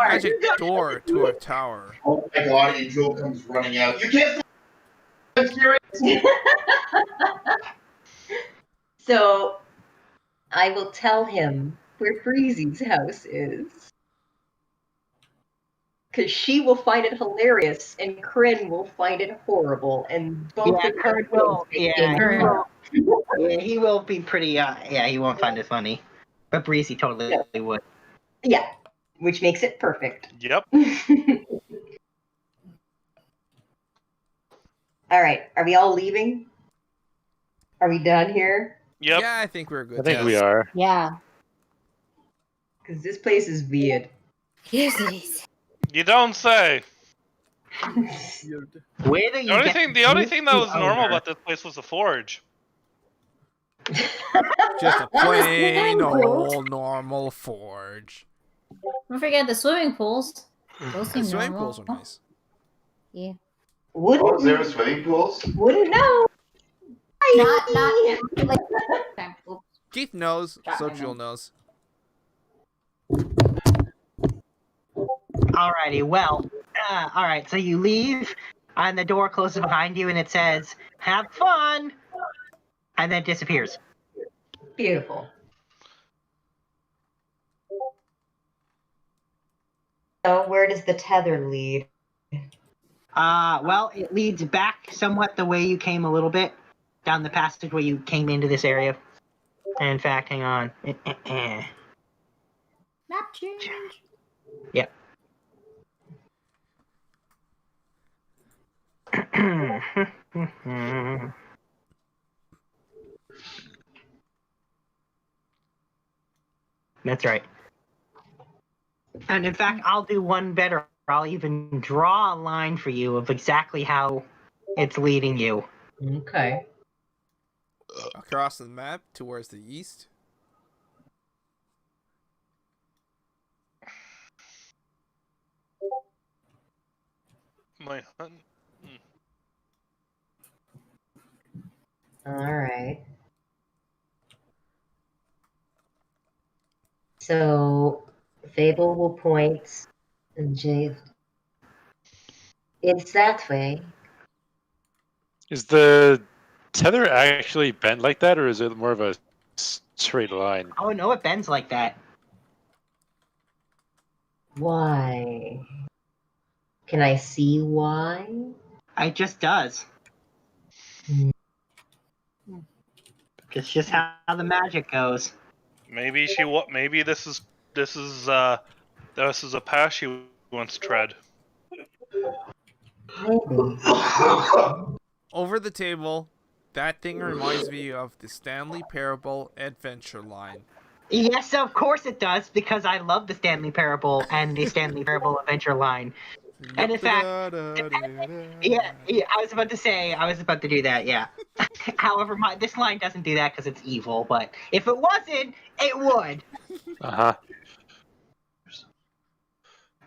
Magic door to a tower. Oh my god, and Joel comes running out. You can't. I'm serious. So I will tell him where Breezy's house is. Because she will find it hilarious and Crin will find it horrible. And both Yeah, of Kurt them will. Yeah, will. yeah, he will be pretty. Yeah, he won't find it funny, but Breezy totally would. Yeah, which makes it perfect. Yep. All right, are we all leaving? Are we done here? Yep. Yeah, I think we're good. I think we are. Yeah. Because this place is weird. Yes, it is. You don't say. Where do you get The only thing that was the normal owner? about this place was the forge. Just a plain old normal forge. Don't forget the swimming pools. Those The seem swimming normal. pools are nice. Yeah. Oh, is there a swimming pools? Wouldn't know. Not like. Okay. Oops. Keith knows, Got so my Jewel mom. knows. Alrighty, well, alright, so you leave, and the door closes behind you, and it says, have fun! And then it disappears. Beautiful. So where does the tether lead? Well, it leads back somewhat the way you came a little bit, down the passageway you came into this area. In fact, hang on. Map change. Yep. That's right. And in fact, I'll do one better. I'll even draw a line for you of exactly how it's leading you. Okay. Across the map towards the east. My hun. All right. So Fable will point and Jade. It's that way. Is the tether actually bent like that, or is it more of a straight line? Oh no, it bends like that. Why? Can I see why? It just does. It's just how the magic goes. Maybe maybe this is a path she wants to tread. Over the table, that thing reminds me of the Stanley Parable Adventure line. Yes, of course it does, because I love the Stanley Parable and the Stanley Parable Adventure line. And in fact, yeah, I was about to do that, yeah. However, this line doesn't do that because it's evil, but if it wasn't, it would. Uh-huh.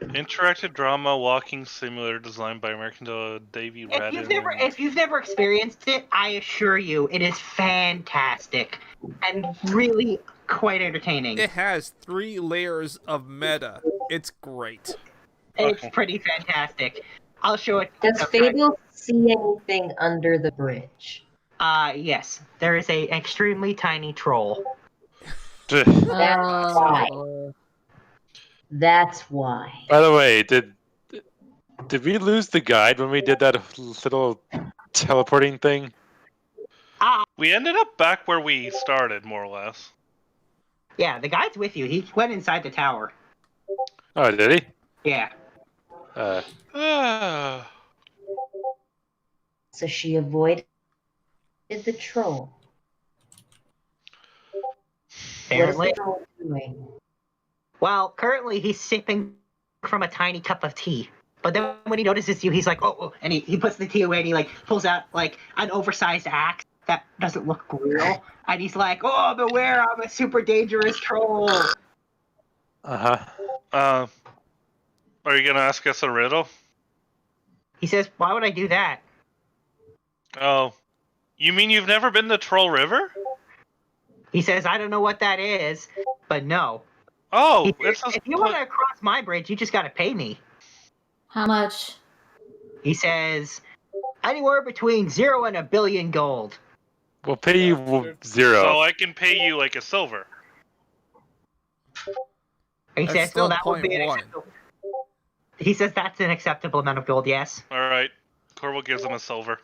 Interactive drama walking simulator designed by American Davey Radin. If you've never experienced it, I assure you, it is fantastic and really quite entertaining. It has 3 layers of meta. It's great. It's pretty fantastic. I'll show it. Does Fable see anything under the bridge? Yes. There is a extremely tiny troll. That's why. That's why. By the way, did we lose the guide when we did that little teleporting thing? We ended up back where we started, more or less. Yeah, the guide's with you. He went inside the tower. Oh, did he? Yeah. So she avoided the troll. Apparently. What is the troll doing? Well, currently he's sipping from a tiny cup of tea. But then when he notices you, he's like, oh, and he puts the tea away and he like pulls out like an oversized axe that doesn't look real. And he's like, oh, beware, I'm a super dangerous troll. Are you gonna ask us a riddle? He says, why would I do that? Oh. You mean you've never been to Troll River? He says, I don't know what that is, but no. Oh, if you want to cross my bridge, you just got to pay me. How much? He says, anywhere between 0 and 1 billion gold. We'll pay you 0. So I can pay you like a silver. He says, well, that would be an 0.1. acceptable. He says that's an acceptable amount of gold, yes. Alright. Corvo gives him a silver.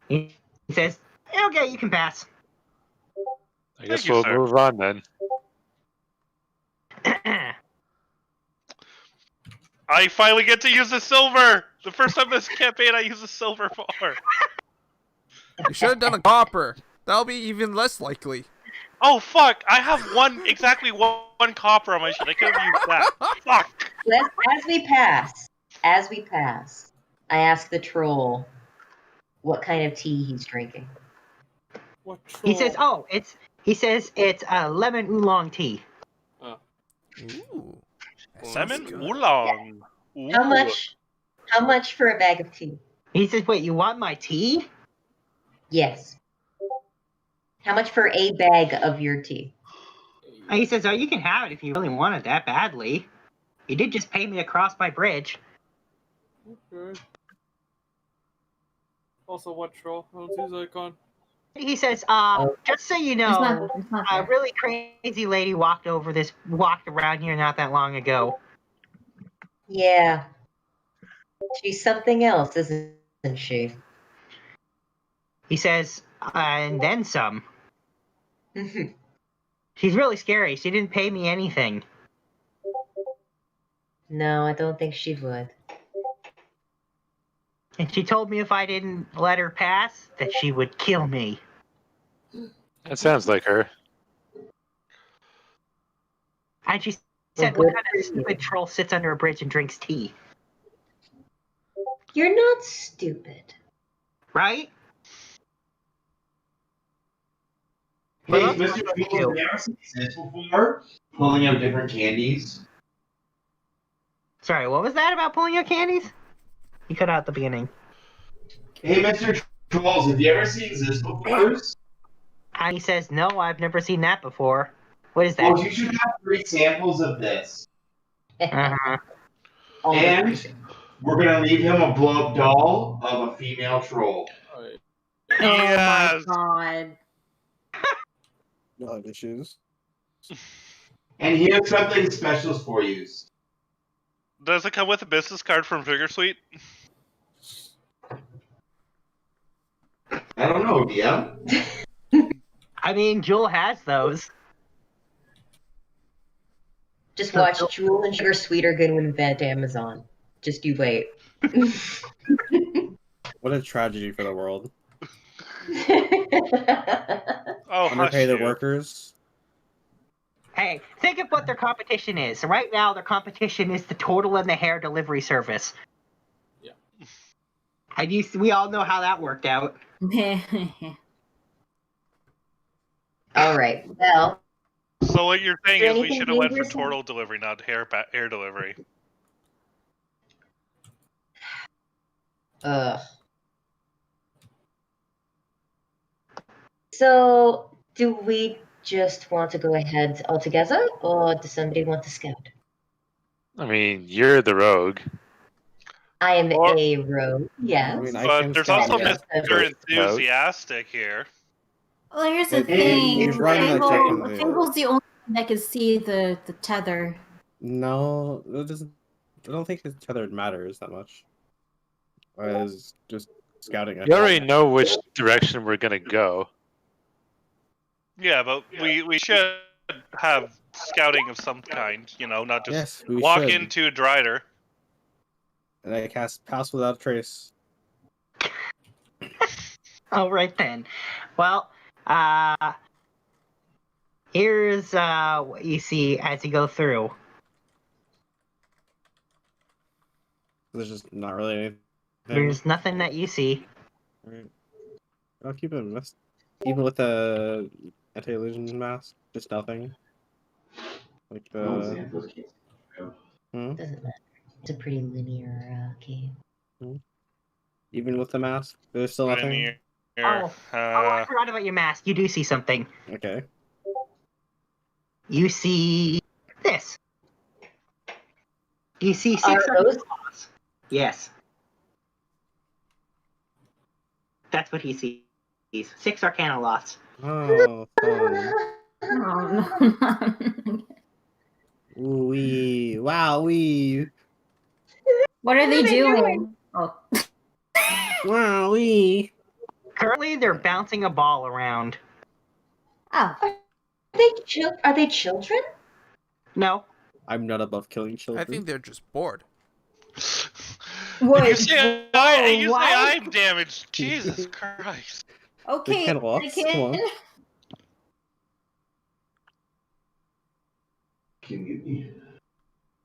He says, okay, you can pass. I guess you, we'll sir. move on then. I finally get to use the silver! The first time this campaign I use a silver for. You should have done a copper. That'll be even less likely. Oh fuck! I have exactly one copper on my sheet. I could have used that. Fuck! As we pass, I ask the troll what kind of tea he's drinking. What He says, it's a lemon oolong tea. Ooh. Lemon oolong. Ooh. How much for a bag of tea? He says, wait, you want my tea? Yes. How much for a bag of your tea? And he says, oh, you can have it if you really want it that badly. You did just pay me to cross my bridge. Okay. Also, what troll? I don't see his icon. He says, just so you know, It's not a there. really crazy lady walked around here not that long ago. Yeah. She's something else, isn't she? He says, and then some. She's really scary. She didn't pay me anything. No, I don't think she would. And she told me if I didn't let her pass, that she would kill me. That sounds like her. And she said, what kind of stupid troll sits under a bridge and drinks tea? You're not stupid. Right? Hey, Well, Mr. that's what Jules, you have do. you ever seen this before? Pulling out different candies. Sorry, what was that about pulling out candies? You cut out at the beginning. Hey, Mr. Trolls, have you ever seen this before? And he says, no, I've never seen that before. What is Well, that? you should have 3 samples of this. Uh-huh. And we're gonna leave him a blow-up doll of a female troll. Yes. Oh my god. No issues. And here's something special for you. Does it come with a business card from Figure Suite? I don't know, DM. I mean, Jewel has those. Just watch Jewel and Sugar Sweet are going to invent Amazon. Just you wait. What a tragedy for the world. Oh, Underpay the hush you. workers. Hey, think of what their competition is. So right now, their competition is the Turtle and the Hair delivery service. Yeah. We all know how that worked out. All right. Well, So what you're saying is we Anything should have went for dangerous? turtle delivery, not hair delivery. Ugh. So, do we just want to go ahead altogether, or does somebody want to scout? I mean, you're the rogue. I am Or- a rogue, yes. I mean, I But can there's scout, also yeah. Mr. Enthusiastic here. Well, here's the It- thing. you've run the check in the- Fingal's the only one that can see the tether. No, it doesn't. I don't think his tether matters that much. As just scouting. You already know which direction we're gonna go. Yeah, but we should have scouting of some kind, you know, not just Yes, we walk should. into Drider. And I cast Pass Without Trace. All right then. Well, here's what you see as you go through. There's just not really anything. There's nothing that you see. Alright. I'll keep it mist. Even with the anti-illusion mask, just nothing. Like the. Hmm? Doesn't matter. It's a pretty linear cave. Even with the mask, there's still nothing. Oh, I forgot about your mask. You do see something. Okay. You see this. You see Are 6 those- claws. Yes. That's what he sees. 6 Arcana lots. Oh, fun. Oh, no. Ooh wee! Wow wee! What are they doing? Oh. Wow wee! Currently, they're bouncing a ball around. Oh. Are they children? No. I'm not above killing children. I think they're just bored. What? You say I'm damaged. Jesus Christ. Okay, They can walk. Come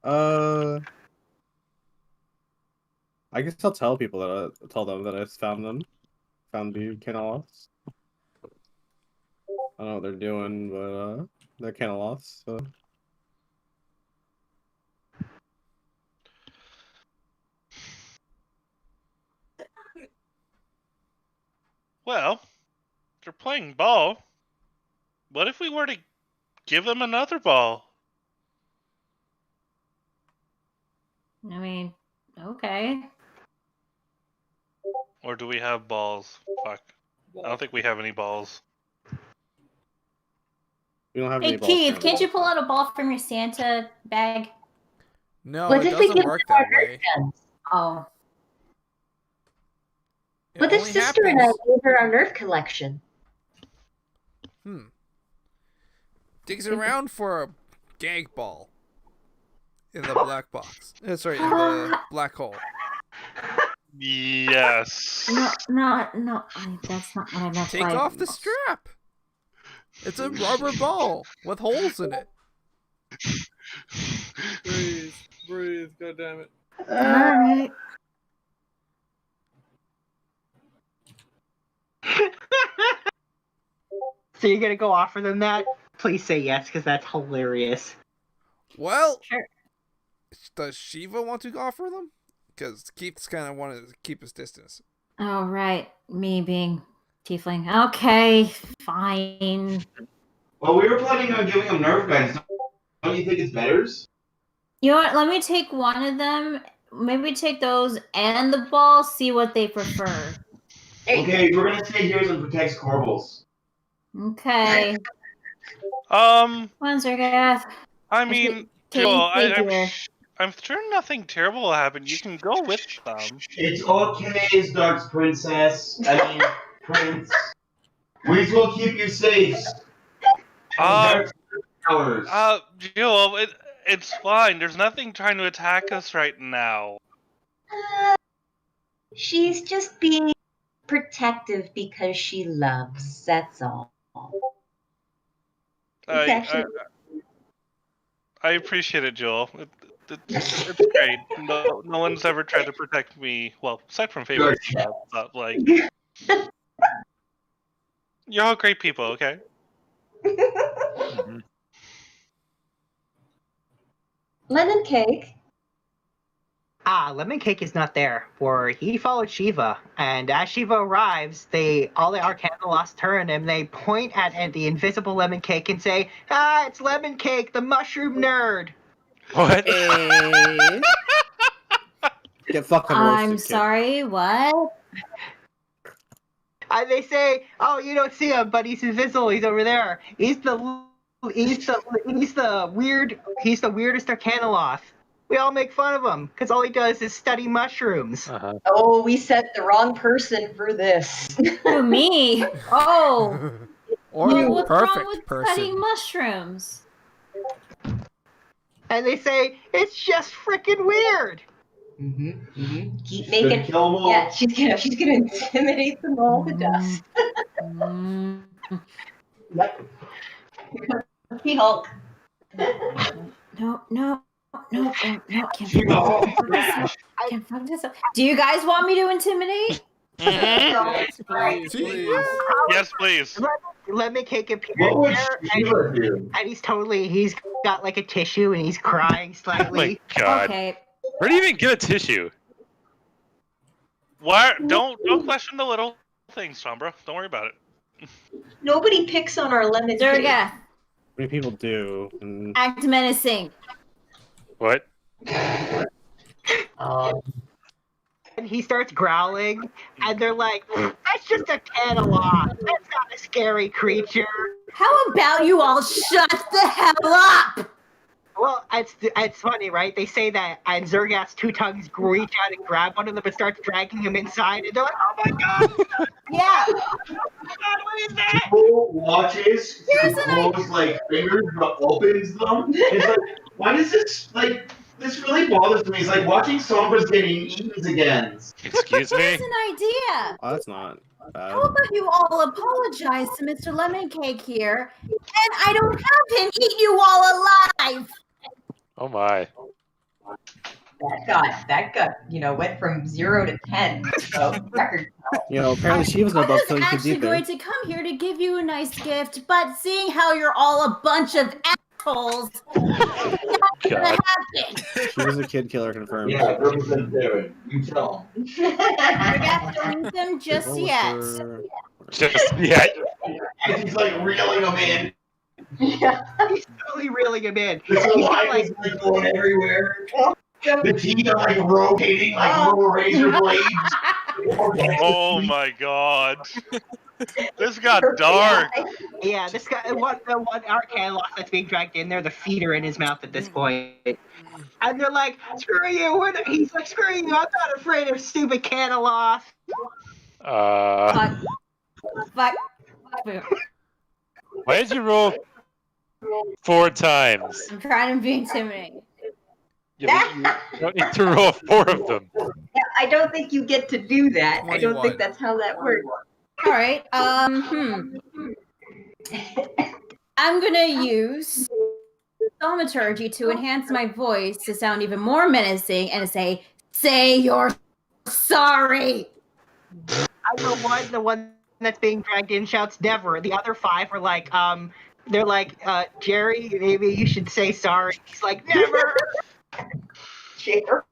on. I guess I'll tell people that tell them that I found them. Found the Canaloths. I don't know what they're doing, but they're Canaloths, so. Well, they're playing ball. What if we were to give them another ball? I mean, okay. Or do we have balls? Fuck. I don't think we have any balls. We don't have Hey, any balls. Keith, can't you pull out a ball from your Santa bag? No, What it if we doesn't give work them our that way. Nerf guns? Oh. It What if only Sister and I happens- gave her our Nerf collection? Digs around for a gag ball in the black box. Sorry, in the black hole. Yes. No, that's not what I meant. Take off the strap. It's a rubber ball with holes in it. Breathe, goddammit. Alright. So you're gonna go offer them that? Please say yes, because that's hilarious. Well, Sure. Does Shiva want to offer them? Because Keith's kind of wanted to keep his distance. Oh, right. Me being tiefling. Okay, fine. Well, we were planning on giving them Nerf guns. Don't you think it's better? You know what? Let me take one of them. Maybe take those and the ball, see what they prefer. Okay, we're gonna stay here and protect Corbels. Okay. I mean, Can Joel, you figure? I'm sure nothing terrible will happen. You can go with them. It's okay, Dark Princess. I mean, Prince. We will keep you safe. Joel, it's fine. There's nothing trying to attack us right now. She's just being protective because she loves. That's all. I appreciate it, Joel. It's great. No one's ever tried to protect me. Well, aside from Favorite, but like, you're all great people. Okay. Lemon cake. Lemon Cake is not there, for he followed Shiva, and as Shiva arrives, all the Arcanolosts turn and they point at the invisible Lemon Cake and say, it's Lemon Cake, the mushroom nerd! What? Get fucking roasted, I'm kid. sorry, what? And they say, oh, you don't see him, but he's invisible, he's over there. He's the weirdest Arcanoloth. We all make fun of him, because all he does is study mushrooms. Uh-huh. Oh, we sent the wrong person for this. Who, me? Oh. Or Well, the what's wrong perfect with person. studying mushrooms? And they say, it's just freaking weird. Keep making. Kill 'em all. Yeah, she's gonna intimidate them all to dust. He Hulk. No, can't fuck this up. Do you guys want me to intimidate? Please. Yes, please. Lemon Cake appears What would there, Shiva do? and he's got like a tissue and he's crying Oh slightly. my god. Okay. Where do you even get a tissue? Why? Don't question the little things, Sombra. Don't worry about it. Nobody picks on our lemon cake. Durga, Many people do. And act menacing. What? And he starts growling, and they're like, that's just a Canaloth. That's not a scary creature. How about you all shut the hell up? Well, it's funny, right? They say that, and Zergast's two tongues reach out and grab one of them and starts dragging him inside, and they're like, oh my god! Yeah. Oh my god, what is that? People watches Here's through an closed like fingers but opens them. It's like, why does this really bothers me? It's like watching Sombra's getting eaten again. Excuse me? Here's an idea. oh, that's not bad. How about you all apologize to Mr. Lemon Cake here, and I don't have him eat you all alive? Oh my. That got went from 0 to 10. So record. Apparently she was I not about was so you could actually eat there. going to come here to give you a nice gift, but seeing how you're all a bunch of assholes, not gonna God. happen. She was a kid killer confirmed. Yeah, represent Darren. You tell him. We're gonna have to leave them just What was yet. her- Just yeah. And he's like reeling him in. Yeah. He's totally reeling him in. The He's saliva like, is like going everywhere. The teeth are like rotating like little razor blades. Oh my god. This got dark. yeah, this guy, the one Arcanoloth that's being dragged in there, the feet are in his mouth at this point. And they're like, screw you. He's like, screw you, I'm not afraid of stupid Canaloth. Fuck. Why did you roll 4 times? I'm trying to be intimidating. You don't need to roll 4 of them. I don't think you get to do that. I don't 21. think that's how that works. All right. I'm gonna use thaumaturgy to enhance my voice to sound even more menacing and say you're sorry. The one that's being dragged in shouts never. The other 5 are like, they're like, Jerry, maybe you should say sorry. He's like, never. Jerry.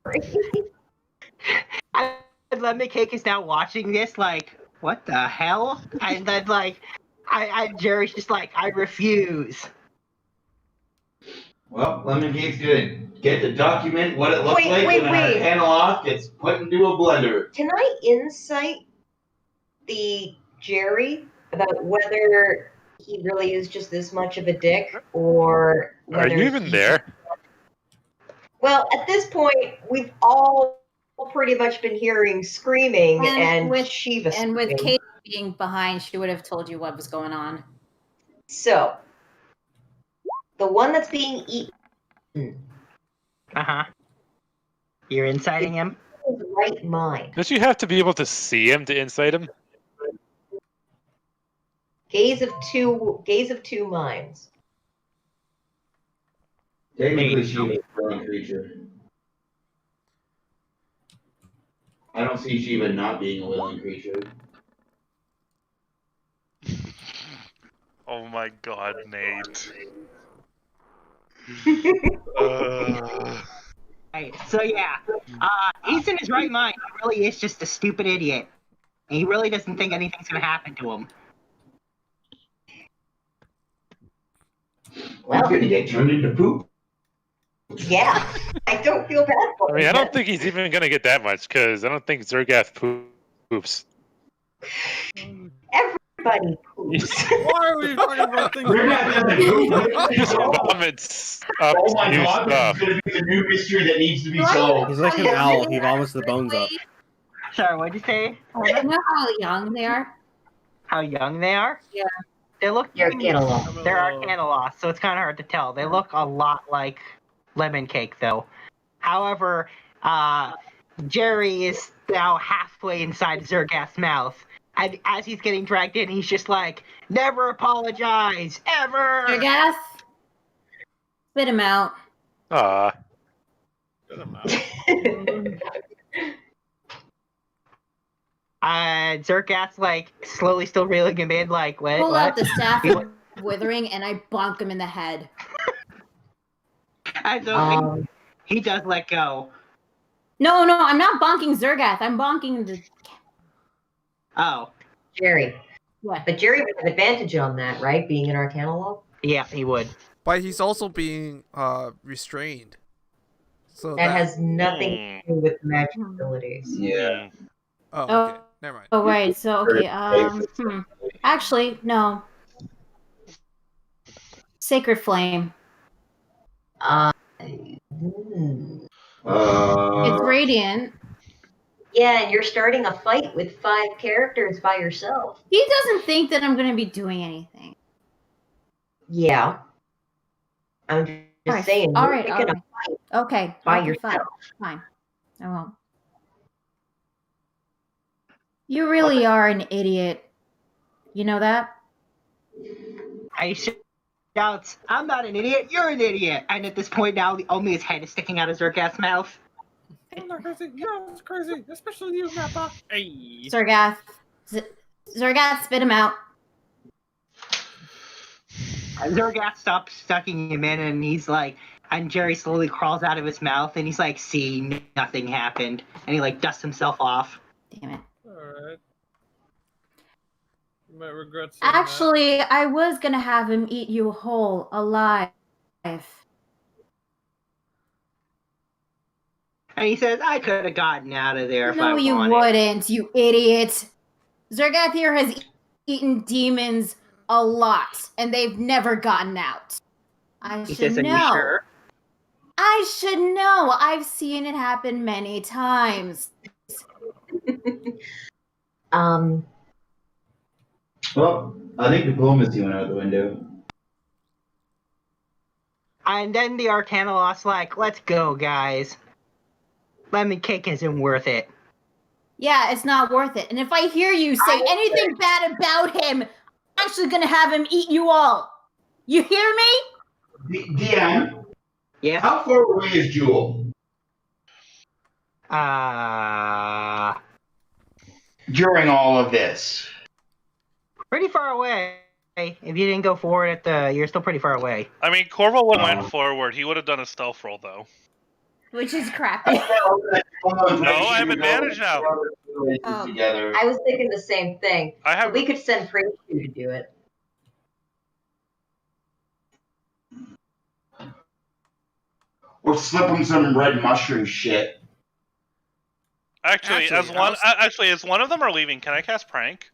And Lemon Cake is now watching this, like, what the hell? And then, like, Jerry's just like, I refuse. Well, Lemon Cake's gonna get to document what it looks Wait, like when wait. a Arcanoloth gets put into a blender. Can I insight the Jerry about whether he really is just this much of a dick, or Are whether you even there? Well, at this point, we've all pretty much been hearing screaming and with Shiva And with screaming. Kate being behind, she would have told you what was going on. So, the one that's being eaten Uh-huh. You're inciting him? is right mind. Don't you have to be able to see him to incite him? Gaze of two minds. Technically, she's a growing creature. I don't see Shiva not being a willing creature. Oh my god, Nate. So yeah, he's in his right mind. He really is just a stupid idiot. And he really doesn't think anything's gonna happen to him. Well, he's gonna get turned into poop. Yeah, I don't feel bad for I mean, I him. don't think he's even gonna get that much because I don't think Zergath poops. Everybody poops. Why are we talking about things? We're not gonna do He just it. vomits up Oh my new god, stuff. this is gonna be the new mystery that needs to be Do I solved. He's like an How owl. young He they are, vomits the bones up. Sorry, what'd you say? I know how young they are. How young they are? Yeah. They look. You're cantaloupe. They're Arcanalost, so it's kind of hard to tell. They look a lot like lemon cake, though. However, Jerry is now halfway inside Zergath's mouth. And as he's getting dragged in, he's just like, never apologize, ever! Zergath, spit him out. Ah, Zergath's like slowly still reeling him in, like, what? Pull what? out the staff of withering and I bonk him in the head. And so he does let go. No, I'm not bonking Zergath. I'm bonking the. Oh, Jerry. What? But Jerry would have advantage on that, right? Being an Arcanalope? yeah, he would. But he's also being restrained. So That has nothing to do with magic abilities. Yeah. Oh, okay. Never mind. Oh, right. So, okay. Actually, no. Sacred Flame. It's radiant. Yeah, and you're starting a fight with 5 characters by yourself. He doesn't think that I'm going to be doing anything. Yeah. I'm just saying. All you're right. picking a fight Okay. by okay, yourself. Fine. I won't. You really are an idiot. You know that? I shouts, I'm not an idiot, you're an idiot! And at this point now, only his head is sticking out of Zergath's mouth. I'm not crazy. You're crazy, especially you, Nappa. Hey. Zergath. Zergath, spit him out. Zergath stops sucking him in, and he's like, and Jerry slowly crawls out of his mouth, and he's like, see, nothing happened. And he like dusts himself off. Damn it. Alright. You might regret saying Actually, I was going to have him eat you whole, alive. And he says, I could have gotten out of there if I No, wanted. you wouldn't, you idiot. Zergath here has eaten demons a lot, and they've never gotten out. I He should says, are you know. sure? I should know. I've seen it happen many times. Well, I think diplomacy went out the window. And then the Arcanalost's like, let's go, guys. Lemon cake isn't worth it. Yeah, it's not worth it. And if I hear you say anything bad about him, I'm actually gonna have him eat you all. You hear me? DM, Yeah? how far away is Jewel? During all of this. Pretty far away. If you didn't go forward you're still pretty far away. I mean, Corvo would have went forward. He would have done a stealth roll, though. Which is crappy. No, I have advantage now. Together. I was thinking the same thing. I have. But we could send Praise to do it. Or slip him some red mushroom shit. Actually, as one of them are leaving, can I cast prank?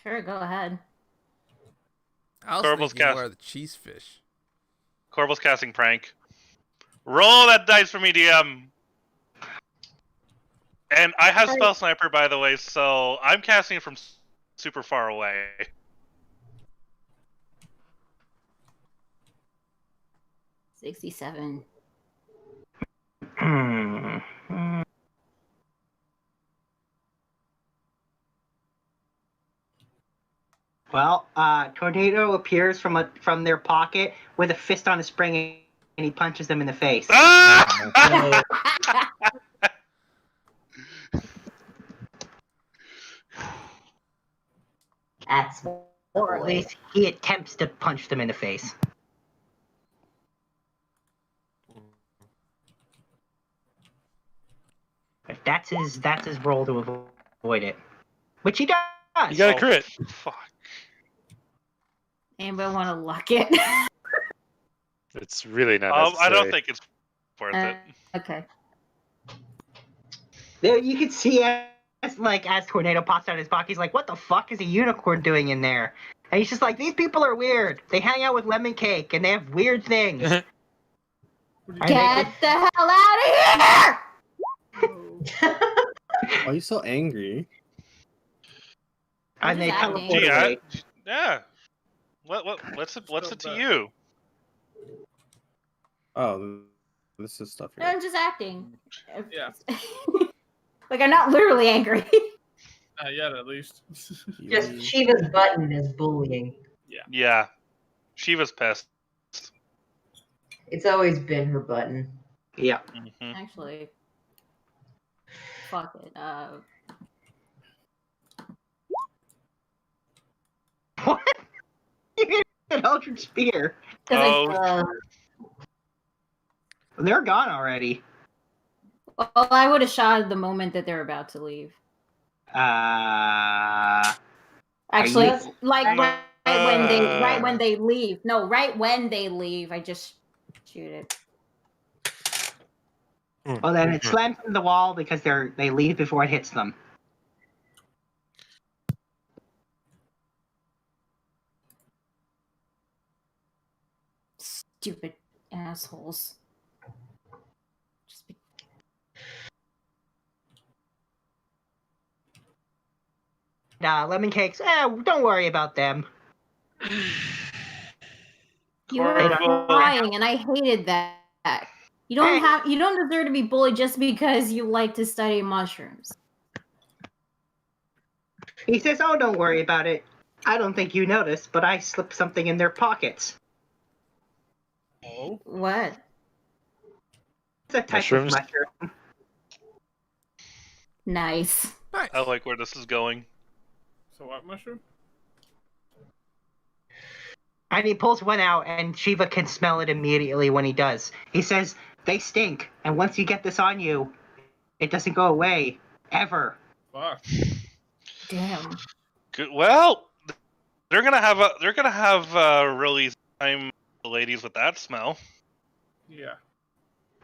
Sure, go ahead. I was Corval's thinking cast- more of the cheese fish. Corval's casting prank. Roll that dice for me, DM. And I have spell sniper, by the way, so I'm casting it from super far away. $67. Well, Tornado appears from their pocket with a fist on a spring, and he punches them in the face. Ah! That's Or at least he attempts to punch them in the face. that's his role to avoid it, which he does. You got a crit. Fuck. Anybody want to luck it? It's really not necessary. I don't think it's worth it. Okay. There, you can see as Tornado pops out of his pocket, he's like, "What the fuck is a unicorn doing in there?" And he's just like, "These people are weird. They hang out with Lemon Cake, and they have weird things." Get the hell out of here! Why are you so angry? And they Just teleport acting. away. Yeah. What's it to you? Oh, this is stuff No, here. I'm just acting. Yeah. Like, I'm not literally angry. Not yet, at least. Just Shiva's button is bullying. Yeah. Shiva's pissed. It's always been her button. Yeah. Mm-hmm. Actually, fuck it. What? You hit an Eldritch Spear. Oh, They're gone already. Well, I would have shot the moment that they're about to leave. Actually, you- like right when they leave. No, right when they leave, I just shoot it. Well, then it slams into the wall because they leave before it hits them. Stupid assholes. Just be- Lemon Cakes, don't worry about them. You were Corvo. crying, and I hated that. You don't deserve to be bullied just because you like to study mushrooms. He says, "Oh, don't worry about it. I don't think you noticed, but I slipped something in their pockets." Oh. What? It's a type Mushrooms? of mushroom. Nice. I like where this is going. So what mushroom? And he pulls one out, and Shiva can smell it immediately when he does. He says, "They stink, and once you get this on you, it doesn't go away. Ever." Fuck. Damn. Good. Well, they're gonna have a really time, the ladies with that smell. Yeah.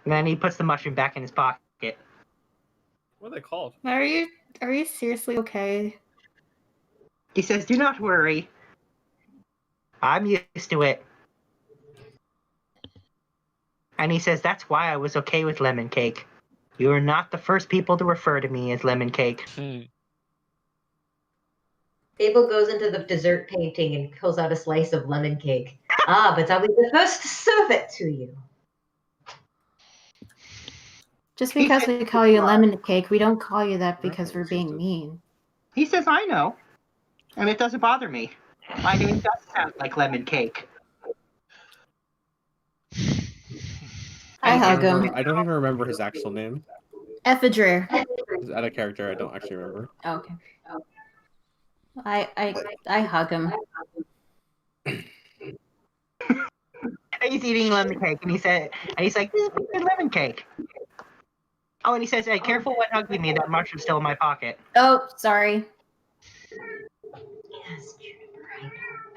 And then he puts the mushroom back in his pocket. What are they called? Are you seriously okay? He says, "Do not worry. I'm used to it." And he says, "That's why I was okay with Lemon Cake. You are not the first people to refer to me as Lemon Cake." Abel goes into the dessert painting and pulls out a slice of lemon cake. But I'll be the first to serve it to you. Just because we call you lemon cake, we don't call you that because we're being mean. He says, "I know. And it doesn't bother me. My name does sound like Lemon Cake." I hug him. I don't even remember his actual name. Ephedrere. He's out of character. I don't actually remember. Okay. I hug him. He's eating lemon cake, and he's like, "This is good lemon cake." Oh, and he says, "Hey, careful when hugging me. That mushroom's still in my pocket." Oh, sorry. Yes, Juniper,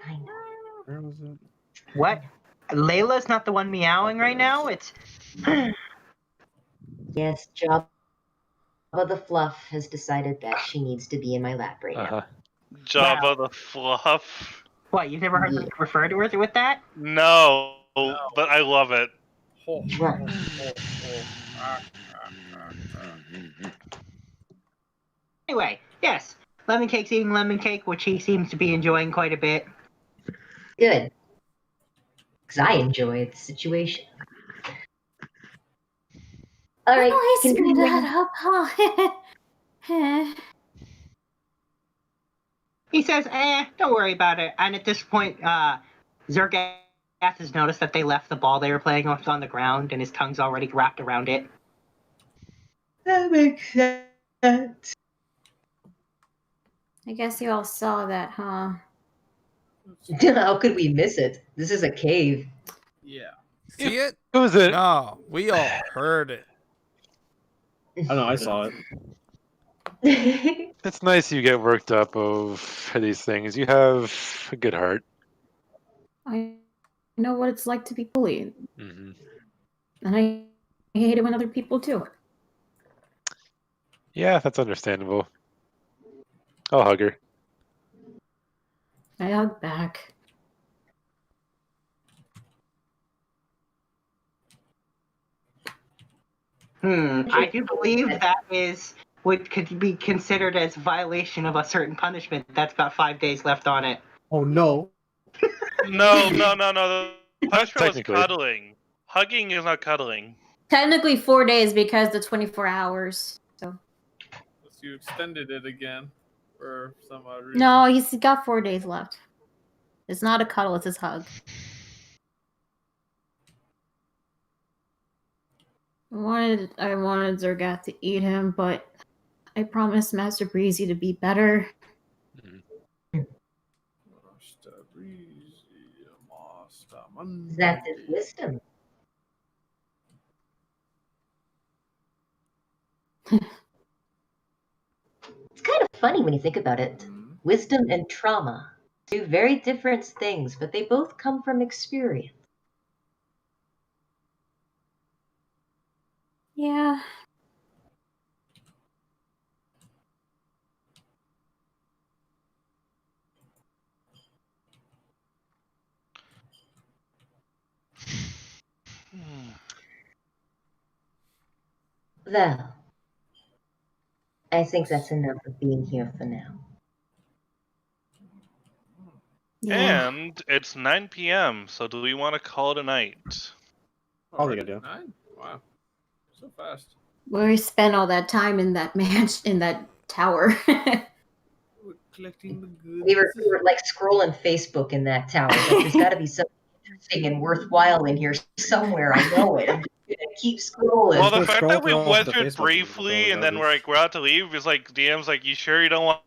I know. Where was it? What? Layla's not the one meowing right now? It's... Yes, Jabba the Fluff has decided that she needs to be in my lap right now. Jabba the Fluff. What, you've never heard me refer to her with that? No, but I love it. Anyway, yes. Lemon Cake's eating lemon cake, which he seems to be enjoying quite a bit. Good. Because I enjoy the situation. All right, Oh, I screwed continue. that up, huh? He says, don't worry about it. And at this point, Zergath has noticed that they left the ball they were playing with on the ground, and his tongue's already wrapped around it. That makes sense. I guess you all saw that, huh? How could we miss it? This is a cave. Yeah. See it? Who was it? No, we all heard it. I know, I saw it. It's nice you get worked up over these things. You have a good heart. I know what it's like to be bullied, Hmm. and I hate it when other people do it. Yeah, that's understandable. I'll hug her. I hug back. I do believe that could be considered as violation of a certain punishment. That's got 5 days left on it. Oh no. No. The punishment was Technically. cuddling. Hugging is not cuddling. Technically 4 days because the 24 hours. So You extended it again for some odd reason. no, he's got 4 days left. It's not a cuddle; it's his hug. I wanted Zergath to eat him, but I promised Master Breezy to be better. That is wisdom. It's kind of funny when you think about it. Wisdom and trauma. Two very different things, but they both come from experience. Yeah. Well, I think that's enough of being here for now. Yeah. And it's 9 p.m., so do we want to call it a night? Probably gonna do. 9? Wow. So fast. We spent all that time in that in that tower. We're collecting the goods. We were like scrolling Facebook in that tower. Like, there's got to be something interesting and worthwhile in here somewhere. I know it. I'm just gonna keep scrolling. Well, the Let's fact scroll that we through all went the through it Facebook briefly and then garbage. we're out to leave is like DM's like, you sure you don't want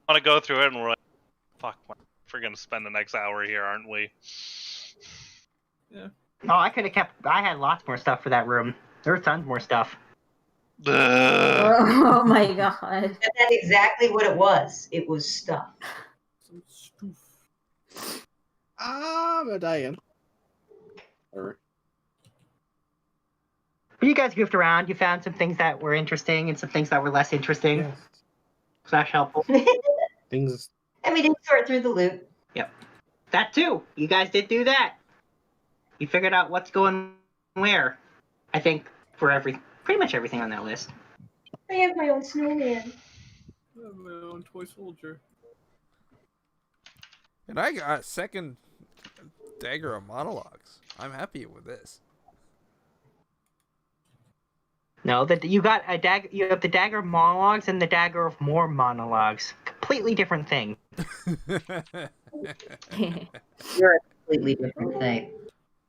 to go through it? And we're like, fuck, we're gonna spend the next hour here, aren't we? Yeah. Oh, I could have kept. I had lots more stuff for that room. There was tons more stuff. Oh my god. But that's exactly what it was. It was stuff. Some stoof. I'm dying. Or But you guys goofed around. You found some things that were interesting and some things that were less interesting. yes. / helpful. Things. And we didn't sort through the loot. That too. You guys did do that. You figured out what's going where. I think for pretty much everything on that list. I have my own snowman. I have my own toy soldier. And I got second dagger of monologues. I'm happy with this. No, that you got a dagger. You have the dagger of monologues and the dagger of more monologues. Completely different thing. You're a completely different thing.